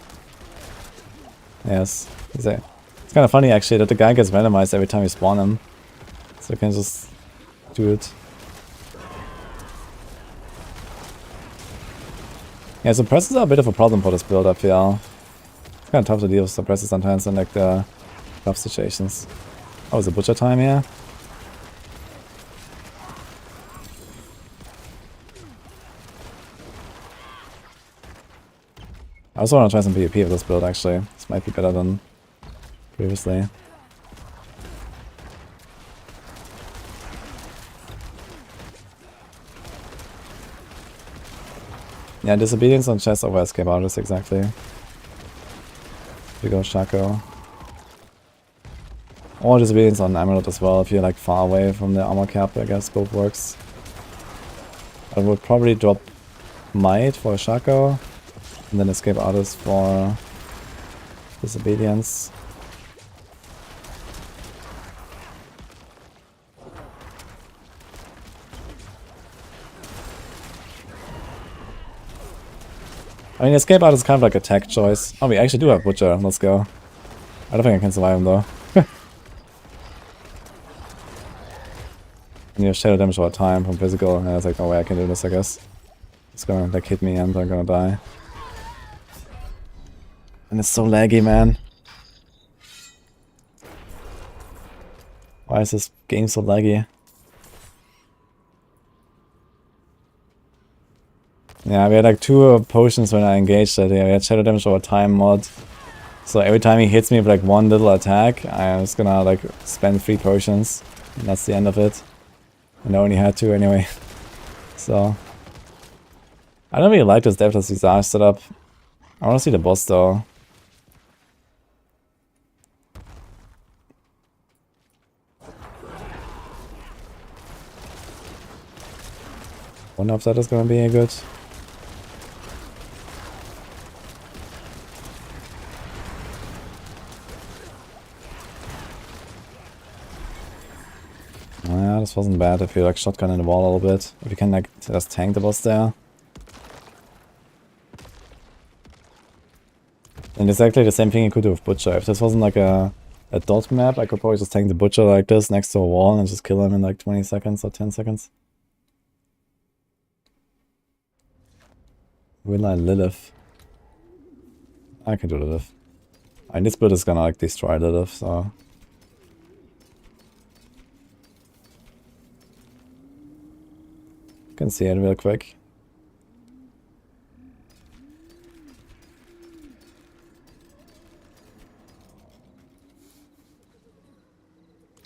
Yes. It's kind of funny actually that the guy gets randomized every time you spawn him. So you can just do it. Yeah, suppressors are a bit of a problem for this build, I feel. It's kind of tough to deal with suppressors sometimes in like the tough situations. Oh, is it butcher time here? I also want to try some PvP with this build actually. This might be better than previously. Yeah, disobedience on chest over escape artist, exactly. We go Shaco. Or disobedience on amulet as well if you're like far away from the armor cap, I guess both works. I would probably drop might for Shaco. And then escape artist for disobedience. I mean, escape artist is kind of like a tech choice. Oh, we actually do have butcher. Let's go. I don't think I can survive him though. And you have shadow damage over time from physical, and I was like, no way I can do this, I guess. It's gonna like hit me and I'm gonna die. And it's so laggy, man. Why is this game so laggy? Yeah, we had like 2 potions when I engaged that. Yeah, we had shadow damage over time mod. So every time he hits me with like 1 little attack, I'm just gonna like spend 3 potions. And that's the end of it. And I only had 2 anyway. So I don't really like this Deathless Visage setup. I wanna see the boss though. Wonder if that is gonna be a good. Yeah, this wasn't bad if you like shotgun in the wall a little bit. If you can like just tank the boss there. And it's actually the same thing you could do with Butcher. If this wasn't like a dot map, I could probably just tank the Butcher like this next to a wall and just kill him in like 20 seconds or 10 seconds. Will I Lilith? I can do Lilith. And this build is gonna like destroy Lilith, so... You can see it real quick.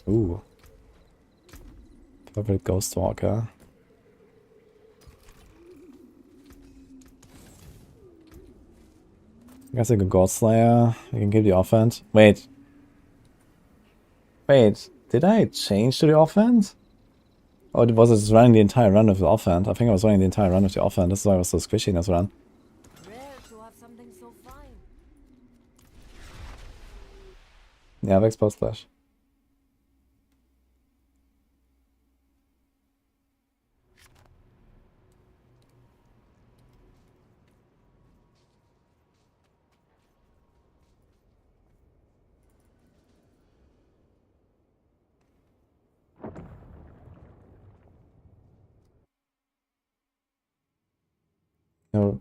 Ooh. Perfect Ghost Walker. I guess I could God Slayer. I can give the offhand. Wait. Wait, did I change to the offhand? Or was it just running the entire run with the offhand? I think I was running the entire run with the offhand. That's why I was so squishy in this run. Rare to have something so fine. Yeah, Vex Post Splash.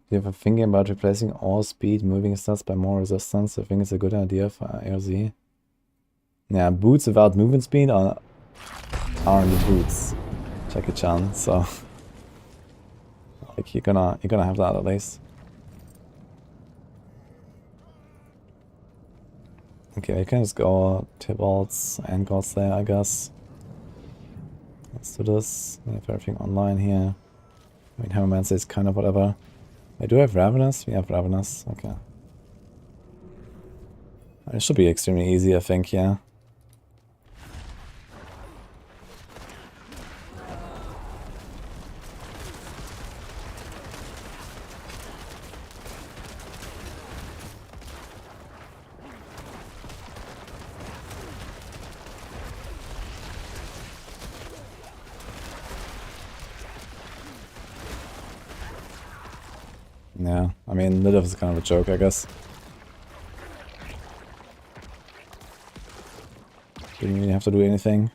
You have a thinking about replacing all speed moving stats by more resistance. I think it's a good idea for AOZ. Yeah, boots without movement speed aren't the boots. Jackie Chan, so like you're gonna have that at least. Okay, we can just go Tibalts and Gods there, I guess. Let's do this. We have everything online here. I mean, Necromancer is kind of whatever. I do have Ravenous? We have Ravenous, okay. It should be extremely easy, I think, yeah. Yeah, I mean, Lilith is kind of a joke, I guess. Didn't really have to do anything.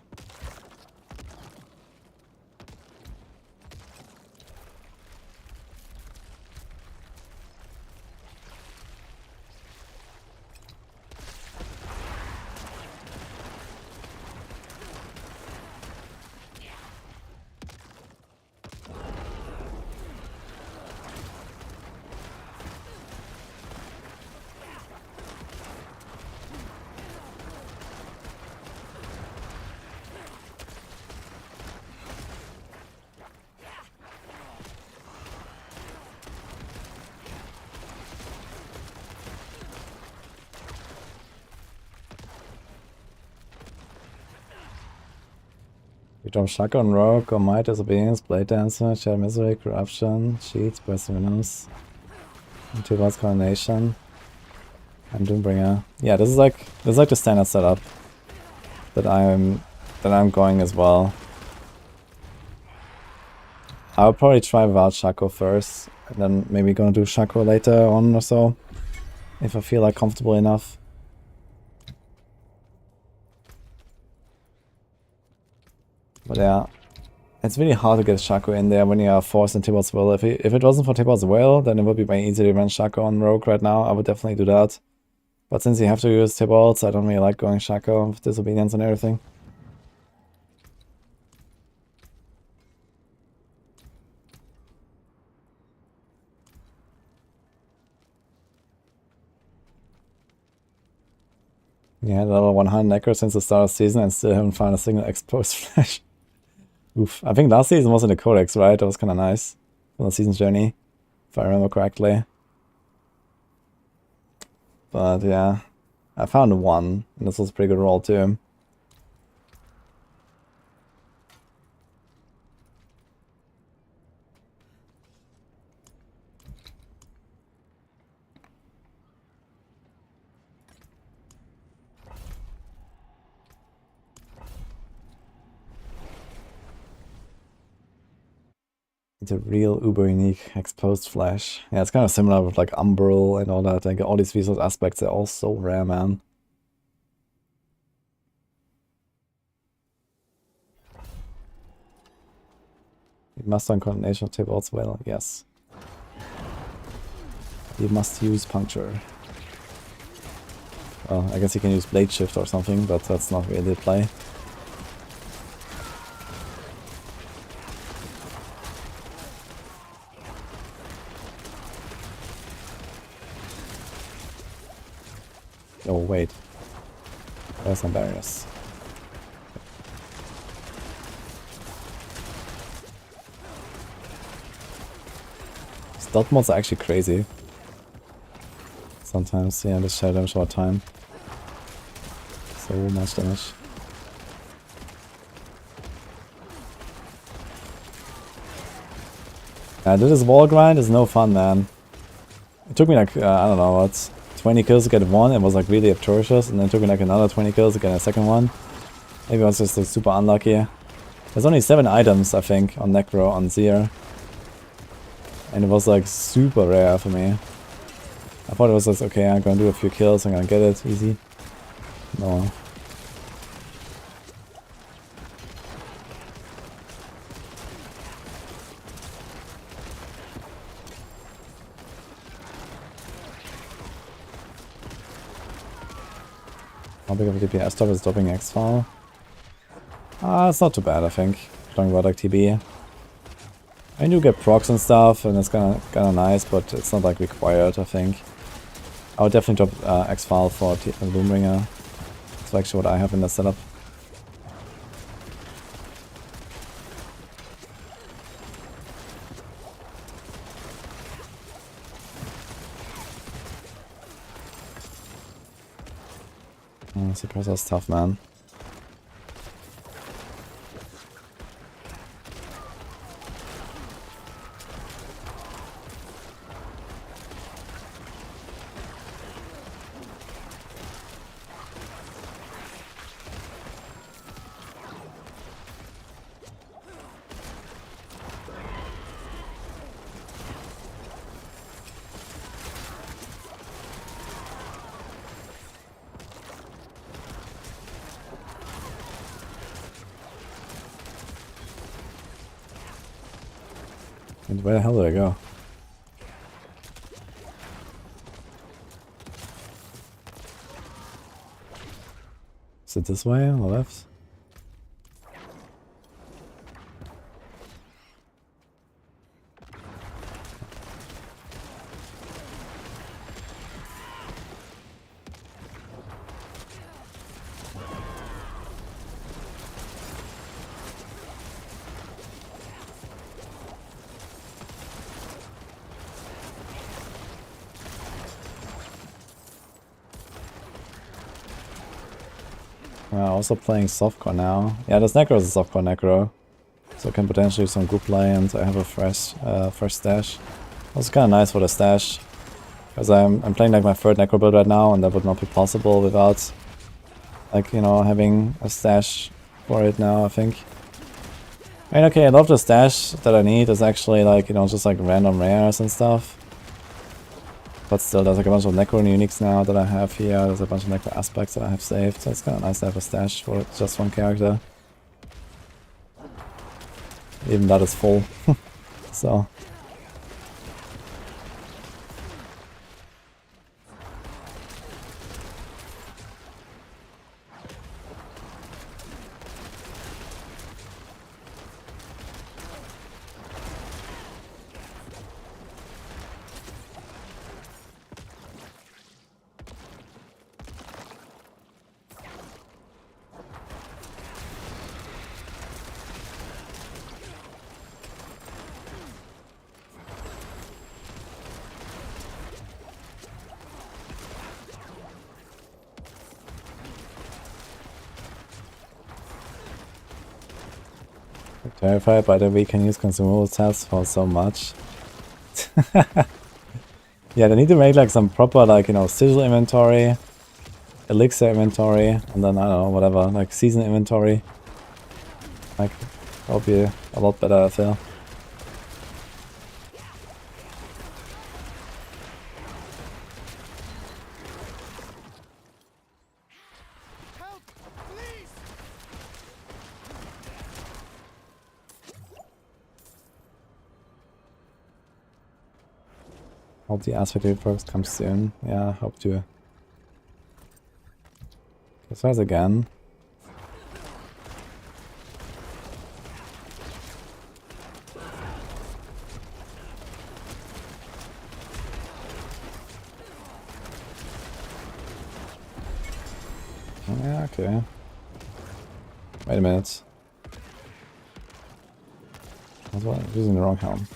We drop Shotgun, Rogue, or Might, Disobedience, Blade Dancer, Shared Misery, Corruption, Cheats, Burst Venomous, Two Words Coronation, and Doombringer. Yeah, this is like the standard setup that I'm going as well. I'll probably try without Shaco first, and then maybe gonna do Shaco later on or so, if I feel like comfortable enough. But yeah, it's really hard to get Shaco in there when you are forced in Tibalt's Will. If it wasn't for Tibalt's Will, then it would be very easy to run Shaco on Rogue right now. I would definitely do that. But since you have to use Tibalt's, I don't really like going Shaco with Disobedience and everything. Yeah, level 100 Necro since the start of the season and still haven't found a single exposed flash. Oof. I think last season was in the Codex, right? That was kind of nice. On the season journey, if I remember correctly. But yeah, I found one, and this was a pretty good roll too. It's a real uber unique exposed flash. Yeah, it's kind of similar with like Umbral and all that. Like all these visual aspects are all so rare, man. You must on coordination of Tibalt's Will, yes. You must use Puncture. Well, I guess you can use Blade Shift or something, but that's not really the play. Oh wait, there's some barriers. Dot mods are actually crazy. Sometimes, yeah, this shadow damage over time. So much damage. Yeah, this wall grind is no fun, man. It took me like, I don't know what, 20 kills to get one. It was like really atrocious, and then it took me like another 20 kills to get a second one. Maybe I was just like, super unlucky. There's only 7 items, I think, on Necro on Zir. And it was like super rare for me. I thought it was just, okay, I'm gonna do a few kills, I'm gonna get it, easy. No. How big of a DPS stop is dropping X-File? It's not too bad, I think. Talking about like TB. I do get procs and stuff, and it's kinda nice, but it's not like required, I think. I would definitely drop X-File for Loombringer. That's actually what I have in the setup. Suppressor's tough, man. And where the hell did I go? Is it this way on the left? Also playing Softcore now. Yeah, this Necro is a Softcore Necro. So I can potentially use some group play and I have a fresh stash. Also kinda nice for the stash. Because I'm playing like my third Necro build right now, and that would not be possible without like, you know, having a stash for it now, I think. I mean, okay, a lot of the stash that I need is actually like, you know, just like random rares and stuff. But still, there's like a bunch of Necro uniques now that I have here. There's a bunch of Necro aspects that I have saved. So it's kind of nice to have a stash for just one character. Even that is full. So. Terrified by the we can use consumable tabs for so much. Yeah, they need to make like some proper like, you know, sigil inventory, elixir inventory, and then I don't know, whatever, like season inventory. Like, that'll be a lot better, I feel. Help, please! Hope the aspect reports come soon. Yeah, hope to. Okay, so there's again. Yeah, okay. Wait a minute. I was using the wrong helm.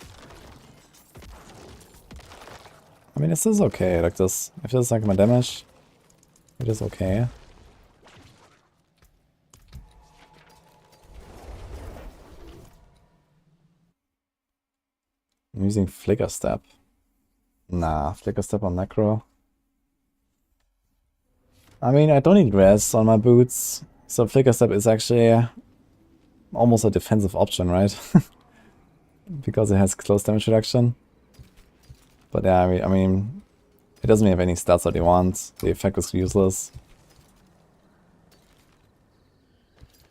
I mean, this is okay, like this. If this is like my damage, it is okay. I'm using Flicker Step. Nah, Flicker Step on Necro. I mean, I don't need res on my boots, so Flicker Step is actually almost a defensive option, right? Because it has close damage reduction. But yeah, I mean, it doesn't have any stats that you want. The effect is useless.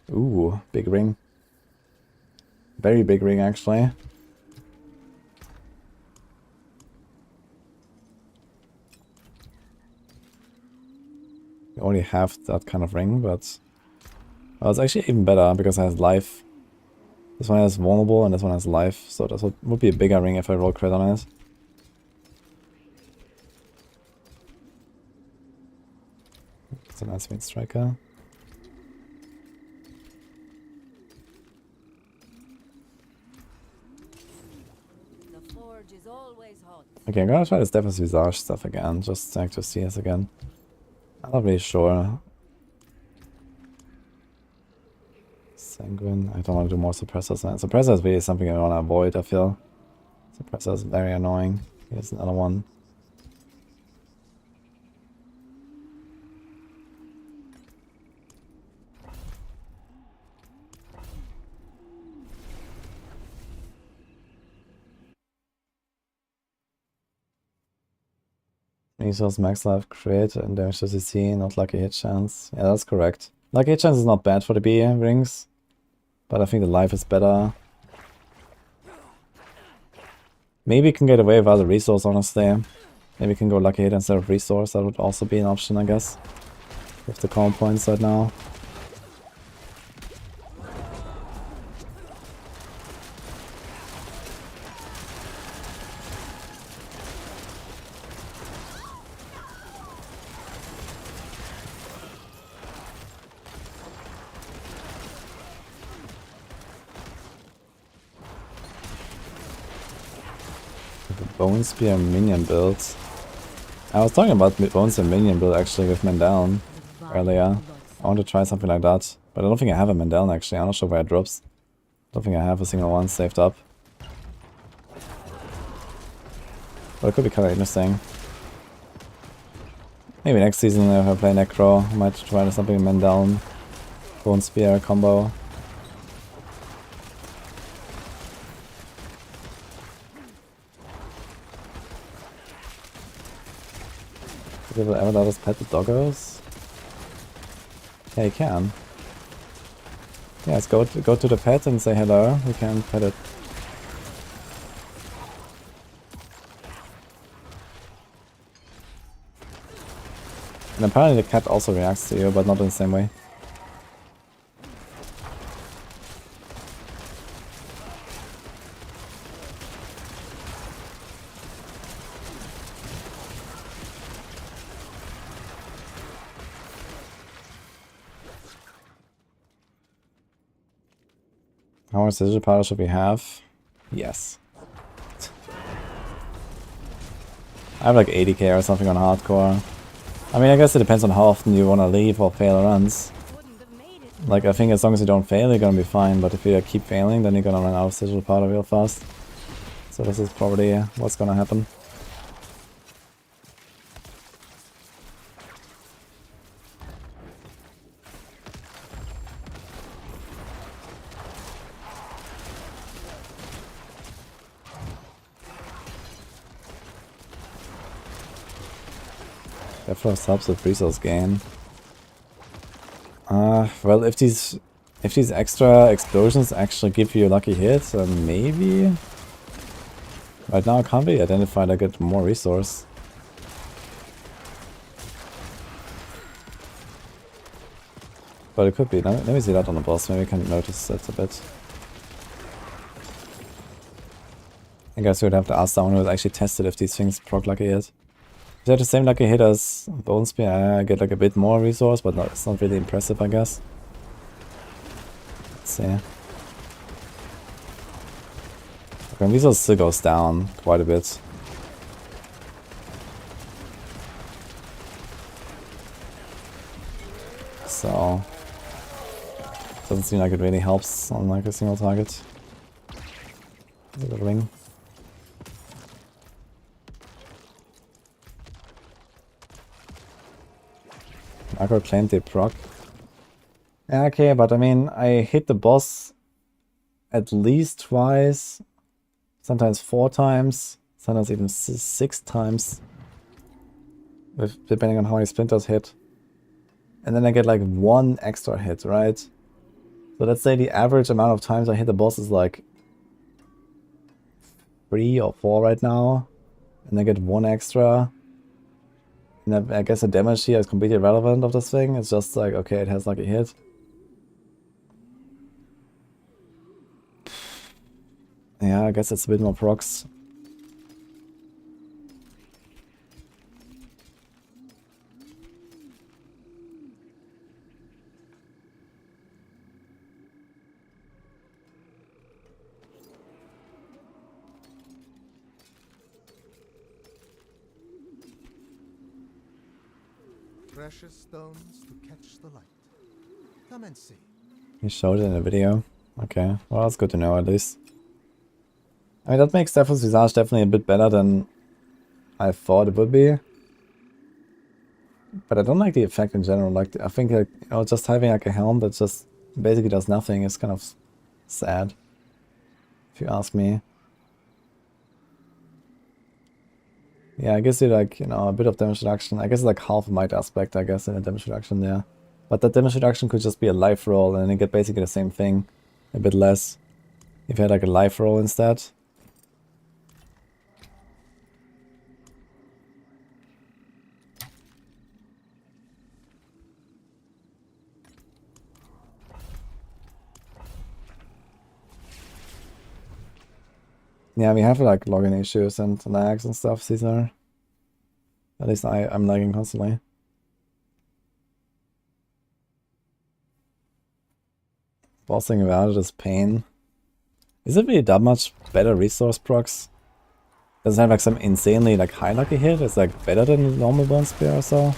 Ooh, big ring. Very big ring, actually. You already have that kind of ring, but... well, it's actually even better because it has life. This one has vulnerable and this one has life, so that would be a bigger ring if I roll crit on it. It's a nice wing striker. The forge is always hot. Okay, I'm gonna try this Devil's Visage stuff again, just like to see us again. I'm not really sure. Sanguine, I don't want to do more suppressors. Suppressor is really something I want to avoid, I feel. Suppressor is very annoying. Here's another one. Resource max life crit and damage to CC, not lucky hit chance. Yeah, that's correct. Lucky hit chance is not bad for the B rings, but I think the life is better. Maybe you can get away without the resource, honestly. Maybe you can go lucky hit instead of resource, that would also be an option, I guess. With the calm points right now. Bone Spear minion build. I was talking about Bone Spear minion build actually with Mandown earlier. I want to try something like that. But I don't think I have a Mandown actually. I'm not sure where it drops. Don't think I have a single one saved up. But it could be kind of interesting. Maybe next season if I play Necro, I might try something Mandown, Bone Spear combo. People ever let us pet the doggos? Yeah, you can. Yes, go to the pet and say hello. We can pet it. And apparently the cat also reacts to you, but not in the same way. How much digital powder should we have? Yes. I have like 80k or something on hardcore. I mean, I guess it depends on how often you want to leave or fail runs. Wouldn't have made it. Like, I think as long as you don't fail, you're gonna be fine. But if you keep failing, then you're gonna run out of digital powder real fast. So this is probably what's gonna happen. That first helps with resource gain. Well, if these extra explosions actually give you a lucky hit, maybe. Right now, it can't be identified. I get more resource. But it could be. Let me see that on the boss. Maybe we can notice that a bit. I guess we would have to ask someone who actually tested if these things proc lucky hit. Is that the same lucky hit as Bone Spear? I get like a bit more resource, but it's not really impressive, I guess. Let's see. Okay, resource still goes down quite a bit. So doesn't seem like it really helps on like a single target. The ring. Marco claimed they proc. Yeah, okay, but I mean, I hit the boss at least twice, sometimes 4 times, sometimes even 6 times, with depending on how many splinters hit. And then I get like 1 extra hit, right? So let's say the average amount of times I hit the boss is like 3 or 4 right now, and I get 1 extra. And I guess the damage here is completely irrelevant of this thing. It's just like, okay, it has like a hit. Yeah, I guess it's a bit more procs. Precious stones to catch the light. Come and see. He showed it in a video. Okay, well that's good to know at least. I mean, that makes Devil's Visage definitely a bit better than I thought it would be. But I don't like the effect in general. Like, I think like, you know, just having like a helm that just basically does nothing is kind of sad, if you ask me. Yeah, I guess you like, you know, a bit of damage reduction. I guess it's like half a might aspect, I guess, in a damage reduction there. But that damage reduction could just be a life roll, and then you get basically the same thing, a bit less. If you had like a life roll instead. Yeah, we have like login issues and lags and stuff, Caesar. At least I'm lagging constantly. Bossing about it is pain. Is it really that much better resource procs? Does it have like some insanely like high lucky hit? It's like better than normal Bone Spear or so?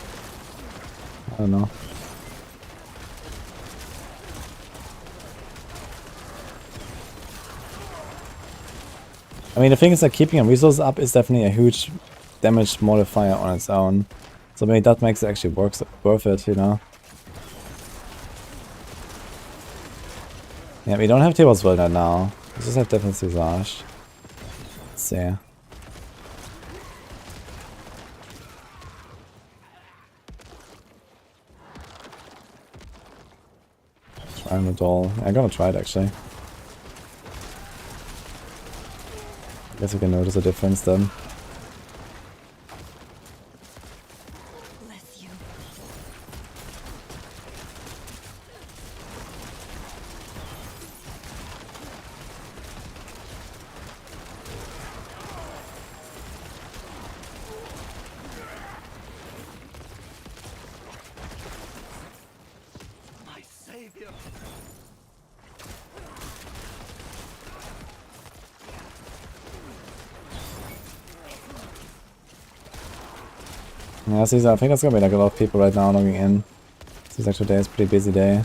I don't know. I mean, the thing is that keeping a resource up is definitely a huge damage modifier on its own. So maybe that makes it actually worth it, you know? Yeah, we don't have Tables Wilder now. We just have Devil's Visage. Let's see. I'm a doll. I'm gonna try it actually. I guess we can notice a difference then. Bless you. My savior. Yeah, see, I think that's gonna be like a lot of people right now logging in. Seems like today is a pretty busy day.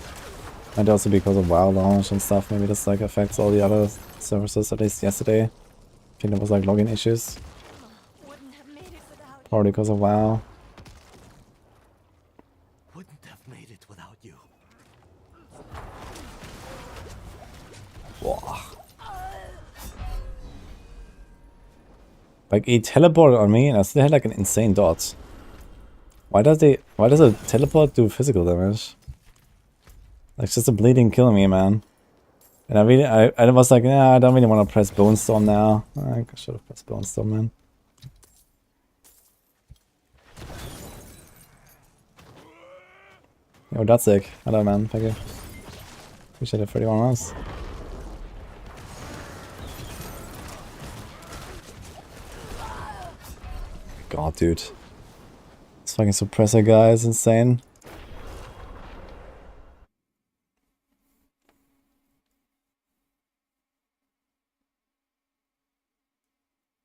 Might also because of WoW launch and stuff. Maybe this like affects all the other services, at least yesterday. I think there was like login issues. Wouldn't have made it without you. Probably because of WoW. Wouldn't have made it without you. Whoa. Like he teleported on me and I still had like an insane dodge. Why does a teleport do physical damage? Like it's just a bleeding killing me, man. And I was like, nah, I don't really want to press Bone Storm now. I should have pressed Bone Storm, man. Yo, that's sick. Hello, man. Thank you. Appreciate it, 31 rounds. God, dude. This fucking suppressor guy is insane.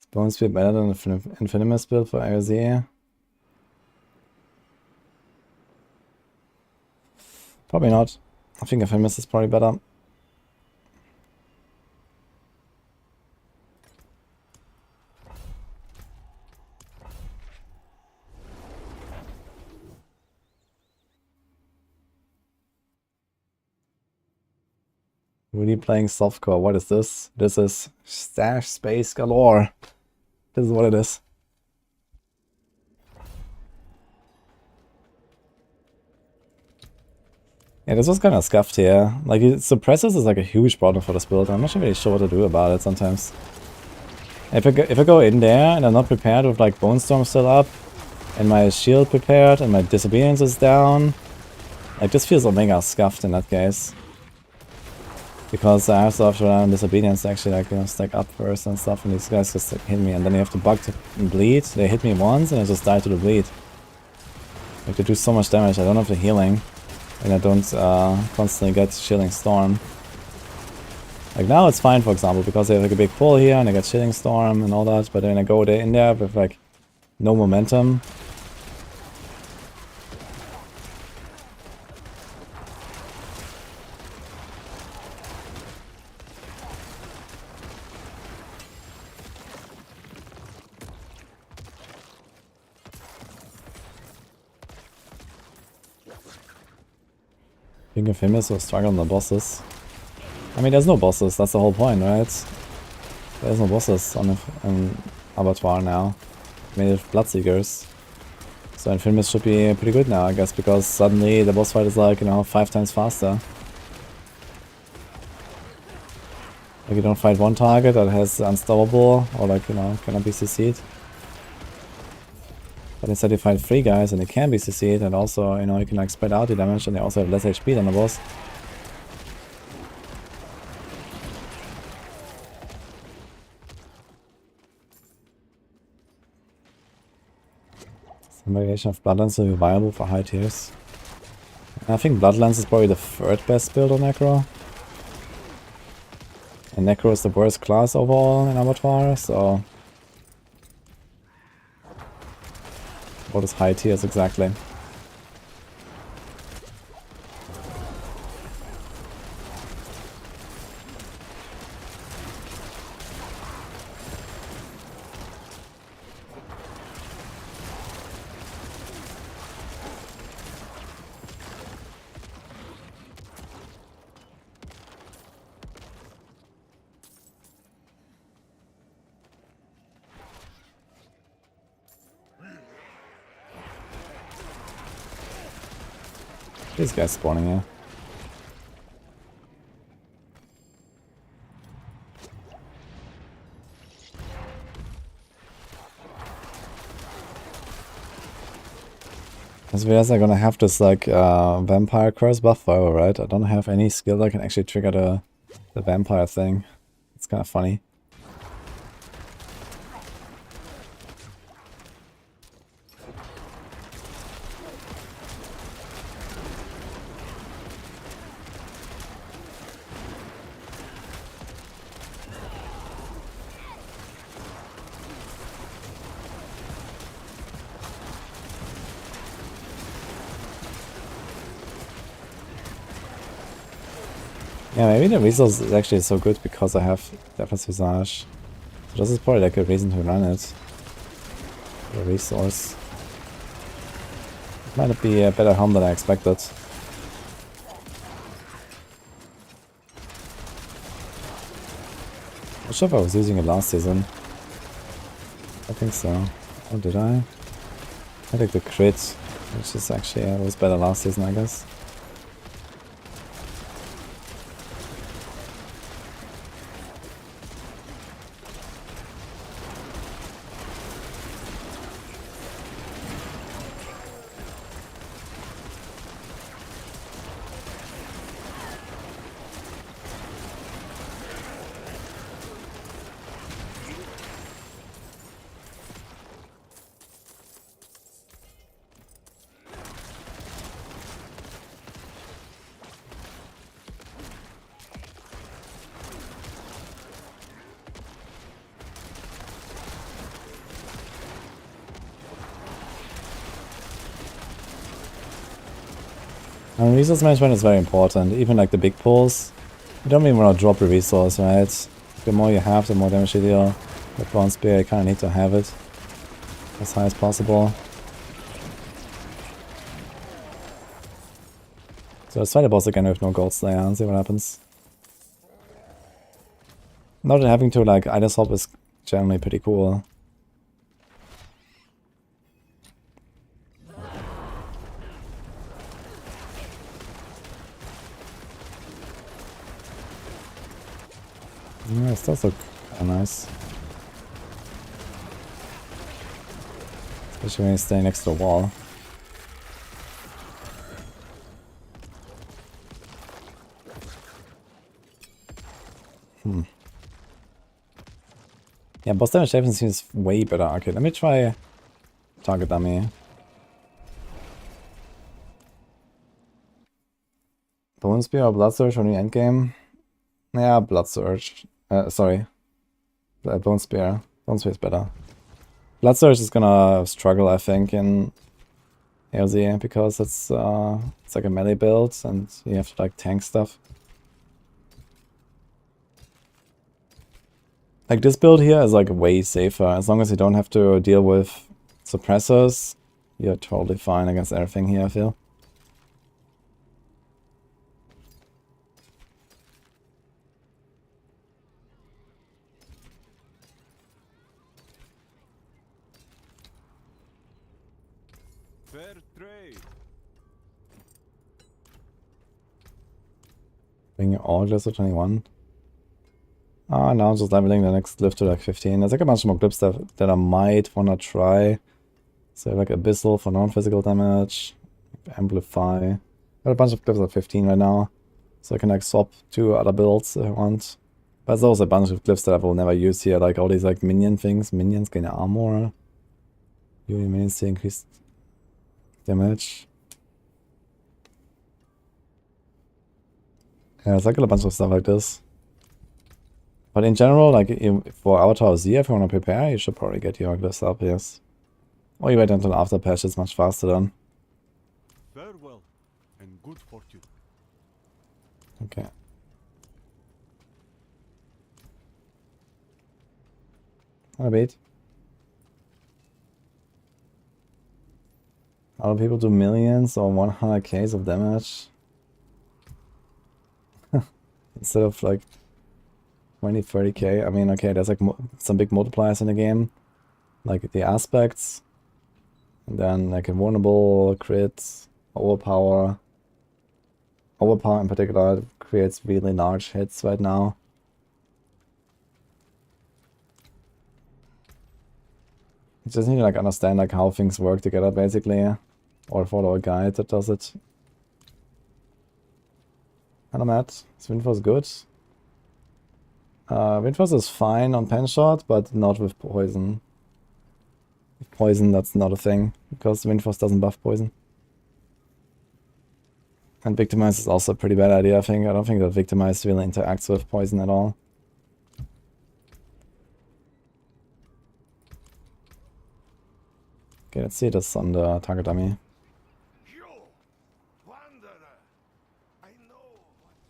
Is Bone Spear better than the Infinimus build for AOZ? Probably not. I think Infinimus is probably better. Really playing softcore. What is this? This is stash space galore. This is what it is. Yeah, this was kind of scuffed here. Like, suppressors is like a huge problem for this build. I'm not really sure what to do about it sometimes. If I go in there and I'm not prepared with like Bone Storm still up, and my shield prepared, and my disobedience is down, like this feels mega scuffed in that case. Because I have to have to rely on disobedience to actually like, you know, stack up first and stuff, and these guys just like, hit me, and then you have to bug to bleed. They hit me once and I just die to the bleed. Like they do so much damage, I don't have the healing. And I don't constantly get Shielding Storm. Like now it's fine, for example, because they have like a big pull here and I get Shielding Storm and all that, but then I go in there with like no momentum. King of Himmels will struggle on the bosses. I mean, there's no bosses, that's the whole point, right? There's no bosses on Abattoir now. Made it Bloodseekers. So Infinimus should be pretty good now, I guess, because suddenly the boss fight is like, you know, 5 times faster. Like you don't fight one target that has unstoppable, or like, you know, cannot be CC'd. But instead you fight 3 guys and they can be CC'd, and also, you know, you can like spread out the damage and they also have less HP than the boss. Some variation of Bloodlines will be viable for high tiers. I think Bloodlines is probably the 3rd best build on Necro. And Necro is the worst class overall in Abattoir, so... What is high tiers exactly? These guys spawning here. Because we are gonna have this like vampire curse buff forever, right? I don't have any skill that can actually trigger the vampire thing. It's kind of funny. Yeah, maybe the resource is actually so good because I have Devil's Visage. So this is probably like a reason to run it. The resource. It might be a better home than I expected. I'm not sure if I was using it last season. I think so. Oh, did I? I think the crit, which is actually was better last season, I guess. And resource management is very important, even like the big pulls. You don't even want to drop a resource, right? The more you have, the more damage you deal. With Bone Spear, you kind of need to have it as high as possible. So let's try the boss again with no Gold Slayer and see what happens. Not having to like item swap is generally pretty cool. Yeah, it does look kinda nice. Especially when you stay next to the wall. Yeah, boss damage defense seems way better. Okay, let me try target dummy. Bone Spear or Blood Surge on the endgame? Yeah, Blood Surge. Sorry. Bone Spear. Bone Spear is better. Blood Surge is gonna struggle, I think, in AOZ because it's like a melee build and you have to like tank stuff. Like this build here is like way safer. As long as you don't have to deal with suppressors, you're totally fine against everything here, I feel. Fair trade. Bring your all glyphs to 21. Ah, now I'm just leveling the next glyph to like 15. There's like a bunch more glyphs that I might wanna try. So like Abyssal for non-physical damage, Amplify. Got a bunch of glyphs at 15 right now. So I can like swap to other builds if I want. But there's also a bunch of glyphs that I will never use here, like all these like minion things. Minions gain armor. Your minions to increase damage. Yeah, there's like a bunch of stuff like this. But in general, like for Abattoir of Zir, if you want to prepare, you should probably get your glyphs up, yes. Or you wait until after patch, it's much faster then. Farewell and good fortune. Okay. A bit. How do people do millions or 100k of damage? Instead of like 20, 30k. I mean, okay, there's like some big multipliers in the game. Like the aspects. And then like invulnerable, crits, overpower. Overpower in particular creates really large hits right now. You just need to like understand like how things work together basically. or follow a guide that does it. Hello Matt, is Windforce good? Windforce is fine on pen shot, but not with poison. With poison, that's not a thing, because Windforce doesn't buff poison. And Victimize is also a pretty bad idea, I think. I don't think that Victimize really interacts with poison at all. Okay, let's see this on the target dummy. You, wanderer, I know what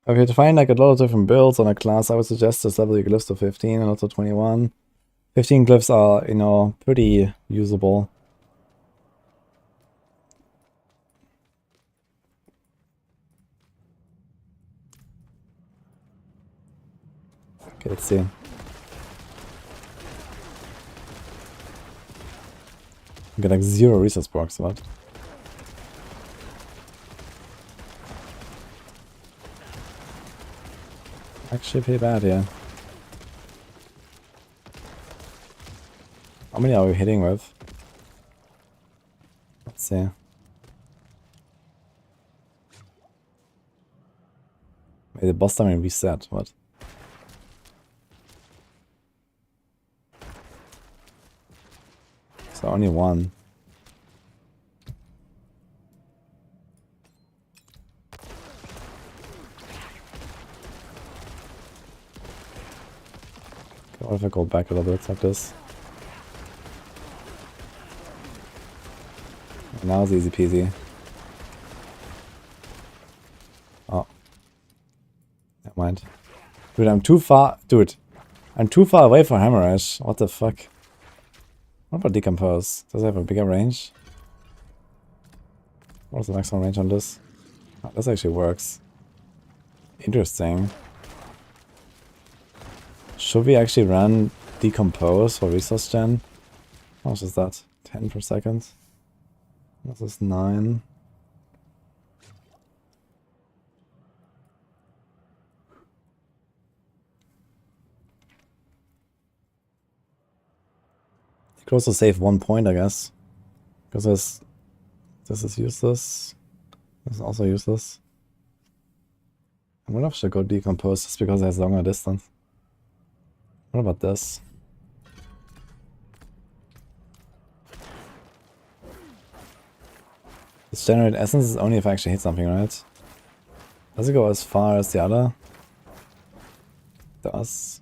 you are. If you have to find like a lot of different builds on a class, I would suggest to level your glyphs to 15 and also 21. 15 glyphs are, you know, pretty usable. Okay, let's see. We get like 0 resource blocks, what? Actually pretty bad, yeah. How many are we hitting with? Let's see. Maybe the boss time reset, what? So only one. Okay, what if I go back a little bit like this? Now it's easy peasy. Oh. Never mind. Dude, I'm too far. Dude, I'm too far away for Hemorrhage. What the fuck? What about Decompose? Does it have a bigger range? What's the maximum range on this? Oh, this actually works. Interesting. Should we actually run Decompose for resource gen? How much is that? 10 per second? This is 9. You could also save 1 point, I guess. Because this is useless. This is also useless. I wonder if I should go Decompose just because it has longer distance. What about this? This generate essence is only if I actually hit something, right? Does it go as far as the other? It does.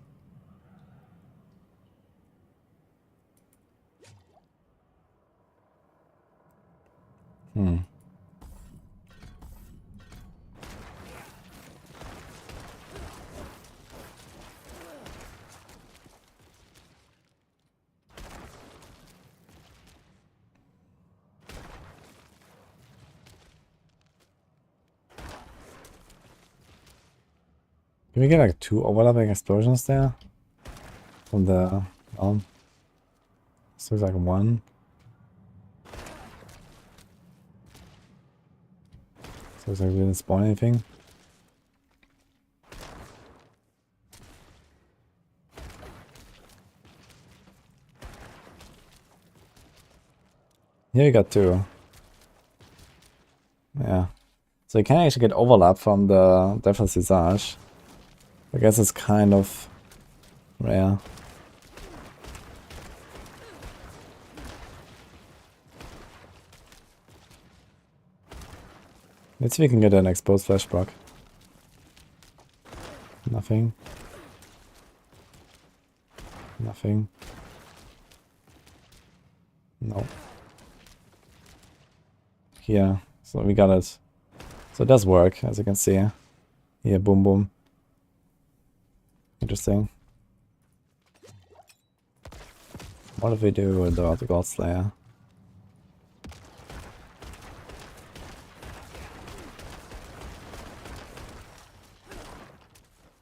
Can we get like 2 overlapping explosions there? From the this looks like 1. So looks like we didn't spawn anything. Here you got 2. Yeah. So you can actually get overlap from the Deathless Visage. I guess it's kind of rare. Let's see if we can get an exposed flash proc. Nothing. Nothing. No. Here. So we got it. So it does work, as you can see. Here, boom boom. Interesting. What if we do with the God Slayer?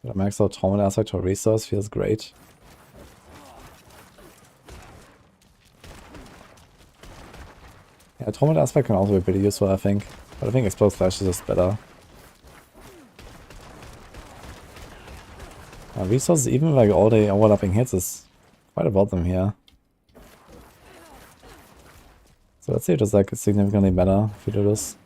The max out Torment aspect for resource feels great. Yeah, Torment aspect can also be pretty useful, I think. But I think Explode Flash is just better. Resources, even like all the overlapping hits, is quite a them here. So let's see if it's like significantly better if we do this.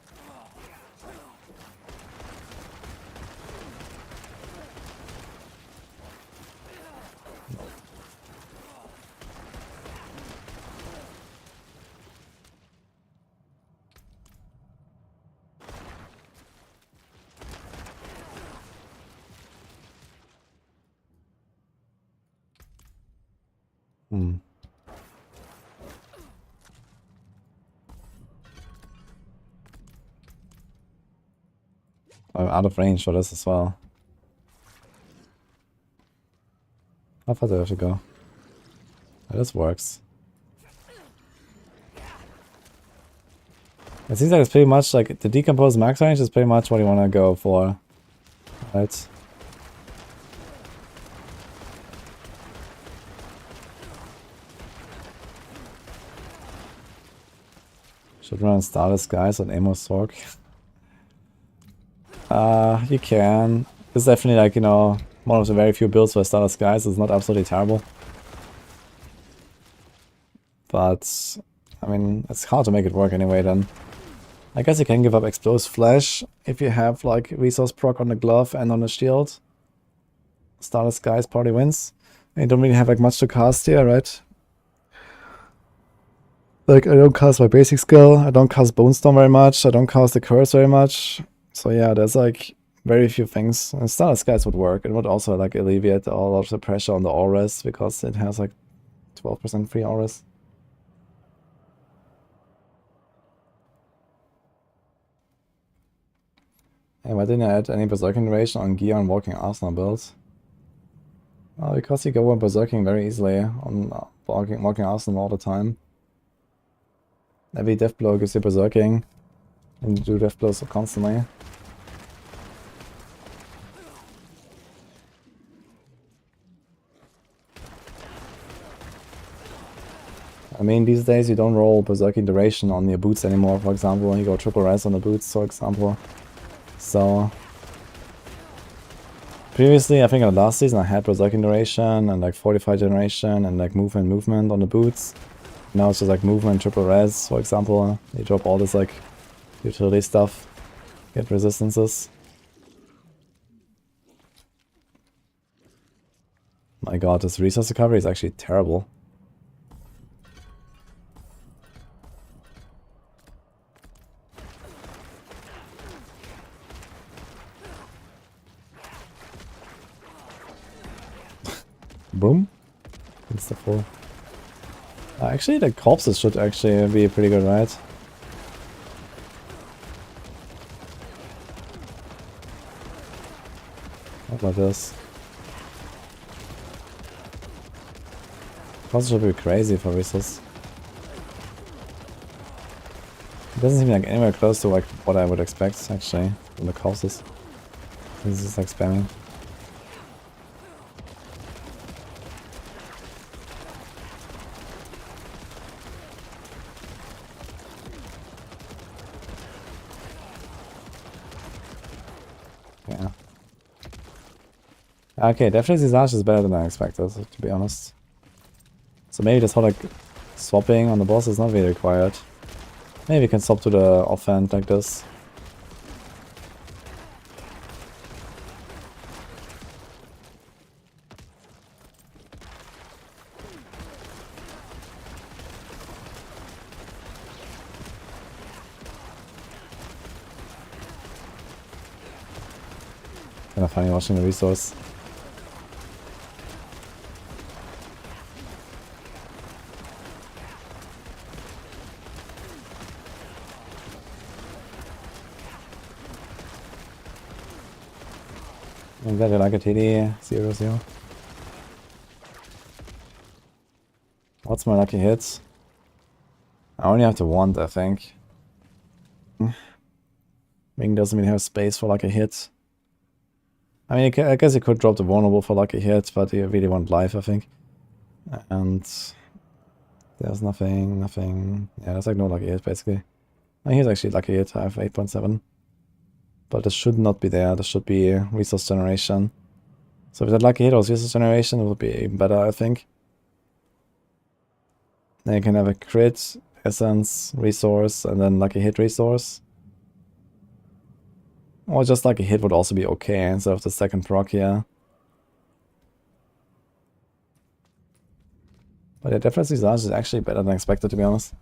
Hmm. I'm out of range for this as well. How far do I have to go? Oh, this works. It seems like it's pretty much like the decompose max range is pretty much what you want to go for. Right? Should run Starless Skies on Amo Sork. You can. It's definitely like, you know, one of the very few builds where Starless Skies is not absolutely terrible. But, I mean, it's hard to make it work anyway then. I guess you can give up Explosive Flash if you have like resource proc on the glove and on the shield. Starless Skies probably wins. And you don't really have like much to cast here, right? Like, I don't cast my basic skill, I don't cast Bone Storm very much, I don't cast the Curse very much. So yeah, there's like very few things. And Starless Skies would work. It would also like alleviate a lot of the pressure on the auras because it has like 12% free auras. Hey, why didn't I add any berserking duration on gear and walking arsenal builds? Well, because you go berserking very easily on walking arsenal all the time. Every death blow gives you berserking, and you do death blows constantly. I mean, these days you don't roll berserking duration on your boots anymore, for example. You go triple res on the boots, for example. So previously, I think in the last season I had berserking duration and like fortify generation and like movement on the boots. Now it's just like movement, triple res, for example. You drop all this like utility stuff, get resistances. My god, this resource recovery is actually terrible. Boom. It's the full. Actually, the corpses should actually be pretty good, right? What about this? Corpses should be crazy for resource. It doesn't seem like anywhere close to like what I would expect actually from the corpses. This is like spamming. Yeah. Okay, definitely Visage is better than I expected, to be honest. So maybe this whole like swapping on the boss is not really required. Maybe we can swap to the offhand like this. Kinda funny watching the resource. I'm glad you like a TD 0-0. What's my lucky hit? I only have to want, I think. Ming doesn't really have space for lucky hit. I mean, I guess you could drop the vulnerable for lucky hit, but you really want life, I think. And there's nothing. Yeah, there's like no lucky hit, basically. And here's actually lucky hit. I have 8.7. But this should not be there. This should be resource generation. So if that lucky hit was resource generation, it would be even better, I think. Then you can have a crit, essence, resource, and then lucky hit resource. Or just lucky hit would also be okay instead of the second proc here. But yeah, definitely Visage is actually better than expected, to be honest.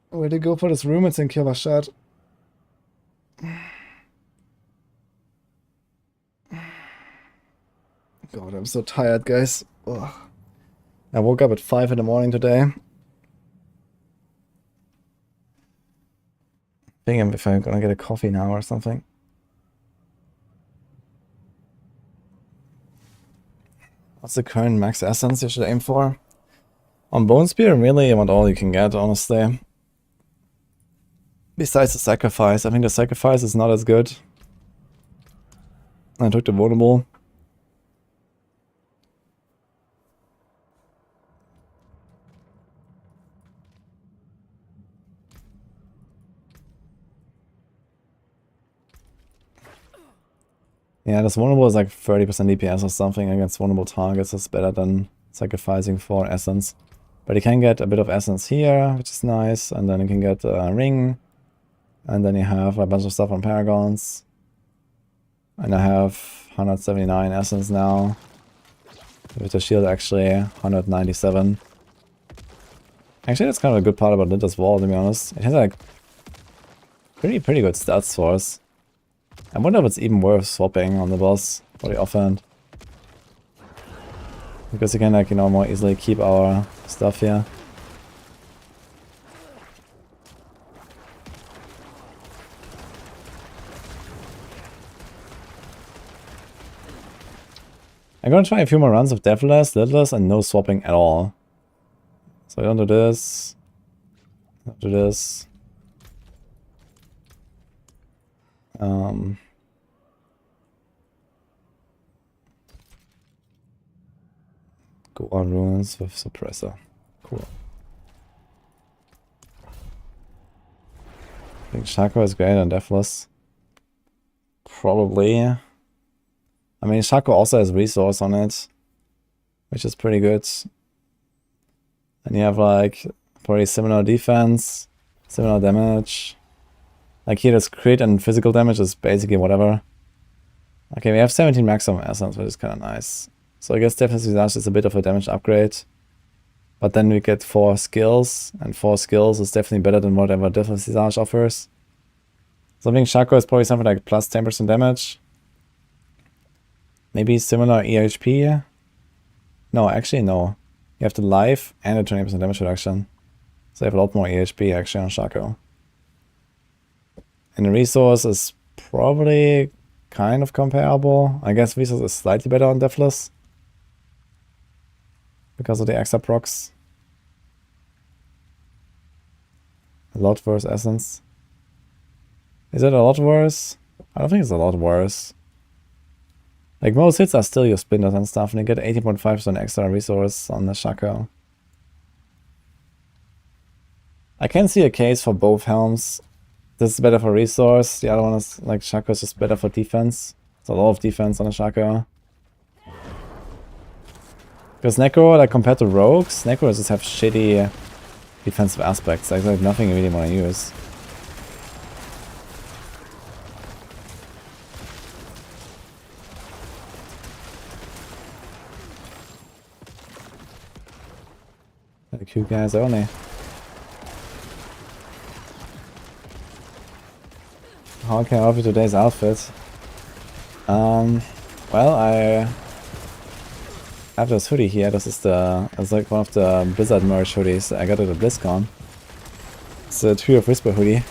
Where to go for this room? It's in Killer Shot. God, I'm so tired, guys. Ugh. I woke up at 5 in the morning today. Thinking if I'm gonna get a coffee now or something. What's the current max essence you should aim for? On Bone Spear, really, you want all you can get, honestly. Besides the sacrifice, I think the sacrifice is not as good. I took the vulnerable. Yeah, this vulnerable is like 30% DPS or something against vulnerable targets. It's better than sacrificing for essence. But you can get a bit of essence here, which is nice. And then you can get a ring. And then you have a bunch of stuff on Paragons. And I have 179 essence now. With the shield actually 197. Actually, that's kind of a good part about Linter's Wall, to be honest. It has like pretty good stats for us. I wonder if it's even worth swapping on the boss for the offhand. Because you can, like, you know, more easily keep our stuff here. I'm gonna try a few more runs of Deathless, Lidless, and no swapping at all. So I don't do this. Don't do this. Go on ruins with Suppressor. Cool. I think Shaco is great on Deathless. Probably. I mean, Shaco also has resource on it, which is pretty good. And you have like pretty similar defense, similar damage. Like here, this crit and physical damage is basically whatever. Okay, we have 17 maximum essence, which is kind of nice. So I guess Deathless Visage is a bit of a damage upgrade. But then we get 4 skills, and 4 skills is definitely better than whatever Deathless Visage offers. So I think Shaco is probably something like plus 10% damage. Maybe similar EHP. No, actually no. You have the life and a 20% damage reduction. So you have a lot more EHP actually on Shaco. And the resource is probably kind of comparable. I guess resource is slightly better on Deathless. Because of the extra procs. A lot worse essence. Is it a lot worse? I don't think it's a lot worse. Like most hits are still your splinters and stuff, and you get 18.5% extra resource on the Shaco. I can see a case for both helms. This is better for resource, the other one is like Shaco is just better for defense. It's a lot of defense on the Shaco. Because Necro, like compared to rogues, Necros just have shitty defensive aspects. Like there's nothing you really want to use. The cute guys only. How can I offer today's outfit? Well, I have this hoodie here. This is it's like one of the Blizzard merch hoodies I got at the BlizzCon. It's a Tree of Whisper hoodie.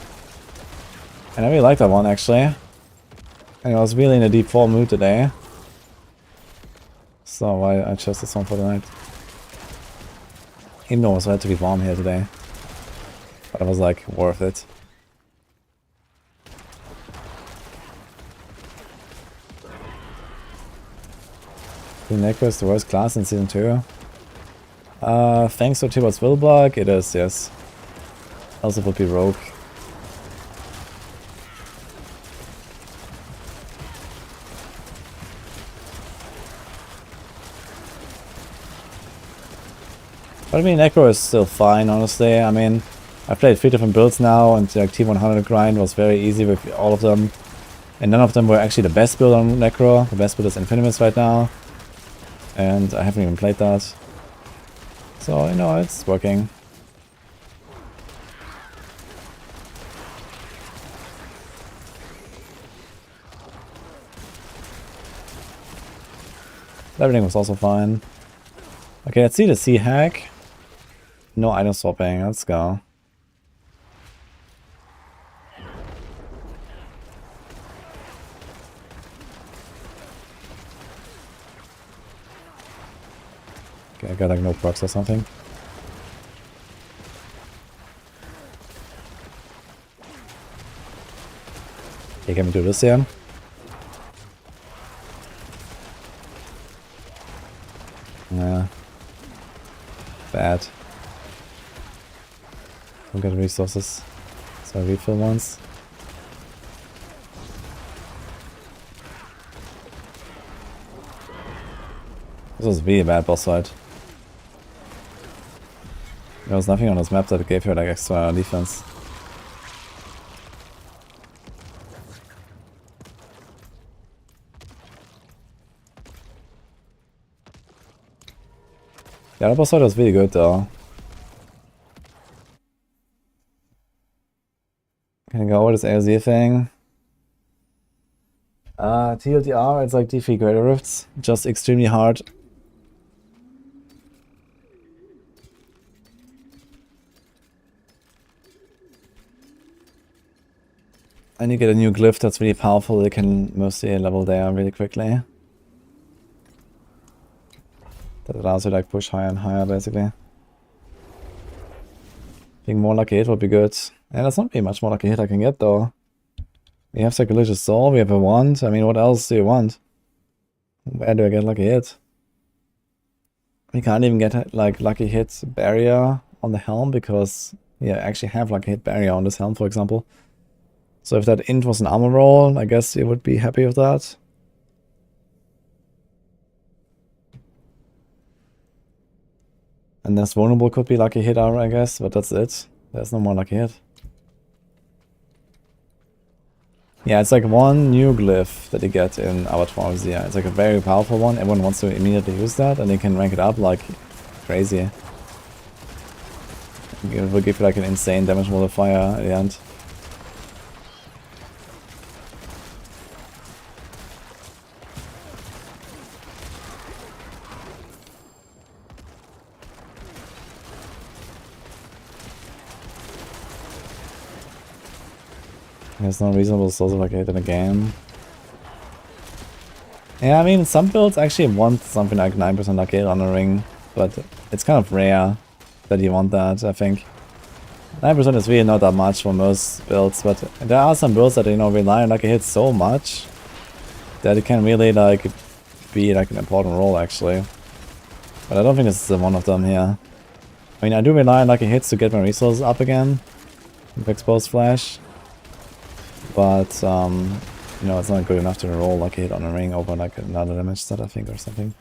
And I really like that one actually. And I was really in a deep fall mood today. So I chose this one for the night. Even though it was relatively warm here today. But it was like worth it. The Necro is the worst class in Season 2. Thanks to Tibor's Willbug, it is, yes. Also would be Rogue. But I mean, Necro is still fine, honestly. I mean, I played 3 different builds now, and like T100 grind was very easy with all of them. And none of them were actually the best build on Necro. The best build is Infinimus right now. And I haven't even played that. So, you know, it's working. Everything was also fine. Okay, let's see the C hack. No item swapping, let's go. Okay, I got like no procs or something. Okay, can we do this here? Nah. Bad. Don't get resources. So I refill once. This was really bad boss fight. There was nothing on this map that gave her like extra defense. Yeah, that boss fight was really good though. Can I go over this AOZ thing? TLDR, it's like D3 Greater Rifts. Just extremely hard. And you get a new glyph that's really powerful. They can mostly level there really quickly. That allows you to like push higher and higher basically. Being more lucky hit would be good. And that's not really much more lucky hit I can get though. We have Sacrilegious Soul, we have a wand. I mean, what else do you want? Where do I get lucky hit? We can't even get like lucky hit barrier on the helm because yeah, I actually have lucky hit barrier on this helm, for example. So if that int was an armor roll, I guess you would be happy with that. And this vulnerable could be lucky hit armor, I guess, but that's it. There's no more lucky hit. Yeah, it's like one new glyph that you get in Abattoir of Zir. It's like a very powerful one. Everyone wants to immediately use that, and you can rank it up like crazy. It will give you like an insane damage modifier at the end. There's no reasonable source of lucky hit in the game. Yeah, I mean, some builds actually want something like 9% lucky hit on a ring, but it's kind of rare that you want that, I think. 9% is really not that much for most builds, but there are some builds that, you know, rely on lucky hits so much that it can really, like, be, like, an important role, actually. But I don't think this is one of them here. I mean, I do rely on lucky hits to get my resources up again with Exposed Flash. But, you know, it's not good enough to roll lucky hit on a ring over like another damage stat, I think, or something.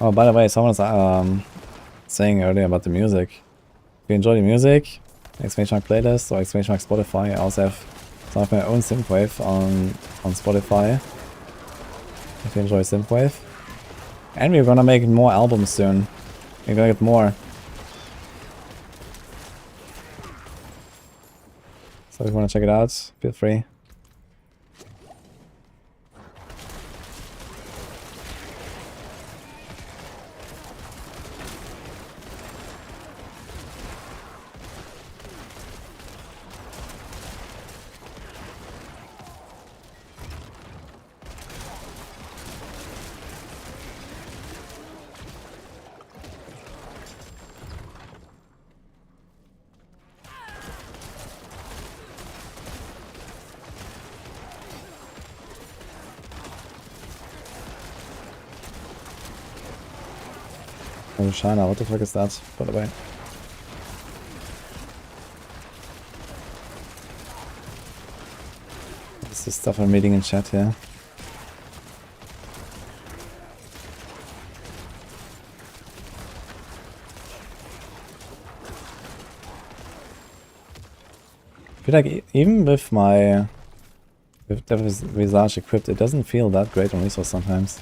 Oh, by the way, someone was saying earlier about the music. If you enjoy the music, exclamation mark playlist or exclamation mark Spotify. I also have some of my own synthwave on Spotify. If you enjoy synthwave. And we're gonna make more albums soon. We're gonna get more. So if you wanna check it out, feel free. Oh, Shana, what the fuck is that, by the way? This is stuff I'm reading in chat here. I feel like even with my Visage equipped, it doesn't feel that great on resource sometimes.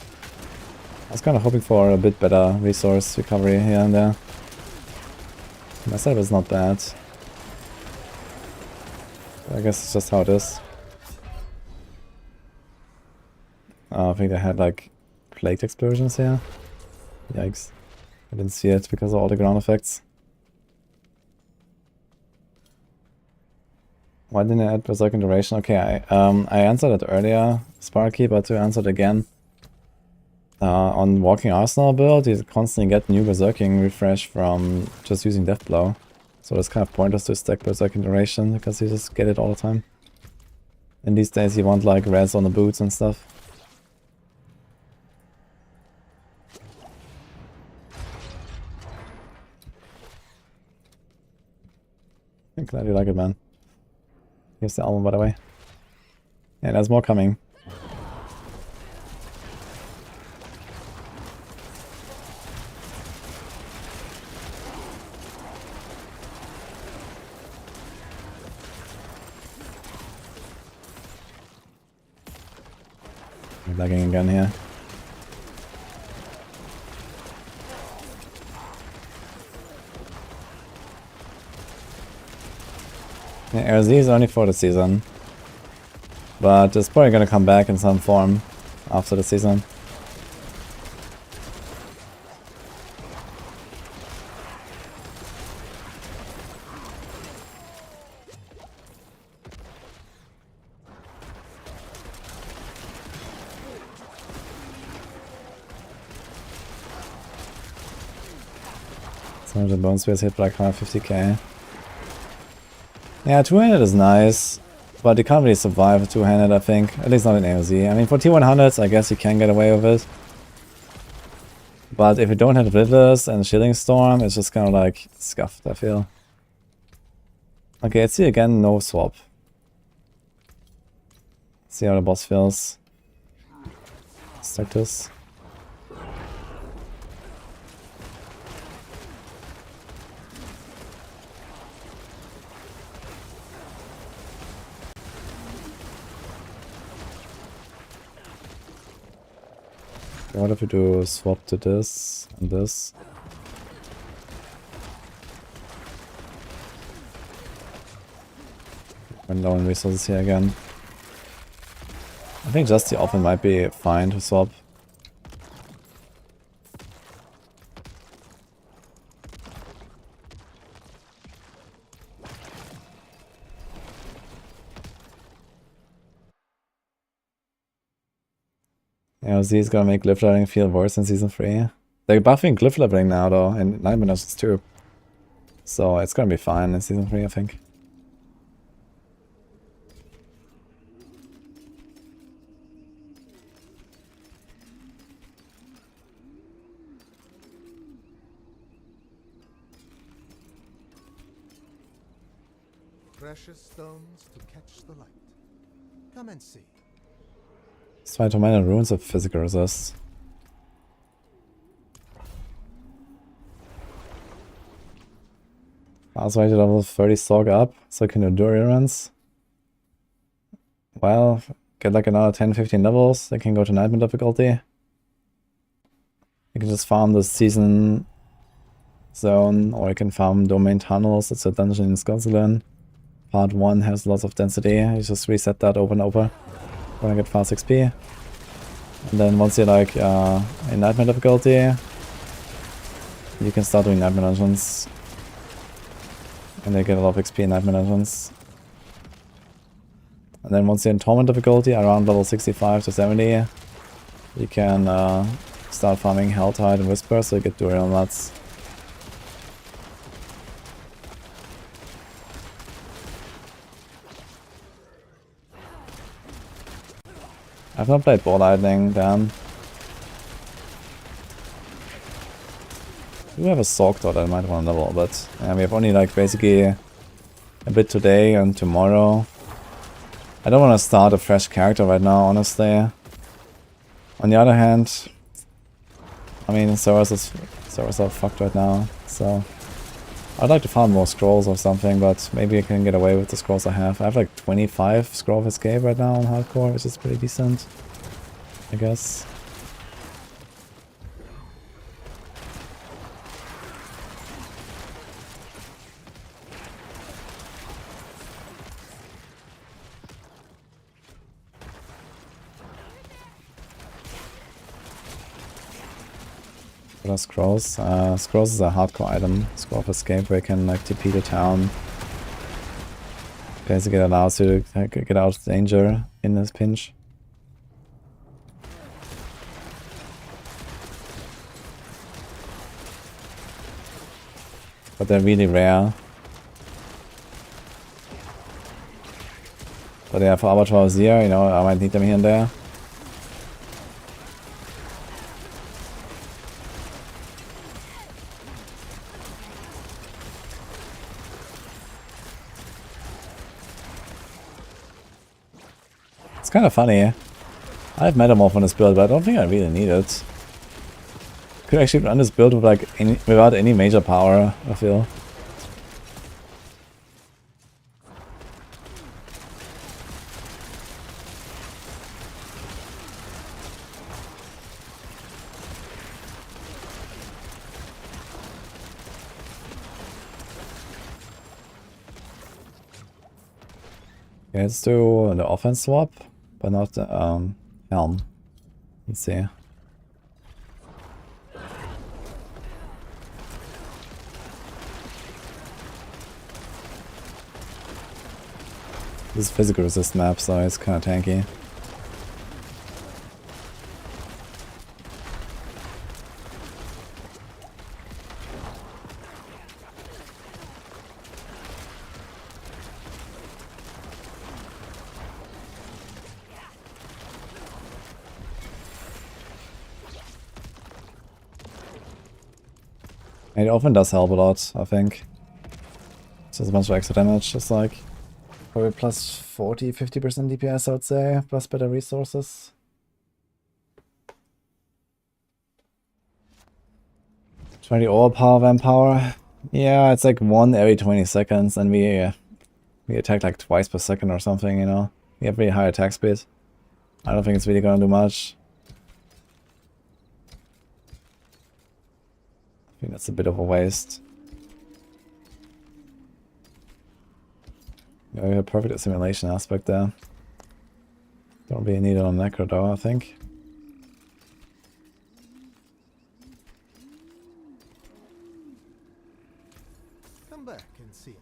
I was kind of hoping for a bit better resource recovery here and there. My setup is not bad. I guess it's just how it is. I think they had like plague explosions here. Yikes. I didn't see it because of all the ground effects. Why didn't I add Berserker duration? Okay, I answered it earlier, Sparky, but to answer it again. On Walking Arsenal build, you constantly get new Berserking refresh from just using Death Blow. So it's kind of pointless to stack Berserker duration, because you just get it all the time. In these days you want like res on the boots and stuff. I'm glad you like it, man. Here's the album, by the way. Yeah, there's more coming. I'm lagging again here. Yeah, RZ is only for the season, but it's probably gonna come back in some form after the season. Some of the bone spears hit like 150k. Yeah, two-handed is nice, but you can't really survive with two-handed, I think. At least not in AOZ. I mean, for T100s, I guess you can get away with it. But if you don't have Riddlers and Shielding Storm, it's just kind of like scuffed, I feel. Okay, let's see again, no swap. See how the boss feels. Stack this. What if we do a swap to this and this? Run low on resources here again. I think just the open might be fine to swap. Yeah, Z is gonna make glyph leveling feel worse in Season 3. They're buffing glyph leveling now though, and Nightmare Dungeons too. So it's gonna be fine in Season 3, I think. Precious stones to catch the light. Come and see. Let's try to mine ruins of physical resist. Fast way to level 30 Stalk up, so I can do Dury runs. Well, get like another 10-15 levels, they can go to Nightmare difficulty. You can just farm the season zone, or you can farm Domain Tunnels, it's a dungeon in Scotland. Part 1 has lots of density, you just reset that over and over. When I get fast XP. And then once you're like in Nightmare difficulty, you can start doing Nightmare Dungeons. And they get a lot of XP in Nightmare Dungeons. And then once you're in Torment difficulty, around level 65 to 70, you can start farming Helltide and Whisper, so you get Duriel Nuts. I've not played Ball Lightning, damn. Do we have a Softcore that I might want to level, but we have only like basically a bit today and tomorrow. I don't want to start a fresh character right now, honestly. On the other hand, I mean, servers are fucked right now, so I'd like to farm more scrolls or something, but maybe I can get away with the scrolls I have. I have like 25 Scroll of Escape right now on hardcore, which is pretty decent, I guess. Scrolls. Scrolls is a hardcore item. Scroll of Escape where you can like TP the town. Basically allows you to get out of danger in this pinch. But they're really rare. But yeah, for Abattoir of Zir, you know, I might need them here and there. It's kind of funny. I have Metamorph on this build, but I don't think I really need it. Could actually run this build with like without any major power, I feel. Okay, let's do the offense swap, but not the helm. Let's see. This is physical resist map, so it's kind of tanky. It often does help a lot, I think. Just a bunch of extra damage, just like probably plus 40-50% DPS, I would say, plus better resources. Try the overpower Vampower. Yeah, it's like 1 every 20 seconds, and we attack like twice per second or something, you know? We have really high attack speed. I don't think it's really gonna do much. I think that's a bit of a waste. Yeah, we have a perfect assimilation aspect there. Don't really need it on Necro though, I think. Come back and see us.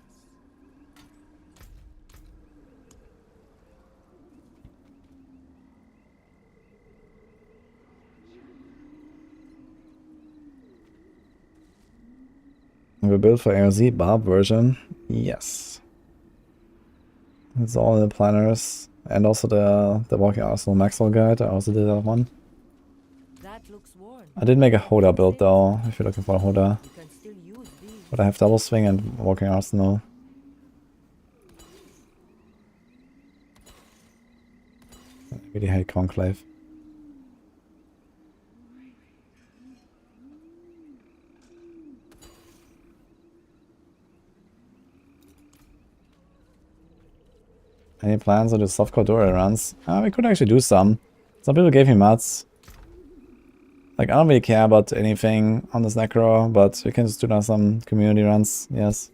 We built for AOZ Barb version. Yes. It's all in the planners. And also the Walking Arsenal Maxwell guide. I also did that one. That looks worn. I did make a Hoda build though, if you're looking for a Hoda. You can still use these. But I have double swing and Walking Arsenal. I really hate Conclave. Any plans on the Softcore Druid runs? We could actually do some. Some people gave me mats. Like, I don't really care about anything on this Necro, but we can just do now some community runs, yes.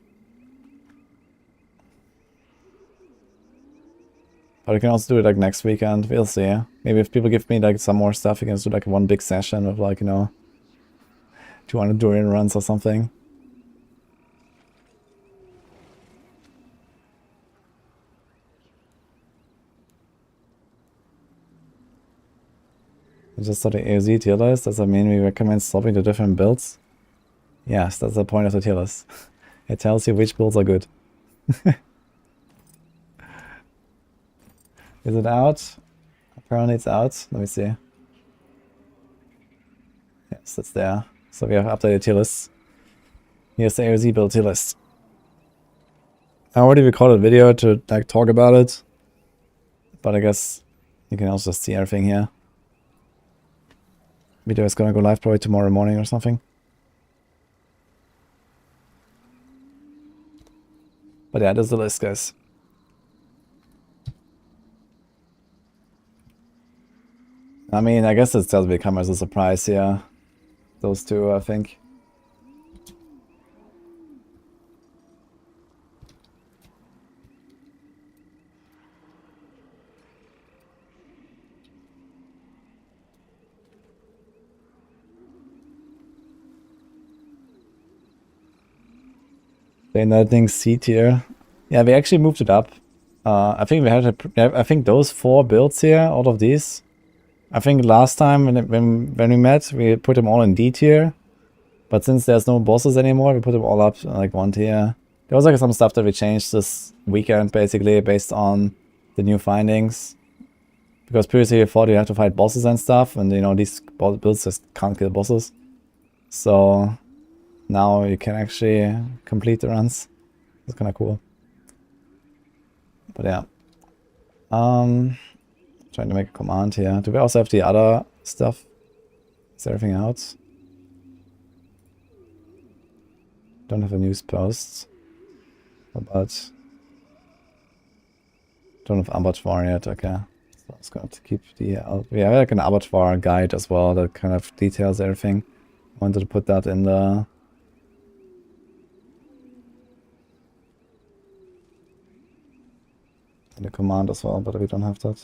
But we can also do it like next weekend, we'll see. Maybe if people give me like some more stuff, we can just do like one big session with like, you know, 200 Durian runs or something. I just saw the AOZ tier list. Does that mean we recommend swapping to different builds? Yes, that's the point of the tier list. It tells you which builds are good. Is it out? Apparently it's out. Let me see. Yes, it's there. So we have updated tier lists. Here's the AOZ build tier list. I already recorded a video to like talk about it, but I guess you can also just see everything here. Video is gonna go live probably tomorrow morning or something. But yeah, there's the list, guys. I mean, I guess it does become as a surprise here. Those two, I think. The Lightning C tier. Yeah, we actually moved it up. I think we had I think those 4 builds here, all of these. I think last time when we met, we put them all in D tier. But since there's no bosses anymore, we put them all up like 1 tier. There was like some stuff that we changed this weekend, basically, based on the new findings. Because previously we thought you had to fight bosses and stuff, and you know, these builds just can't kill bosses. So now you can actually complete the runs. It's kind of cool. But yeah. Trying to make a command here. Do we also have the other stuff? Is everything out? Don't have a news post. But don't have Abattoir yet, okay. So it's going to keep the we have like an Abattoir guide as well that kind of details everything. Wanted to put that in the command as well, but we don't have that.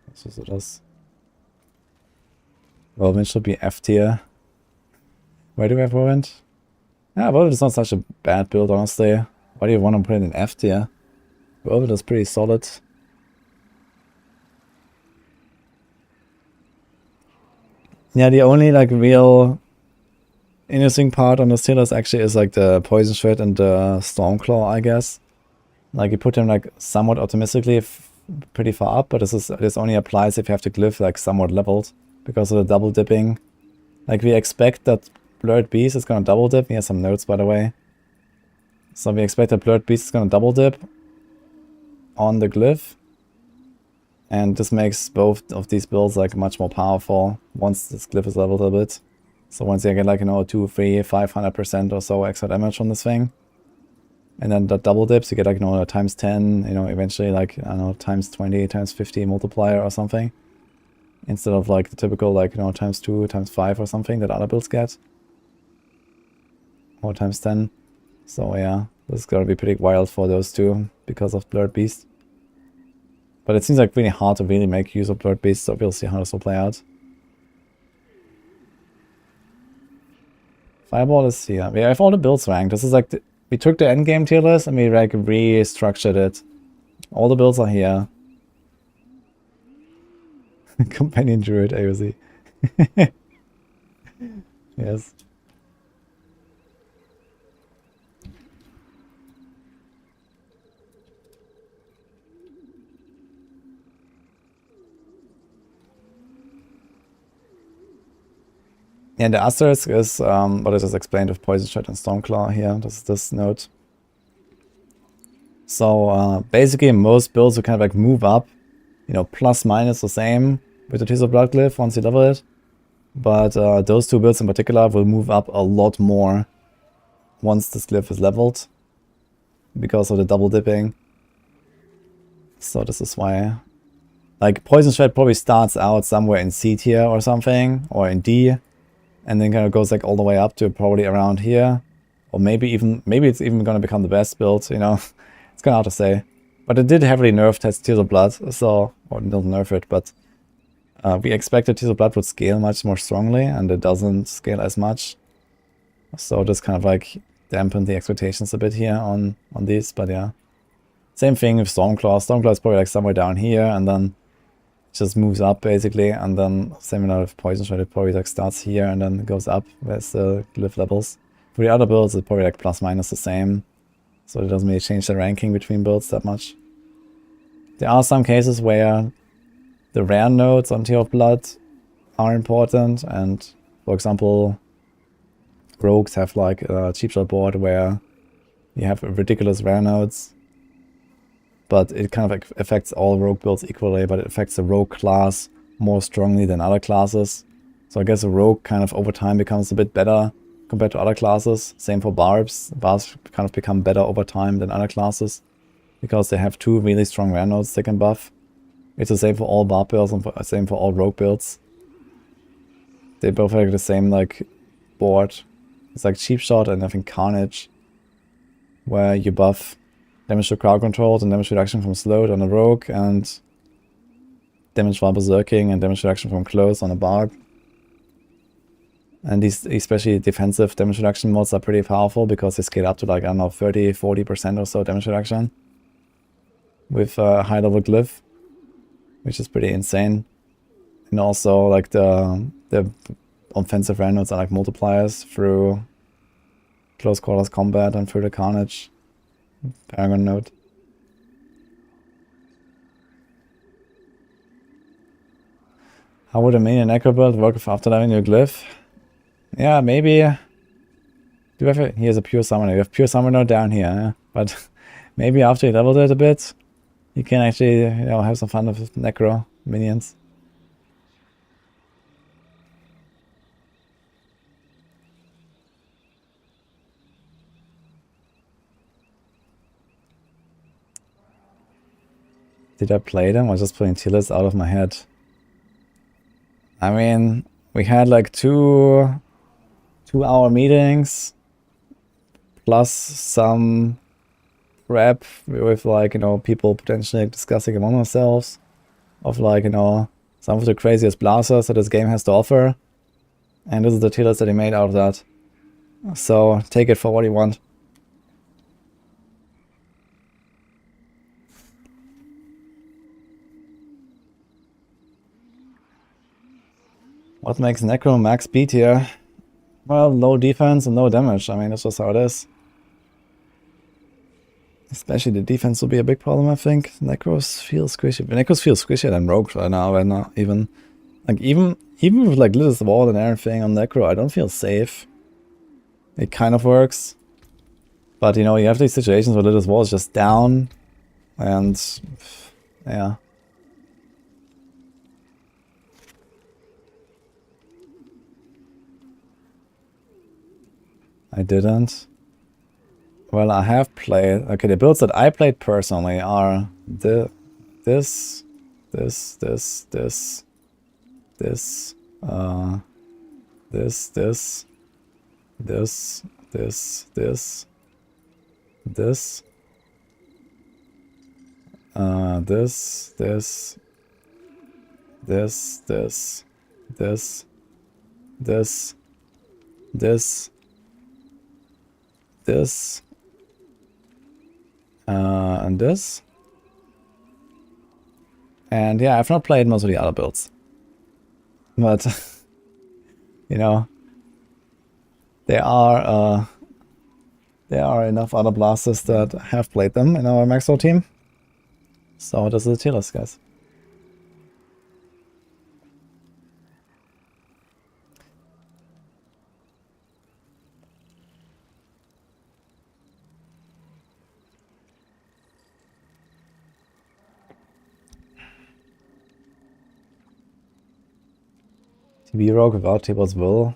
That's what it is. Whirlwind should be F tier. Where do we have Whirlwind? Yeah, Whirlwind is not such a bad build, honestly. Why do you want to put it in F tier? Whirlwind is pretty solid. Yeah, the only like real interesting part on the tier list actually is like the Poison Shred and the Stormclaw, I guess. Like you put them like somewhat optimistically pretty far up, but this only applies if you have the glyph like somewhat leveled because of the double dipping. Like we expect that Blurred Beast is gonna double dip. He has some notes, by the way. So we expect that Blurred Beast is gonna double dip on the glyph. And this makes both of these builds like much more powerful once this glyph is leveled a bit. So once you get like, you know, 2, 3, 500% or so extra damage on this thing. And then the double dips, you get like, you know, times 10, you know, eventually like, I don't know, times 20, times 50 multiplier or something. Instead of like the typical like, you know, times 2, times 5 or something that other builds get. Or times 10. So yeah, this is gonna be pretty wild for those two because of Blurred Beast. But it seems like really hard to really make use of Blurred Beast, so we'll see how this will play out. Fireball is here. We have all the builds ranked. This is like, we took the endgame tier list and we like restructured it. All the builds are here. Companion Druid AOZ. Yes. Yeah, the asterisk is what I just explained with Poison Shred and Stormclaw here. This is this note. So basically most builds will kind of like move up, you know, plus minus the same with the Tears of Blood glyph once you level it. But those two builds in particular will move up a lot more once this glyph is leveled because of the double dipping. So this is why, like, Poison Shred probably starts out somewhere in C tier or something, or in D. And then kind of goes like all the way up to probably around here. Or maybe it's even going to become the best build, you know. It's kind of hard to say. But it did heavily nerf test Tears of Blood, so, or not nerf it, but we expected Tears of Blood would scale much more strongly, and it doesn't scale as much. So just kind of like dampened the expectations a bit here on these, but yeah. Same thing with Stormclaw. Stormclaw is probably like somewhere down here, and then just moves up basically, and then similar with Poison Shred, it probably like starts here and then goes up with the glyph levels. For the other builds, it's probably like plus minus the same, so it doesn't really change the ranking between builds that much. There are some cases where the rare nodes on Tear of Blood are important, and for example, rogues have like a cheap shot board where you have ridiculous rare nodes, but it kind of affects all rogue builds equally, but it affects the rogue class more strongly than other classes. So I guess a rogue kind of over time becomes a bit better compared to other classes. Same for barbs. Barbs kind of become better over time than other classes because they have 2 really strong rare nodes they can buff. It's the same for all barb builds and same for all rogue builds. They both have the same like board. It's like cheap shot and I think carnage, where you buff damage to crowd controls and damage reduction from slowed on a rogue, and damage while berserking and damage reduction from close on a barb. And these especially defensive damage reduction mods are pretty powerful because they scale up to like, I don't know, 30-40% or so damage reduction with a high level glyph, which is pretty insane. And also like the offensive rare nodes are like multipliers through close quarters combat and through the carnage Paragon node. How would a minion necro build work with after leveling your glyph? Yeah, maybe. Do you have a, here's a pure summoner. You have pure summoner down here, yeah? But maybe after you leveled it a bit, you can actually, you know, have some fun with necro minions. Did I play them or just playing tier lists out of my head? I mean, we had like two-hour meetings plus some prep with like, you know, people potentially discussing among themselves of like, you know, some of the craziest blasters that this game has to offer. And this is the tier list that he made out of that. So take it for what you want. What makes Necro max B tier? Well, low defense and low damage. I mean, that's just how it is. Especially the defense will be a big problem, I think. Necros feel squishy. Necros feel squishier than Rogues right now, and not even... Like, even with like Littlest Wall and everything on Necro, I don't feel safe. It kind of works. But, you know, you have these situations where Littlest Wall is just down. And... yeah. I didn't. Well, I have played... Okay, the builds that I played personally are this, this, this, this, this, this, this, this, this, this, this, this, and this. And yeah, I've not played most of the other builds. But, you know, there are enough other blasters that have played them in our Maxwell team. So this is a tier list, guys. TB Rogue without Tibor's Will.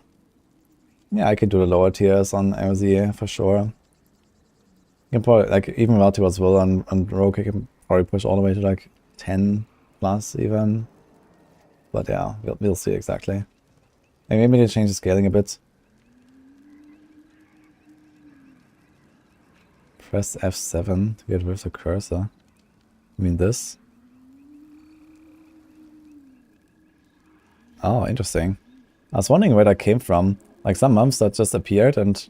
Yeah, I could do the lower tiers on MZ for sure. You can probably, like, even without Tibor's Will on Rogue, you can probably push all the way to like 10 plus even. But yeah, we'll see exactly. And maybe they change the scaling a bit. Press F7 to get rid of the cursor. I mean this. Oh, interesting. I was wondering where that came from. Like some months that just appeared and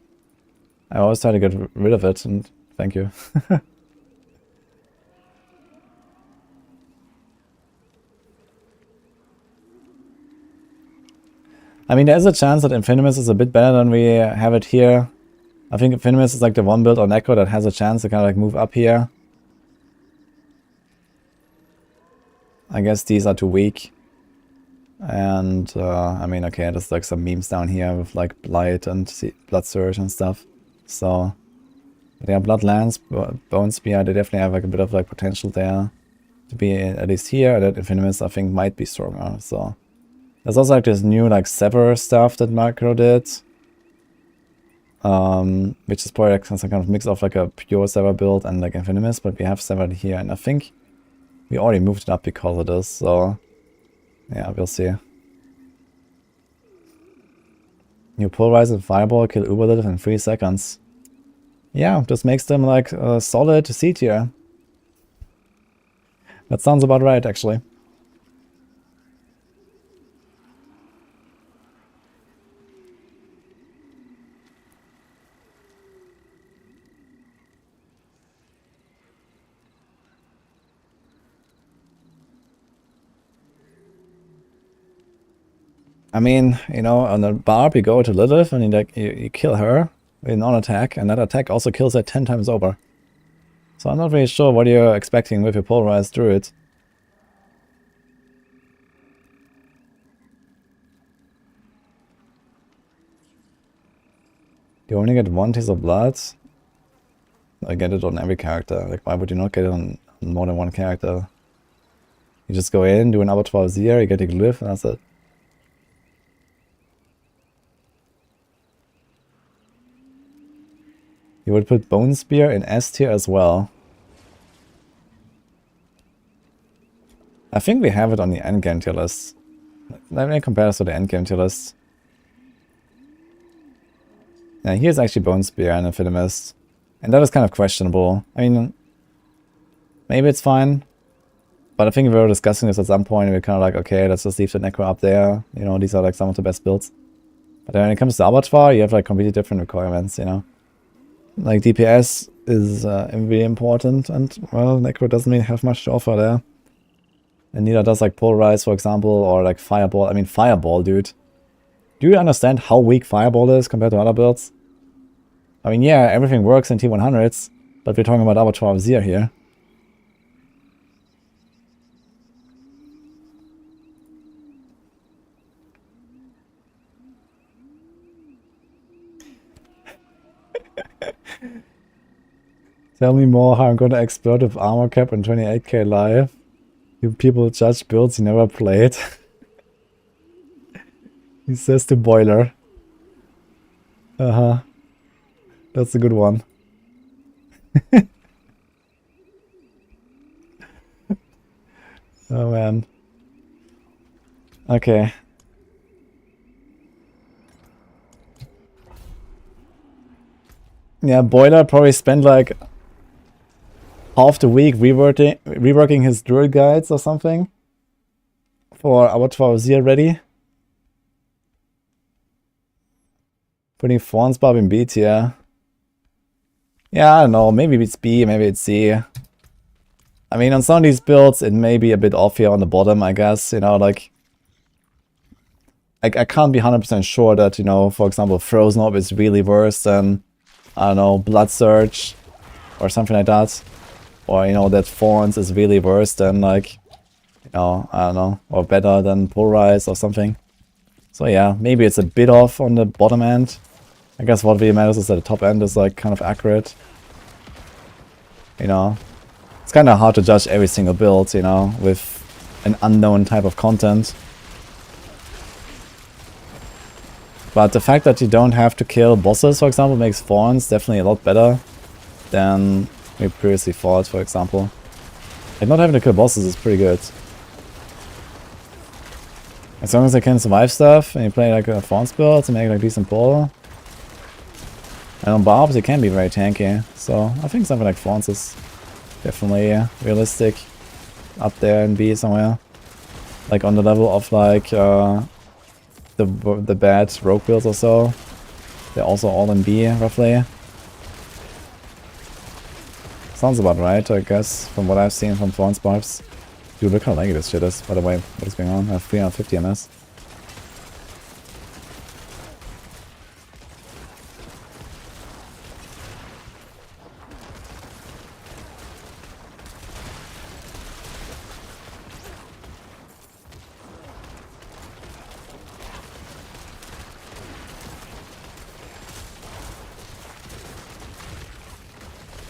I always try to get rid of it, and thank you. I mean, there's a chance that Infinimus is a bit better than we have it here. I think Infinimus is like the one build on Necro that has a chance to kind of like move up here. I guess these are too weak. And, I mean, okay, there's like some memes down here with like Blight and Blood Surge and stuff. So, yeah, Bloodlands, Bone Spear, they definitely have like a bit of like potential there to be at least here. That Infinimus, I think, might be stronger. So, there's also like this new like Sever stuff that Macro did. Which is probably like some kind of mix of like a pure Sever build and like Infinimus, but we have Severed here, and I think we already moved it up because of this, so yeah, we'll see. You Pulverize and Fireball, kill Uberlith in 3 seconds. Yeah, this makes them like a solid C tier. That sounds about right, actually. I mean, you know, on the Barb you go to Lilith and you kill her in on attack, and that attack also kills her 10 times over. So I'm not really sure what you're expecting with your Polarized Druid. You only get 1 taste of blood? I get it on every character. Like, why would you not get it on more than 1 character? You just go in, do an Abattoir of Zir, you get a glyph, and that's it. You would put Bone Spear in S tier as well. I think we have it on the Endgame tier list. Let me compare this to the Endgame tier list. Yeah, here's actually Bone Spear and Infinimus. And that is kind of questionable. I mean, maybe it's fine. But I think we were discussing this at some point and we're kind of like, okay, let's just leave the Necro up there. You know, these are like some of the best builds. But when it comes to Abattoir, you have like completely different requirements, you know. Like DPS is really important, and well, Necro doesn't really have much to offer there. And neither does like Polarize, for example, or like Fireball. I mean, Fireball, dude. Do you understand how weak Fireball is compared to other builds? I mean, yeah, everything works in T100s, but we're talking about Abattoir of Zir here. Tell me more how I'm gonna explode with armor cap and 28k live. You people judge builds you never played. He says to Boiler. Uh-huh. That's a good one. Oh man. Okay. Yeah, Boiler probably spent like half the week reworking his Druid guides or something for Abattoir of Zir ready. Putting Thorns Barb in B tier. Yeah, I don't know. Maybe it's B, maybe it's C. I mean, on some of these builds, it may be a bit off here on the bottom, I guess. You know, like... I can't be 100% sure that, you know, for example, Frozen Orb is really worse than, I don't know, Blood Surge or something like that. Or, you know, that Thorns is really worse than, like, you know, I don't know, or better than Polarize or something. So yeah, maybe it's a bit off on the bottom end. I guess what really matters is that the top end is, like, kind of accurate. You know, it's kind of hard to judge every single build, you know, with an unknown type of content. But the fact that you don't have to kill bosses, for example, makes Thorns definitely a lot better than we previously thought, for example. Like, not having to kill bosses is pretty good. As long as they can survive stuff and you play like a Thorns build to make like decent pull. And on Barbs, it can be very tanky. So I think something like Thorns is definitely realistic up there in B somewhere. Like on the level of like the bad rogue builds or so. They're also all in B roughly. Sounds about right, I guess, from what I've seen from Thorns Barbs. Dude, look how laggy this shit is, by the way. What is going on? I have 350 MS.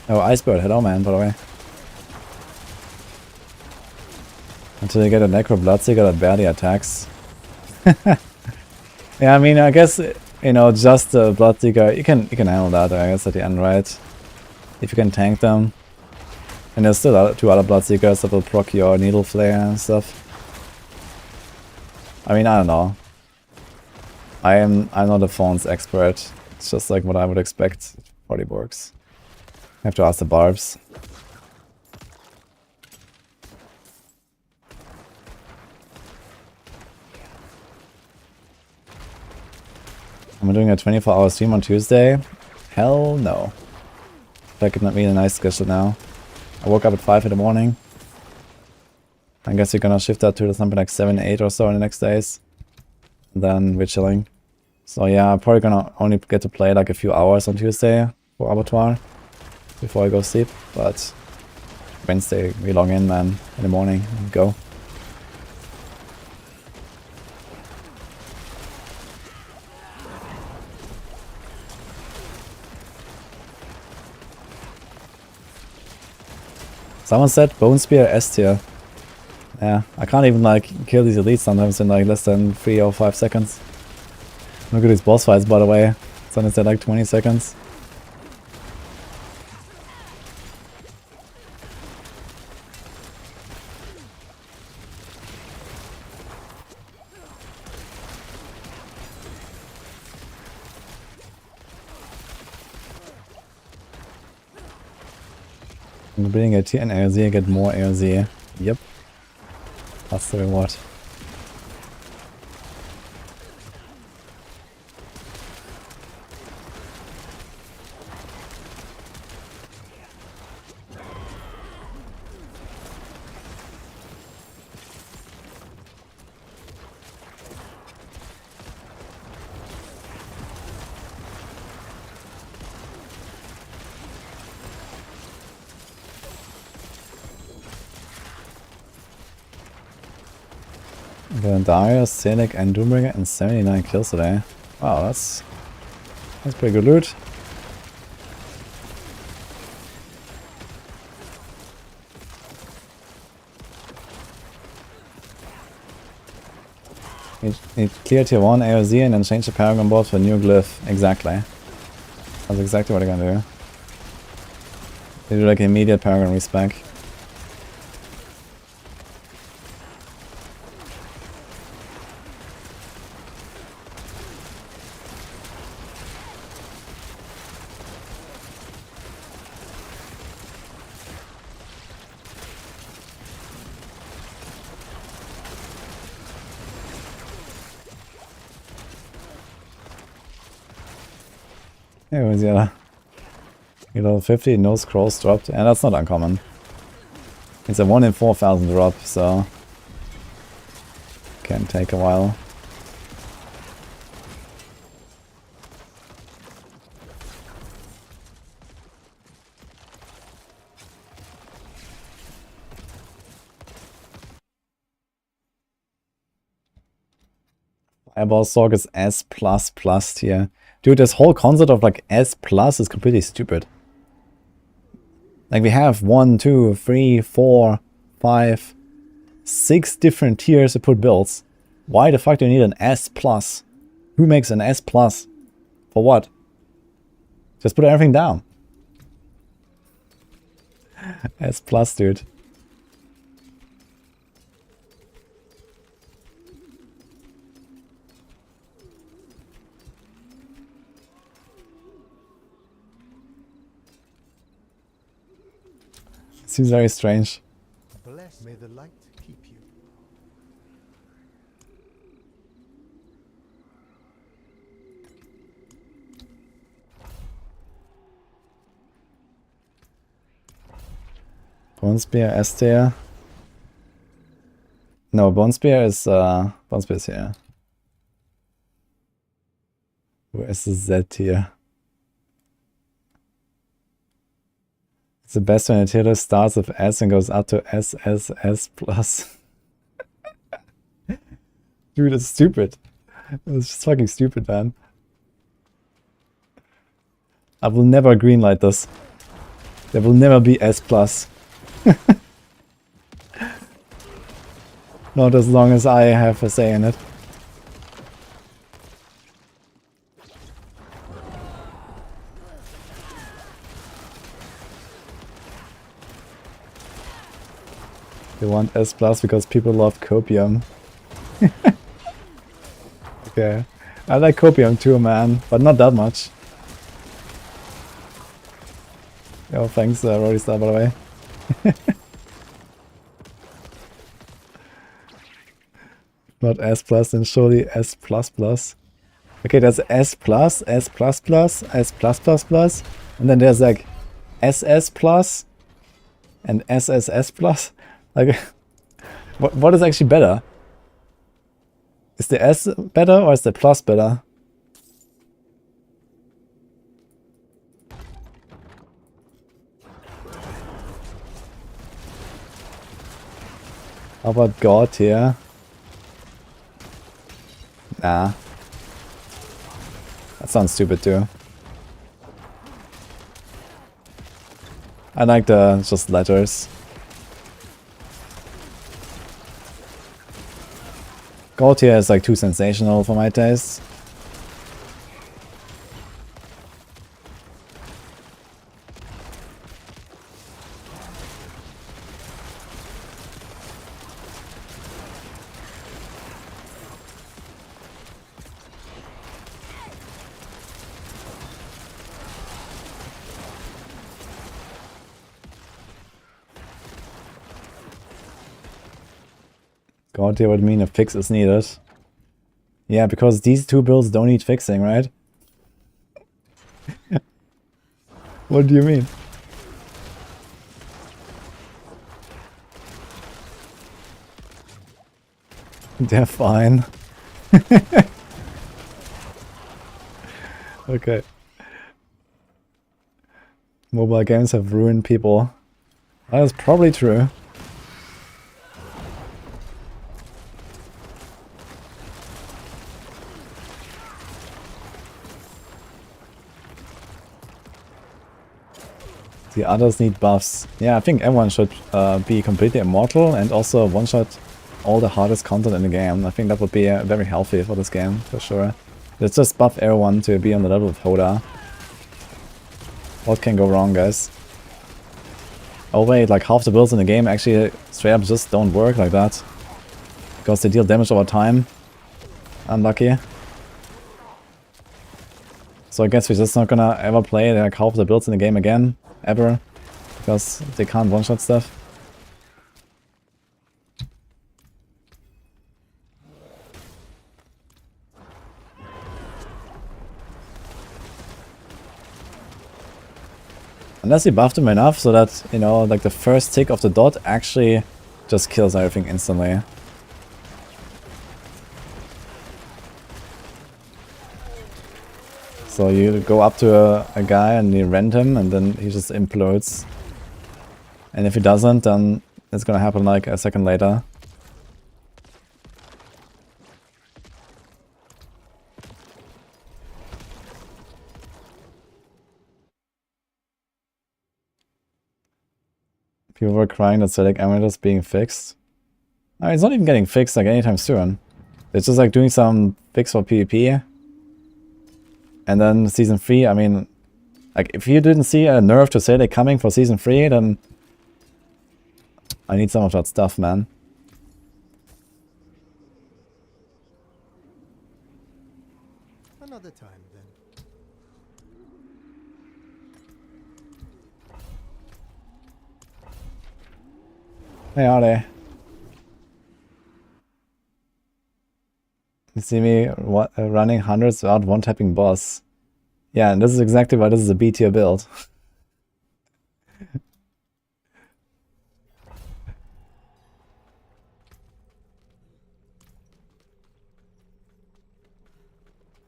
Oh, Icebird, hello man, by the way. Until you get a Necro Bloodseeker that barely attacks. Yeah, I mean, I guess, you know, just the Bloodseeker, you can handle that, I guess, at the end, right? If you can tank them. And there's still two other Bloodseekers that will proc your Needle Flare and stuff. I mean, I don't know. I'm not a Fawn's expert. It's just like what I would expect. It probably works. I have to ask the Barbs. Am I doing a 24-hour stream on Tuesday? Hell no. That could not be a nice schedule now. I woke up at 5 in the morning. I guess we're gonna shift that to something like 7, 8 or so in the next days. And then we're chilling. So yeah, I'm probably gonna only get to play like a few hours on Tuesday for Abattoir before I go sleep. But Wednesday we log in, man, in the morning and go. Someone said Bone Spear S tier. Yeah, I can't even like kill these elites sometimes in like less than 3 or 5 seconds. Look at these boss fights, by the way. Sometimes they're like 20 seconds. And building a tier in AOZ, I get more AOZ. Yep. That's the reward. Darius, Selig, and Doombringer and 79 kills today. Wow, that's pretty good loot. Need clear tier 1 AOZ and then change the Paragon board for new glyph. Exactly. That's exactly what they're gonna do. They do like immediate Paragon respec. Hey, where's the other? You level 50, no scrolls dropped, and that's not uncommon. It's a 1 in 4,000 drop, so can take a while. Fireball Sorg is S++ tier. Dude, this whole concept of like S+ is completely stupid. Like we have 1, 2, 3, 4, 5, 6 different tiers to put builds. Why the fuck do you need an S+? Who makes an S+? For what? Just put everything down. S+, dude. Seems very strange. Bless, may the light keep you. Bone Spear S tier. No, Bone Spear is here. Where's the Z tier? It's the best when a tier list starts with S and goes up to SSS+. Dude, it's stupid. It's just fucking stupid, man. I will never greenlight this. There will never be S+. Not as long as I have a say in it. They want S+ because people love copium. Okay. I like copium too, man, but not that much. Oh, thanks, Rory Star, by the way. Not S+, then surely S++. Okay, there's S+, S++, S+++, and then there's like SS+, and SSS+. Like, what is actually better? Is the S better or is the plus better? How about God here? Nah. That sounds stupid too. I like the just letters. God here is like too sensational for my taste. God here would mean a fix is needed. Yeah, because these two builds don't need fixing, right? What do you mean? They're fine. Okay. Mobile games have ruined people. That is probably true. The others need buffs. Yeah, I think everyone should be completely immortal and also one-shot all the hardest content in the game. I think that would be very healthy for this game, for sure. Let's just buff everyone to be on the level of Hoda. What can go wrong, guys? Oh wait, like half the builds in the game actually straight up just don't work like that. Because they deal damage over time. Unlucky. So I guess we're just not gonna ever play like half the builds in the game again. Ever. Because they can't one-shot stuff. Unless you buff them enough so that, you know, like the first tick of the dot actually just kills everything instantly. So you go up to a guy and you rend him and then he just implodes. And if he doesn't, then it's gonna happen like a second later. People were crying that Select Amulet's being fixed. I mean, it's not even getting fixed like anytime soon. It's just like doing some fix for PvP. And then Season 3, I mean, like if you didn't see a nerf to Select coming for Season 3, then I need some of that stuff, man. Another time, then. Hey, are they? You see me running hundreds without one-tapping boss. Yeah, and this is exactly why this is a B tier build.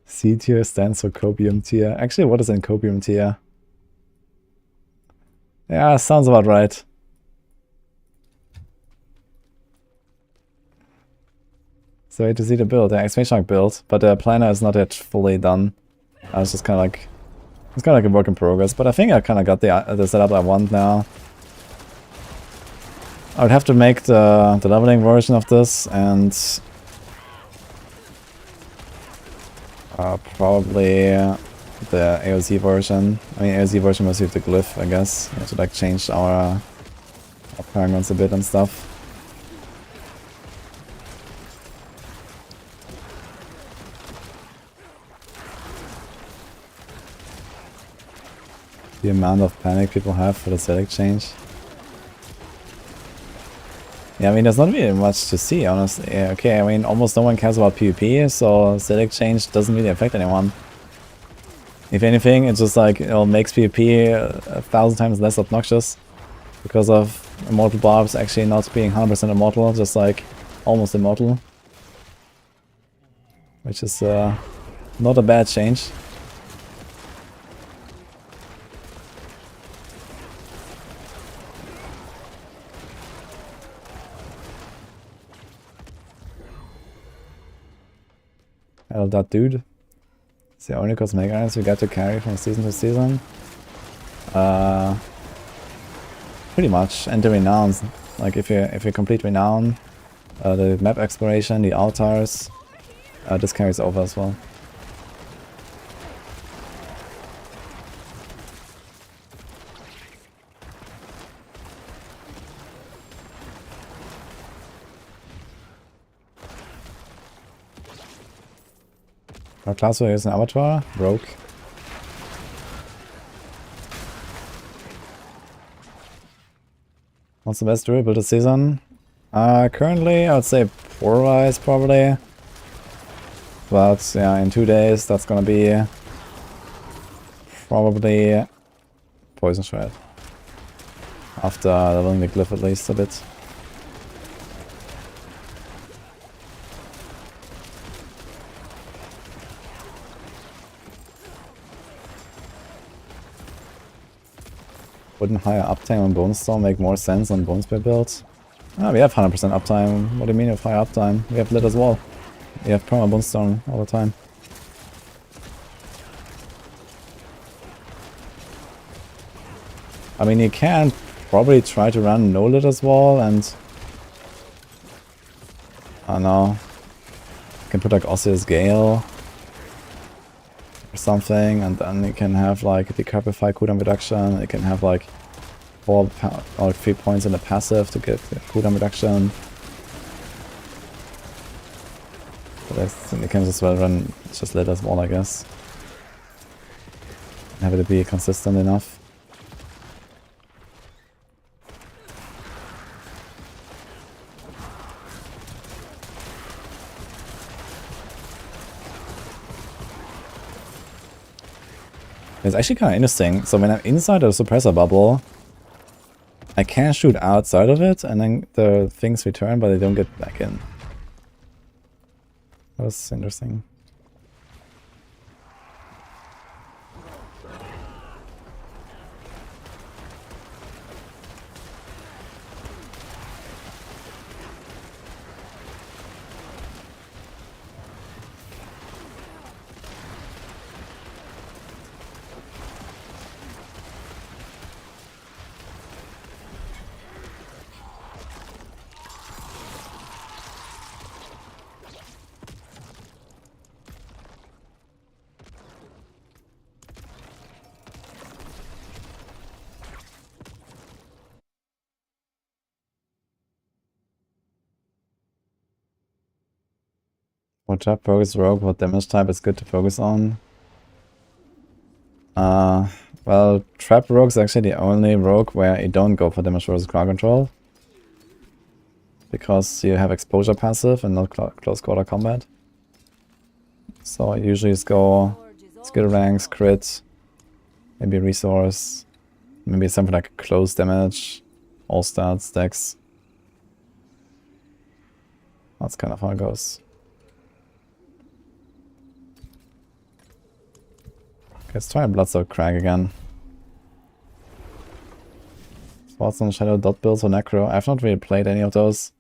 C tier stands for copium tier. Actually, what is in copium tier? Yeah, sounds about right. So wait to see the build, the exclamation mark build, but the planner is not yet fully done. I was just kind of like It's kind of like a work in progress, but I think I kind of got the setup I want now. I would have to make the leveling version of this, and probably the AOZ version. I mean, AOZ version must use the glyph, I guess. We have to like change our paragons a bit and stuff. The amount of panic people have for the select change. Yeah, I mean, there's not really much to see, honestly. Yeah, okay, I mean, almost no one cares about PvP, so select change doesn't really affect anyone. If anything, it just like, you know, makes PvP 1,000 times less obnoxious because of immortal barbs actually not being 100% immortal, just like almost immortal. Which is not a bad change. Hell, that dude. It's the only cosmetic items we get to carry from season to season. Pretty much, and the renowns. Like if you complete renown, the map exploration, the altars, this carries over as well. What class will I use an Abattoir? Rogue. What's the best Druid build this season? Currently, I would say Polarize probably. But yeah, in 2 days, that's gonna be probably Poison Shred. After leveling the glyph at least a bit. Wouldn't higher uptime on Bone Storm make more sense on Bone Spear builds? Ah, we have 100% uptime. What do you mean with high uptime? We have lit as well. We have perma Bone Storm all the time. I mean, you can probably try to run no lit as well, and I don't know. You can put like Osseous Gale or something, and then you can have like Decapify cooldown reduction. You can have like 4 or 3 points in the passive to get cooldown reduction. But I think you can just well run just lit as well, I guess. And have it be consistent enough. It's actually kind of interesting. So when I'm inside a suppressor bubble, I can shoot outside of it, and then the things return, but they don't get back in. That was interesting. What type focus rogue? What damage type is good to focus on? Well, Trap Rogue is actually the only rogue where you don't go for damage versus crowd control. Because you have exposure passive and not close quarter combat. So I usually just go skill ranks, crit, maybe resource, maybe something like close damage, all stats, dex. That's kind of how it goes. Let's try a Bloodstock Crag again. Thoughts on Shadow Dot builds or Necro? I've not really played any of those.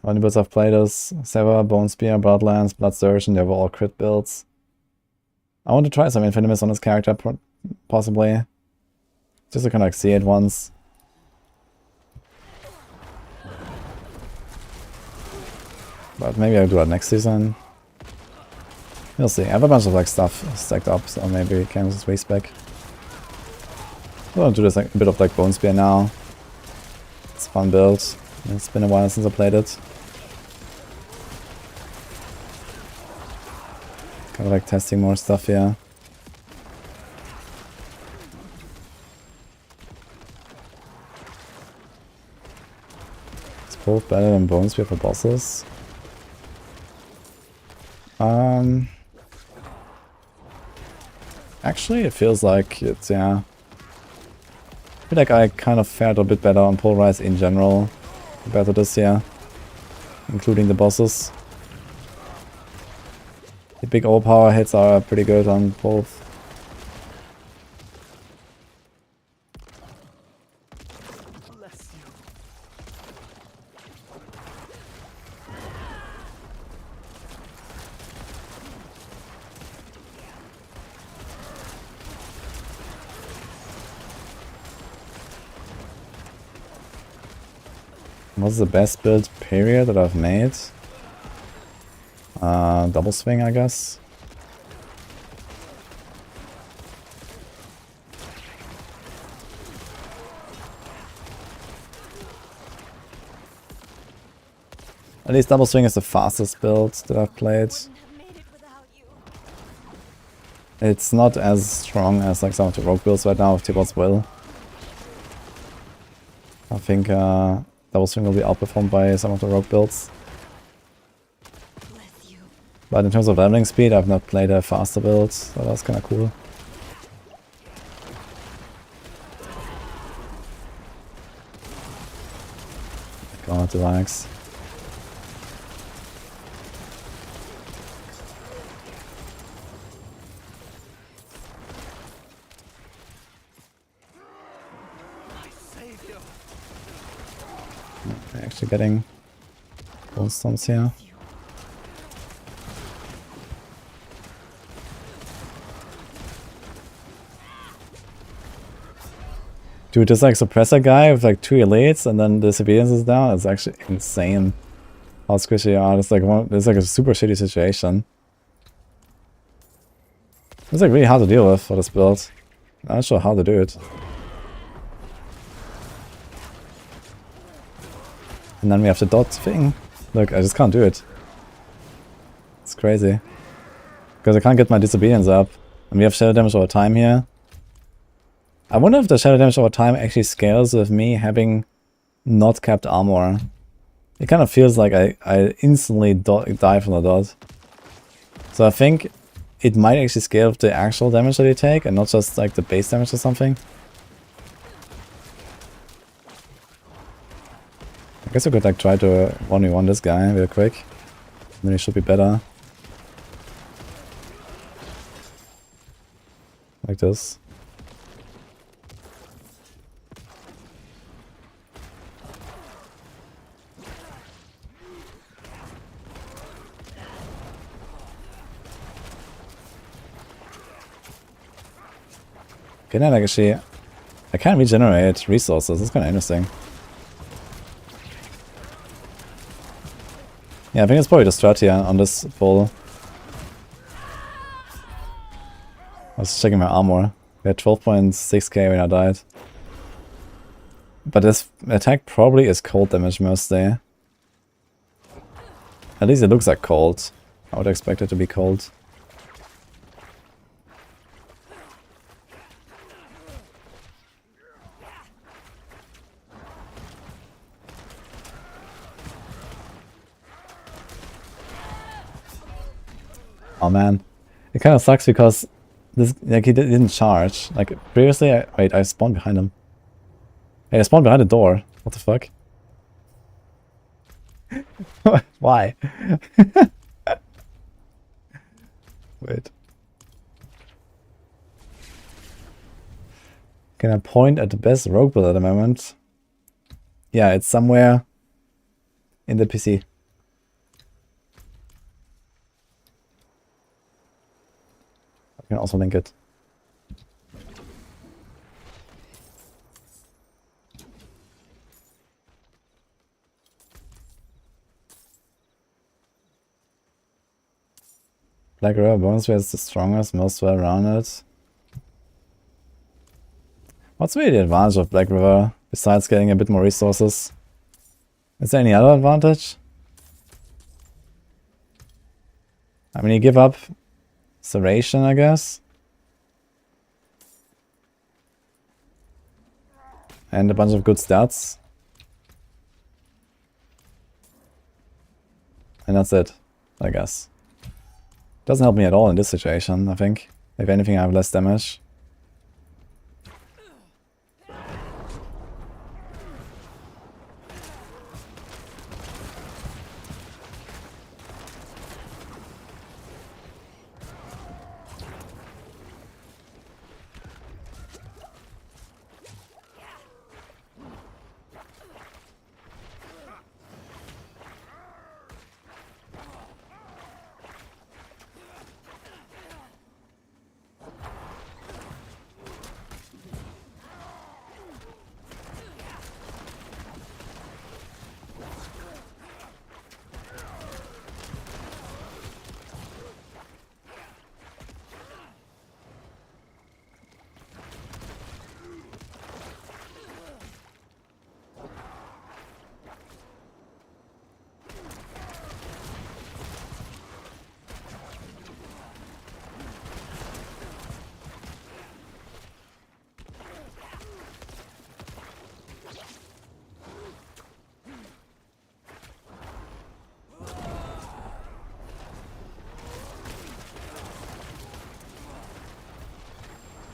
Only builds I've played is Sever, Bone Spear, Bloodlands, Blood Surgeon, they were all crit builds. I want to try some Infinimus on this character, possibly. Just to kind of like see it once. But maybe I'll do that next season. We'll see. I have a bunch of like stuff stacked up, so maybe we can just waste back. I want to do this like a bit of like Bone Spear now. It's a fun build. It's been a while since I played it. Kind of like testing more stuff here. It's both better than Bone Spear for bosses. Actually, it feels like it's, yeah. I feel like I kind of fared a bit better on Polarize in general compared to this here, including the bosses. The big overpower hits are pretty good on both. What's the best build period that I've made? Double swing, I guess. At least double swing is the fastest build that I've played. It's not as strong as like some of the rogue builds right now with Tibor's Will. I think double swing will be outperformed by some of the rogue builds. But in terms of leveling speed, I've not played a faster build, so that's kind of cool. God, relax. Okay, actually getting bone stones here. Dude, this like suppressor guy with like 2 elites and then the civilians is down. It's actually insane how squishy they are. It's like a super shitty situation. It's like really hard to deal with for this build. I'm not sure how to do it. And then we have the dot thing. Look, I just can't do it. It's crazy. Because I can't get my disobedience up. And we have shadow damage over time here. I wonder if the shadow damage over time actually scales with me having not kept armor. It kind of feels like I instantly die from the dot. So I think it might actually scale with the actual damage that you take and not just like the base damage or something. I guess I could like try to 1v1 this guy real quick. Then he should be better. Like this. Can I like actually... I can't regenerate resources, that's kind of interesting. Yeah, I think it's probably the strat here on this bull. I was checking my armor. We had 12.6k when I died. But this attack probably is cold damage mostly. At least it looks like cold. I would expect it to be cold. Oh man, it kind of sucks because this like he didn't charge. Like previously, I spawned behind him. Hey, I spawned behind the door. What the fuck? Why? Wait. Can I point at the best rogue build at the moment? Yeah, it's somewhere in the PC. can also link it. Black River bonus where it's the strongest, most well-rounded. What's really the advantage of Black River, besides getting a bit more resources? Is there any other advantage? I mean, you give up Serration, I guess. And a bunch of good stats. And that's it, I guess. Doesn't help me at all in this situation, I think. If anything, I have less damage.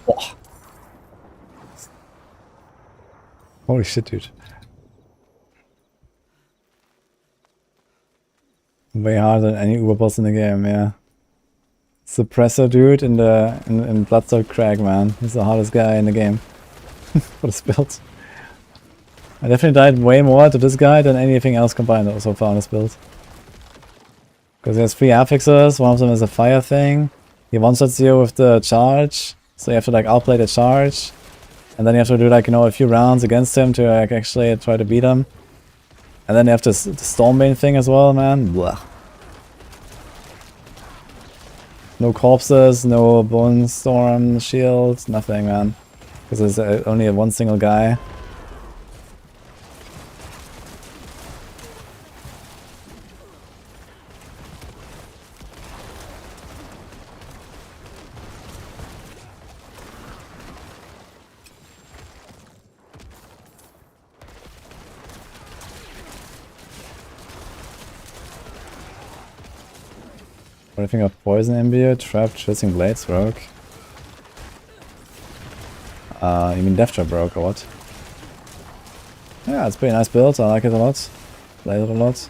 Oh. Holy shit, dude. Way harder than any Uber boss in the game, yeah. Suppressor dude in Bloodstock Crag, man. He's the hardest guy in the game. For this build. I definitely died way more to this guy than anything else combined so far on this build. Because he has 3 affixes, one of them is a fire thing. He one-shots you with the charge, so you have to like outplay the charge. And then you have to do like, you know, a few rounds against him to like actually try to beat him. And then you have the Stormbane thing as well, man. Blah. No corpses, no Bone Storm shield, nothing, man. Because there's only one single guy. What do you think of Poison Imbued, Trap, Twisting Blades broke? You mean Death Trap broke or what? Yeah, it's a pretty nice build, I like it a lot. Play it a lot.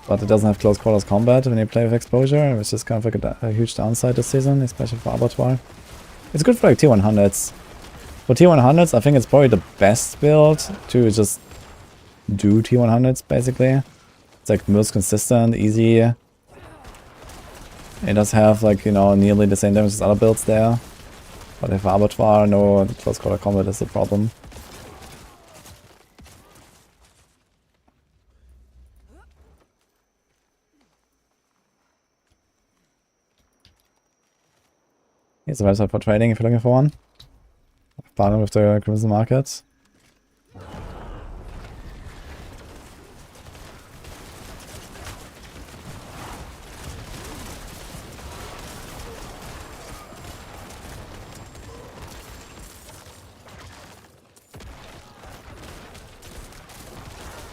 But it doesn't have close quarters combat when you play with exposure, which is kind of like a huge downside this season, especially for Abattoir. It's good for like tier 100s. For tier 100s, I think it's probably the best build to just do tier 100s, basically. It's like most consistent, easy. It does have like, you know, nearly the same damage as other builds there. But if Abattoir, no close quarter combat is the problem. Here's a website for trading if you're looking for one. Partner with the Crimson Market.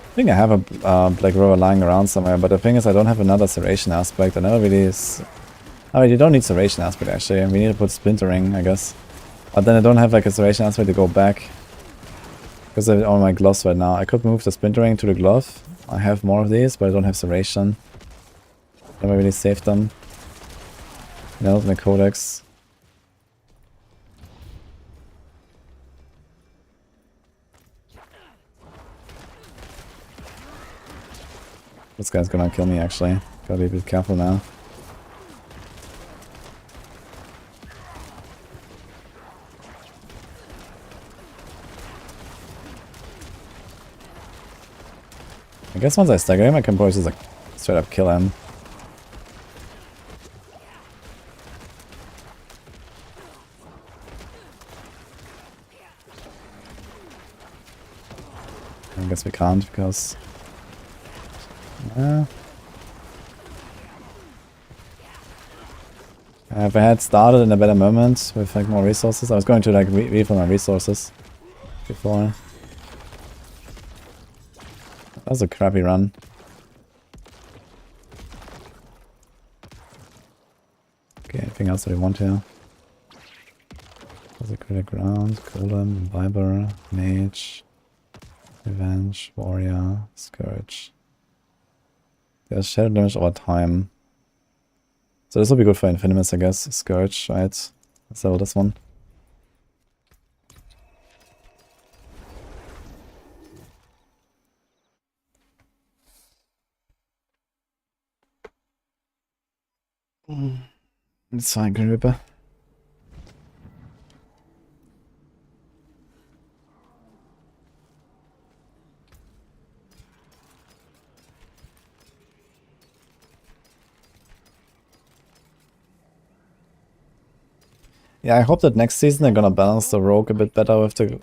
I think I have a Black River lying around somewhere, but the thing is I don't have another Serration aspect. I never really... I mean, you don't need Serration aspect actually. We need to put Splintering, I guess. But then I don't have like a Serration aspect to go back. Because I have all my gloves right now. I could move the Splintering to the glove. I have more of these, but I don't have Serration. Never really saved them. That was my Codex. This guy's gonna kill me actually. Gotta be a bit careful now. I guess once I stagger him, I can probably just like straight up kill him. I guess we can't because... if I had started in a better moment with like more resources, I was going to like refill my resources before. That was a crappy run. Okay, anything else that we want here? There's a critic round, Golem, Viber, Mage, Revenge, Warrior, Scourge. There's shadow damage over time. So this will be good for Infinimus, I guess. Scourge, right? Let's level this one. It's fine, Green Reaper. Yeah, I hope that next season they're gonna balance the rogue a bit better with the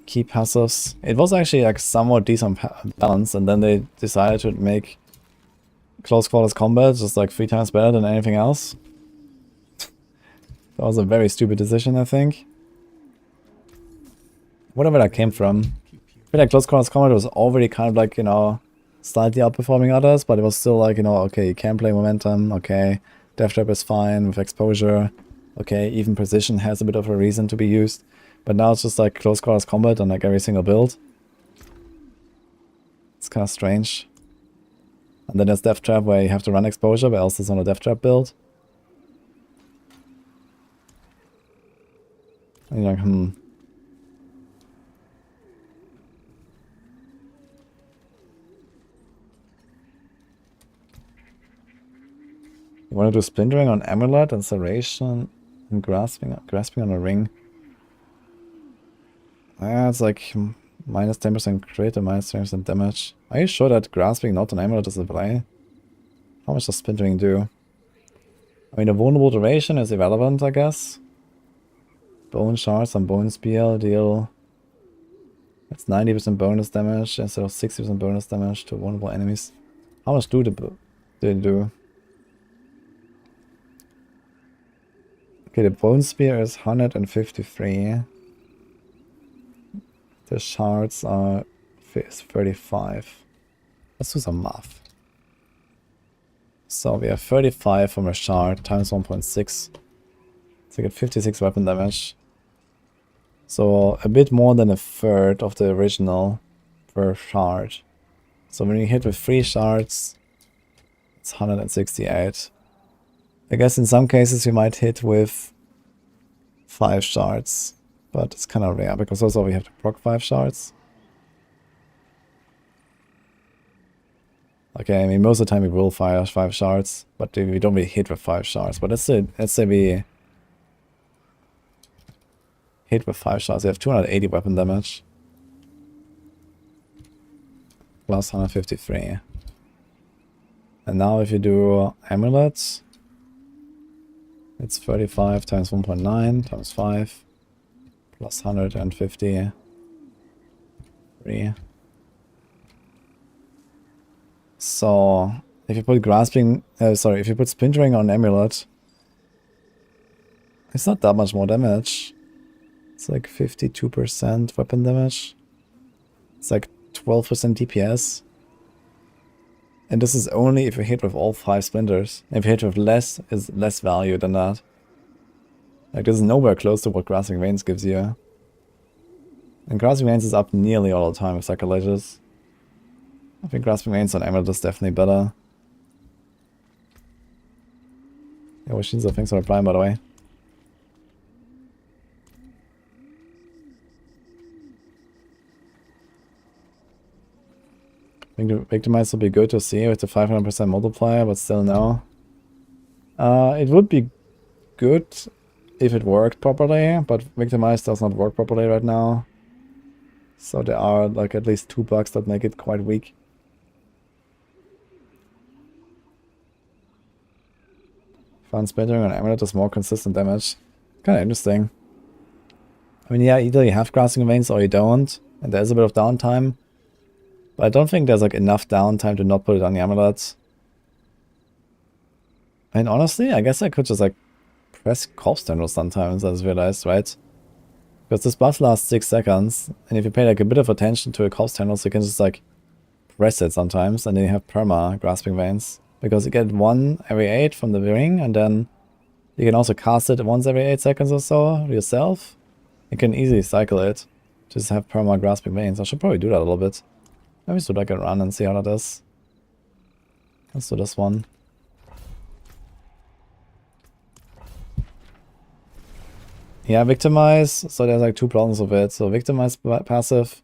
key passives. It was actually like somewhat decent balance, and then they decided to make close quarters combat just like 3 times better than anything else. That was a very stupid decision, I think. Whatever that came from. I feel like close quarters combat was already kind of like, you know, slightly outperforming others, but it was still like, you know, okay, you can play momentum, okay, death trap is fine with exposure, okay, even precision has a bit of a reason to be used. But now it's just like close quarters combat on like every single build. It's kind of strange. And then there's death trap where you have to run exposure, but else it's on a death trap build. And you're like, You want to do splintering on amulet and serration and grasping on a ring. Yeah, it's like minus 10% crit and minus 10% damage. Are you sure that grasping not an amulet is a play? How much does splintering do? I mean, the vulnerable duration is irrelevant, I guess. Bone shards and bone spear deal... It's 90% bonus damage instead of 60% bonus damage to vulnerable enemies. How much do they do? Okay, the bone spear is 153. The shards are 35. Let's do some math. So we have 35 from a shard times 1.6. So we get 56 weapon damage. So a bit more than a third of the original per shard. So when you hit with 3 shards, it's 168. I guess in some cases you might hit with 5 shards. But it's kind of rare, because also we have to proc 5 shards. Okay, I mean, most of the time we will fire 5 shards, but we don't really hit with 5 shards. But let's say we hit with 5 shards. We have 280 weapon damage. Plus 153. And now if you do amulets, it's 35 times 1.9 times 5. Plus 153. So if you put if you put splintering on amulet, it's not that much more damage. It's like 52% weapon damage. It's like 12% DPS. And this is only if you hit with all 5 splinters. If you hit with less, is less value than that. Like, this is nowhere close to what Grasping Veins gives you. And Grasping Veins is up nearly all the time with Sacrilegious. I think Grasping Veins on Amulet is definitely better. Yeah, Washinzo, thanks for replying, by the way. I think the Victimize will be good to see with the 500% multiplier, but still no. It would be good if it worked properly, but Victimize does not work properly right now. So there are like at least 2 bugs that make it quite weak. Found splintering on amulet does more consistent damage. Kinda interesting. I mean, yeah, either you have grasping veins or you don't, and there's a bit of downtime. But I don't think there's like enough downtime to not put it on the amulet. And honestly, I guess I could just like press corpse tendrils sometimes, I just realized, right? Because this buff lasts 6 seconds, and if you pay like a bit of attention to a corpse tendrils, you can just like press it sometimes, and then you have perma grasping veins. Because you get 1 every 8 from the ring, and then you can also cast it once every 8 seconds or so yourself. You can easily cycle it. Just have perma grasping veins. I should probably do that a little bit. Maybe do like a run and see how that is. Let's do this one. Yeah, Victimize. So there's like 2 problems with it. So Victimize passive.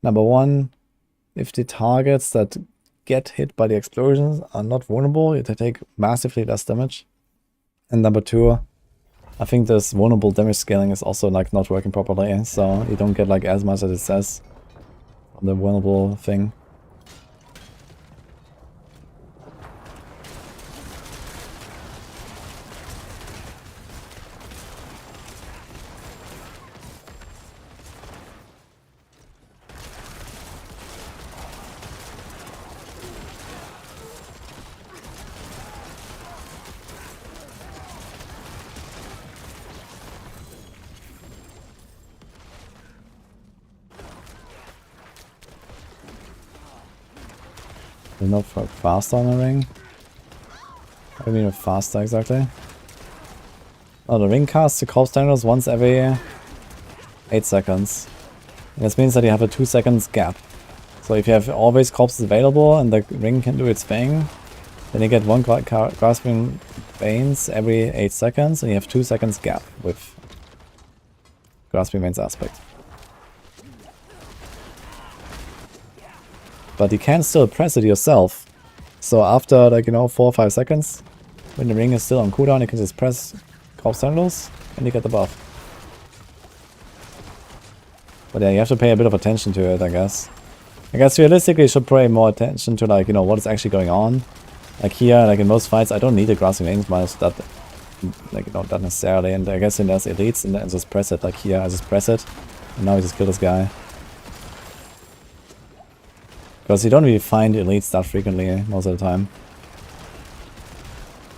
Number 1, if the targets that get hit by the explosions are not vulnerable, they take massively less damage. And number 2, I think this vulnerable damage scaling is also like not working properly, so you don't get like as much as it says on the vulnerable thing. They're not faster on the ring. What do you mean with faster exactly? Oh, the ring casts the corpse tendrils once every 8 seconds. And this means that you have a 2 seconds gap. So if you have always corpses available and the ring can do its thing, then you get 1 grasping veins every 8 seconds, and you have 2 seconds gap with grasping veins aspect. But you can still press it yourself. So after like, 4 or 5 seconds, when the ring is still on cooldown, you can just press corpse tendrils and you get the buff. But yeah, you have to pay a bit of attention to it, I guess. I guess realistically you should pay more attention to like, what is actually going on. Like here, like in most fights, I don't need the grasping veins minus that, like, not that necessarily. And I guess in there's elites and then just press it. Like here, I just press it, and now I just kill this guy. Because you don't really find elites that frequently most of the time.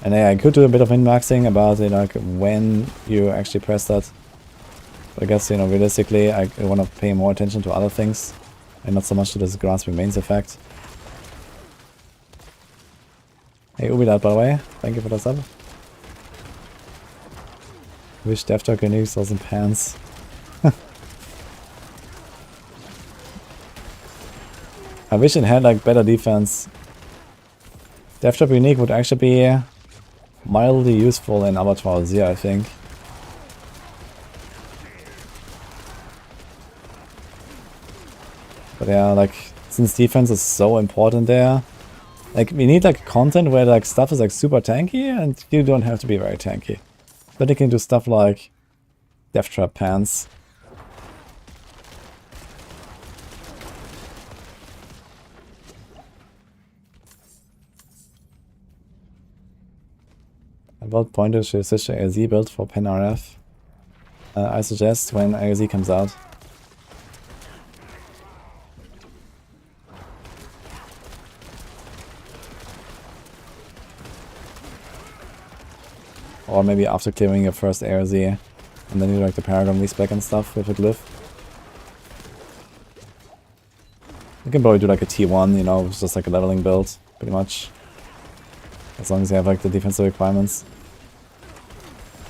And yeah, I could do a bit of min-maxing about like when you actually press that. But I guess, realistically, I want to pay more attention to other things. And not so much to this grasping veins effect. Hey Ubilat, by the way. Thank you for the sub. Wish Deathtalk Unique was in pants. I wish it had like better defense. Deathtrap Unique would actually be mildly useful in Abattoir of Zir, I think. But yeah, like, since defense is so important there, like, we need like content where like stuff is like super tanky and you don't have to be very tanky. But you can do stuff like Deathtrap Pants. At what point is your sister AZ built for Pen RF? I suggest when AZ comes out. Or maybe after clearing your first ARZ, and then you like the Paragon respec and stuff with a glyph. You can probably do like a T1, it's just like a leveling build, pretty much. As long as you have like the defensive requirements.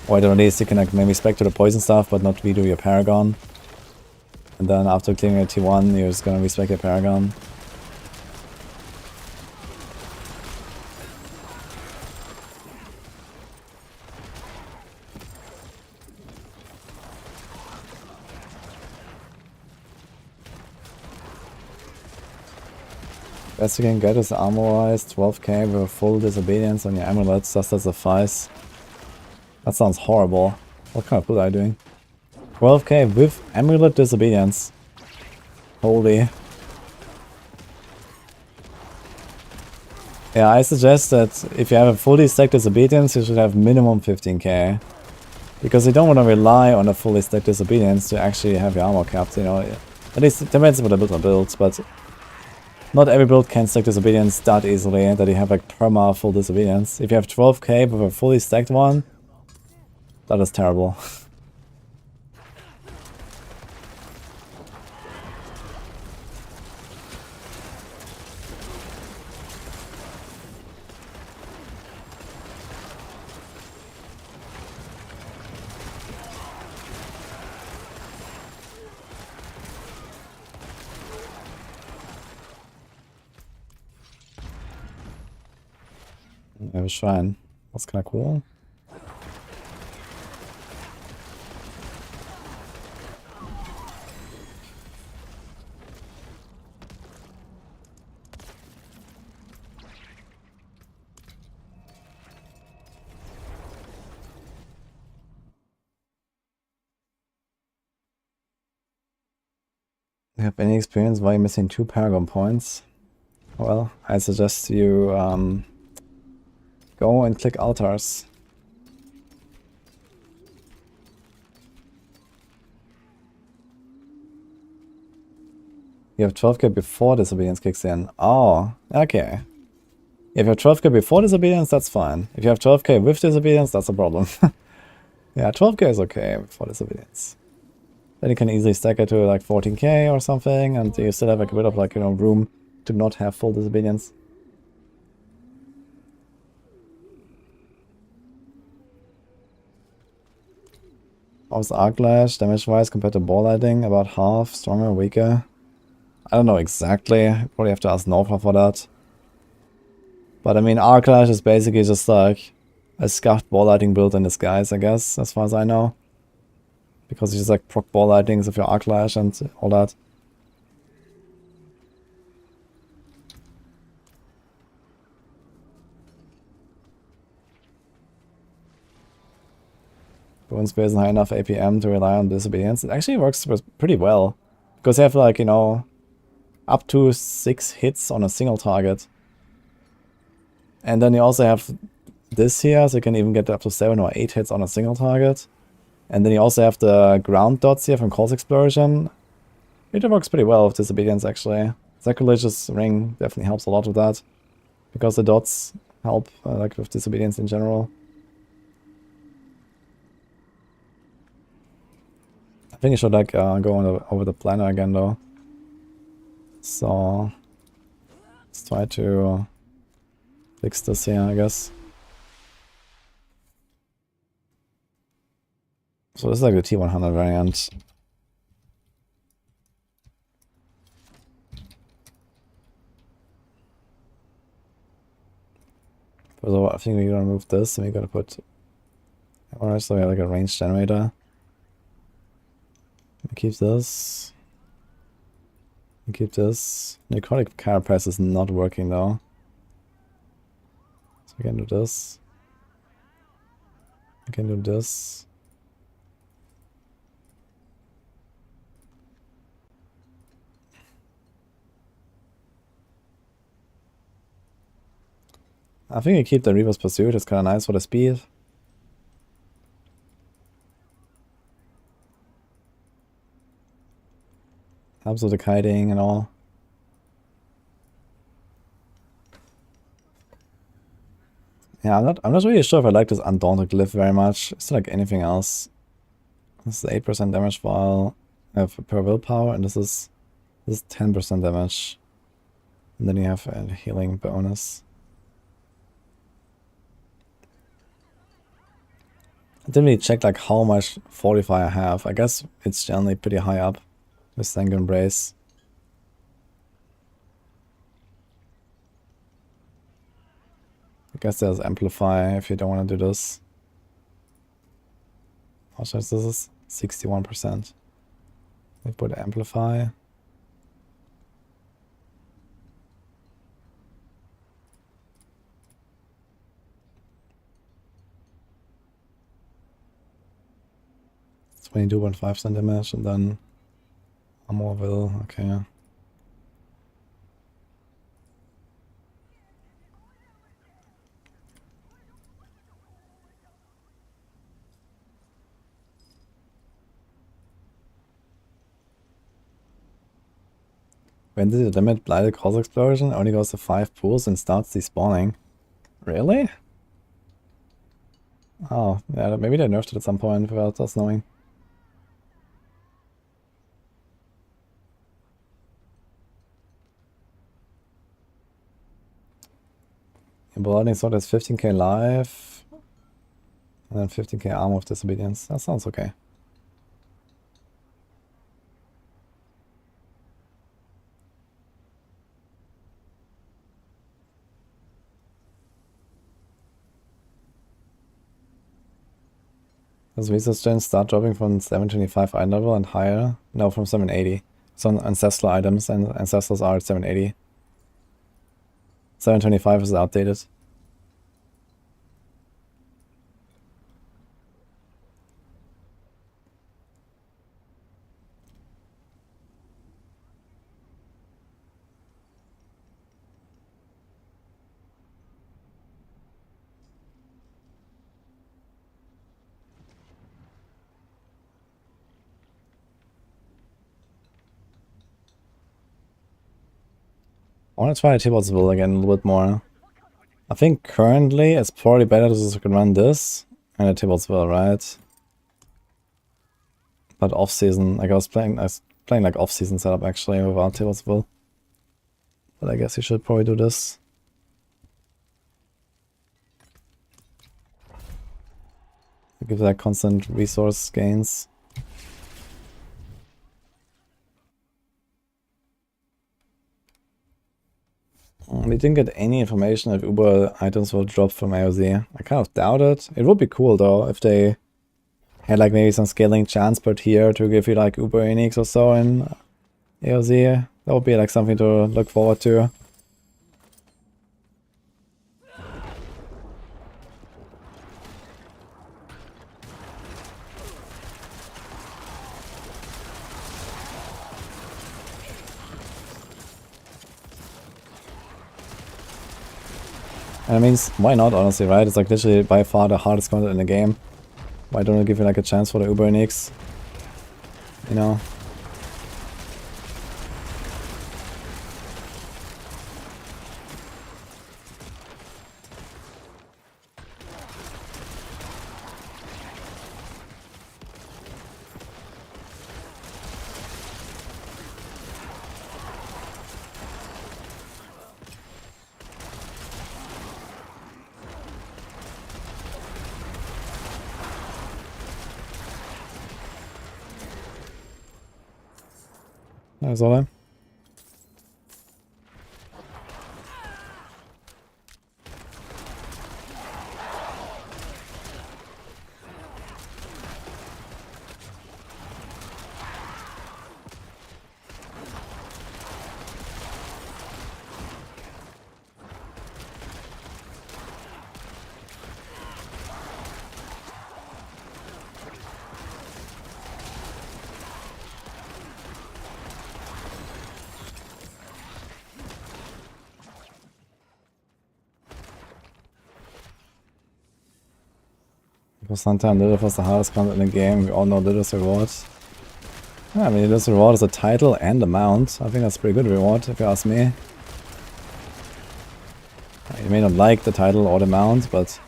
Or at the least you can like maybe spec to the poison stuff, but not redo your Paragon. And then after clearing your T1, you're just gonna respec your Paragon. Best you can get is armorized 12k with full disobedience on your amulets. Does that suffice? That sounds horrible. What kind of build are you doing? 12k with amulet disobedience. Holy. Yeah, I suggest that if you have a fully stacked disobedience, you should have minimum 15k. Because you don't want to rely on a fully stacked disobedience to actually have your armor capped, you know. At least it depends on the build on builds, but not every build can stack disobedience that easily, that you have like perma full disobedience. If you have 12k with a fully stacked one, that is terrible. I have a shrine. That's kind of cool. You have any experience why you're missing 2 Paragon points? Well, I suggest you go and click altars. You have 12k before disobedience kicks in. Oh, okay. If you have 12k before disobedience, that's fine. If you have 12k with disobedience, that's a problem. Yeah, 12k is okay before disobedience. Then you can easily stack it to like 14k or something, and you still have like a bit of like, you know, room to not have full disobedience. How's Arclash damage-wise compared to ball lighting? About half, stronger, weaker? I don't know exactly. Probably have to ask Nova for that. But I mean, Arclash is basically just like a scuffed ball lighting build in disguise, I guess, as far as I know. Because you just like proc ball lightings of your Arclash and all that. Bone Spear isn't high enough APM to rely on disobedience. It actually works pretty well. Because you have like, you know, up to 6 hits on a single target. And then you also have this here, so you can even get up to 7 or 8 hits on a single target. And then you also have the ground dots here from Cold Explosion. It works pretty well with disobedience actually. Sacrilegious Ring definitely helps a lot with that. Because the dots help like with disobedience in general. I think I should like go over the planner again though. So let's try to fix this here, I guess. So this is like the T100 variant. So I think we're gonna move this and we're gonna put, alright, so we have like a range generator. Keep this. Keep this. Necrotic Carapace is not working though. So we can do this. We can do this. I think we keep the Reaper's Pursuit, it's kinda nice for the speed. Helps with the kiting and all. Yeah, I'm not really sure if I like this Undaunted Glyph very much. It's like anything else. This is 8% damage while per willpower, and this is 10% damage. And then you have a healing bonus. I didn't really check like how much Fortify I have. I guess it's generally pretty high up with Sanguine Embrace. I guess there's Amplify if you don't want to do this. How much is this? 61%. We put Amplify. It's 22.5% damage and then Armor Will, okay. When did the limit Blighted Cross Explosion? Only goes to 5 pools and starts despawning. Really? Oh, yeah, maybe they nerfed it at some point without us knowing. Blooding Sword has 15k life. And then 15k armor of disobedience. That sounds okay. Does resource gen start dropping from 725 eye level and higher? No, from 780. So ancestral items and ancestrals are at 780. 725 is outdated. I want to try Tibotsville again a little bit more. I think currently it's probably better to just run this and a Tibotsville, right? But off season, like I was playing like off season setup actually without Tibotsville. But I guess you should probably do this. Give that constant resource gains. We didn't get any information if Uber items will drop from AOZ. I kind of doubt it. It would be cool though if they had like maybe some scaling chance per tier to give you like Uber uniques or so in AOZ. That would be like something to look forward to. And I mean, why not, honestly, right? It's like literally by far the hardest content in the game. Why don't I give you like a chance for the Uber uniques? You know? That's all. Because sometimes Lilith was the hardest content in the game. We all know Lilith's reward. Yeah, I mean, Lilith's reward is a title and a mount. I think that's a pretty good reward, if you ask me. You may not like the title or the mount, but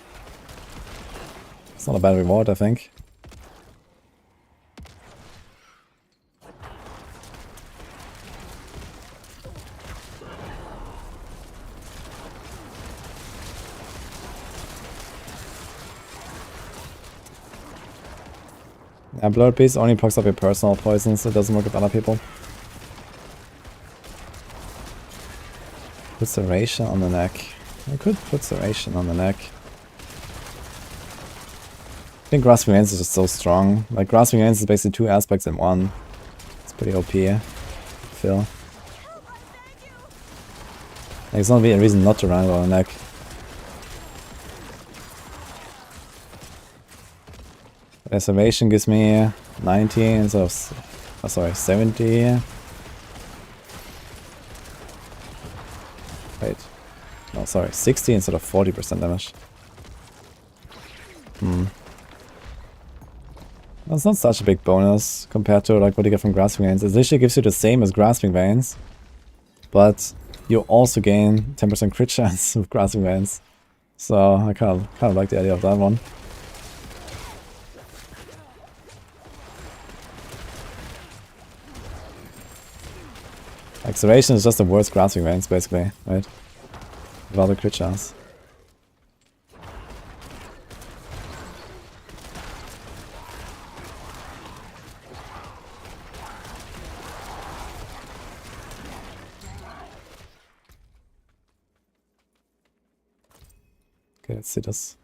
it's not a bad reward, I think. Yeah, Blurred Beast only procs up your personal poisons, it doesn't work with other people. Put Serration on the neck. I could put Serration on the neck. I think Grasping Hands is just so strong. Like, Grasping Hands is basically two aspects in one. It's pretty OP, Phil. Like, there's not really a reason not to run it on the neck. Reservation gives me 90 instead of, oh, sorry, 70. Wait, no, sorry, 60 instead of 40% damage. That's not such a big bonus compared to like what you get from Grasping Veins. It literally gives you the same as Grasping Veins, but you also gain 10% crit chance with Grasping Veins. So I kind of like the idea of that one. Acceleration is just the worst Grasping Veins, basically, right? Without a crit chance. Okay, let's see this.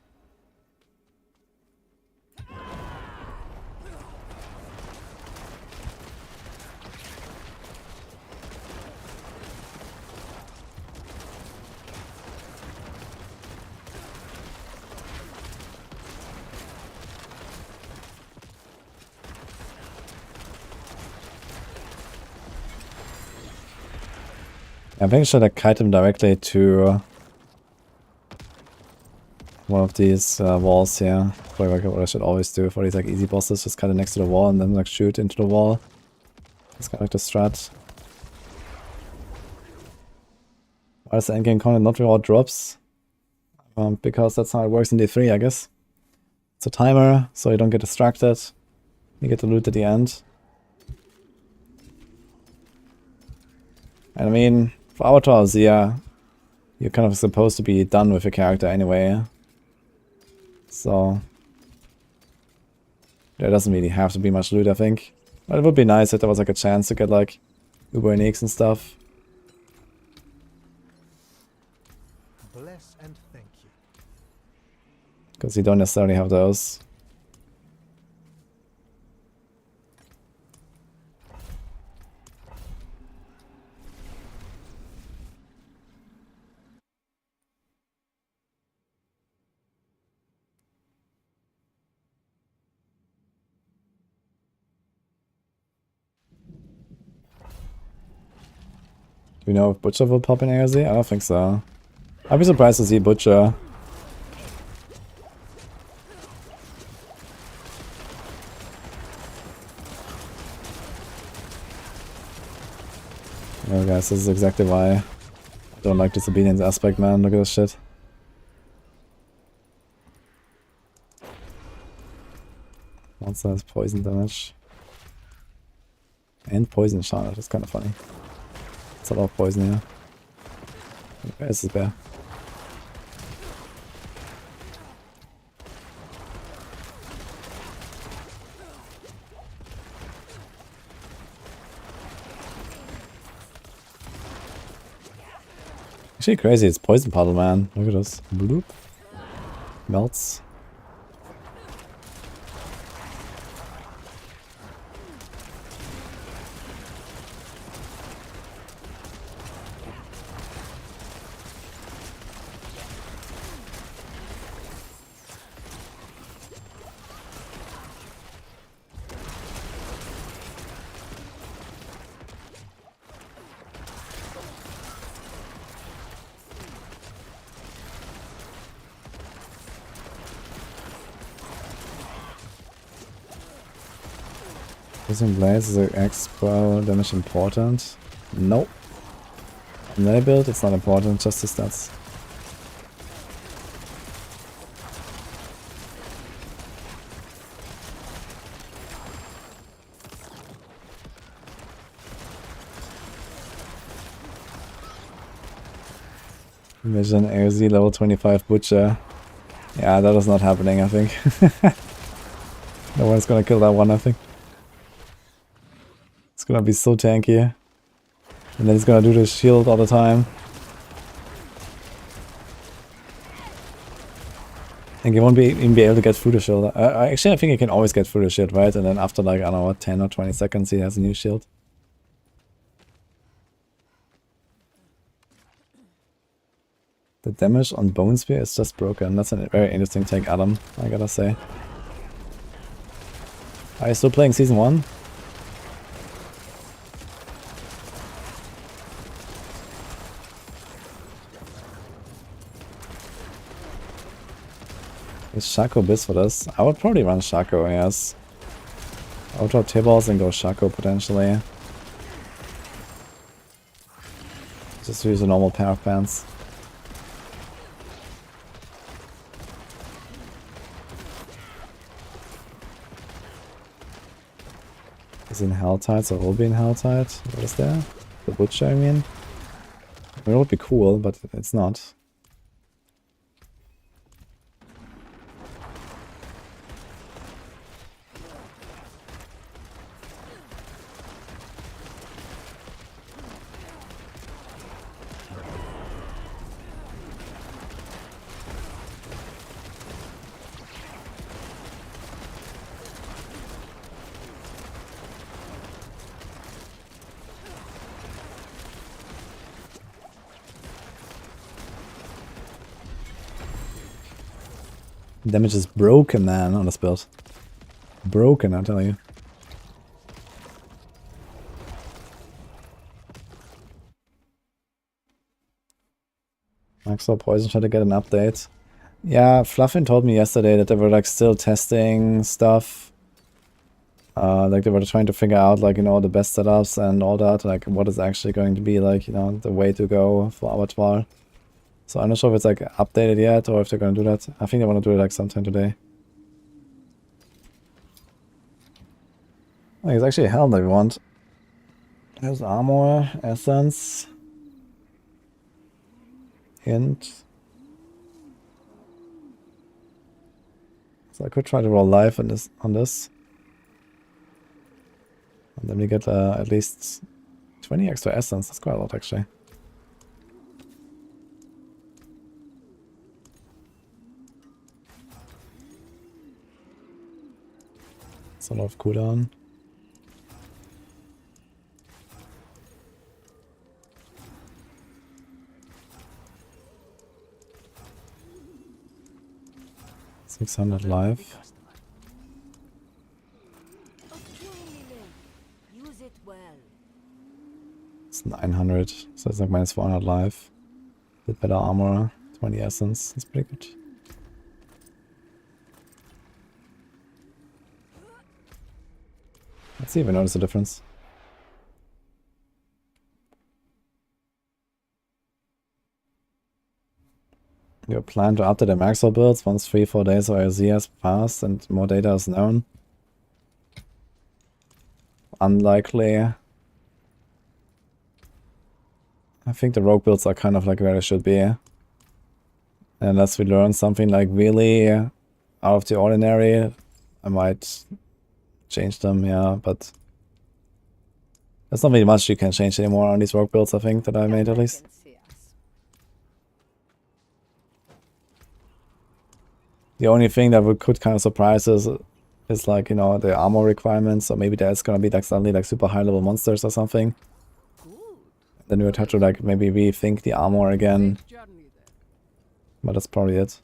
I think I should have kite him directly to one of these walls here. Probably what I should always do for these like easy bosses, just kite it next to the wall and then like shoot into the wall. It's kind of like the strat. Why does the endgame content not reward drops? Because that's how it works in D3, I guess. It's a timer, so you don't get distracted. You get the loot at the end. And I mean, for Abattoir of Zir, you're kind of supposed to be done with your character anyway. So there doesn't really have to be much loot, I think. But it would be nice if there was like a chance to get like Uber uniques and stuff. Bless and thank you. Because you don't necessarily have those. Do you know if Butcher will pop in ARZ? I don't think so. I'd be surprised to see Butcher. Oh guys, this is exactly why I don't like disobedience aspect, man. Look at this shit. Monster has poison damage. And poison shot, that's kind of funny. It's a lot of poison here. Where is this bear? Actually crazy, it's poison puddle, man. Look at this. Bloop. Melts. Using blades is expo damage important? Nope. In their build it's not important, just the stats. Imagine AOZ level 25 Butcher. Yeah, that is not happening, I think. No one's gonna kill that one, I think. It's gonna be so tanky. And then he's gonna do the shield all the time. And he won't even be able to get through the shield. Actually, I think he can always get through the shield, right? And then after like, I don't know what, 10 or 20 seconds he has a new shield. The damage on Bone Spear is just broken. That's a very interesting take, Adam, I gotta say. Are you still playing Season 1? Is Shaco Biz for this? I would probably run Shaco, yes. I would drop T-balls and go Shaco potentially. Just use a normal pair of pants. Is in Helltide, or will be in Helltide? What is there? The Butcher, I mean? It would be cool, but it's not. Damage is broken, man, on this build. Broken, I tell you. Maxwell Poison tried to get an update. Yeah, Fluffin told me yesterday that they were like still testing stuff. Like they were trying to figure out like, you know, the best setups and all that, like what is actually going to be like, you know, the way to go for Abattoir. So I'm not sure if it's like updated yet or if they're gonna do that. I think they want to do it like sometime today. Oh, it's actually a helm that we want. There's armor, essence, hint. So I could try to roll life on this. And then we get at least 20 extra essence. That's quite a lot actually. It's a lot of cooldown. $600 life. Use it well. It's 900, so it's like minus 400 life. Bit better armor, 20 essence. That's pretty good. Let's see if I notice a difference. Your plan to update the Maxwell builds once 3-4 days of IOZ has passed and more data is known. Unlikely. I think the rogue builds are kind of like where they should be. Unless we learn something like really out of the ordinary, I might change them, yeah, but there's not really much you can change anymore on these rogue builds, I think, that I made at least. The only thing that could kind of surprise us is like, you know, the armor requirements, so maybe there's gonna be like suddenly like super high level monsters or something. Then we would have to like maybe rethink the armor again. But that's probably it.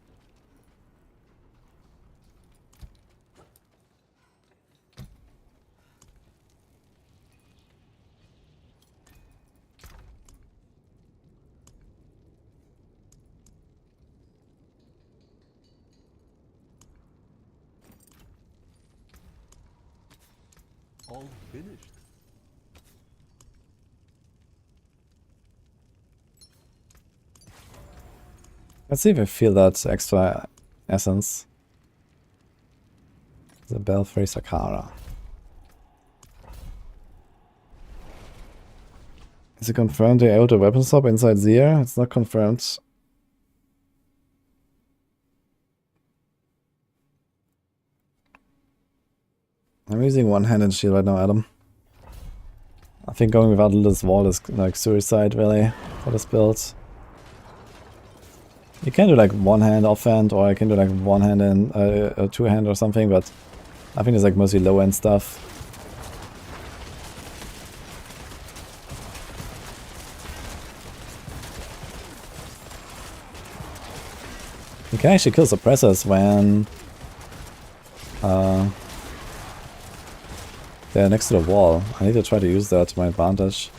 All finished. Let's see if I feel that extra essence. The Belfry Sakara. Is it confirmed they out a weapon swap inside Zir? It's not confirmed. I'm using one-handed shield right now, Adam. I think going without this wall is like suicide, really, for this build. You can do like one-hand offhand, or I can do like one-hand and two-hand or something, but I think it's like mostly low-end stuff. You can actually kill suppressors when they're next to the wall. I need to try to use that to my advantage.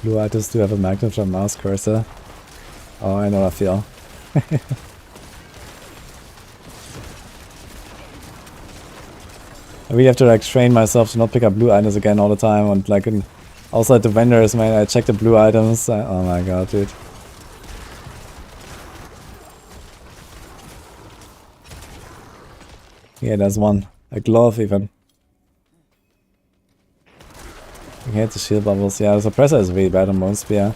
Blue items do have a magnet or mouse cursor. Oh, I know how I feel. I really have to like train myself to not pick up blue items again all the time, and like also at the vendors, man, I check the blue items. Oh my god, dude. Yeah, there's one. A glove even. I hate the shield bubbles. Yeah, the suppressor is really bad on Bone Spear.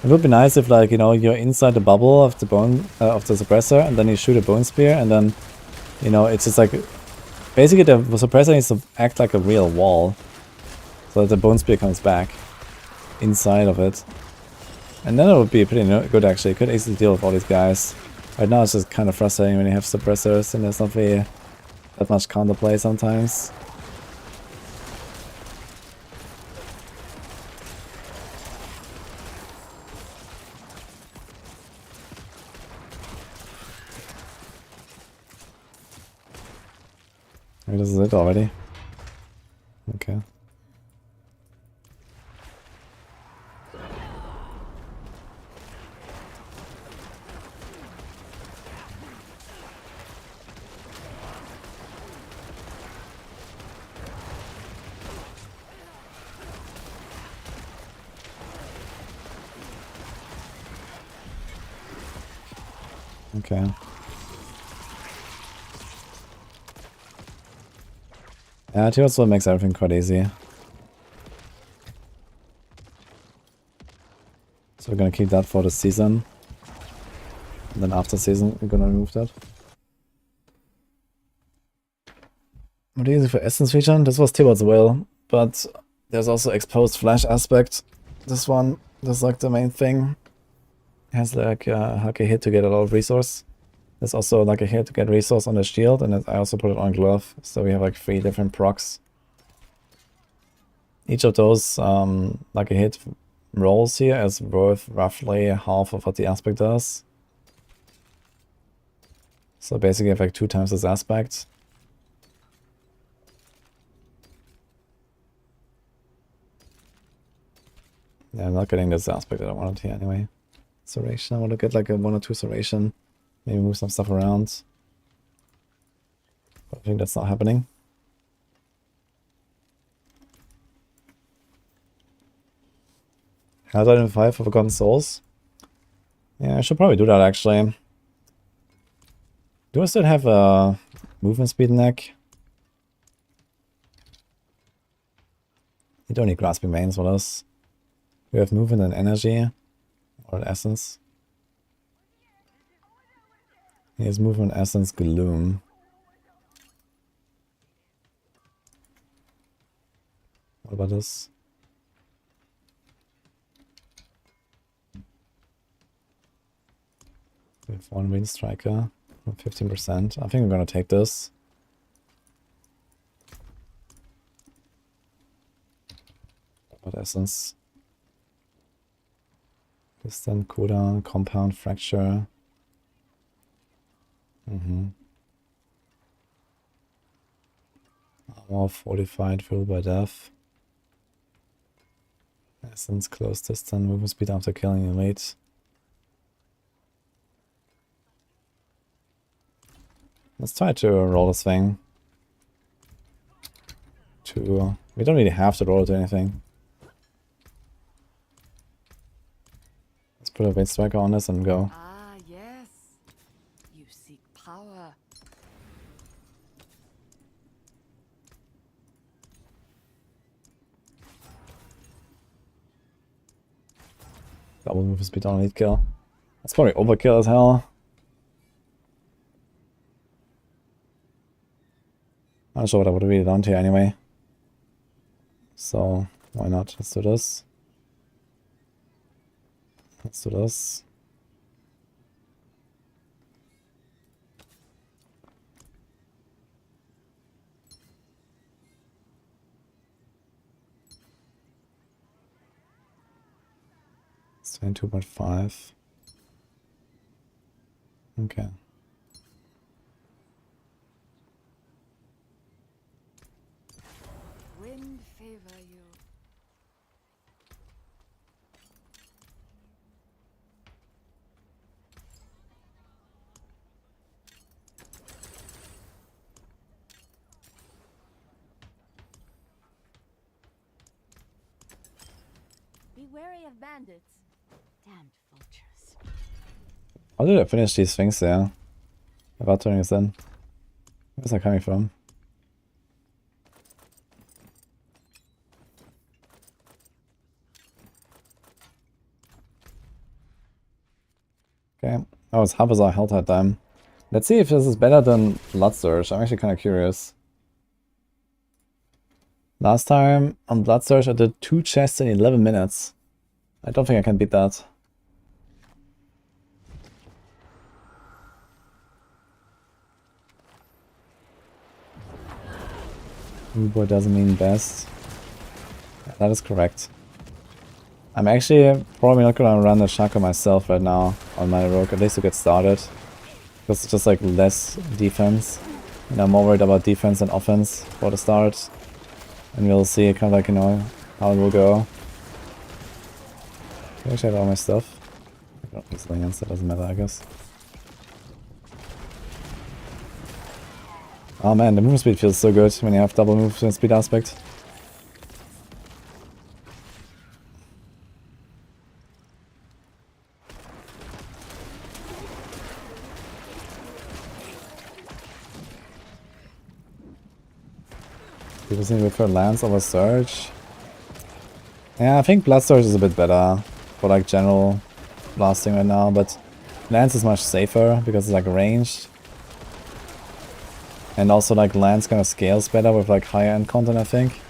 It would be nice if, like, you know, you're inside the bubble of the suppressor, and then you shoot a Bone Spear, and then, you know, it's just like basically the suppressor needs to act like a real wall, so that the Bone Spear comes back inside of it, and then it would be pretty good actually. Could easily deal with all these guys. Right now it's just kind of frustrating when you have suppressors and there's not really that much counterplay sometimes. Maybe this is it already. Okay. Okay. Yeah, Tears Sword makes everything quite easy. So we're gonna keep that for the season. And then after season, we're gonna remove that. What do you use for Essence feature? This was Tibbot's will, but there's also exposed flash aspect. This one, this is like the main thing. Has like a hit to get a lot of resource. There's also like a hit to get resource on the shield, and I also put it on glove, so we have like 3 different procs. Each of those like a hit rolls here is worth roughly half of what the aspect does. So basically I have like 2 times this aspect. Yeah, I'm not getting this aspect that I wanted here anyway. Serration, I want to get like a 1 or 2 serration. Maybe move some stuff around. But I think that's not happening. How do I identify for Forgotten Souls? Yeah, I should probably do that actually. Do I still have a movement speed neck? You don't need grasping mains for this. We have movement and energy. Or essence. Here's movement, essence, gloom. What about this? We have 1 wind striker. 15%. I think I'm gonna take this. What about essence? Distant, cooldown, compound, fracture. Armor fortified, fueled by death. Essence, close distance, movement speed after killing your mate. Let's try to roll this thing. We don't really have to roll it to anything. Let's put a wind striker on this and go. Ah, yes. You seek power. Double movement speed on lead kill. That's probably overkill as hell. I'm not sure what I would have really done here anyway. So, why not? Let's do this. Let's do this. It's 22.5. Okay. Wind favor you. wary of bandits. Damned vultures. How did I finish these things there? Abattoir is in. Where's that coming from? Okay. Oh, it's half as our health at time. Let's see if this is better than Blood Surge. I'm actually kind of curious. Last time on Blood Surge I did 2 chests in 11 minutes. I don't think I can beat that. Boy doesn't mean best. Yeah, that is correct. I'm actually probably not gonna run the Shaco myself right now on my rogue, at least to get started. Because it's just like less defense. And I'm more worried about defense than offense for the start. And we'll see kind of like, you know, how it will go. I actually have all my stuff. I don't use lands, that doesn't matter, I guess. Oh man, the movement speed feels so good when you have double movement speed aspect. People seem to prefer Lance over Surge. Yeah, I think Blood Surge is a bit better for like general blasting right now, but Lance is much safer because it's like ranged. And also like Lance kind of scales better with like higher end content, I think.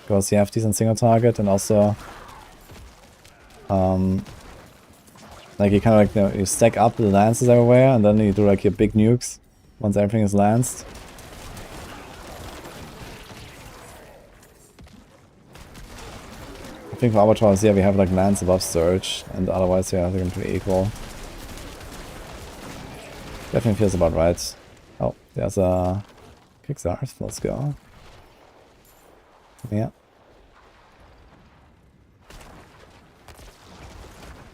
Because you have decent single target and also like you kind of like, you know, you stack up the lances everywhere and then you do like your big nukes once everything is lanced. I think for Abattoir of Zir we have like Lance above Surge, and otherwise yeah, they're pretty equal. Definitely feels about right. Oh, there's a Kickstarter, let's go. Yeah.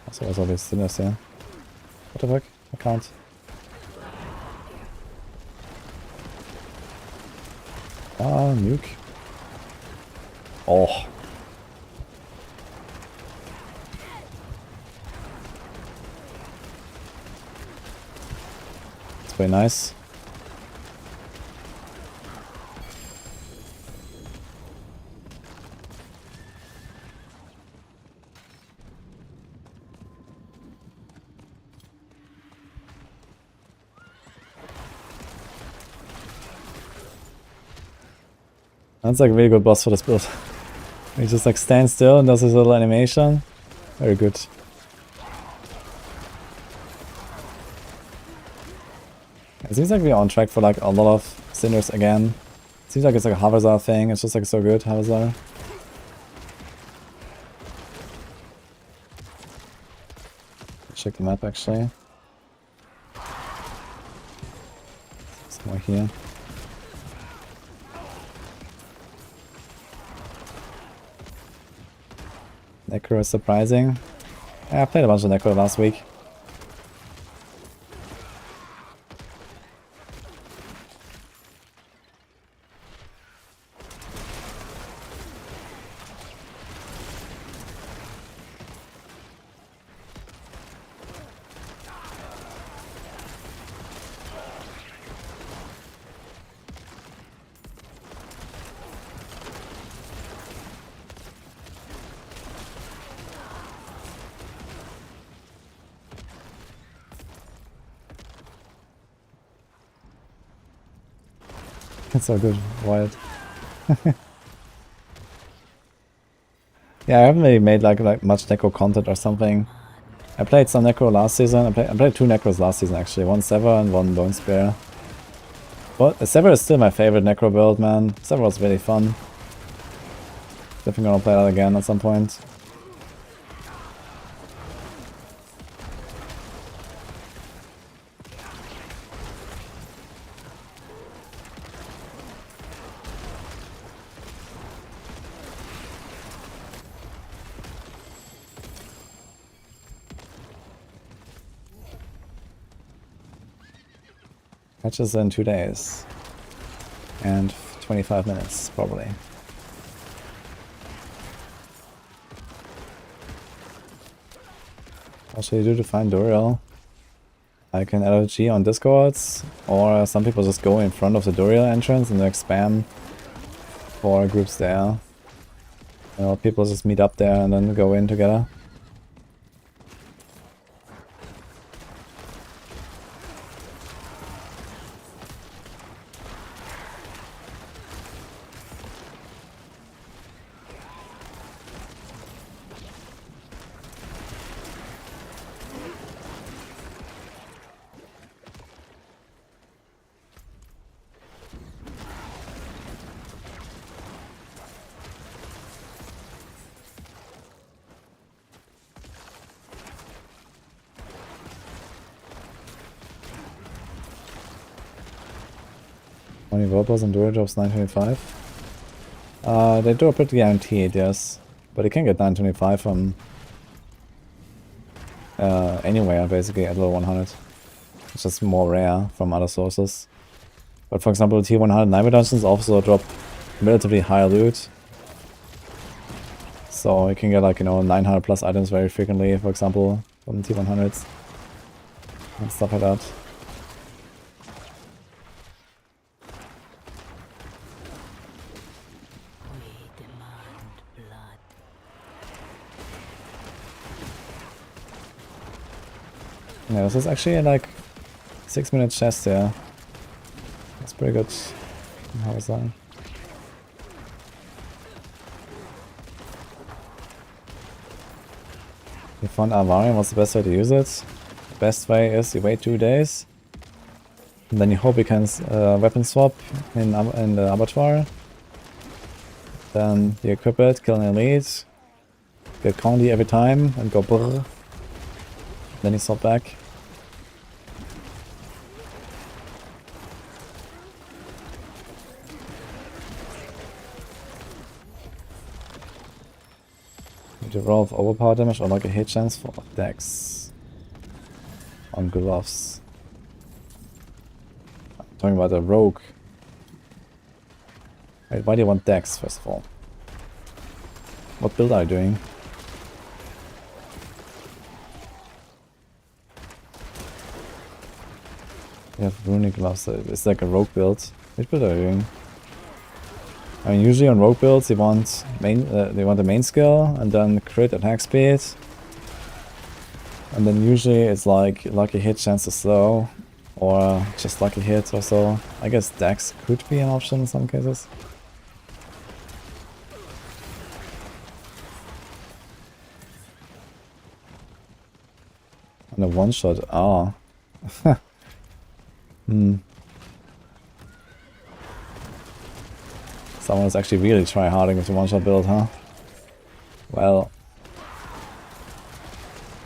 Also there's all these sinners here. What the fuck? I can't. Ah, nuke. Oh. Very nice. That's like a really good boss for this build. He just like stands still and does his little animation. Very good. It seems like we're on track for like a lot of Cinders again. It seems like it's like a Havazar thing, it's just like so good, Havazar. Check the map actually. There's more here. Necro is surprising. Yeah, I played a bunch of Necro last week. It's so good, wild. Yeah, I haven't really made like much Necro content or something. I played some Necro last season. I played 2 Necros last season actually, 1 Sever and 1 Bone Spear. But Sever is still my favorite Necro build, man. Sever was really fun. Definitely gonna play that again at some point. Matches in 2 days. And 25 minutes, probably. What should you do to find Duriel? I can add a G on Discords, or some people just go in front of the Duriel entrance and like spam for groups there. You know, people just meet up there and then go in together. Only Verbals and Druid drops 925. They do a pretty guaranteed, yes. But you can get 925 from anywhere, basically, at level 100. It's just more rare from other sources. But for example, tier 100 Nightmare Dungeons also drop relatively high loot. So you can get like, you know, 900 plus items very frequently, for example, from tier 100s. And stuff like that. Yeah, this is actually like 6-minute chest here. That's pretty good. How is that? You found Barbarian, what's the best way to use it? The best way is you wait 2 days. And then you hope you can weapon swap in the Abattoir. Then you equip it, kill an elite. Get Condi every time and go brrr. Then you swap back. You roll of overpower damage or like a hit chance for dex on glyphs. I'm talking about a rogue. Wait, why do you want dex first of all? What build are you doing? You have runic gloves, it's like a rogue build. Which build are you doing? I mean, usually on rogue builds they want the main skill and then crit attack speed. And then usually it's like lucky hit chance to slow or just lucky hit or so. I guess dex could be an option in some cases. And a one shot, ah. Someone is actually really try-harding with the one-shot build, huh? Well,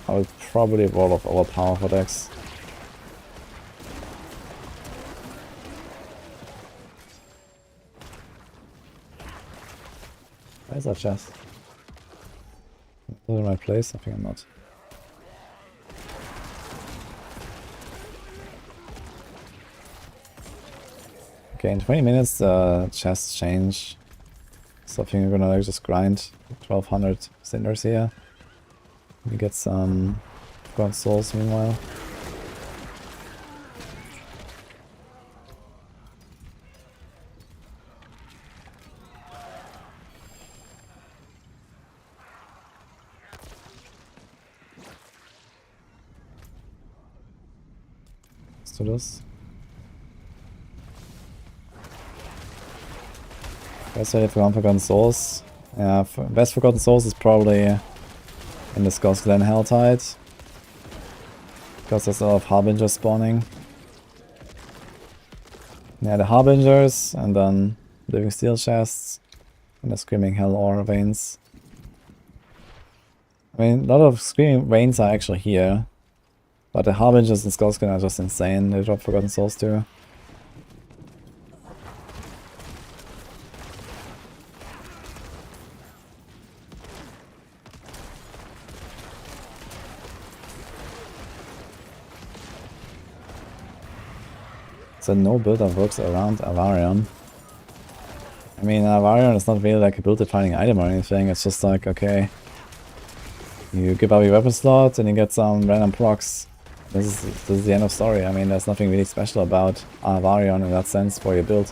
I would probably roll off overpower for dex. Where's that chest? Is it in my place? I think I'm not. Okay, in 20 minutes the chests change. So I think we're gonna like just grind 1200 cinders here. We get some god souls meanwhile. Let's do this. Best way for Forgotten Souls. Yeah, best Forgotten Souls is probably in the Scots Glen Helltide. Because there's a lot of Harbingers spawning. Yeah, the Harbingers, and then Living Steel Chests, and the Screaming Hell Ore Veins. I mean, a lot of Screaming Veins are actually here. But the Harbingers in Scots Glen are just insane. They drop Forgotten Souls too. So no build that works around Avarion. I mean, Avarion is not really like a build defining item or anything, it's just like, okay, You give up your weapon slot and you get some random procs. This is the end of story. I mean, there's nothing really special about Barbarian in that sense for your build.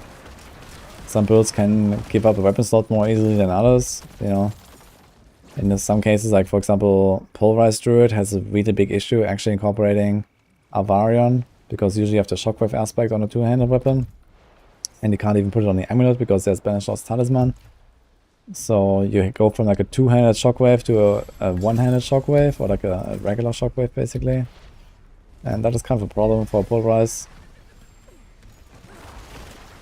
Some builds can give up a weapon slot more easily than others, you know. In some cases, like for example, Pulverized Druid has a really big issue actually incorporating Barbarian, because usually you have the shockwave aspect on a two-handed weapon. And you can't even put it on the amulet because there's Banished Lost Talisman. So you go from like a two-handed shockwave to a one-handed shockwave, or like a regular shockwave basically. And that is kind of a problem for Pulverize.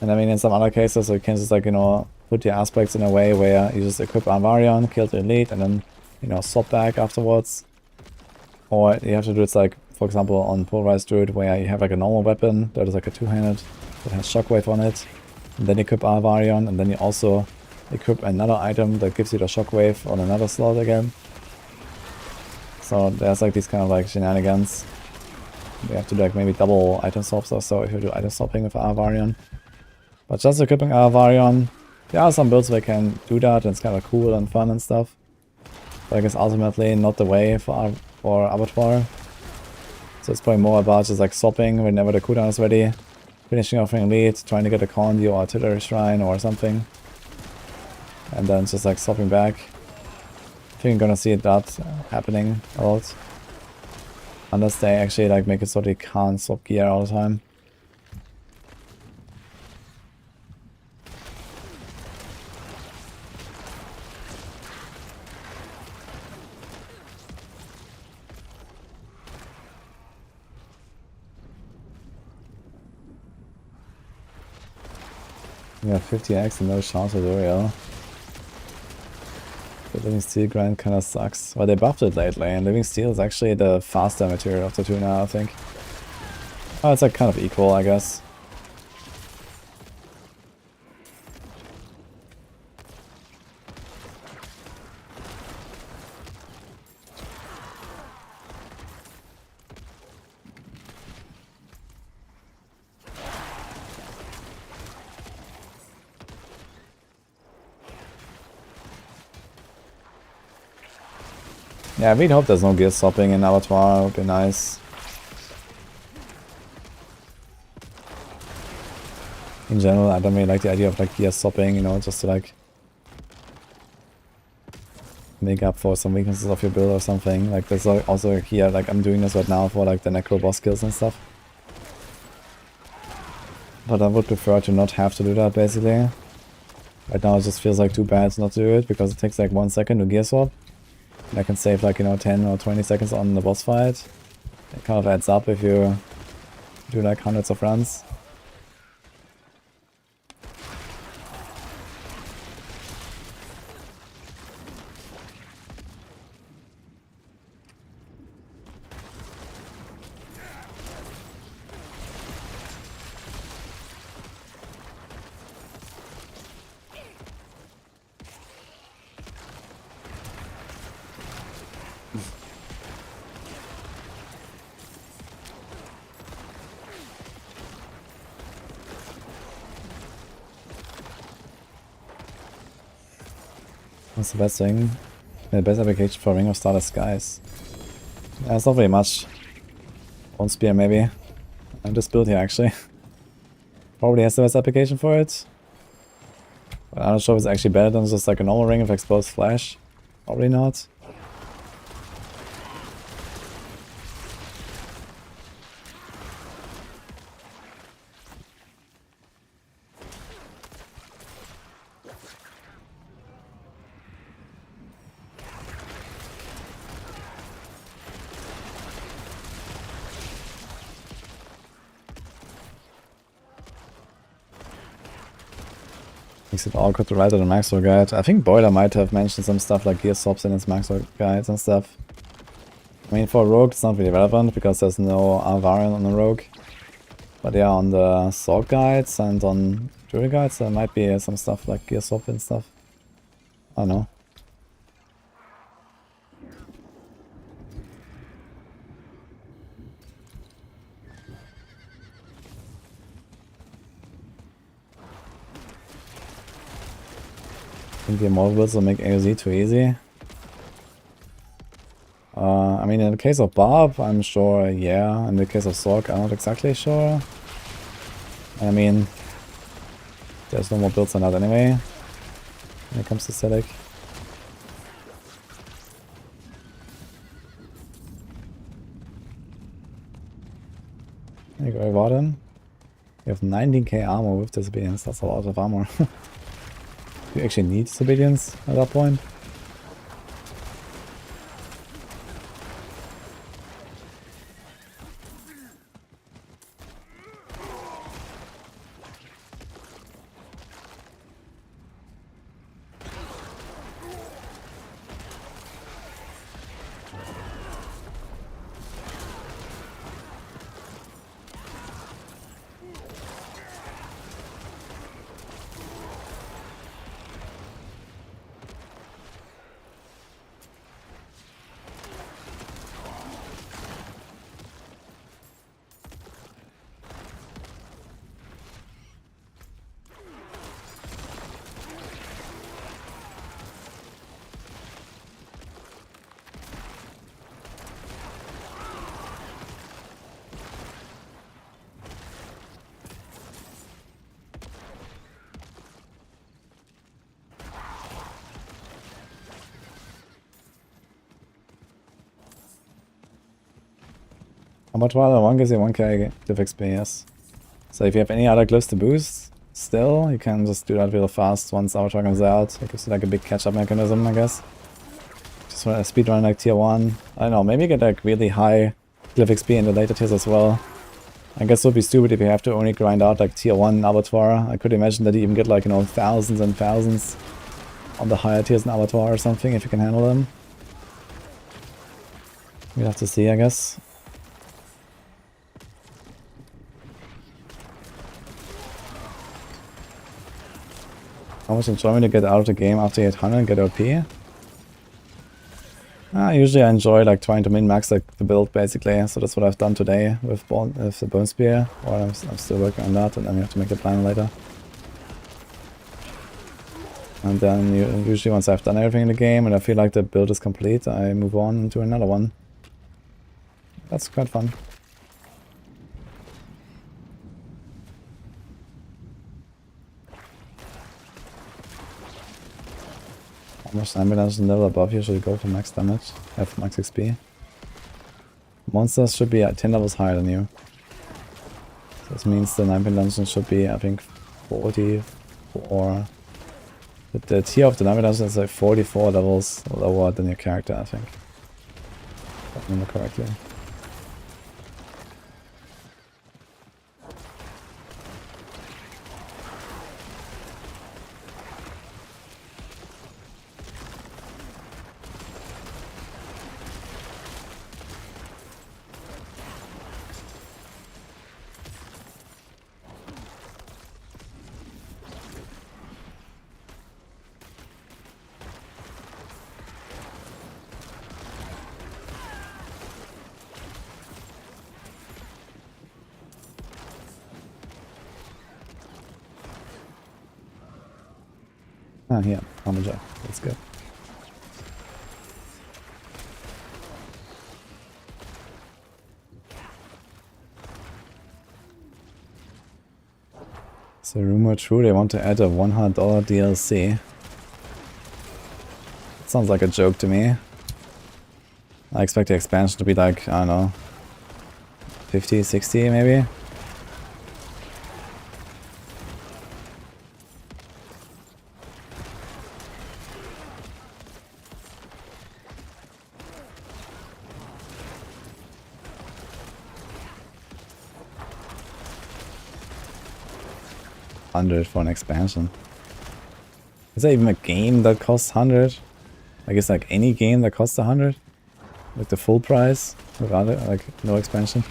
And I mean, in some other cases, you can just like, you know, put your aspects in a way where you just equip Barbarian, kill the elite, and then, you know, swap back afterwards. Or you have to do it like, for example, on Pulverized Druid, where you have like a normal weapon that is like a two-handed that has shockwave on it. And then you equip Barbarian, and then you also equip another item that gives you the shockwave on another slot again. So there's like these kind of like shenanigans. You have to do like maybe double item swaps or so if you do item swapping with Barbarian. But just equipping Barbarian, there are some builds that can do that, and it's kind of cool and fun and stuff. But I guess ultimately not the way for Abattoir. So it's probably more about just like swapping whenever the cooldown is ready, finishing off an elite, trying to get a Condi or Artillery Shrine or something, and then just like swapping back. I think you're gonna see that happening a lot. Unless they actually like make it so they can't swap gear all the time. Yeah, 50x and no chance of Uriel. The Living Steel grind kinda sucks. Well, they buffed it lately, and Living Steel is actually the faster material of the two now, I think. Oh, it's like kind of equal, I guess. Yeah, I really hope there's no gear swapping in Abattoir, it would be nice. In general, I don't really like the idea of like gear swapping, you know, just to like make up for some weaknesses of your build or something. Like there's also here, like I'm doing this right now for like the necro boss kills and stuff. But I would prefer to not have to do that basically. Right now it just feels like too bad not to do it, because it takes like 1 second to gear swap. And I can save like, you know, 10 or 20 seconds on the boss fight. It kind of adds up if you do like hundreds of runs. What's the best thing? The best application for Ring of Starless Skies. It's not very much. One spear maybe. And this build here actually. Probably has the best application for it. But I'm not sure if it's actually better than just like a normal Ring of Exposed Flash. Probably not. Makes it awkward to write it in Maxwell Guide. I think Boiler might have mentioned some stuff like gear swaps in his Maxwell Guides and stuff. I mean, for a Rogue it's not really relevant because there's no variant on the Rogue. But yeah, on the Sword Guides and on Druid Guides there might be some stuff like gear swap and stuff. I don't know. I think the immortal builds will make AOZ too easy. mean, in the case of Barb, I'm sure, yeah. In the case of Sork, I'm not exactly sure. I mean, there's no more builds on that anyway, when it comes to Selig. There you go, Warden. You have 19k armor with disobedience, that's a lot of armor. Do you actually need disobedience at that point? Abattoir 1 gives you 1k glyph XP, yes. So if you have any other glyphs to boost, still, you can just do that real fast once Abattoir comes out. It gives you like a big catch-up mechanism, I guess. Just want to speedrun like tier 1. I don't know, maybe get like really high glyph XP in the later tiers as well. I guess it would be stupid if you have to only grind out like tier 1 Abattoir. I could imagine that you even get like, you know, thousands and thousands on the higher tiers in Abattoir or something if you can handle them. We'll have to see, I guess. How much enjoyment you get out of the game after you hit 100 and get OP? Usually I enjoy like trying to min-max like the build basically, so that's what I've done today with the Bone Spear, or I'm still working on that, and then we have to make the plan later. And then usually once I've done everything in the game and I feel like the build is complete, I move on to another one. That's quite fun. How much ambulance level above you should go for max damage? Have max XP. Monsters should be at 10 levels higher than you. So this means the 9-pin dungeon should be, I think, 44. But the tier of the 9-pin dungeon is like 44 levels lower than your character, I think. If I remember correctly. Ah, yeah, armor jack. That's good. So rumor true, they want to add a $100 DLC. That sounds like a joke to me. I expect the expansion to be like, I don't know, 50, 60 maybe? $100 for an expansion. Is there even a game that costs 100? I guess like any game that costs 100? Like the full price without it, like no expansion?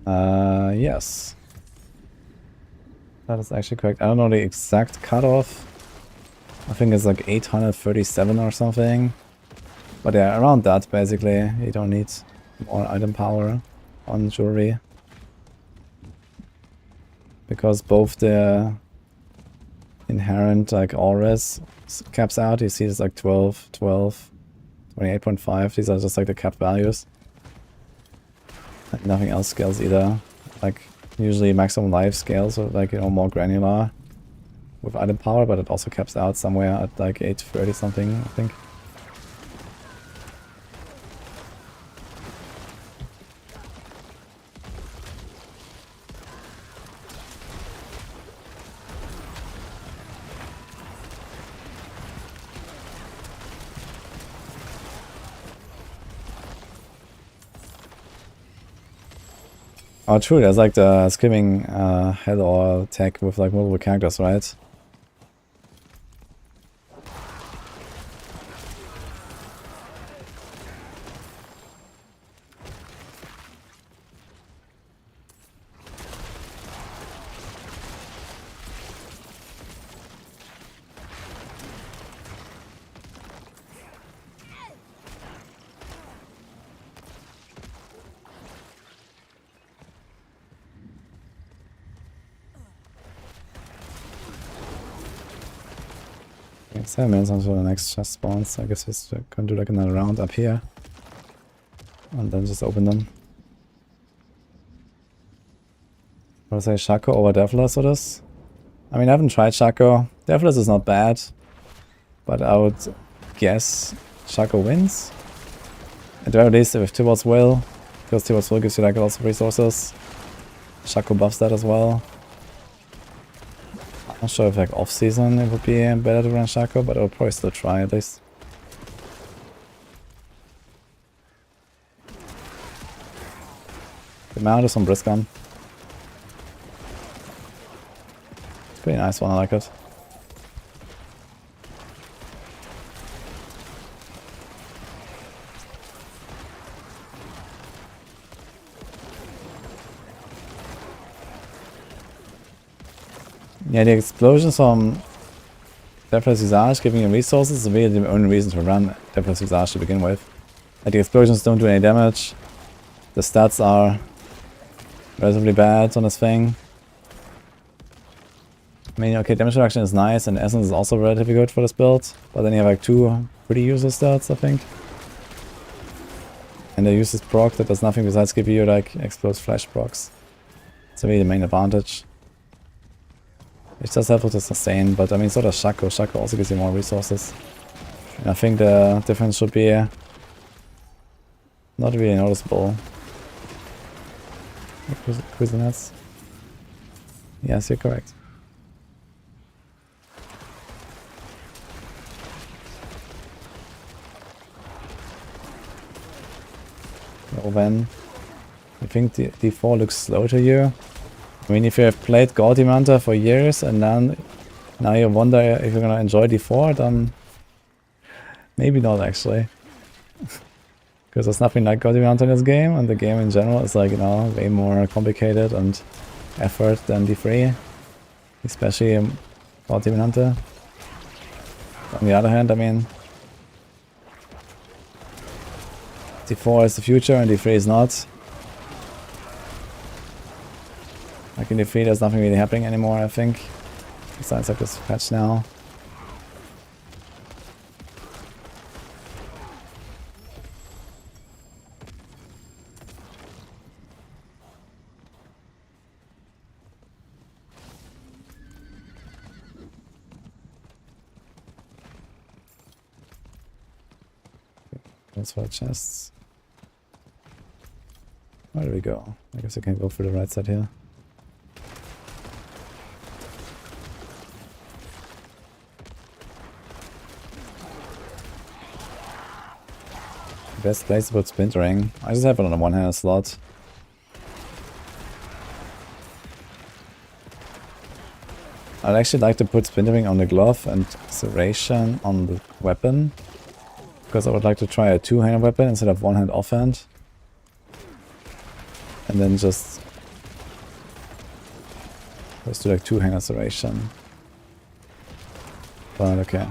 Yes. That is actually correct. I don't know the exact cutoff. I think it's like 837 or something. But yeah, around that basically. You don't need more item power on jewelry. Because both the inherent like auras caps out. You see it's like 12, 12, 28.5. These are just like the cap values. And nothing else scales either. Like usually maximum life scales are like, you know, more granular with item power, but it also caps out somewhere at like 830 something, I think. Oh, true, there's like the skimming head or tech with like multiple characters, right? Okay, 7 minutes until the next chest spawns. I guess he's gonna do like another round up here. And then just open them. What do I say, Shaco over Deathless for this? I mean, I haven't tried Shaco. Deathless is not bad. But I would guess Shaco wins. At the very least, if Tibor's Will. Because Tibor's Will gives you like lots of resources. Shaco buffs that as well. I'm not sure if like off season it would be better to run Shaco, but I would probably still try at least. The mount is on Briscon. Pretty nice one, I like it. Yeah, the explosions from Deathless Visage giving you resources is really the only reason to run Deathless Visage to begin with. Like, the explosions don't do any damage. The stats are relatively bad on this thing. I mean, okay, damage reduction is nice, and essence is also relatively good for this build. But then you have like 2 pretty useless stats, I think. And they use this proc that does nothing besides give you like explode flash procs. It's really the main advantage. It's just helpful to sustain, but I mean, so does Shaco. Shaco also gives you more resources. And I think the difference should be not really noticeable. Cuisinets. Yes, you're correct. Then I think the D4 looks slow to you. I mean, if you have played Gaudimanter for years and then now you wonder if you're gonna enjoy D4, then maybe not actually. Because there's nothing like Gaudimanter in this game, and the game in general is like, you know, way more complicated and effort than D3. Especially Gaudimanter. On the other hand, I mean, D4 is the future and D3 is not. Like in D3 there's nothing really happening anymore, I think. Besides like this patch now. That's for the chests. Where do we go? I guess I can go for the right side here. Best place to put splintering. I just have it on a one-handed slot. I'd actually like to put splintering on the glove and serration on the weapon. Because I would like to try a two-handed weapon instead of one-hand offhand. And then just Let's do like 2 hand acceleration. But okay.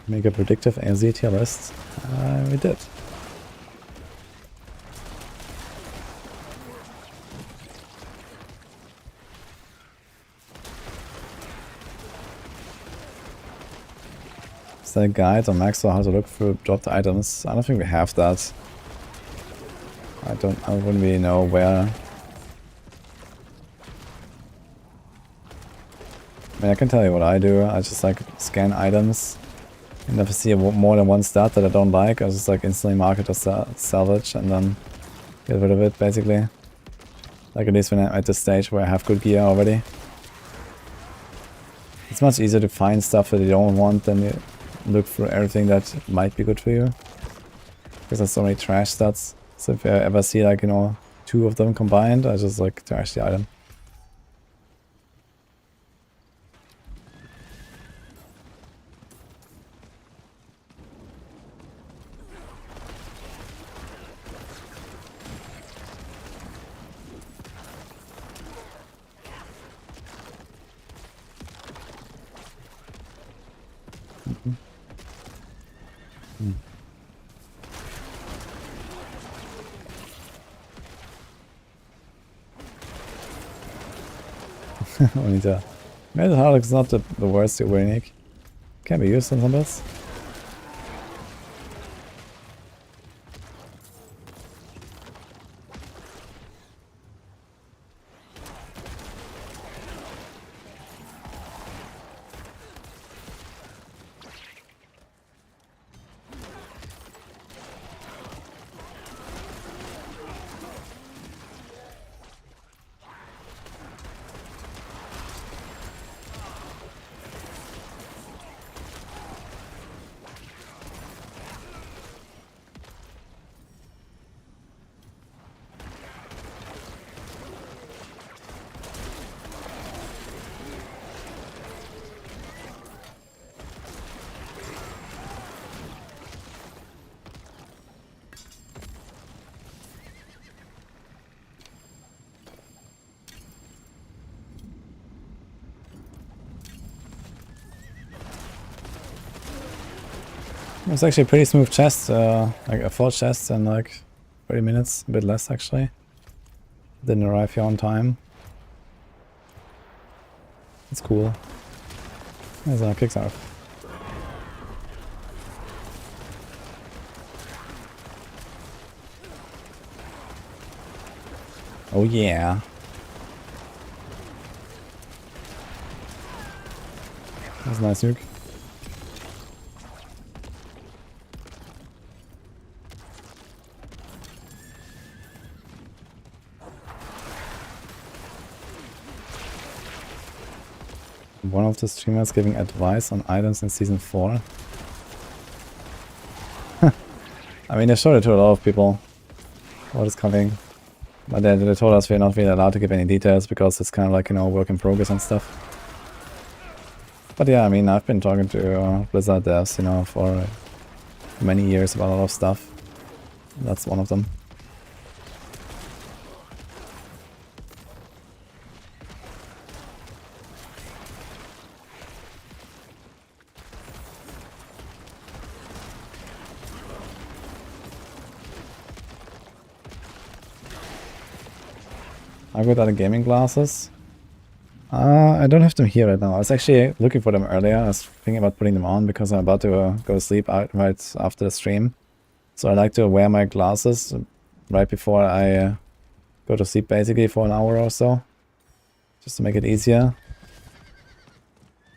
Make a predictive AZ tier list. We did. Is there a guide or max or how to look for dropped items? I don't think we have that. I wouldn't really know where. I mean, I can tell you what I do. I just like scan items. And if I see more than one stat that I don't like, I just like instantly mark it as salvage and then get rid of it basically. Like at least when I'm at the stage where I have good gear already. It's much easier to find stuff that you don't want than you look through everything that might be good for you. Because there's so many trash stats. So if I ever see like, you know, 2 of them combined, I just like trash the item. Onita. Maybe the Harlock is not the worst super unique. Can be used on some builds. It was actually a pretty smooth chest, like a full chest in like 30 minutes, a bit less actually. Didn't arrive here on time. It's cool. There's a kickstart. Oh yeah. That's a nice nuke. One of the streamers giving advice on items in season 4. I mean, they showed it to a lot of people. What is coming? But they told us we're not really allowed to give any details because it's kind of like, you know, work in progress and stuff. But yeah, I mean, I've been talking to Blizzard devs, you know, for many years about a lot of stuff. That's one of them. How good are the gaming glasses? I don't have them here right now. I was actually looking for them earlier. I was thinking about putting them on because I'm about to go to sleep right after the stream. So I like to wear my glasses right before I go to sleep basically for an hour or so. Just to make it easier.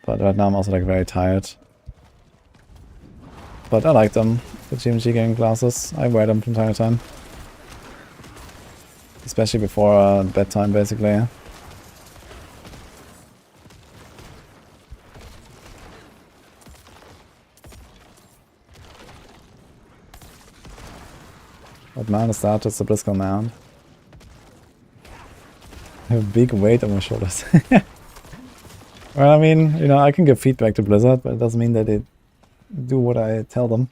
But right now I'm also like very tired. But I like them, the GMG gaming glasses. I wear them from time to time. Especially before bedtime, basically. What man is that? It's a Blisco man. I have a big weight on my shoulders. Well, I mean, you know, I can give feedback to Blizzard, but it doesn't mean that they do what I tell them.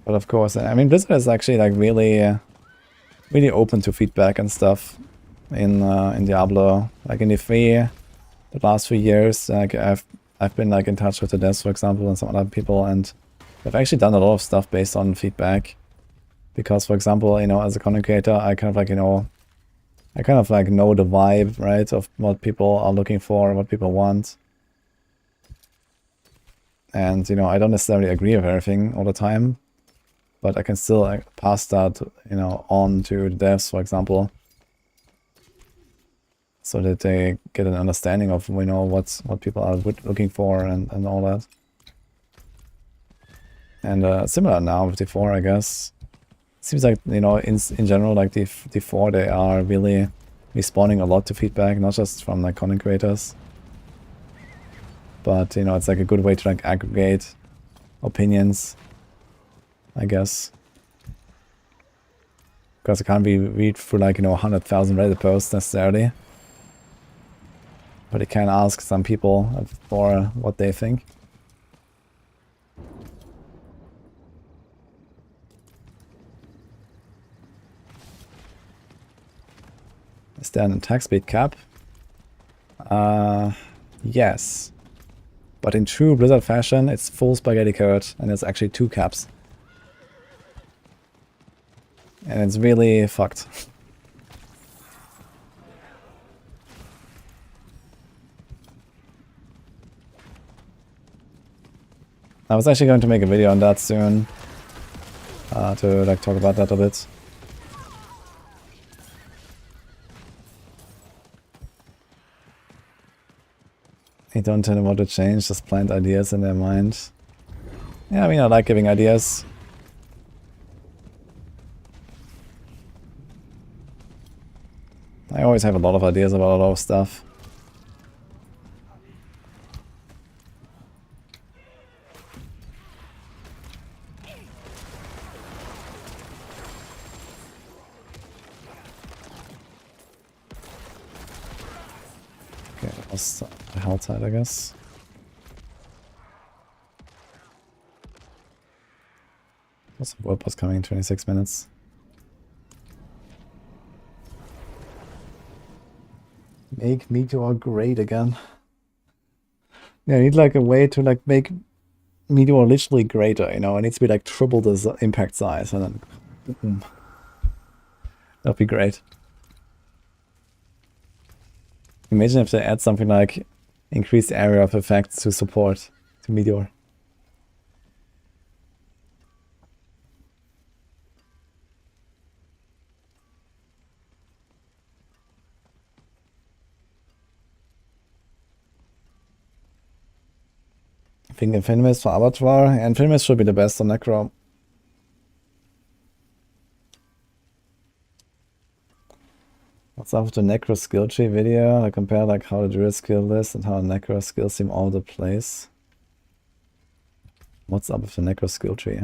But of course, I mean, Blizzard is actually like really open to feedback and stuff in Diablo. Like in the last 3 years, like I've been like in touch with the devs, for example, and some other people, and they've actually done a lot of stuff based on feedback. Because, for example, you know, as a content creator, I kind of like, you know, I kind of like know the vibe, right, of what people are looking for, what people want. And, you know, I don't necessarily agree with everything all the time, but I can still like pass that, you know, on to the devs, for example, so that they get an understanding of, you know, what people are looking for and all that. And similar now with D4, I guess. Seems like, you know, in general, like D4, they are really responding a lot to feedback, not just from like content creators, but, you know, it's like a good way to like aggregate opinions, I guess. Because I can't read through like, you know, 100,000 Reddit posts necessarily. But I can ask some people for what they think. Is there an attack speed cap? Yes. But in true Blizzard fashion, it's full spaghetti code, and it's actually 2 caps. And it's really fucked. I was actually going to make a video on that soon, to like talk about that a bit. I don't tell them what to change, just plant ideas in their mind. Yeah, I mean, I like giving ideas. I always have a lot of ideas about a lot of stuff. Okay, that was the hell side, I guess. What's the world boss coming in 26 minutes? Make Meteor great again. Yeah, I need like a way to like make Meteor literally greater, you know? It needs to be like triple the impact size, and then that'd be great. Imagine if they add something like increased area of effects to support to Meteor. I think Infinimus for Abattoir, and Infinimus should be the best on Necro. What's up with the Necro skill tree video? I compare like how the Druid skill is and how the Necro skills seem all over the place. What's up with the Necro skill tree?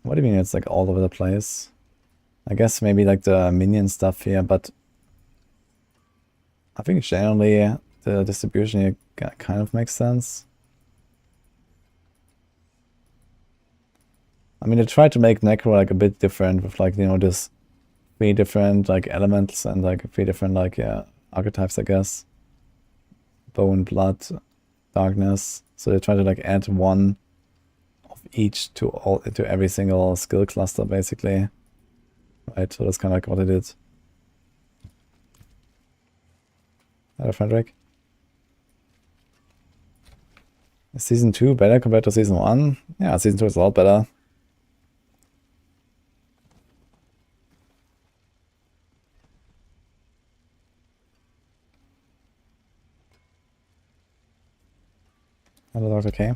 What do you mean it's like all over the place? I guess maybe like the minion stuff here, but I think generally the distribution here kind of makes sense. I mean, I tried to make Necro like a bit different with like, you know, this 3 different like elements and like 3 different like, yeah, archetypes, I guess. Bone, blood, darkness. So they try to like add one of each to every single skill cluster basically. Right, so that's kind of like what I did. Hello, Frederick. Is Season 2 better compared to Season 1? Yeah, Season 2 is a lot better. Hello, Dr. K.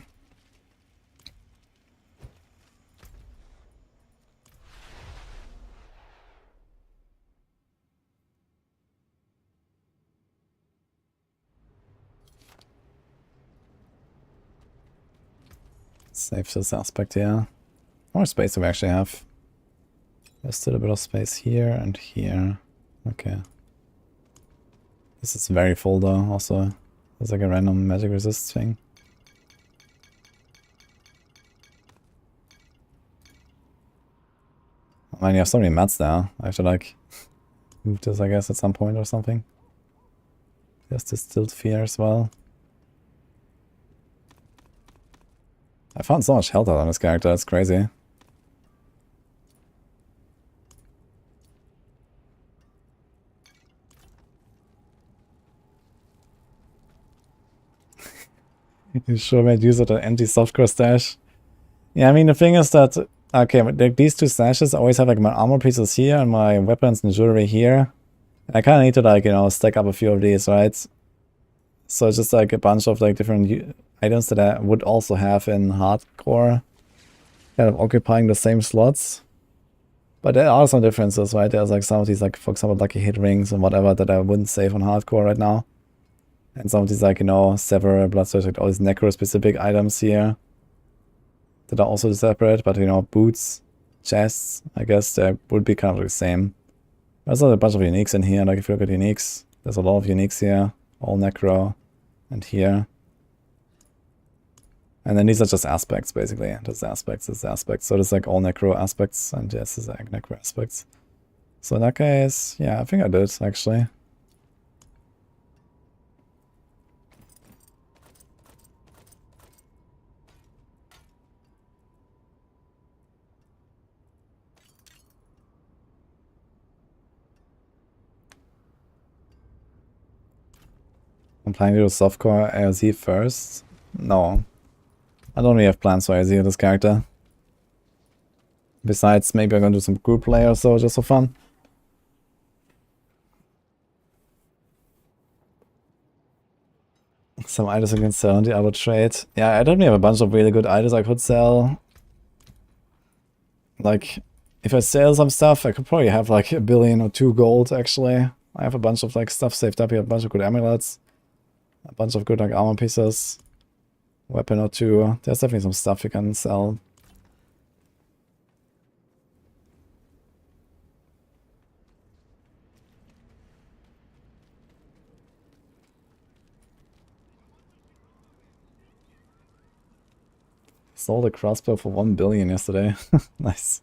save this aspect here. How much space do we actually have? There's still a bit of space here and here. Okay. This is very full though, also. There's like a random magic resist thing. I mean, you have so many mats there. I have to like move this, I guess, at some point or something. There's this tilt fear as well. I found so much health out on this character, it's crazy. You sure made use of the empty softcore stash. Yeah, I mean, the thing is that, okay, like these two stashes always have like my armor pieces here and my weapons and jewelry here. And I kind of need to like, you know, stack up a few of these, right? So it's just like a bunch of like different items that I would also have in hardcore, kind of occupying the same slots. But there are some differences, right? There's like some of these, like, for example, lucky hit rings and whatever that I wouldn't save on hardcore right now. And some of these, like, you know, Sever, Bloodsearch, like all these necro-specific items here that are also separate, but, you know, boots, chests, I guess they would be kind of the same. There's also a bunch of uniques in here, like if you look at uniques, there's a lot of uniques here, all necro, and here. And then these are just aspects, basically. There's aspects, there's aspects. So there's like all necro aspects, and yes, there's like necro aspects. So in that case, yeah, I think I did, actually. I'm planning to do softcore AOZ first. No. I don't really have plans for AOZ with this character. Besides, maybe I'm gonna do some group play or so, just for fun. Some items I can sell on the other trade. Yeah, I definitely have a bunch of really good items I could sell. Like, if I sell some stuff, I could probably have like 1 billion or 2 gold, actually. I have a bunch of like stuff saved up here, a bunch of good amulets. A bunch of good like armor pieces. Weapon or 2. There's definitely some stuff you can sell. Sold a crossbow for 1 billion yesterday. Nice.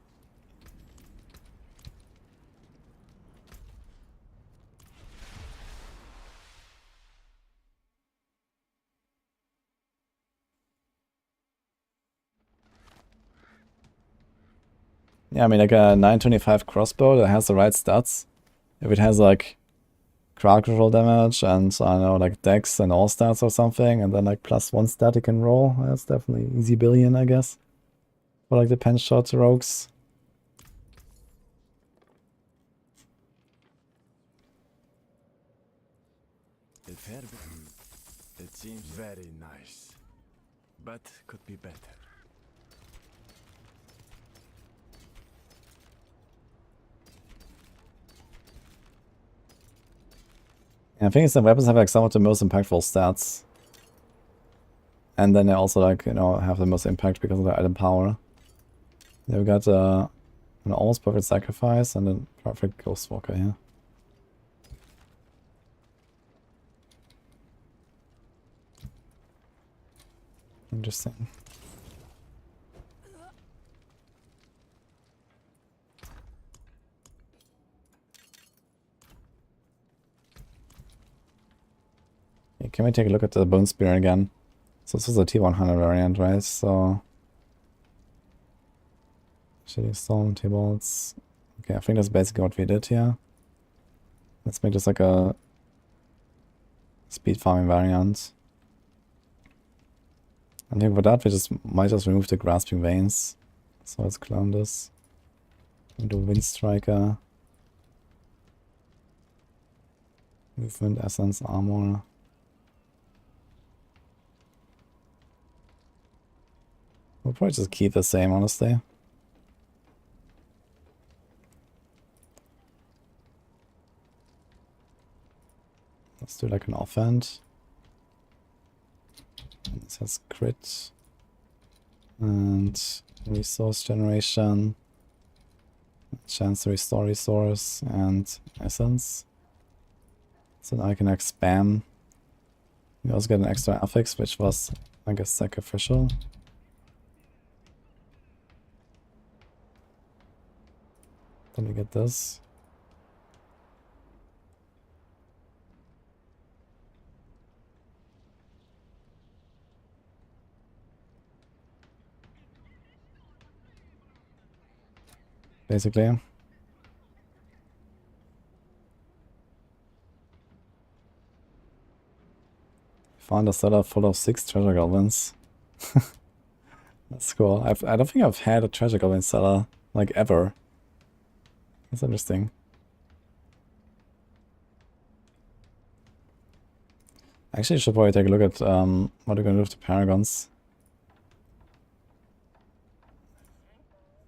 Yeah, I mean, like a 925 crossbow that has the right stats. If it has like crowd control damage and, I don't know, like dex and all stats or something, and then like +1 stat you can roll, that's definitely easy billion, I guess. For like the pen shot rogues. It seems very nice, but could be better. Yeah, I think it's the weapons have like some of the most impactful stats. And then they also like, you know, have the most impact because of the item power. Yeah, we got an almost perfect sacrifice and a perfect ghost walker here. Interesting. Okay, can we take a look at the Bone Spear again? So this is a T100 variant, right? So Shitty Stone, T-Bolts. Okay, I think that's basically what we did here. Let's make this like a speed farming variant. I think for that we might just remove the Grasping Veins. So let's clone this. And do Wind Striker. Movement, Essence, Armor. We'll probably just keep the same, honestly. Let's do like an offhand. This has crit. And resource generation. Chance to restore resource and essence. So now I can like spam. We also get an extra affix, which was, I guess, sacrificial. Then we get this. Basically. Found a cellar full of 6 treasure goblins. That's cool. I don't think I've had a treasure goblin cellar, like, ever. That's interesting. Actually, I should probably take a look at what we're gonna do with the paragons.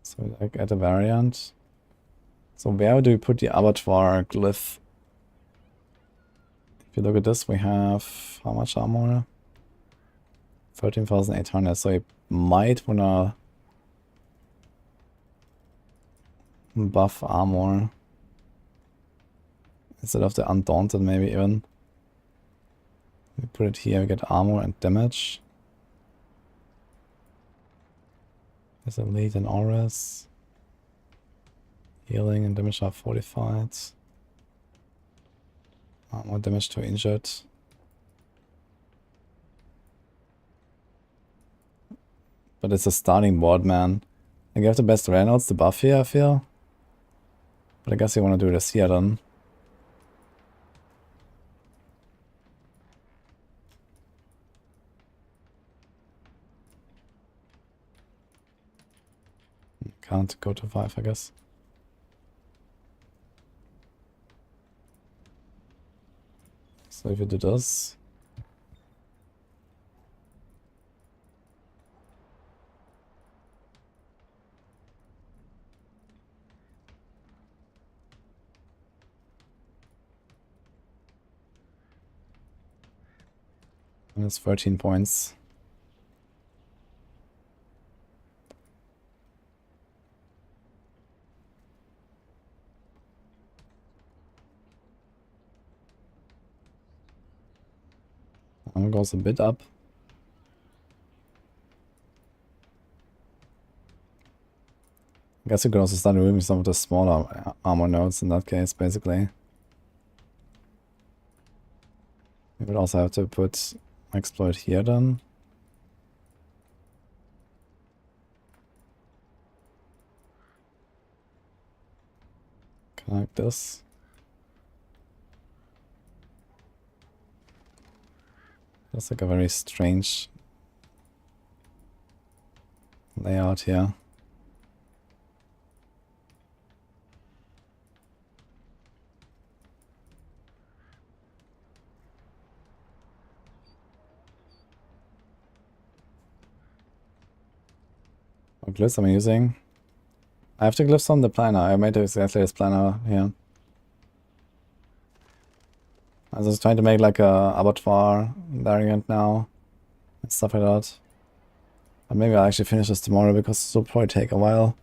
So, like, add a variant. So where do we put the Abattoir glyph? If you look at this, we have how much armor? 13,800. So you might wanna buff armor instead of the Undaunted, maybe even. We put it here, we get armor and damage. There's a lead and auras. Healing and damage are fortified. More damage to injured. But it's a starting board, man. Like, you have the best Reynolds to buff here, I feel. But I guess you want to do this here then. Can't go to 5, I guess. So if you do this. And it's 13 points. Goes a bit up. I guess you could also start removing some of the smaller armor nodes in that case, basically. You would also have to put exploit here then. Connect this. That's like a very strange layout here. What glyphs am I using? I have the glyphs on the planner. I made exactly this planner here. I was just trying to make like a Abattoir variant now and stuff like that. But maybe I'll actually finish this tomorrow because this will probably take a while.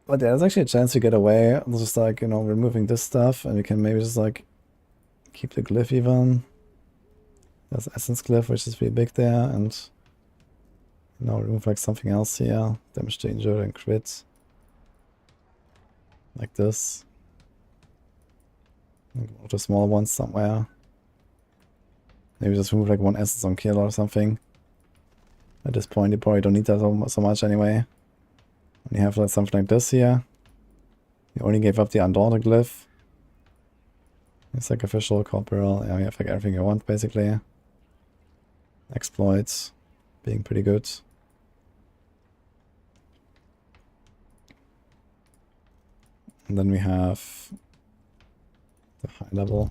But yeah, there's actually a chance to get away. Just like, you know, removing this stuff and we can maybe just like keep the glyph even. There's essence glyph, which is pretty big there, and you know, remove like something else here. Damage to injured and crit. Like this. Like the small ones somewhere. Maybe just remove like one essence on kill or something. At this point, you probably don't need that so much anyway. When you have like something like this here, you only gave up the Undaunted glyph. It's like official corporal. Yeah, you have like everything you want basically. Exploits being pretty good. And then we have the high level.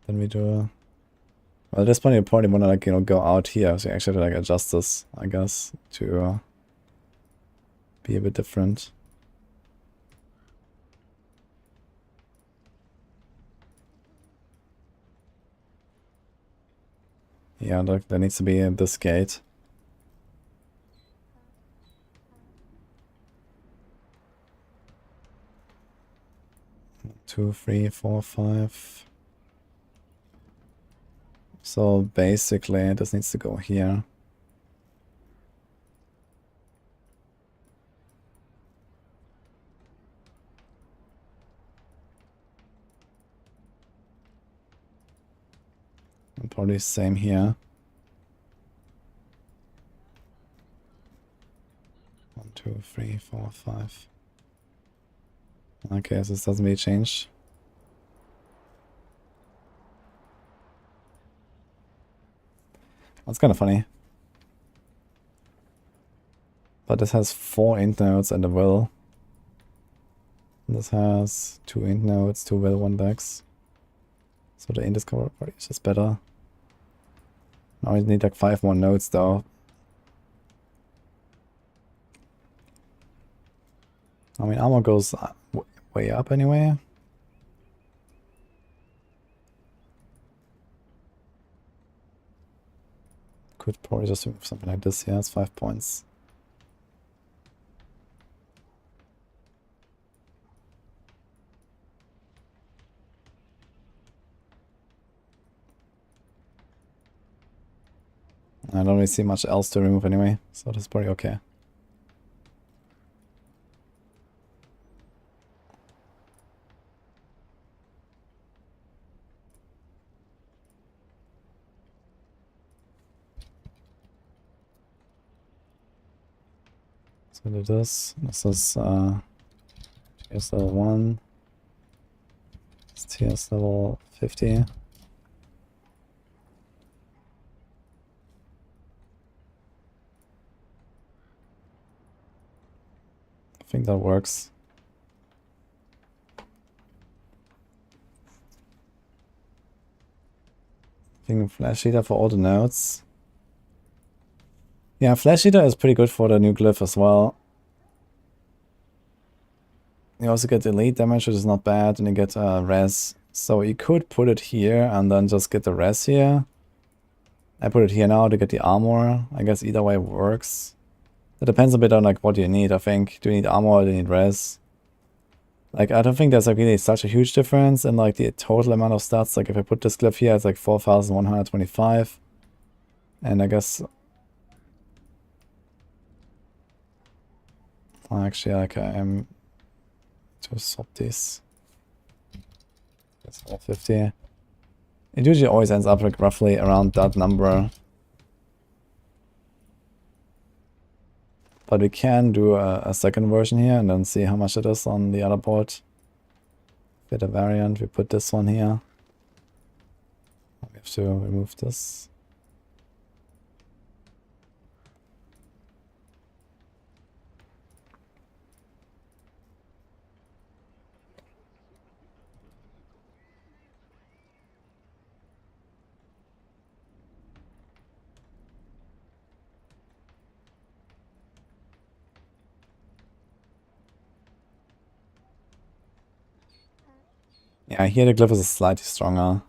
Then we do. Well, at this point you probably wanna like, you know, go out here. So you actually have to like adjust this, I guess, to be a bit different. Yeah, there needs to be this gate. Two, three, four, five. So basically this needs to go here. And probably same here. 1, 2, 3, 4, 5. Okay, so this doesn't really change. That's kind of funny. But this has 4 int nodes and a will. This has 2 int nodes, 2 will, 1 dex. So the int is probably just better. Now we need like 5 more nodes though. I mean, armor goes way up anyway. Could probably just remove something like this here. It's 5 points. I don't really see much else to remove anyway, so that's probably okay. So do this. This is TS level 1. It's TS level 50. I think that works. I think Flash Eater for all the nodes. Yeah, Flash Eater is pretty good for the new glyph as well. You also get elite damage, which is not bad, and you get res. So you could put it here and then just get the res here. I put it here now to get the armor. I guess either way works. It depends a bit on like what you need, I think. Do you need armor or do you need res? Like, I don't think there's like really such a huge difference in like the total amount of stats. Like if I put this glyph here, it's like 4,125. And I guess... Actually, like I'm to swap this. That's 450. It usually always ends up like roughly around that number. But we can do a second version here and then see how much it is on the other board. Fit a variant, we put this one here. We have to remove this. Yeah, here the glyph is slightly stronger.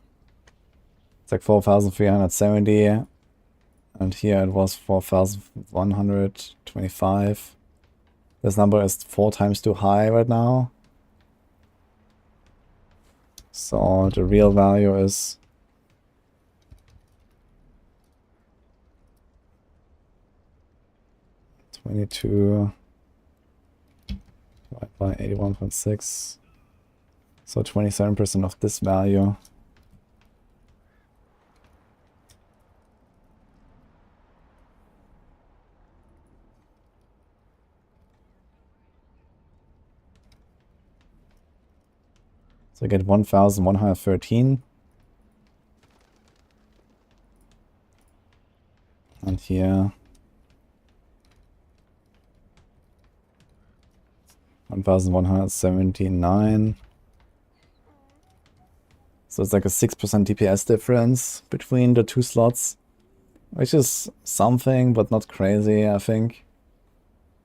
It's like 4,370. And here it was 4,125. This number is 4 times too high right now. So the real value is... $22 divided by 81.6. So 27% of this value. So I get 1,113. And here 1,179. So it's like a 6% DPS difference between the 2 slots, which is something, but not crazy, I think.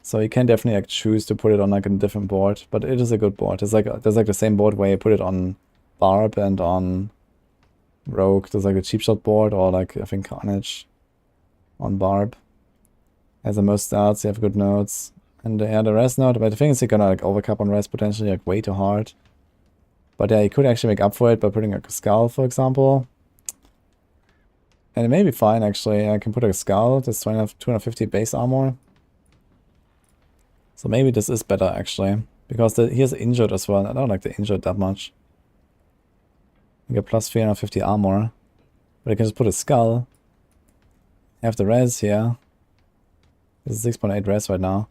So you can definitely like choose to put it on like a different board, but it is a good board. It's like there's like the same board where you put it on Barb and on Rogue does like a cheap shot board, or like I think Carnage on Barb has the most stats. You have good nodes, and yeah, the res node. But the thing is, you're gonna like overcap on res potentially like way too hard. But yeah, you could actually make up for it by putting like a skull, for example. And it may be fine actually. I can put a skull. That's 250 base armor. So maybe this is better actually, because he has injured as well. I don't like the injured that much. You get plus 350 armor, but you can just put a skull. You have the res here. This is 6.8 res right now.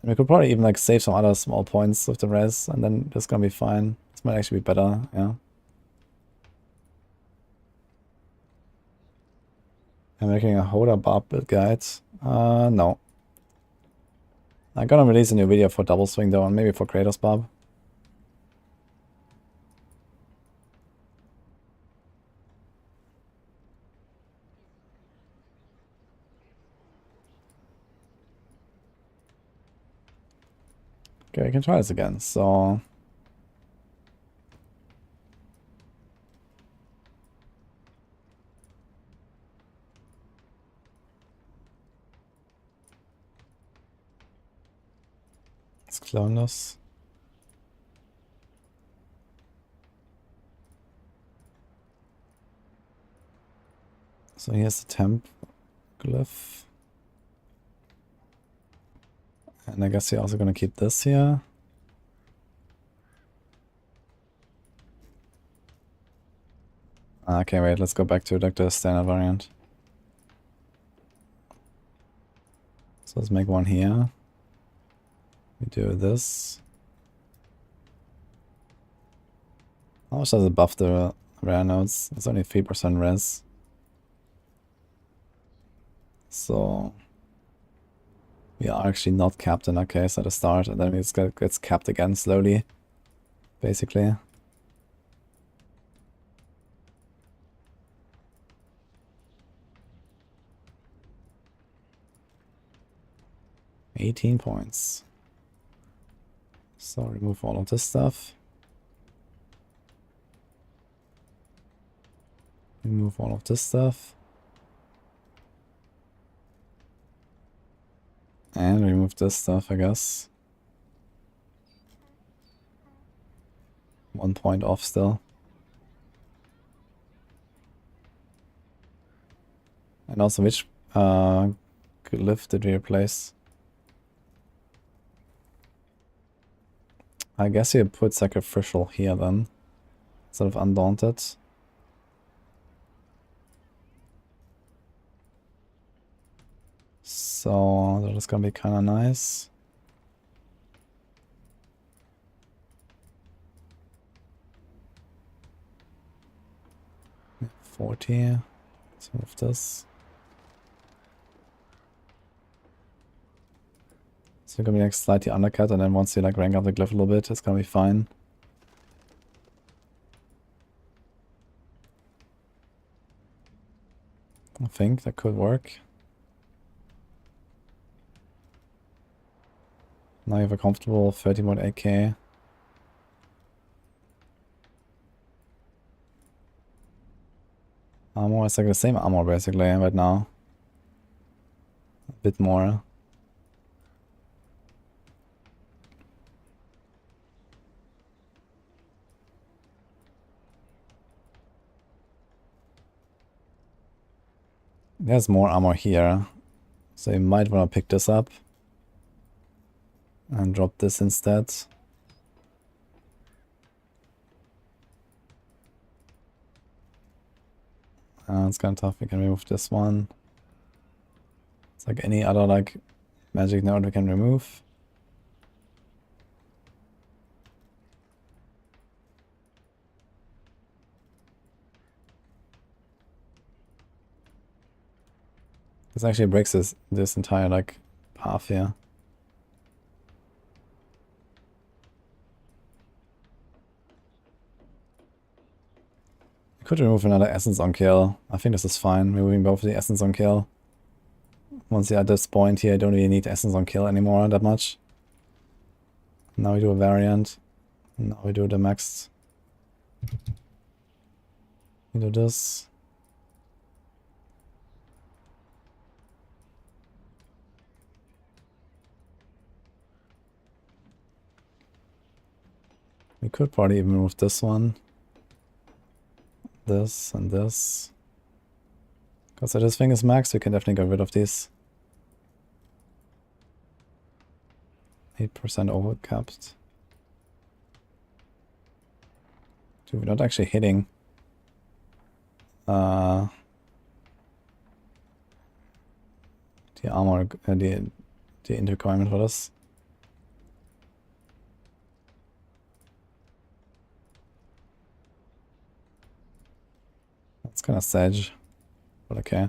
And we could probably even like save some other small points with the res, and then this is gonna be fine. This might actually be better, yeah. I'm making a Hoda Barb build guide. No. I'm gonna release a new video for Double Swing though, and maybe for Kratos Barb. Okay, I can try this again, so... let's clone this. So here's the temp glyph. And I guess you're also gonna keep this here. Okay, wait, let's go back to like the standard variant. So let's make one here. We do this. How much does it buff the rare nodes? It's only 3% res. So we are actually not capped in that case at the start, and then it gets capped again slowly, basically. $18 points. So remove all of this stuff. Remove all of this stuff. And remove this stuff, I guess. 1 point off still. And also, which glyph did we replace? I guess you put Sacrificial here then, instead of Undaunted. So that is gonna be kinda nice. Yeah, 40. Let's move this. So you're gonna be like slightly undercut, and then once you like rank up the glyph a little bit, it's gonna be fine. I think that could work. Now you have a comfortable 30.8k. Armor, it's like the same armor basically right now. A bit more. There's more armor here, so you might want to pick this up and drop this instead. It's kind of tough. We can remove this one. It's like any other like magic node we can remove. This actually breaks this entire like path here. I could remove another essence on kill. I think this is fine. Removing both the essence on kill. Once you're at this point here, I don't really need essence on kill anymore that much. Now we do a variant. Now we do the maxed. We do this. We could probably even move this one. This and this. Because this thing is maxed, we can definitely get rid of these. 8% overcapped. Dude, we're not actually hitting. The armor, the requirement for this. That's kind of sedge, but okay.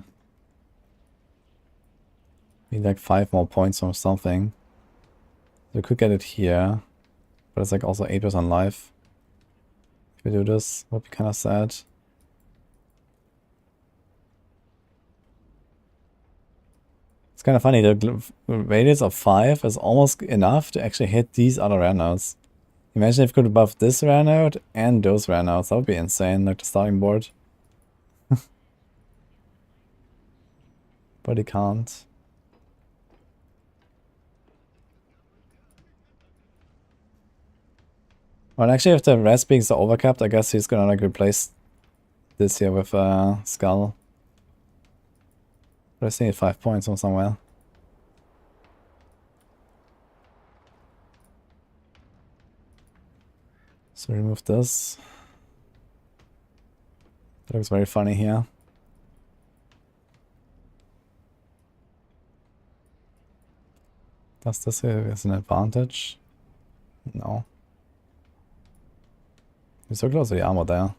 Need like 5 more points or something. We could get it here, but it's like also 8% life. If we do this, would be kind of sad. It's kind of funny, the radius of 5 is almost enough to actually hit these other rare nodes. Imagine if we could buff this rare node and those rare nodes, that would be insane, like the starting board. But he can't. Well, actually, if the rest beings are overcapped, I guess he's gonna like replace this here with Skull. But I still need 5 points from somewhere. So remove this. That looks very funny here. Does this here is an advantage? No. We're so close to the armor there.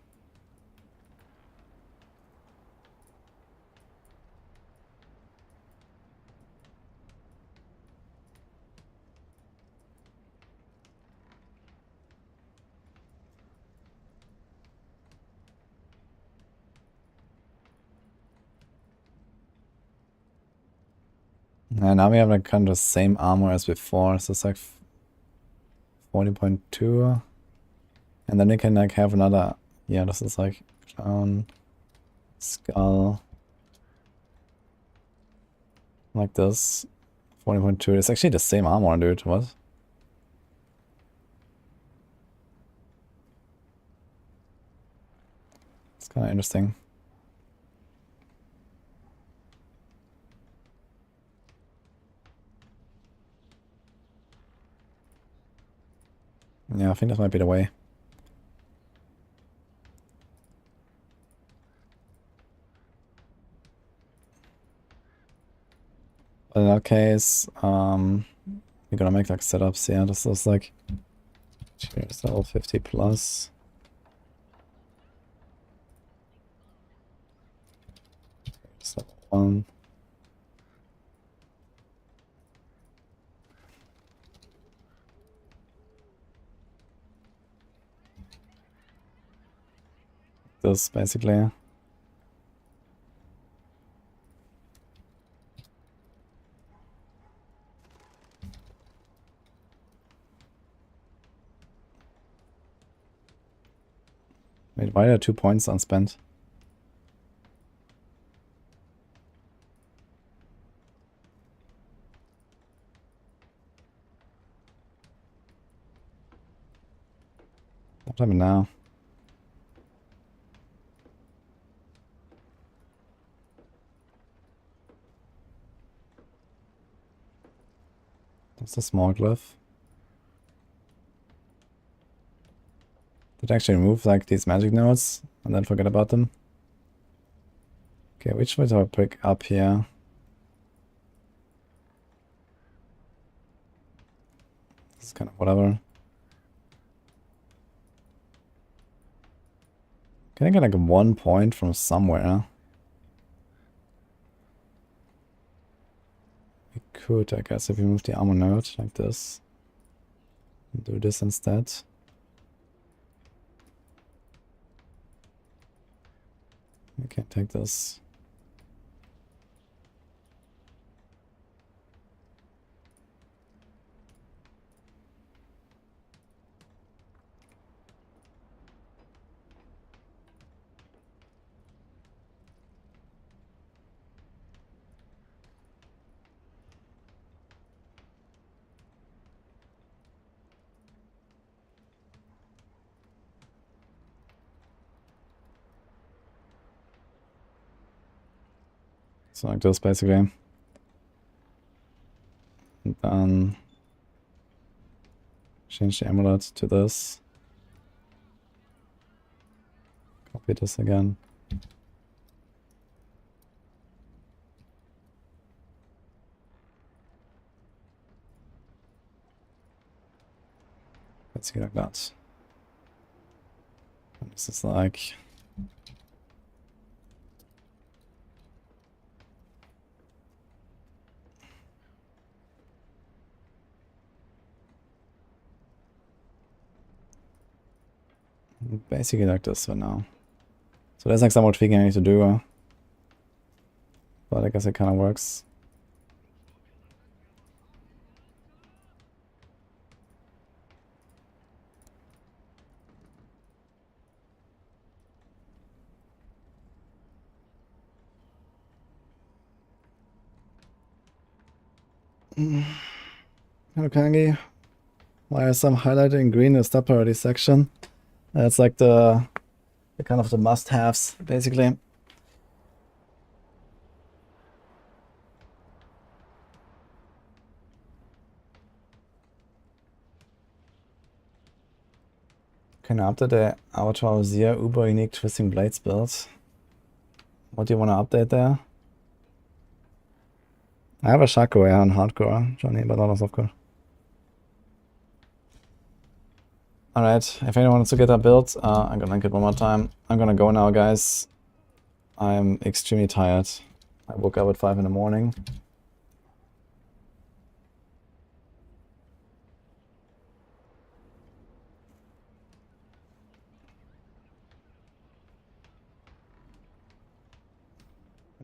And now we have like kind of the same armor as before, so it's like 40.2. And then we can like have another, yeah, this is like clown, skull, like this, 40.2. It's actually the same armor, dude. What? It's kind of interesting. Yeah, I think this might be the way. But in that case, we're gonna make like setups. Yeah, this is like cheers, level 50 plus. Level 1. This basically. Wait, why are 2 points unspent? What happened now? That's a small glyph. Did I actually remove like these magic nodes and then forget about them? Okay, which way do I pick up here? This is kind of whatever. Can I get like 1 point from somewhere? We could, I guess, if we move the armor node like this. Do this instead. We can take this. So like this basically. And then change the amulet to this. Copy this again. Let's see like that. And this is like basically like this for now. So there's like some more tweaking I need to do, but I guess it kind of works. Hello Kangi. Why is some highlighted in green in the stop priority section? That's like the kind of the must-haves, basically. Can I update the Abattoir of Zir Uber unique twisting blades build? What do you want to update there? I have a Shaco on hardcore, Johnny, but not on softcore. Alright, if anyone wants to get that built, I'm gonna link it one more time. I'm gonna go now, guys. I'm extremely tired. I woke up at 5 in the morning.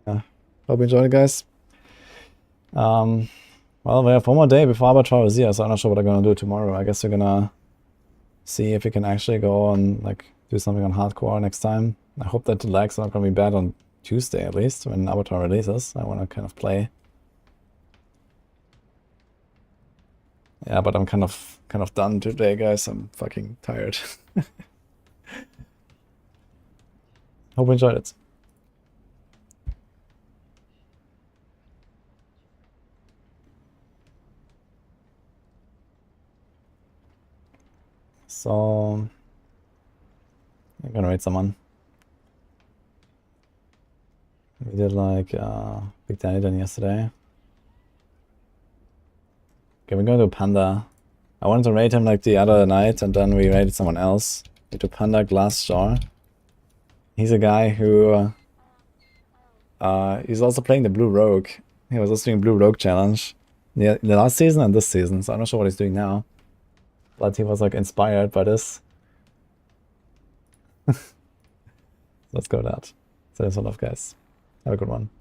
Yeah, hope you enjoyed it, guys. Well, we have one more day before Abattoir of Zir, so I'm not sure what I'm gonna do tomorrow. I guess we're gonna see if we can actually go on, like, do something on hardcore next time. I hope that the lags are not gonna be bad on Tuesday at least, when Abattoir releases. I wanna kind of play. Yeah, but I'm kind of done today, guys. I'm fucking tired. Hope you enjoyed it. So I'm gonna raid someone. We did like Big Daddy done yesterday. Okay, we're going to Panda. I wanted to raid him like the other night, and then we raided someone else. We to Panda Glassjaw. He's a guy who he's also playing the Blue Rogue. He was also doing Blue Rogue challenge the last season and this season, so I'm not sure what he's doing now. But he was like inspired by this. Let's go with that. So there's a lot of guys. Have a good one.